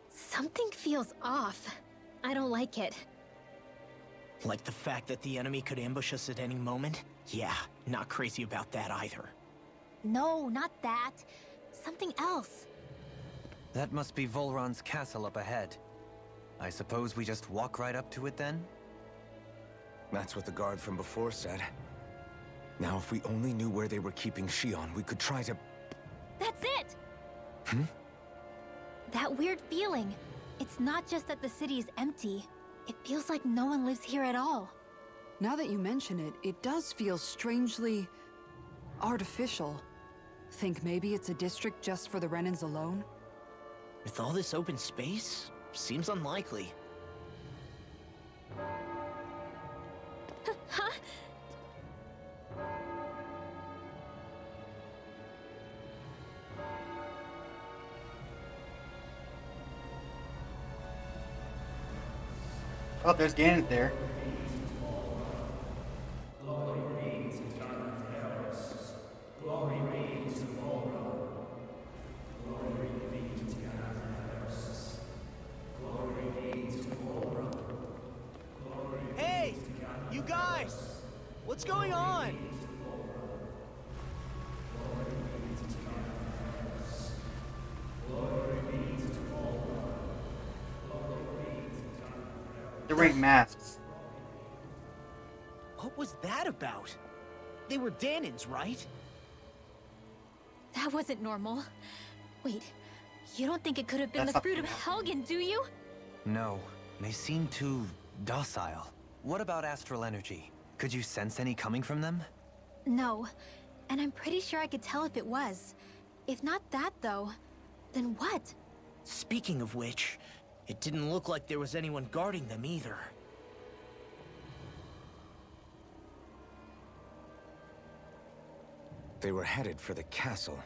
Something feels off. I don't like it. Like the fact that the enemy could ambush us at any moment? Yeah, not crazy about that either. No, not that. Something else. That must be Volron's castle up ahead. I suppose we just walk right up to it then? That's what the guard from before said. Now, if we only knew where they were keeping Shion, we could try to... That's it! Hmm? That weird feeling. It's not just that the city is empty. It feels like no one lives here at all. Now that you mention it, it does feel strangely... artificial. Think maybe it's a district just for the Renans alone? With all this open space, seems unlikely. Huh? Oh, there's Ganon there. Hey! You guys! What's going on? They're wearing masks. What was that about? They were Danins, right? That wasn't normal. Wait, you don't think it could have been That's the not fruit of normal. Helgen, do you? No, they seem too docile. What about astral energy? Could you sense any coming from them? No, and I'm pretty sure I could tell if it was. If not that, though, then what? Speaking of which, it didn't look like there was anyone guarding them either. They were headed for the castle.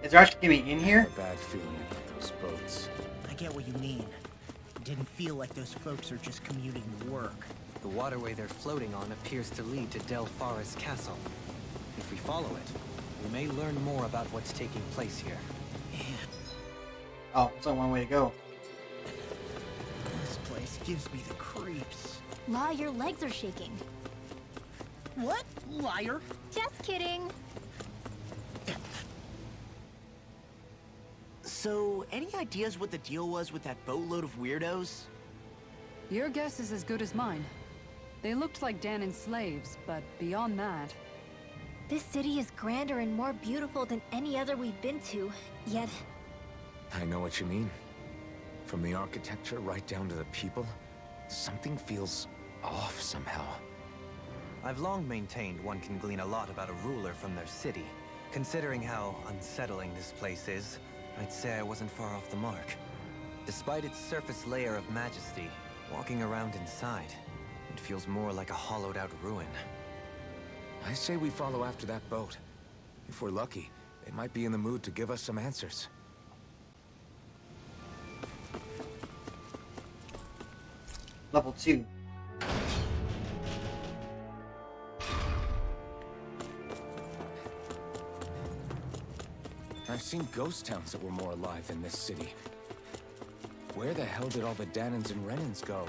Is there actually gonna be in I here? have a bad feeling about those boats. I get what you mean. It didn't feel like those folks are just commuting to work. The waterway they're floating on appears to lead to Del Farra's castle. If we follow it, we may learn more about what's taking place here. Oh, it's only one way to go. This place gives me the creeps. La, your legs are shaking. What? Liar? Just kidding. So, any ideas what the deal was with that boatload of weirdos? Your guess is as good as mine. They looked like Danon slaves, but beyond that... This city is grander and more beautiful than any other we've been to, yet... I know what you mean. From the architecture right down to the people, something feels off somehow. I've long maintained one can glean a lot about a ruler from their city. Considering how unsettling this place is, I'd say I wasn't far off the mark. Despite its surface layer of majesty, walking around inside, it feels more like a hollowed-out ruin. I say we follow after that boat. If we're lucky, they might be in the mood to give us some answers. Level 2. seen ghost towns that were more alive than this city. Where the hell did all the Danans and Renans go?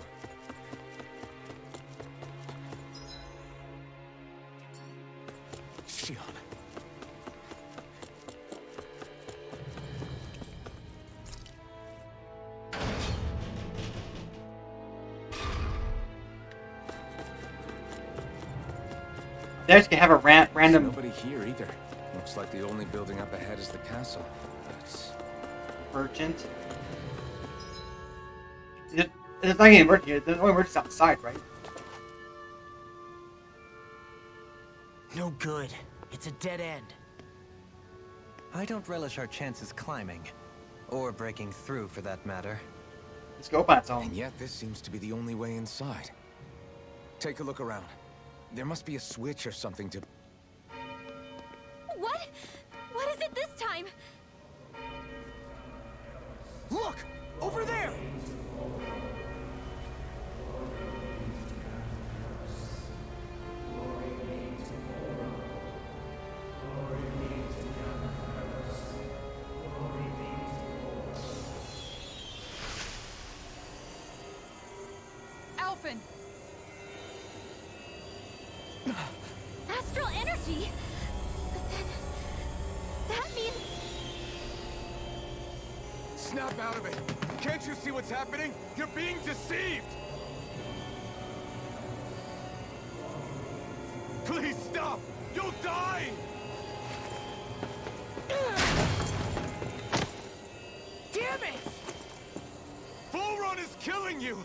Shion. They just can have a random. There's nobody here either. Looks like the only building up ahead is the castle. It's Merchant. It's not getting merchant here. There's only merchants outside, right? No good. It's a dead end. I don't relish our chances climbing. Or breaking through, for that matter. Let's go on its own. And yet this seems to be the only way inside. Take a look around. There must be a switch or something to... What? What is it this time? Look! Over there! Alphen! Astral energy? But then... that means... Snap out of it! Can't you see what's happening? You're being deceived! Please stop! You'll die! Damn it! Bull Run is killing you!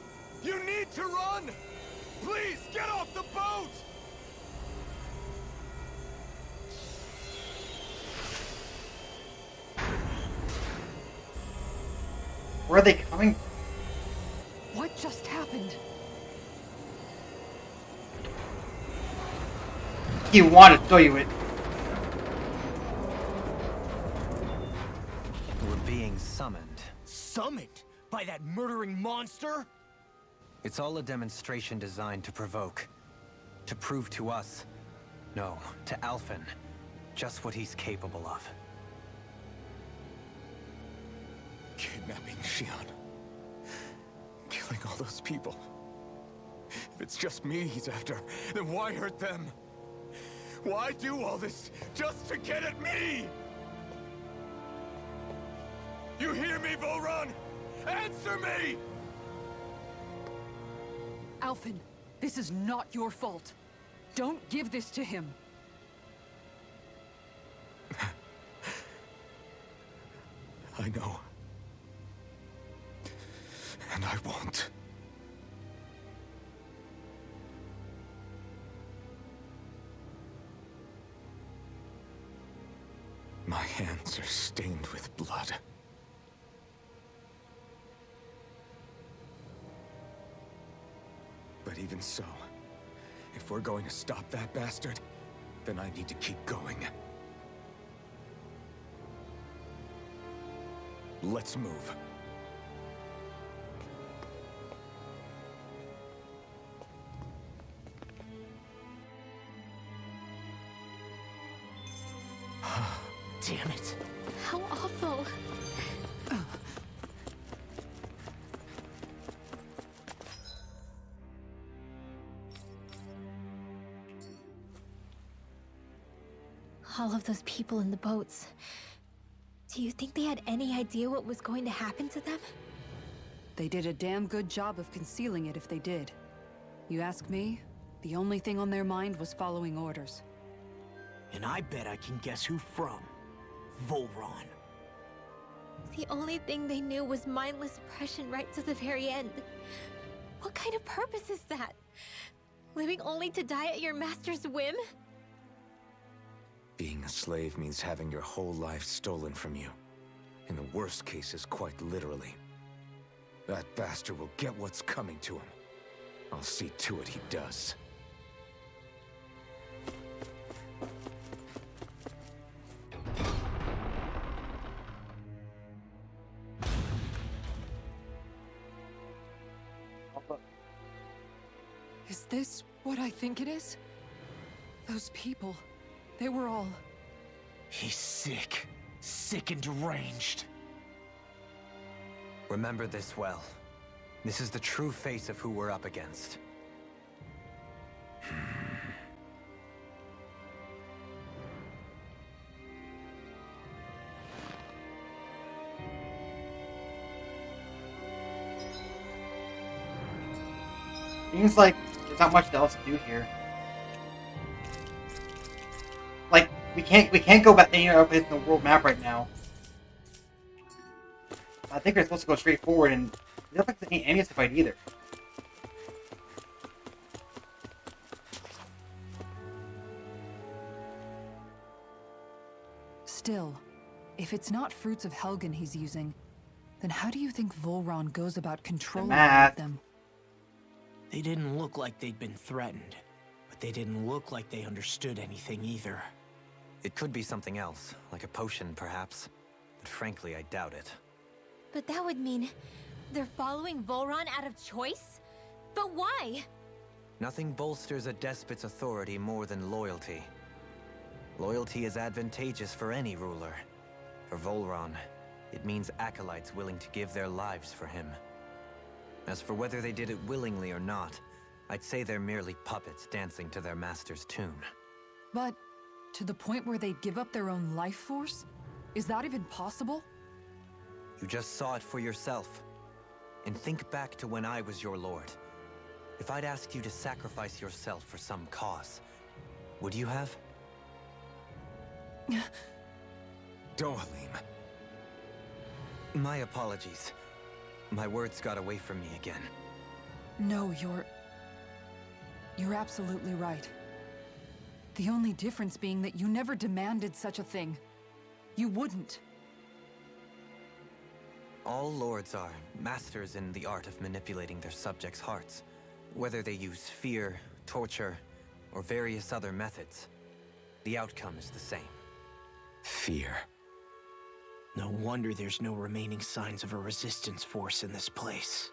You need to run! Please, get off the boat! Where are they coming from? What just happened? He wanted to show you it. We're being summoned. Summoned? By that murdering monster? It's all a demonstration designed to provoke. To prove to us, no, to Alphen, just what he's capable of. Kidnapping Shion. Killing all those people. If it's just me he's after, then why hurt them? Why do all this just to get at me? You hear me, Volron? Answer me! Alphen, this is not your fault. Don't give this to him. I know. And I won't. My hands are stained with blood. But even so, if we're going to stop that bastard, then I need to keep going. Let's move. Damn it. How awful. All of those people in the boats. Do you think they had any idea what was going to happen to them? They did a damn good job of concealing it if they did. You ask me, the only thing on their mind was following orders. And I bet I can guess who from. Volron. The only thing they knew was mindless oppression right to the very end. What kind of purpose is that? Living only to die at your master's whim? Being a slave means having your whole life stolen from you. In the worst cases, quite literally. That bastard will get what's coming to him. I'll see to it he does. Is this what I think it is? Those people, they were all... He's sick. sick and deranged. Remember this well. This is the true face of who we're up against. Seems like there's not much else to do here. Like, we can't go back any other place in the world map right now. I think we're supposed to go straight forward, and we don't like any enemies to fight either. Still, if it's not fruits of Helgen he's using, then how do you think Volron goes about controlling them? They didn't look like they'd been threatened, but they didn't look like they understood anything either. It could be something else, like a potion perhaps, but frankly I doubt it. But that would mean they're following Volron out of choice? But why? Nothing bolsters a despot's authority more than loyalty. Loyalty is advantageous for any ruler. For Volron, it means acolytes willing to give their lives for him. As for whether they did it willingly or not, I'd say they're merely puppets dancing to their master's tune. But to the point where they'd give up their own life force? Is that even possible? You just saw it for yourself. And think back to when I was your lord. If I'd asked you to sacrifice yourself for some cause, would you have? Dohalim. My apologies. My words got away from me again. No, you're absolutely right. The only difference being that you never demanded such a thing. You wouldn't. All lords are masters in the art of manipulating their subjects' hearts. Whether they use fear, torture, or various other methods, the outcome is the same. Fear. No wonder there's no remaining signs of a resistance force in this place.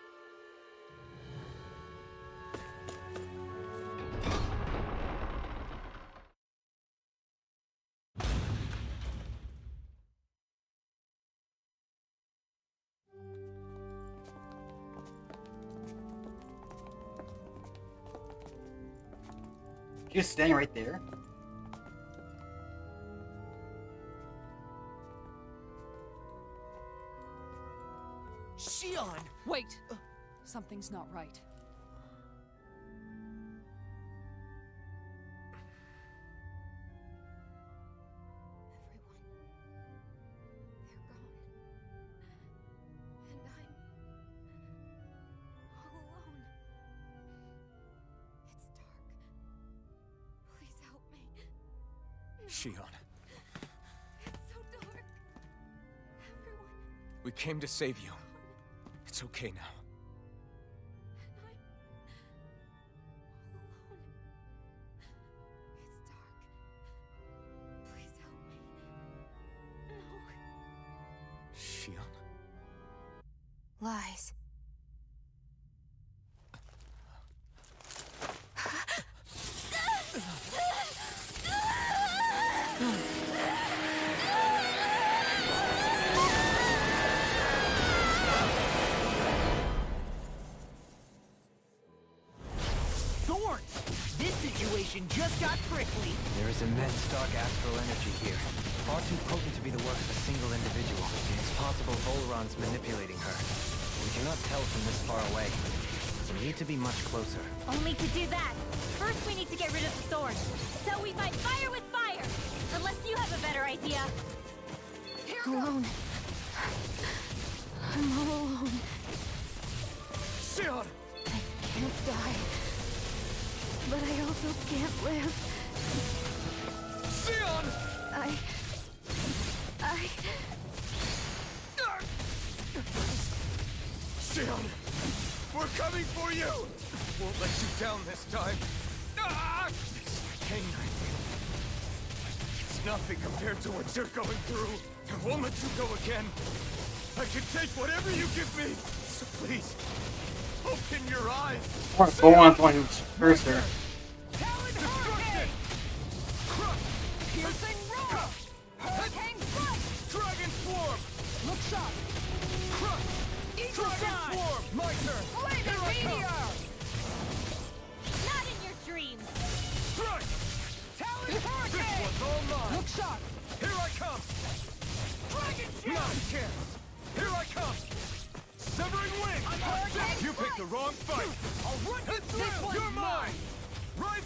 Just standing right there. Shion! Wait! Something's not right. Shion. It's so dark. Everyone. We came to save you. It's okay now. And I'm all alone. It's dark. Please help me. No. Shion. Lies. Just got prickly. There is immense dark astral energy here. Far too potent to be the work of a single individual. It's possible Volron's manipulating her. We cannot tell from this far away. We need to be much closer. Only to do that, first we need to get rid of the thorn. So we fight fire with fire! Unless you have a better idea. Alone. I'm all alone. Shion! I can't die. But I also can't live. Shion! Shion! We're coming for you! Won't let you down this time. This pain I feel. It's nothing compared to what you're going through. I won't let you go again. I can take whatever you give me. So please, open your eyes. Or Volron's the one who's first there. Talon Hurricane! Piercing Roar! Hurricane Strike! Shine! My turn! Flaming meteor! Not in your dreams! Strike! Talon This hurricane! one's all mine! Look sharp! Here I come! Dragon shield! Not a chance! Here I come! Severing wing! I'm hurricane You picked the wrong fight! I'll run you This through! You're mine! Right!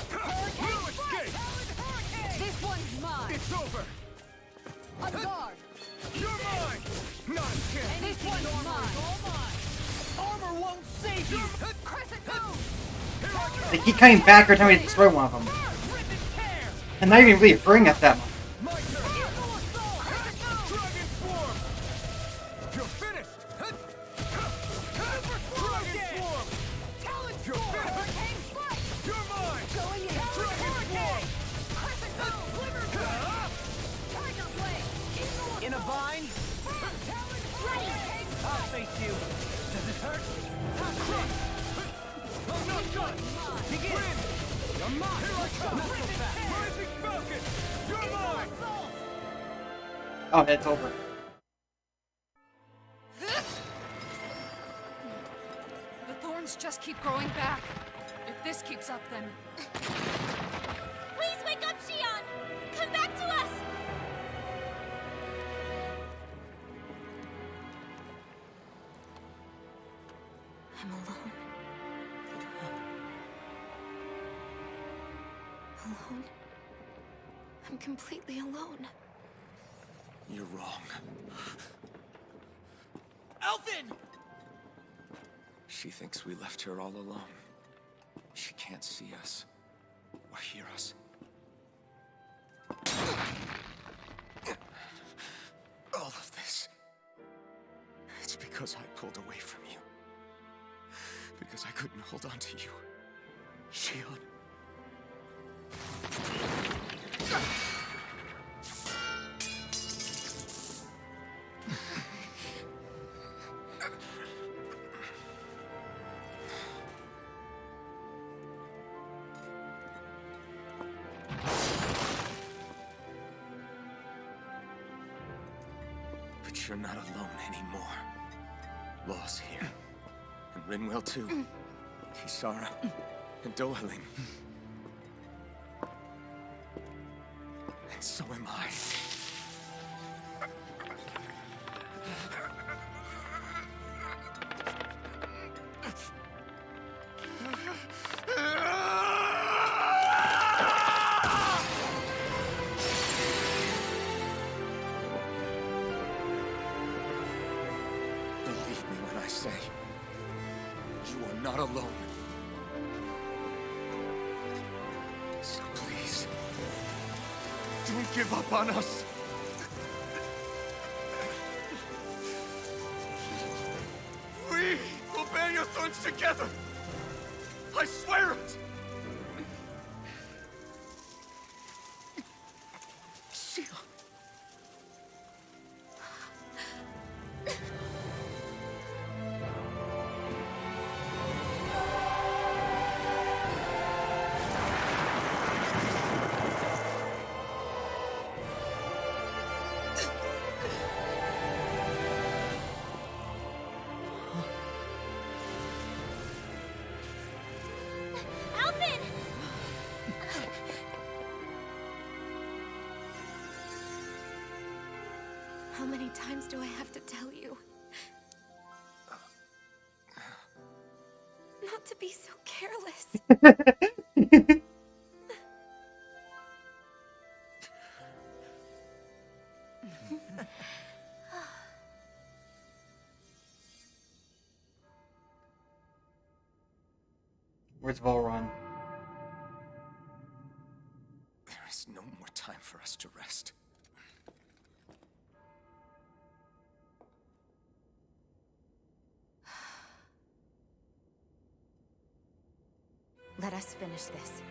Hurricane We'll escape! Talon hurricane! This one's mine! It's over! On guard! You're mine! Not a chance! And this one's mine! All mine! Armor won't save you! Crescent moon! Here I come! They keep coming back every time we destroy one of them. Rip and tear! And not even really hurting us that much. My turn! Eagle assault! Crescent moon! Dragon swarm! You're finished! Super swarm Dragon again! swarm! Talon You're storm! finished! Hurricane strike! You're mine! Going in! Dragon Hurricane! Crescent moon! Glimmer strike! Tiger blade! Eagle In a assault! bind? Talon hurricane! I'll face you. Does it hurt? I'm not done! Begin! You're mine! Here I come! Not so fast. Rising Falcon! You're mine! Oh, it's over. The thorns just keep growing back. If this keeps up, then... Please wake up, Shion! Come back to us! I'm alone. Alone? I'm completely alone. You're wrong. Elfin! She thinks we left her all alone. She can't see us or hear us. All of this, it's because I pulled away from you. Because I couldn't hold on to you. Shion. But you're not alone anymore. Law's here. And Rinwell too. Kisara. And Dohalim. And so am I. Believe me when I say, you are not alone. So please, don't give up on us. We will bear your thorns together. I swear it. Shion. Alvin! How many times do I have to tell you? Not to be so careless. Where's Volron? There is no more time for us to rest. Let us finish this.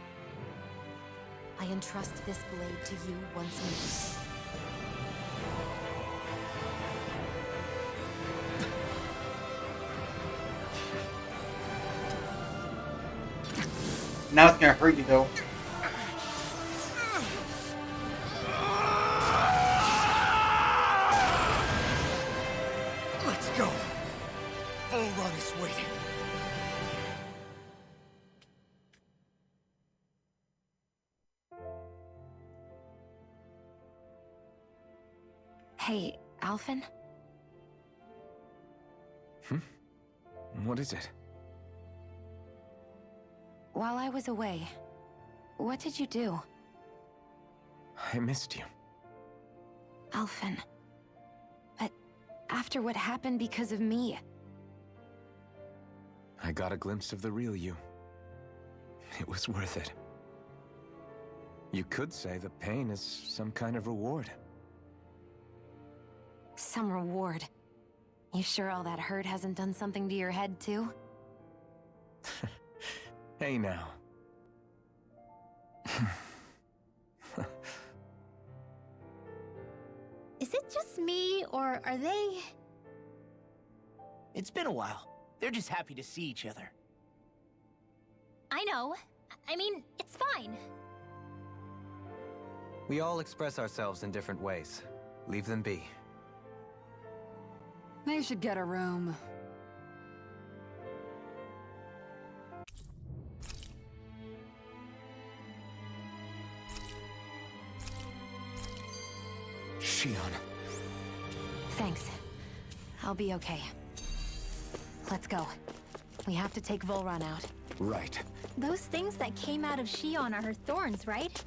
I entrust this blade to you once more. Now it's gonna hurt you though. Let's go. Volron is waiting. Hey, Alphen? What is it? While I was away, what did you do? I missed you. Alphen. But after what happened because of me... I got a glimpse of the real you. It was worth it. You could say the pain is some kind of reward. Some reward. You sure all that hurt hasn't done something to your head, too? Hey now. Is it just me, or are they... It's been a while. They're just happy to see each other. I know. I mean, it's fine. We all express ourselves in different ways. Leave them be. They should get a room. Shion. Thanks. I'll be okay. Let's go. We have to take Volron out. Right. Those things that came out of Shion are her thorns, right?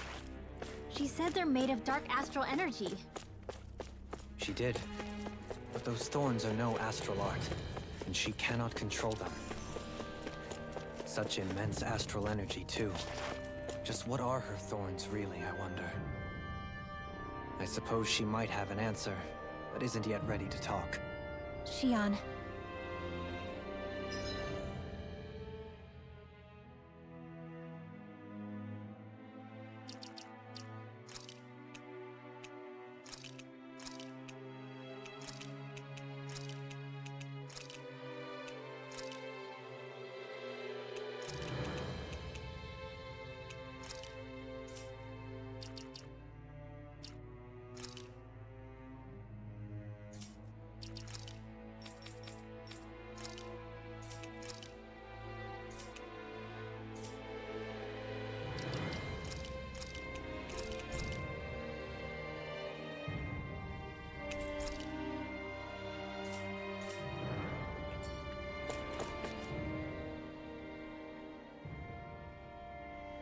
She said they're made of dark astral energy. She did. But those thorns are no astral art, and she cannot control them. Such immense astral energy, too. Just what are her thorns, really, I wonder? I suppose she might have an answer, but isn't yet ready to talk. Shion.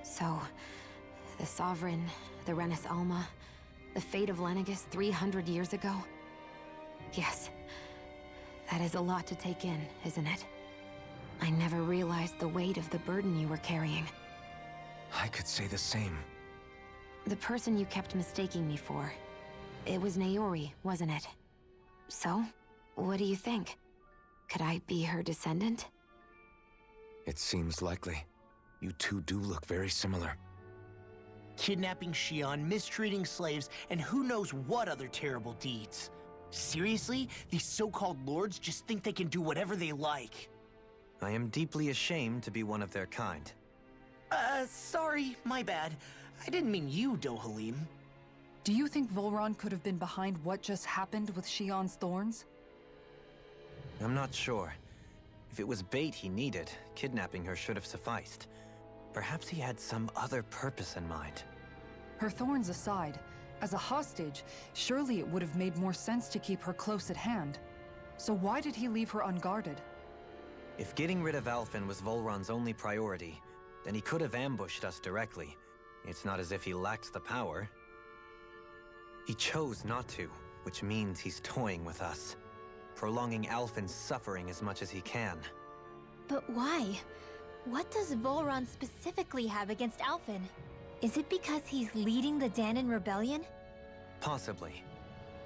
So, the Sovereign, the Renis Alma, the fate of Lenegis 300 years ago? Yes. That is a lot to take in, isn't it? I never realized the weight of the burden you were carrying. I could say the same. The person you kept mistaking me for, it was Naori, wasn't it? So, what do you think? Could I be her descendant? It seems likely. You two do look very similar. Kidnapping Shion, mistreating slaves, and who knows what other terrible deeds. Seriously? These so-called lords just think they can do whatever they like. I am deeply ashamed to be one of their kind. Sorry, my bad. I didn't mean you, Dohalim. Do you think Volron could have been behind what just happened with Shion's thorns? I'm not sure. If it was bait he needed, kidnapping her should have sufficed. Perhaps he had some other purpose in mind. Her thorns aside, as a hostage, surely it would have made more sense to keep her close at hand. So why did he leave her unguarded? If getting rid of Alphen was Volron's only priority, then he could have ambushed us directly. It's not as if he lacked the power. He chose not to, which means he's toying with us, prolonging Alphen's suffering as much as he can. But why? What does Volron specifically have against Alphen? Is it because he's leading the Danon rebellion? Possibly.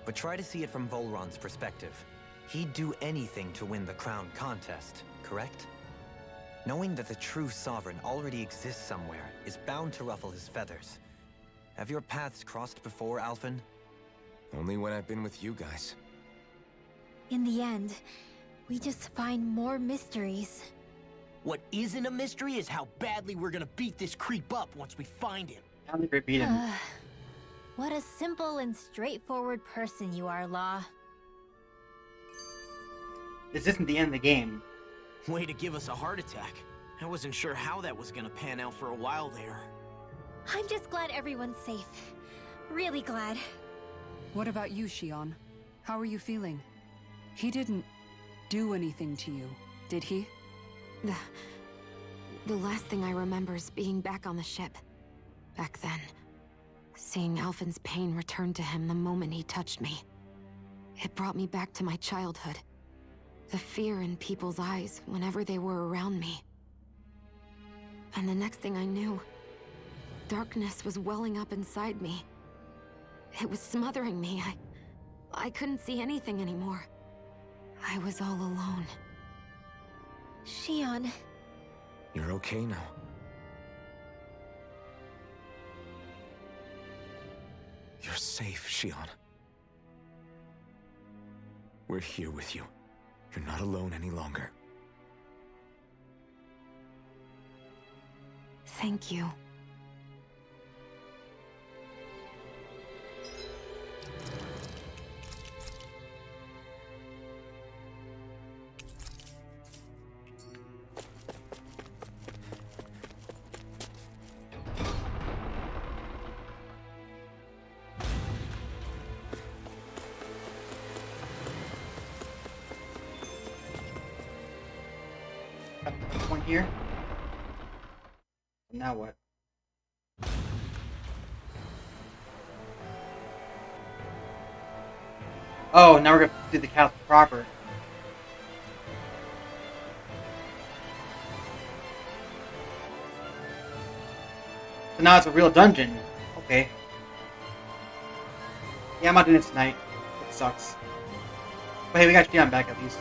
But try to see it from Volron's perspective. He'd do anything to win the crown contest, correct? Knowing that the true sovereign already exists somewhere is bound to ruffle his feathers. Have your paths crossed before, Alphen? Only when I've been with you guys. In the end, we just find more mysteries. What isn't a mystery is how badly we're gonna beat this creep up once we find him. I don't think we beat him. What a simple and straightforward person you are, Law. This isn't the end of the game. Way to give us a heart attack. I wasn't sure how that was gonna pan out for a while there. I'm just glad everyone's safe. Really glad. What about you, Shion? How are you feeling? He didn't do anything to you, did he? The last thing I remember is being back on the ship. Back then. Seeing Alphen's pain return to him the moment he touched me. It brought me back to my childhood. The fear in people's eyes whenever they were around me. And the next thing I knew, darkness was welling up inside me. It was smothering me. I couldn't see anything anymore. I was all alone. Shion. You're okay now. You're safe, Shion. We're here with you. You're not alone any longer. Thank you. One here. Now what? Oh, now we're gonna do the castle proper. So now it's a real dungeon. Okay. Yeah, I'm not doing it tonight. It sucks. But hey, we got Shion back at least.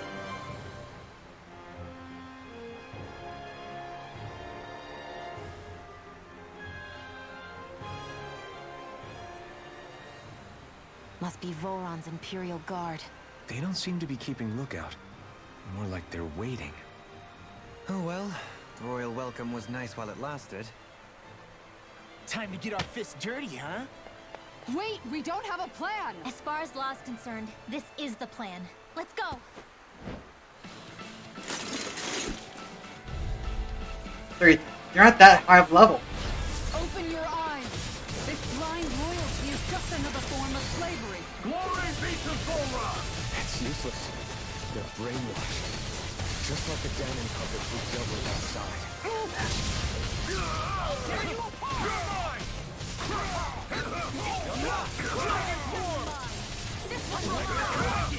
Must be Voron's Imperial Guard. They don't seem to be keeping lookout. More like they're waiting. Oh well, the royal welcome was nice while it lasted. Time to get our fists dirty, huh? Wait, we don't have a plan! As far as Law's concerned, this is the plan. Let's go! You're not that high of level. Open your eyes! This blind loyalty is just another form of slavery. Glory be to Zora! That's useless. They're brainwashed. Just like the Danon puppets we dealt with outside. I'll tear you apart! This one will work!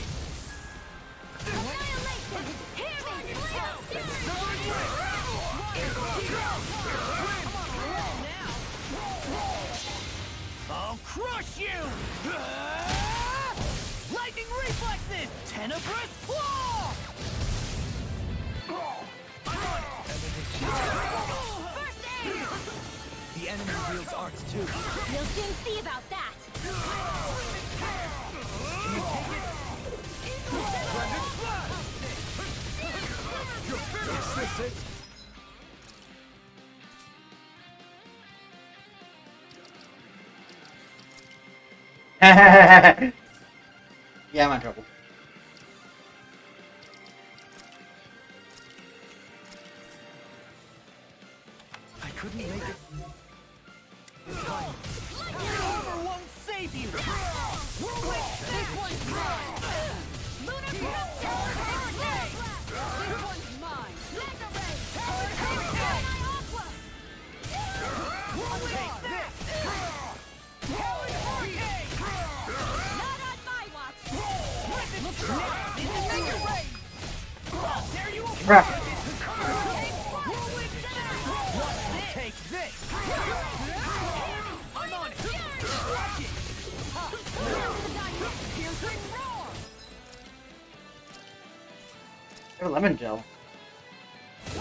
Annihilation! Hear me! I'll crush you! Lightning reflexes! Tenebrous claw! First aid! The enemy wields arts too. We'll soon see about that! Is this it? Yeah, I'm in trouble. I couldn't make it. Armor won't save you! This one's mine! Lunar Talon Hurricane! This one's mine! Mega Ray! Talon Hurricane! Aqua! Take this! Talon Hurricane! Not on my watch! Mega Ray! I'll tear you apart! Crap. Take this! I'm on it! Watch it! Piercing roar! I have a lemon gel. That's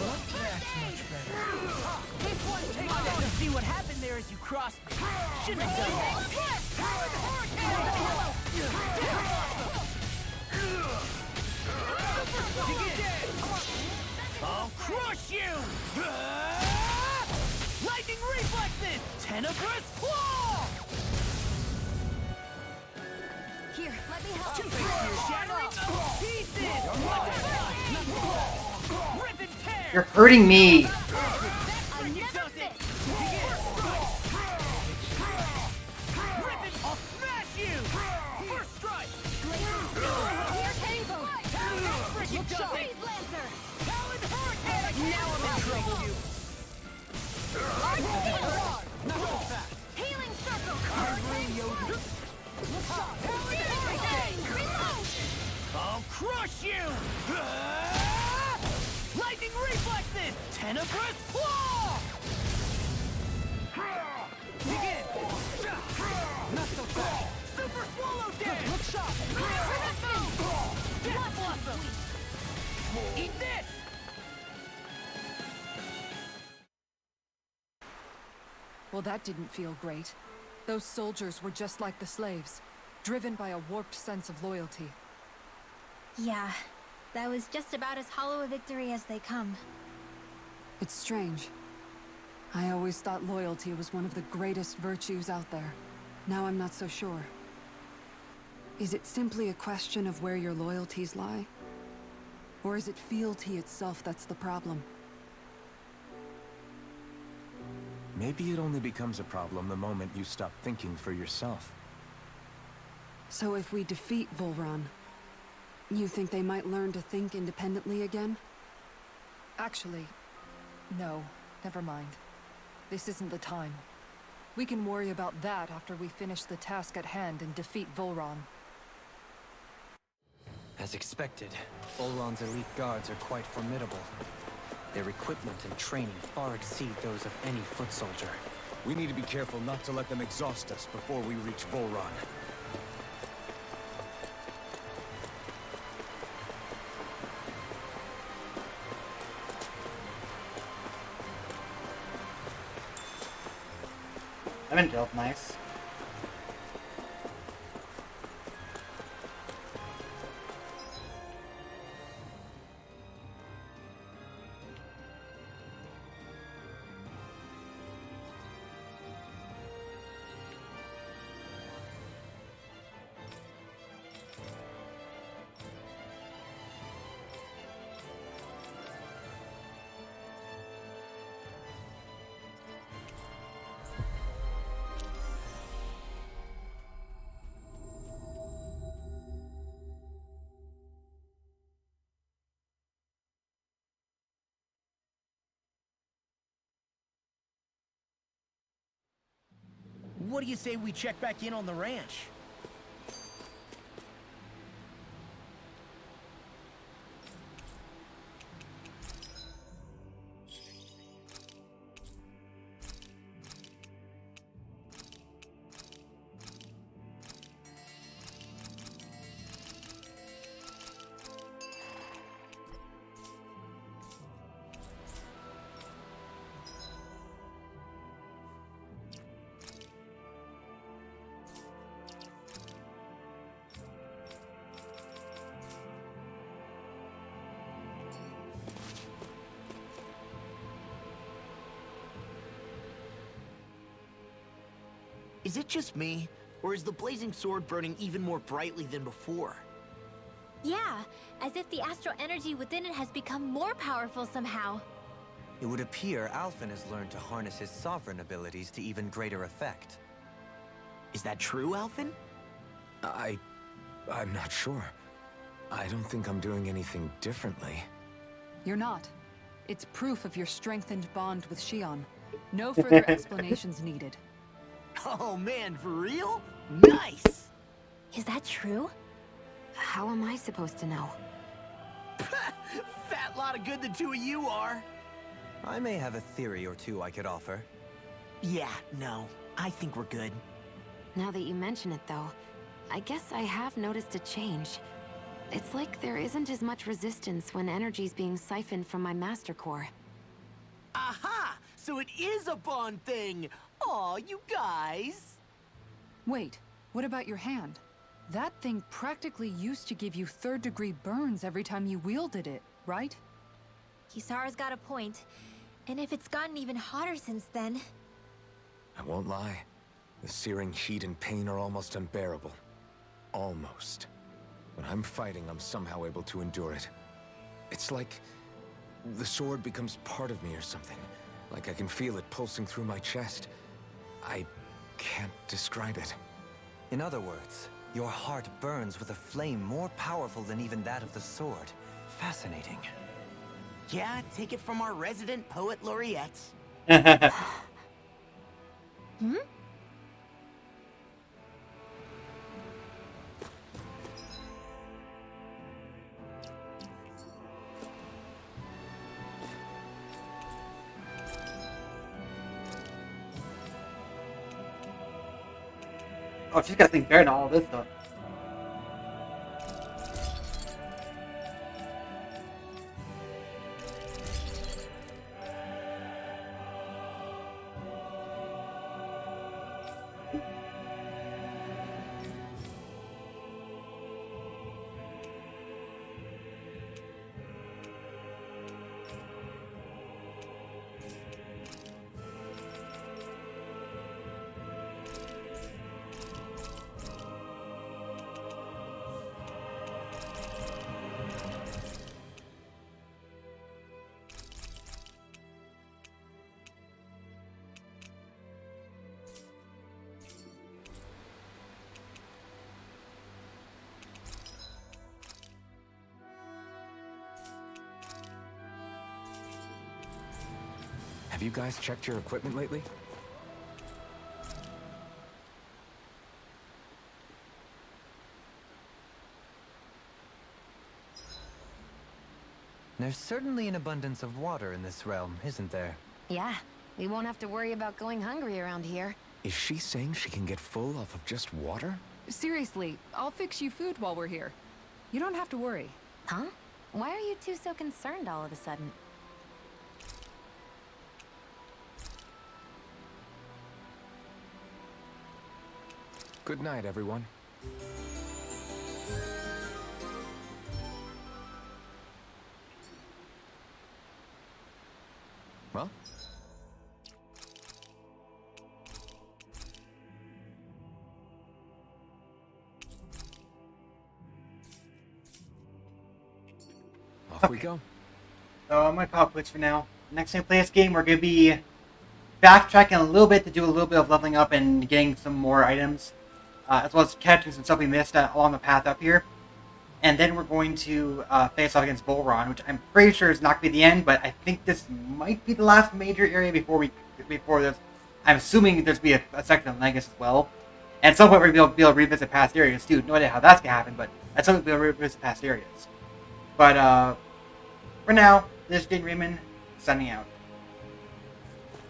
much better. This one takes that to see what happened there as you crossed me. Shouldn't have done that. I'll crush you! Lightning reflexes! Tenebrous claw! Here, let Let me help. You're hurting me. Healing circle. I'll crush you! Lightning reflexes! Tenebrous claw! Begin! Not so fast! Super swallow dance! Hook shot! Death blossom! Eat this! Well, that didn't feel great. Those soldiers were just like the slaves, driven by a warped sense of loyalty. Yeah, that was just about as hollow a victory as they come. It's strange. I always thought loyalty was one of the greatest virtues out there. Now I'm not so sure. Is it simply a question of where your loyalties lie? Or is it fealty itself that's the problem? Maybe it only becomes a problem the moment you stop thinking for yourself. So if we defeat Volran, you think they might learn to think independently again? Actually, no. Never mind. This isn't the time. We can worry about that after we finish the task at hand and defeat Volran. As expected, Volron's elite guards are quite formidable. Their equipment and training far exceed those of any foot soldier. We need to be careful not to let them exhaust us before we reach Volron. I'm in Delph, nice. What do you say we check back in on the ranch? Is it just me, or is the blazing sword burning even more brightly than before? Yeah, as if the astral energy within it has become more powerful somehow. It would appear Alphen has learned to harness his sovereign abilities to even greater effect. Is that true, Alphen? I'm not sure. I don't think I'm doing anything differently. You're not. It's proof of your strengthened bond with Xion. No further explanations needed. Oh man, for real? Nice! Is that true? How am I supposed to know? Fat lot of good the two of you are. I may have a theory or two I could offer. Yeah, no. I think we're good. Now that you mention it, though, I guess I have noticed a change. It's like there isn't as much resistance when energy's being siphoned from my Master Core. Aha! So it is a bond thing! Aw, you guys! Wait, what about your hand? That thing practically used to give you third-degree burns every time you wielded it, right? Kisara's got a point. And if it's gotten even hotter since then... I won't lie. The searing heat and pain are almost unbearable. Almost. When I'm fighting, I'm somehow able to endure it. It's like the sword becomes part of me or something. Like I can feel it pulsing through my chest. I can't describe it. In other words, your heart burns with a flame more powerful than even that of the sword. Fascinating. Yeah, take it from our resident poet laureates. Hmm? Oh, she's got to think better than all this stuff. Have you guys checked your equipment lately? There's certainly an abundance of water in this realm, isn't there? Yeah, we won't have to worry about going hungry around here. Is she saying she can get full off of just water? Seriously, I'll fix you food while we're here. You don't have to worry. Huh? Why are you two so concerned all of a sudden? Good night, everyone. Well? Off we go. So I'm going to call it quits for now. Next time we play this game, we're going to be backtracking a little bit to do a little bit of leveling up and getting some more items. As well as catching some stuff we missed along the path up here. And then we're going to face off against Bolron, which I'm pretty sure is not going to be the end, but I think this might be the last major area before this. I'm assuming there's going to be a section of Negus as well. And at some point we're going to be able to revisit past areas too. No idea how that's going to happen, but at some point we'll be able to revisit past areas. But for now, this is Dane Raymond, signing out.